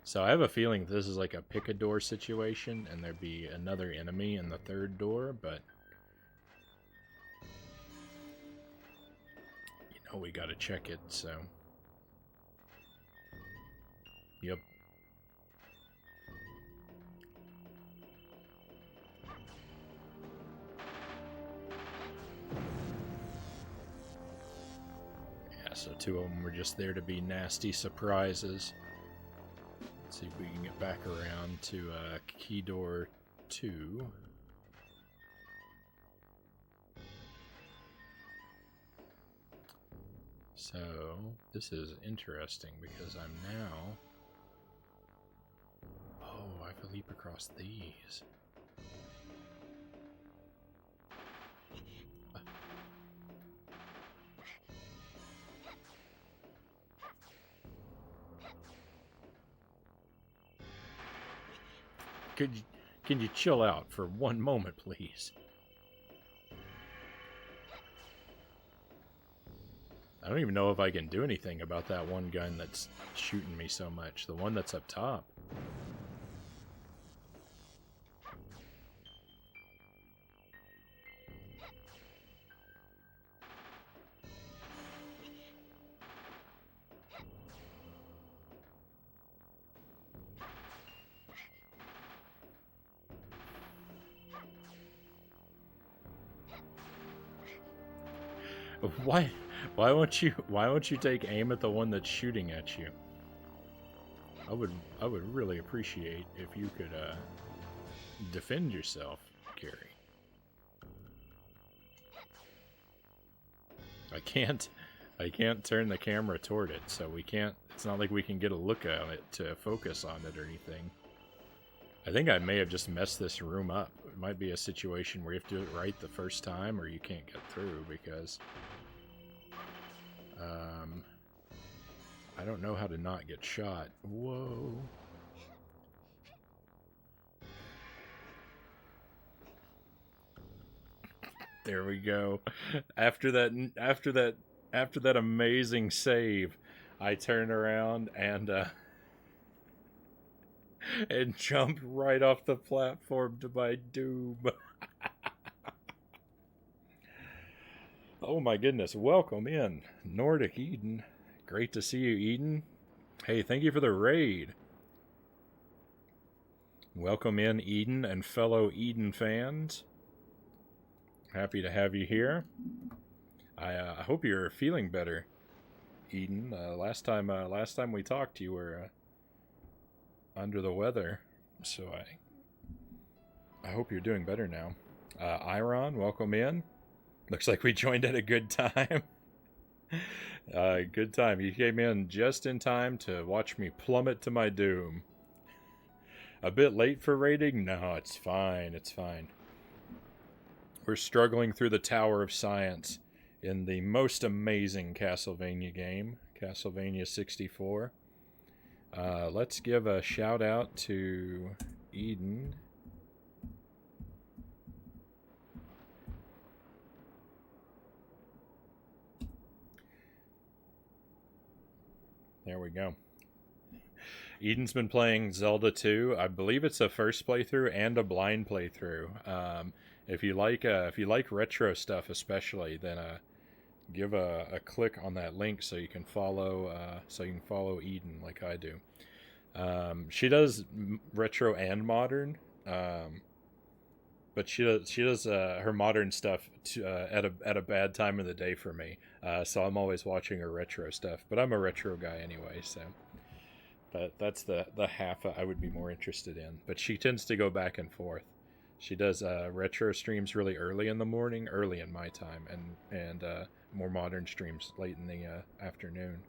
So I have a feeling this is like a pick a door situation, and there'd be another enemy in the 3rd door, but you know we gotta check it, so. Yep. Yeah, so 2 of them were just there to be nasty surprises. Let's see if we can get back around to key door 2. So, this is interesting because I'm now... Oh, I have to leap across these. Can you chill out for one moment, please? I don't even know if I can do anything about that one gun that's shooting me so much. The one that's up top. Why won't you take aim at the one that's shooting at you? I would really appreciate if you could defend yourself, Carrie. I can't turn the camera toward it, so it's not like we can get a look at it to focus on it or anything. I think I may have just messed this room up. It might be a situation where you have to do it right the first time or you can't get through because I don't know how to not get shot. Whoa. There we go. After that amazing save, I turned around and jumped right off the platform to my doom. Oh my goodness, welcome in, Nordic Eden. Great to see you, Eden. Hey, thank you for the raid. Welcome in, Eden and fellow Eden fans. Happy to have you here. I hope you're feeling better, Eden. Last time we talked, you were under the weather, so I hope you're doing better now. Iron, welcome in. Looks like we joined at a good time. Good time. You came in just in time to watch me plummet to my doom. A bit late for raiding? No, it's fine. It's fine. We're struggling through the Tower of Science in the most amazing Castlevania game, Castlevania 64. Let's give a shout out to Eden. There we go. Eden's been playing Zelda 2. I believe it's a first playthrough and a blind playthrough. If you like retro stuff especially, then give a click on that link so you can follow Eden like I do. She does retro and modern, but she does her modern stuff at a bad time of the day for me. So I'm always watching her retro stuff. But I'm a retro guy anyway, so that's the half I would be more interested in. But she tends to go back and forth. She does retro streams really early in the morning, early in my time, and more modern streams late in the afternoon.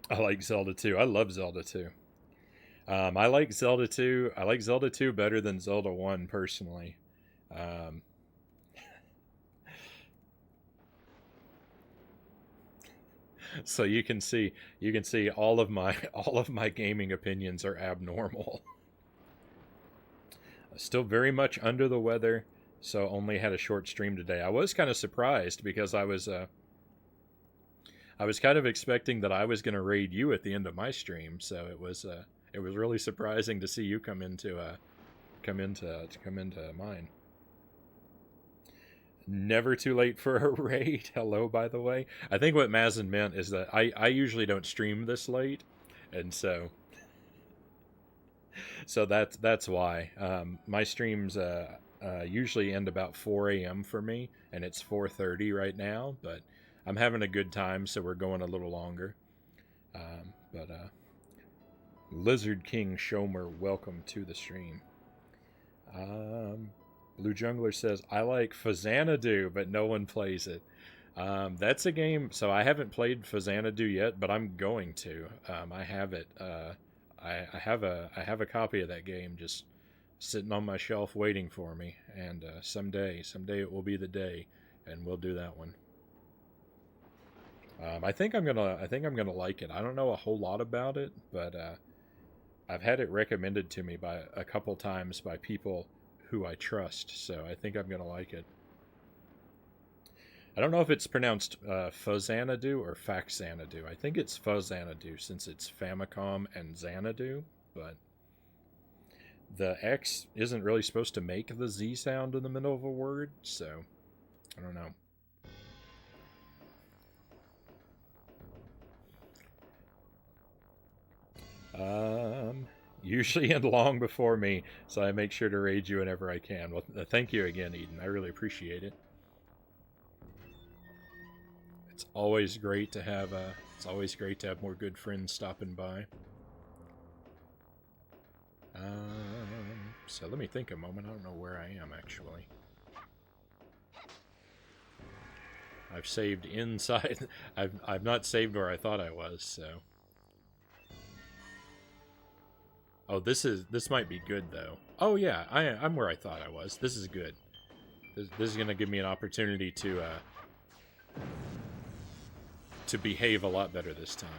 I like Zelda 2. I love Zelda 2. I like Zelda 2. I like Zelda 2 better than Zelda 1 personally. Um, so you can see all of my gaming opinions are abnormal. Still very much under the weather, so only had a short stream today. I was kind of surprised because I was kind of expecting that I was going to raid you at the end of my stream, so it was really surprising to see you come into mine. Never too late for a raid. Hello, by the way. I think what Mazin meant is that I usually don't stream this late, and so that's why my streams usually end about 4 a.m. for me, and it's 4:30 right now. But I'm having a good time, so we're going a little longer. But Lizard King Shomer, welcome to the stream. Blue Jungler says, I like Fazanadu, but no one plays it. That's a game, so I haven't played Fazanadu yet, but I'm going to. I have it. I have a copy of that game just sitting on my shelf waiting for me, and someday it will be the day, and we'll do that one. I think I'm gonna like it. I don't know a whole lot about it, but I've had it recommended to me by a couple times by people who I trust, so I think I'm gonna like it. I don't know if it's pronounced Fuzanadu or Faxanadu. I think it's Fuzanadu since it's Famicom and Xanadu, but the X isn't really supposed to make the Z sound in the middle of a word, so I don't know. Usually and long before me, so I make sure to raid you whenever I can. Well, thank you again, Eden. I really appreciate it. It's always great to have more good friends stopping by. So let me think a moment. I don't know where I am actually. I've saved inside. I've not saved where I thought I was. So. Oh, this might be good though. Oh yeah, I'm where I thought I was. This is good. This is gonna give me an opportunity to behave a lot better this time.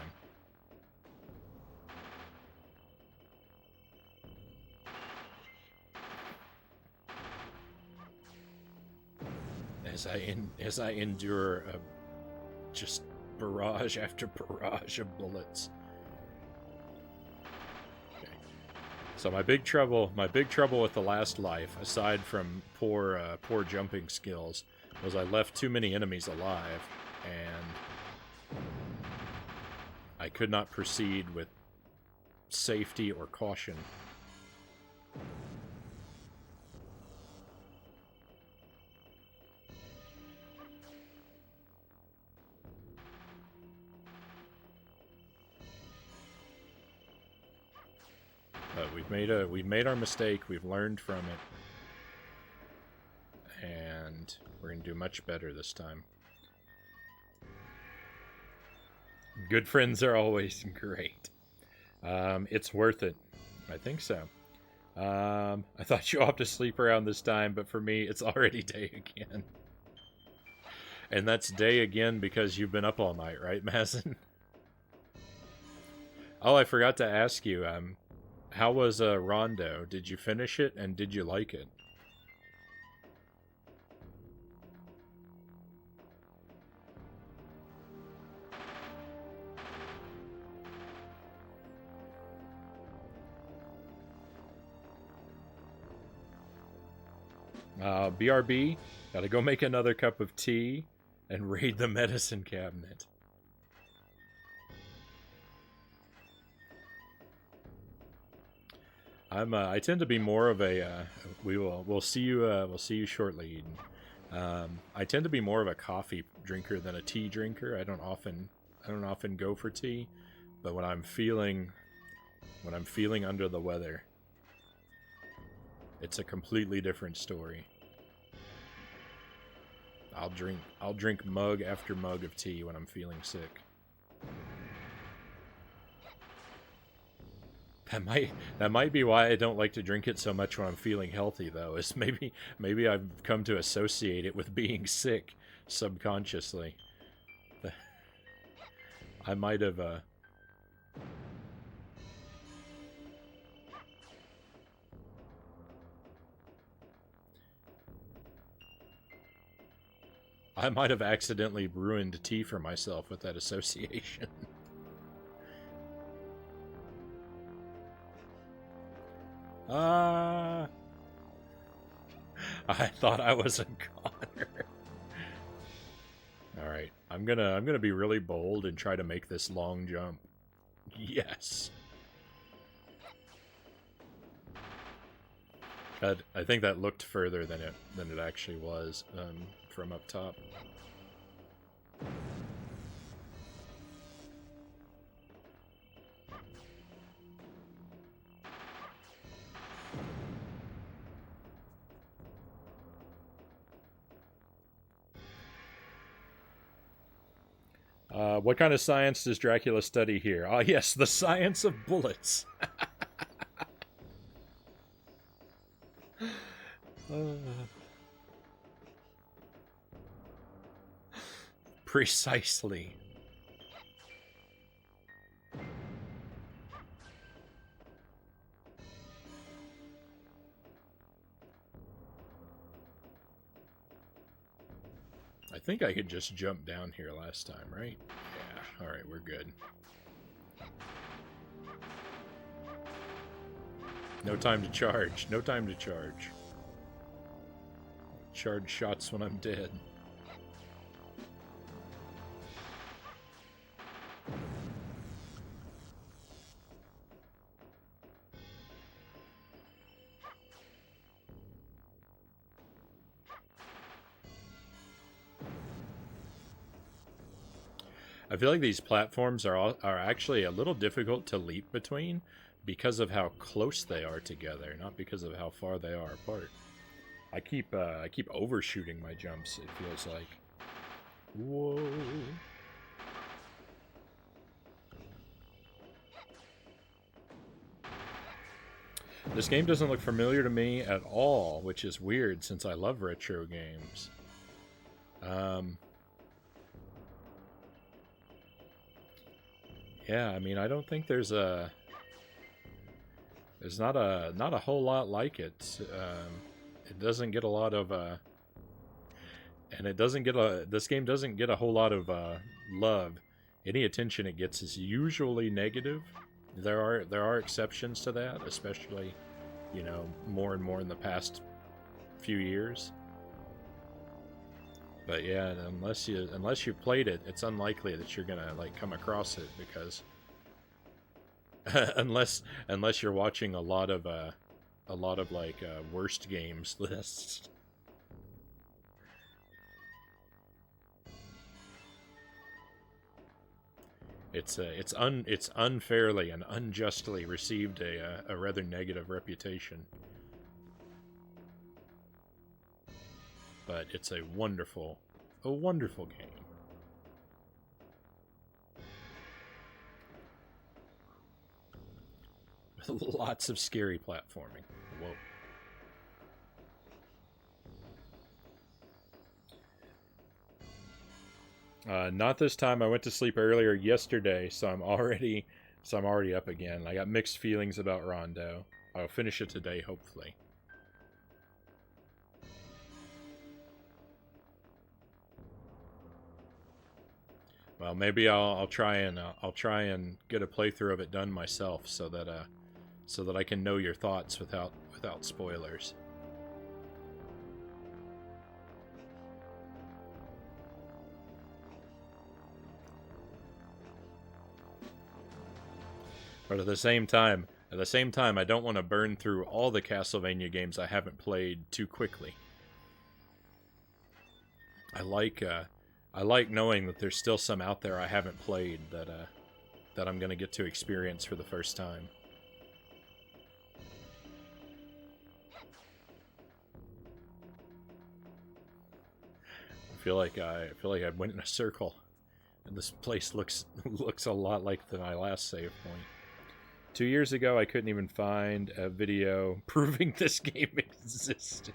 As I endure just barrage after barrage of bullets. So my big trouble with the last life, aside from poor jumping skills, was I left too many enemies alive, and I could not proceed with safety or caution. We've made our mistake. We've learned from it, and we're gonna do much better this time. Good friends are always great. It's worth it. I think so. I thought you off to sleep around this time, but for me, it's already day again. And that's day again because you've been up all night, right, Mazin? Oh, I forgot to ask you. How was Rondo? Did you finish it, and did you like it? BRB, gotta go make another cup of tea and raid the medicine cabinet. I tend to be more of a we'll see you shortly, Eden. I tend to be more of a coffee drinker than a tea drinker. I don't often go for tea, but when I'm feeling under the weather, It's a completely different story. I'll drink mug after mug of tea when I'm feeling sick. That might be why I don't like to drink it so much when I'm feeling healthy, though. Is maybe I've come to associate it with being sick subconsciously. I might have I might have accidentally ruined tea for myself with that association. I thought I was a goner. All right, I'm gonna be really bold and try to make this long jump. Yes. I think that looked further than it actually was from up top. What kind of science does Dracula study here? Ah, yes, the science of bullets. Precisely. I think I could just jump down here last time, right? Yeah, alright, we're good. No time to charge. No time to charge. Charge shots when I'm dead. I feel like these platforms are actually a little difficult to leap between because of how close they are together, not because of how far they are apart. I keep overshooting my jumps, it feels like. Whoa. This game doesn't look familiar to me at all, which is weird since I love retro games. Yeah, I mean, I don't think there's not a whole lot like it. It doesn't get a lot of this game doesn't get a whole lot of love. Any attention it gets is usually negative. There are exceptions to that, especially, you know, more and more in the past few years. But yeah, unless you played it, it's unlikely that you're gonna like come across it because unless you're watching a lot of like worst games lists. It's unfairly and unjustly received a rather negative reputation. But it's a wonderful game. Lots of scary platforming. Whoa. Not this time. I went to sleep earlier yesterday, so I'm already up again. I got mixed feelings about Rondo. I'll finish it today, hopefully. Well, maybe I'll try and get a playthrough of it done myself, so that I can know your thoughts without spoilers. But at the same time, I don't want to burn through all the Castlevania games I haven't played too quickly. I like knowing that there's still some out there I haven't played that I'm going to get to experience for the first time. feel like I went in a circle, and this place looks a lot like my last save point. 2 years ago, I couldn't even find a video proving this game existed.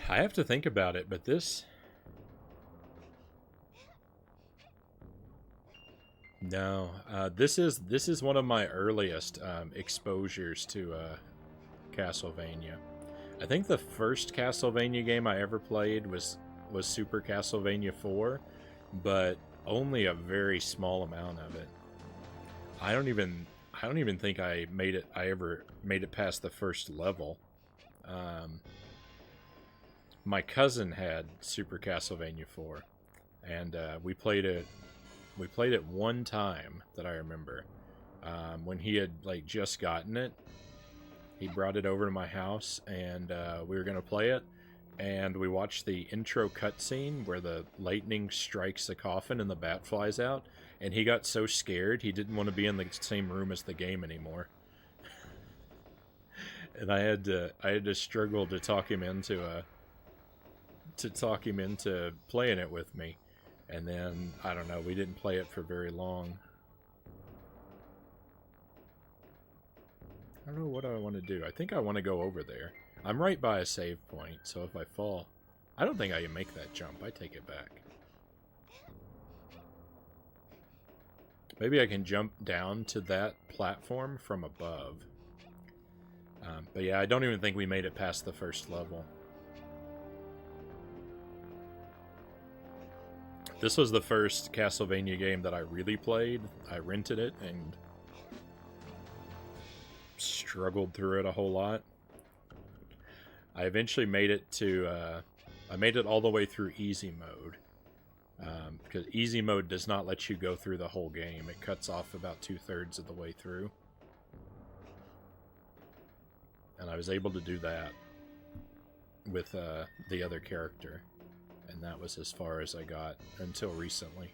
I have to think about it, but this... No, this is one of my earliest exposures to Castlevania. I think the first Castlevania game I ever played was Super Castlevania 4, but only a very small amount of it. I don't even think I ever made it past the first level. My cousin had Super Castlevania 4, and we played it one time that I remember. When he had like just gotten it, he brought it over to my house, and we were gonna play it. And we watched the intro cutscene where the lightning strikes the coffin and the bat flies out. And he got so scared he didn't want to be in the same room as the game anymore. And I had to struggle to talk him into playing it with me. And then, I don't know, we didn't play it for very long. I don't know what I want to do. I think I want to go over there. I'm right by a save point, so if I fall... I don't think I can make that jump. I take it back. Maybe I can jump down to that platform from above. But yeah, I don't even think we made it past the first level. This was the first Castlevania game that I really played. I rented it and struggled through it a whole lot. I eventually made it to... I made it all the way through easy mode. Because easy mode does not let you go through the whole game. It cuts off about 2/3 of the way through. And I was able to do that with the other character. And that was as far as I got until recently.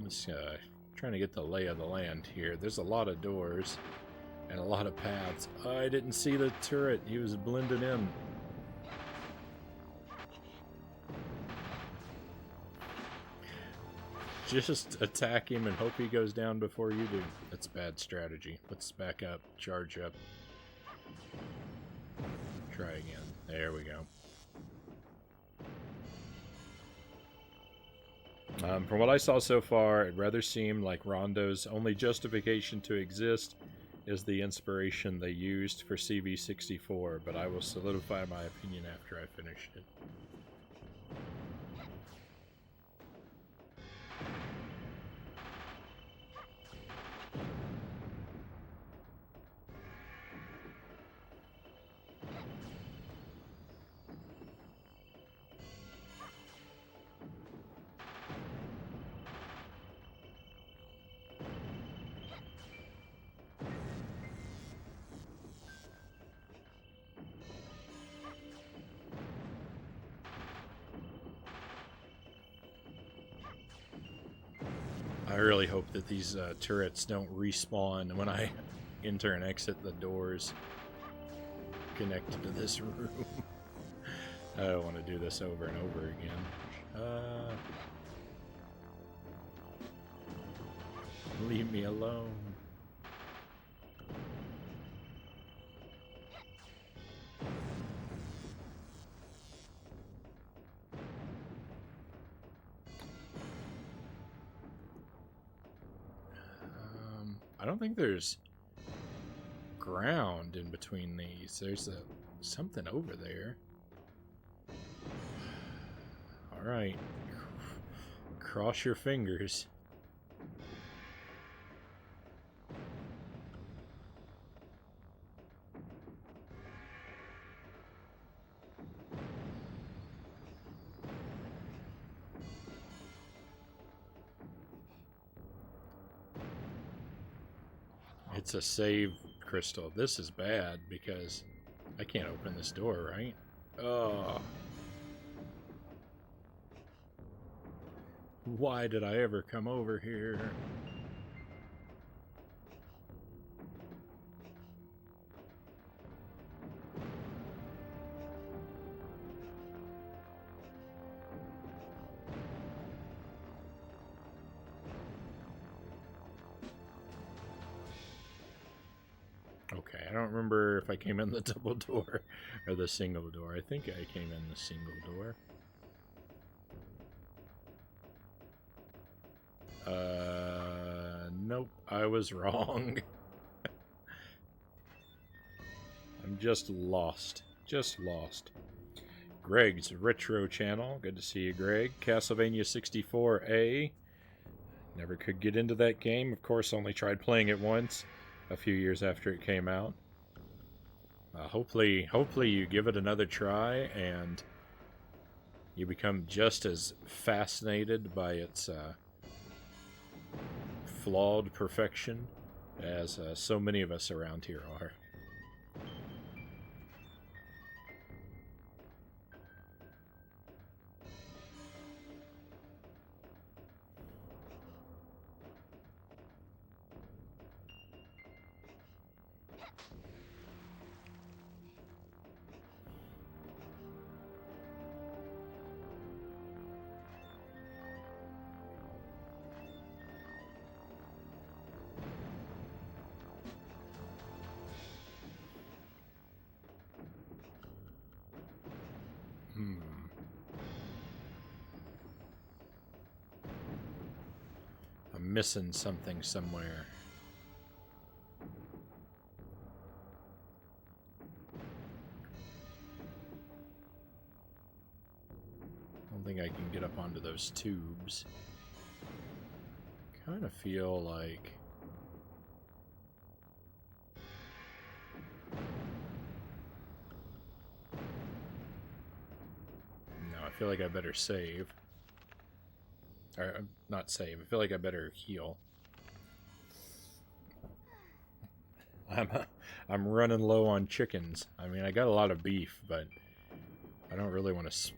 Just trying to get the lay of the land here. There's a lot of doors and a lot of paths. I didn't see the turret. He was blended in. Just attack him and hope he goes down before you do. That's bad strategy. Let's back up. Charge up. Try again. There we go. From what I saw so far, it rather seemed like Rondo's only justification to exist is the inspiration they used for CV64, but I will solidify my opinion after I finish it. I really hope that these turrets don't respawn when I enter and exit the doors connected to this room. I don't want to do this over and over again. Leave me alone. I don't think there's ground in between these. There's something over there. Alright. Cross your fingers. It's a save crystal. This is bad because I can't open this door, right? Oh. Why did I ever come over here? Okay, I don't remember if I came in the double door or the single door. I think I came in the single door. Nope, I was wrong. I'm just lost. Just lost. Greg's Retro Channel. Good to see you, Greg. Castlevania 64A. Never could get into that game. Of course, only tried playing it once, a few years after it came out. Hopefully you give it another try and you become just as fascinated by its flawed perfection as so many of us around here are. I'm missing something somewhere. I don't think I can get up onto those tubes. Kind of feel like... No, I feel like I better save. Or, not save. I feel like I better heal. I'm running low on chickens. I mean, I got a lot of beef, but I don't really want to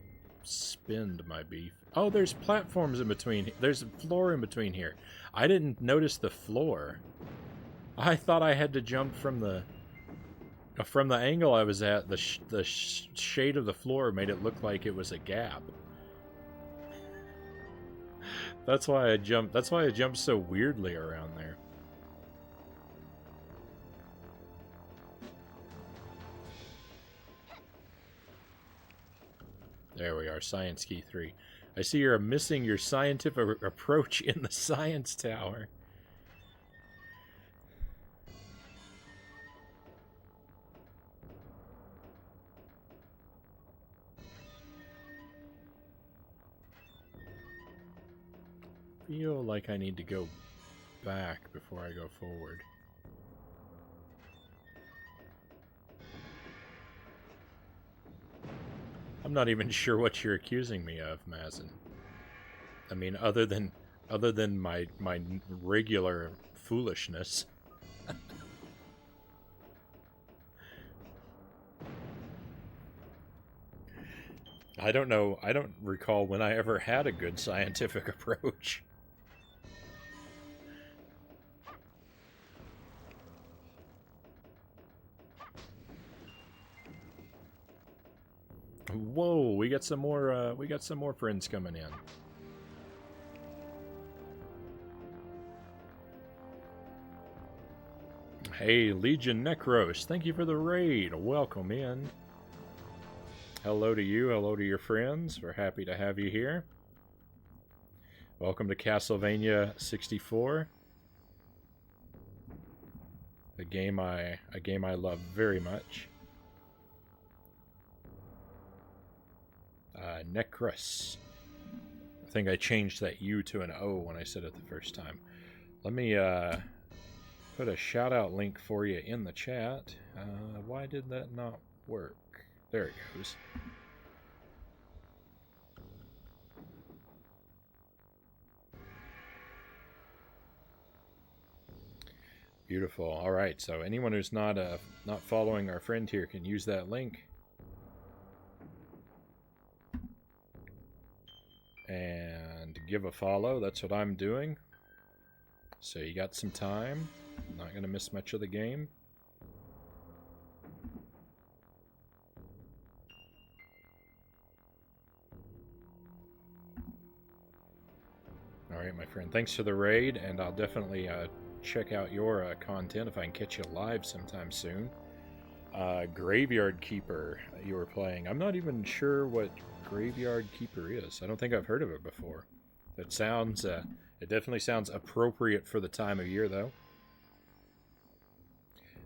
spend my beef. Oh, there's platforms in between. There's a floor in between here. I didn't notice the floor. I thought I had to jump from the angle I was at. The shade of the floor made it look like it was a gap. That's why I jumped. That's why I jumped so weirdly around there. There we are, Science Key 3. I see you're missing your scientific approach in the science tower. Feel like I need to go back before I go forward. I'm not even sure what you're accusing me of, Mazin. I mean, other than my regular foolishness. I don't know. I don't recall when I ever had a good scientific approach. Whoa, we got some more friends coming in. Hey, Legion Necros, thank you for the raid. Welcome in. Hello to you, hello to your friends. We're happy to have you here. Welcome to Castlevania 64. A game I love very much. Necrus. I think I changed that U to an O when I said it the first time. Let me put a shout out link for you in the chat. Why did that not work? There it goes. Beautiful. All right. So anyone who's not following our friend here can use that link. And give a follow. That's what I'm doing. So you got some time. Not going to miss much of the game. Alright, my friend. Thanks for the raid, and I'll definitely check out your content if I can catch you live sometime soon. Graveyard Keeper you were playing. I'm not even sure what Graveyard Keeper is. I don't think I've heard of it before. It sounds, it definitely sounds appropriate for the time of year, though.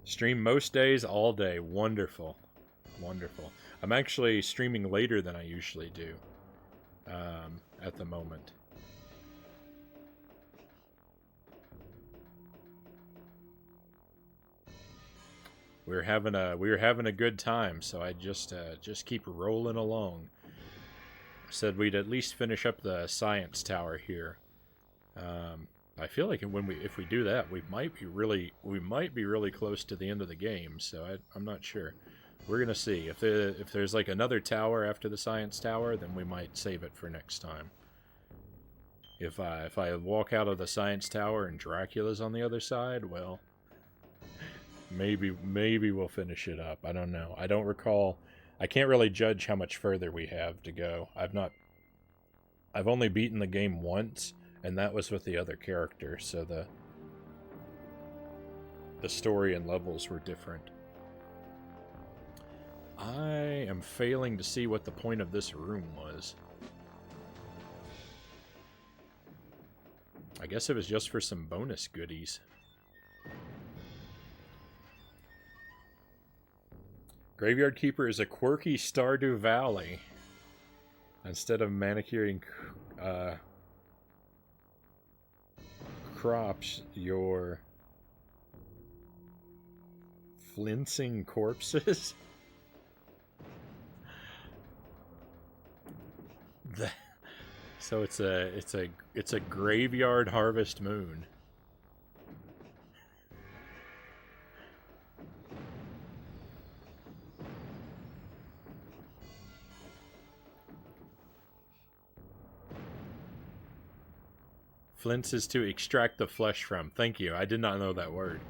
Stream most days, all day. Wonderful. Wonderful. I'm actually streaming later than I usually do at the moment. We were having a good time, so I just keep rolling along. Said we'd at least finish up the science tower here. I feel like if we do that, we might be really close to the end of the game. So I'm not sure. We're gonna see if there's like another tower after the science tower, then we might save it for next time. If I walk out of the science tower and Dracula's on the other side, well, maybe we'll finish it up. I don't know. I don't recall. I can't really judge how much further we have to go. I've only beaten the game once, and that was with the other character, so the story and levels were different. I am failing to see what the point of this room was. I guess it was just for some bonus goodies. Graveyard Keeper is a quirky Stardew Valley. Instead of manicuring crops, you're flincing corpses. So it's a graveyard harvest moon. Flints is to extract the flesh from. Thank you. I did not know that word.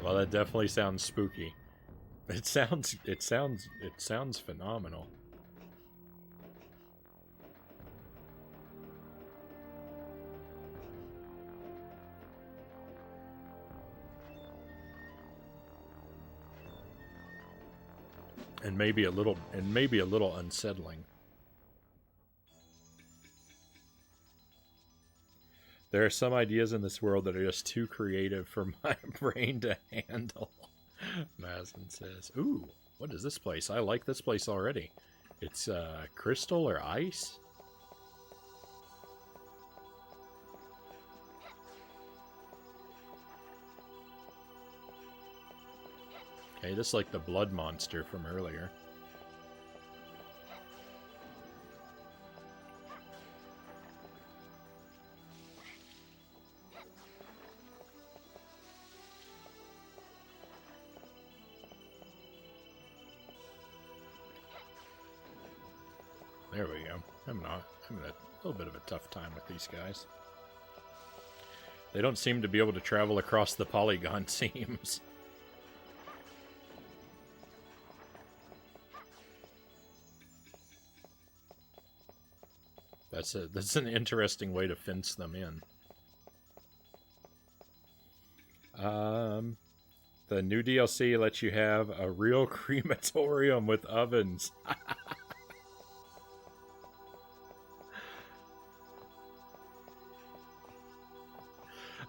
Well, that definitely sounds spooky. It sounds phenomenal. And maybe a little unsettling. There are some ideas in this world that are just too creative for my brain to handle. Mazin says, "Ooh, what is this place? I like this place already. It's crystal or ice?" Okay, this is like the blood monster from earlier. There we go. I'm having a little bit of a tough time with these guys. They don't seem to be able to travel across the polygon seams. That's an interesting way to fence them in. The new DLC lets you have a real crematorium with ovens.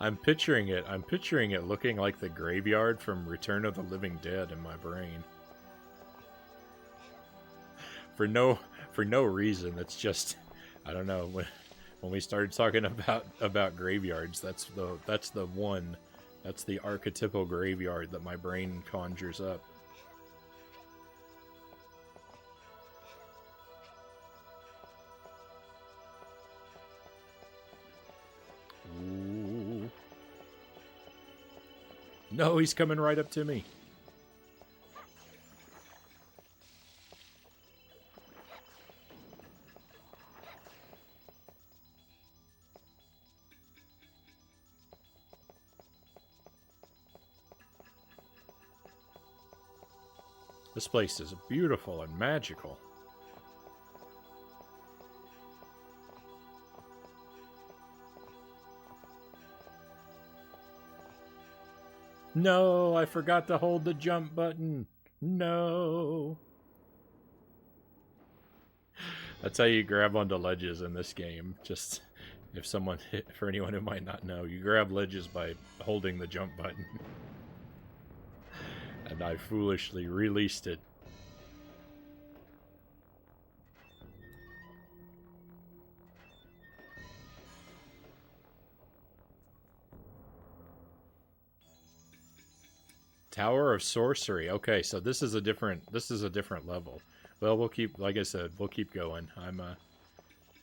I'm picturing it. I'm picturing it looking like the graveyard from Return of the Living Dead in my brain. For no reason. It's just, I don't know. When we started talking about graveyards, that's the one. That's the archetypal graveyard that my brain conjures up. Ooh. No, he's coming right up to me. This place is beautiful and magical. No, I forgot to hold the jump button. No. That's how you grab onto ledges in this game. Just if someone hit, for anyone who might not know, you grab ledges by holding the jump button. And I foolishly released it. Tower of Sorcery. Okay, so this is a different level. Well, we'll keep, like I said, we'll keep going.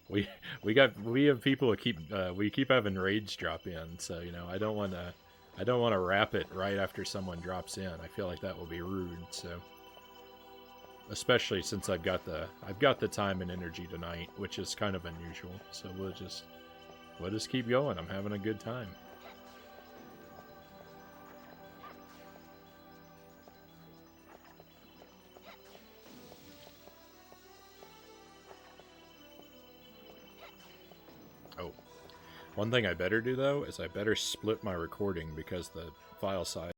We have people who we keep having raids drop in, so you know I don't want to wrap it right after someone drops in. I feel like that will be rude. So, especially since I've got the time and energy tonight, which is kind of unusual. So we'll just keep going. I'm having a good time. Oh, one thing I better do though is I better split my recording because the file size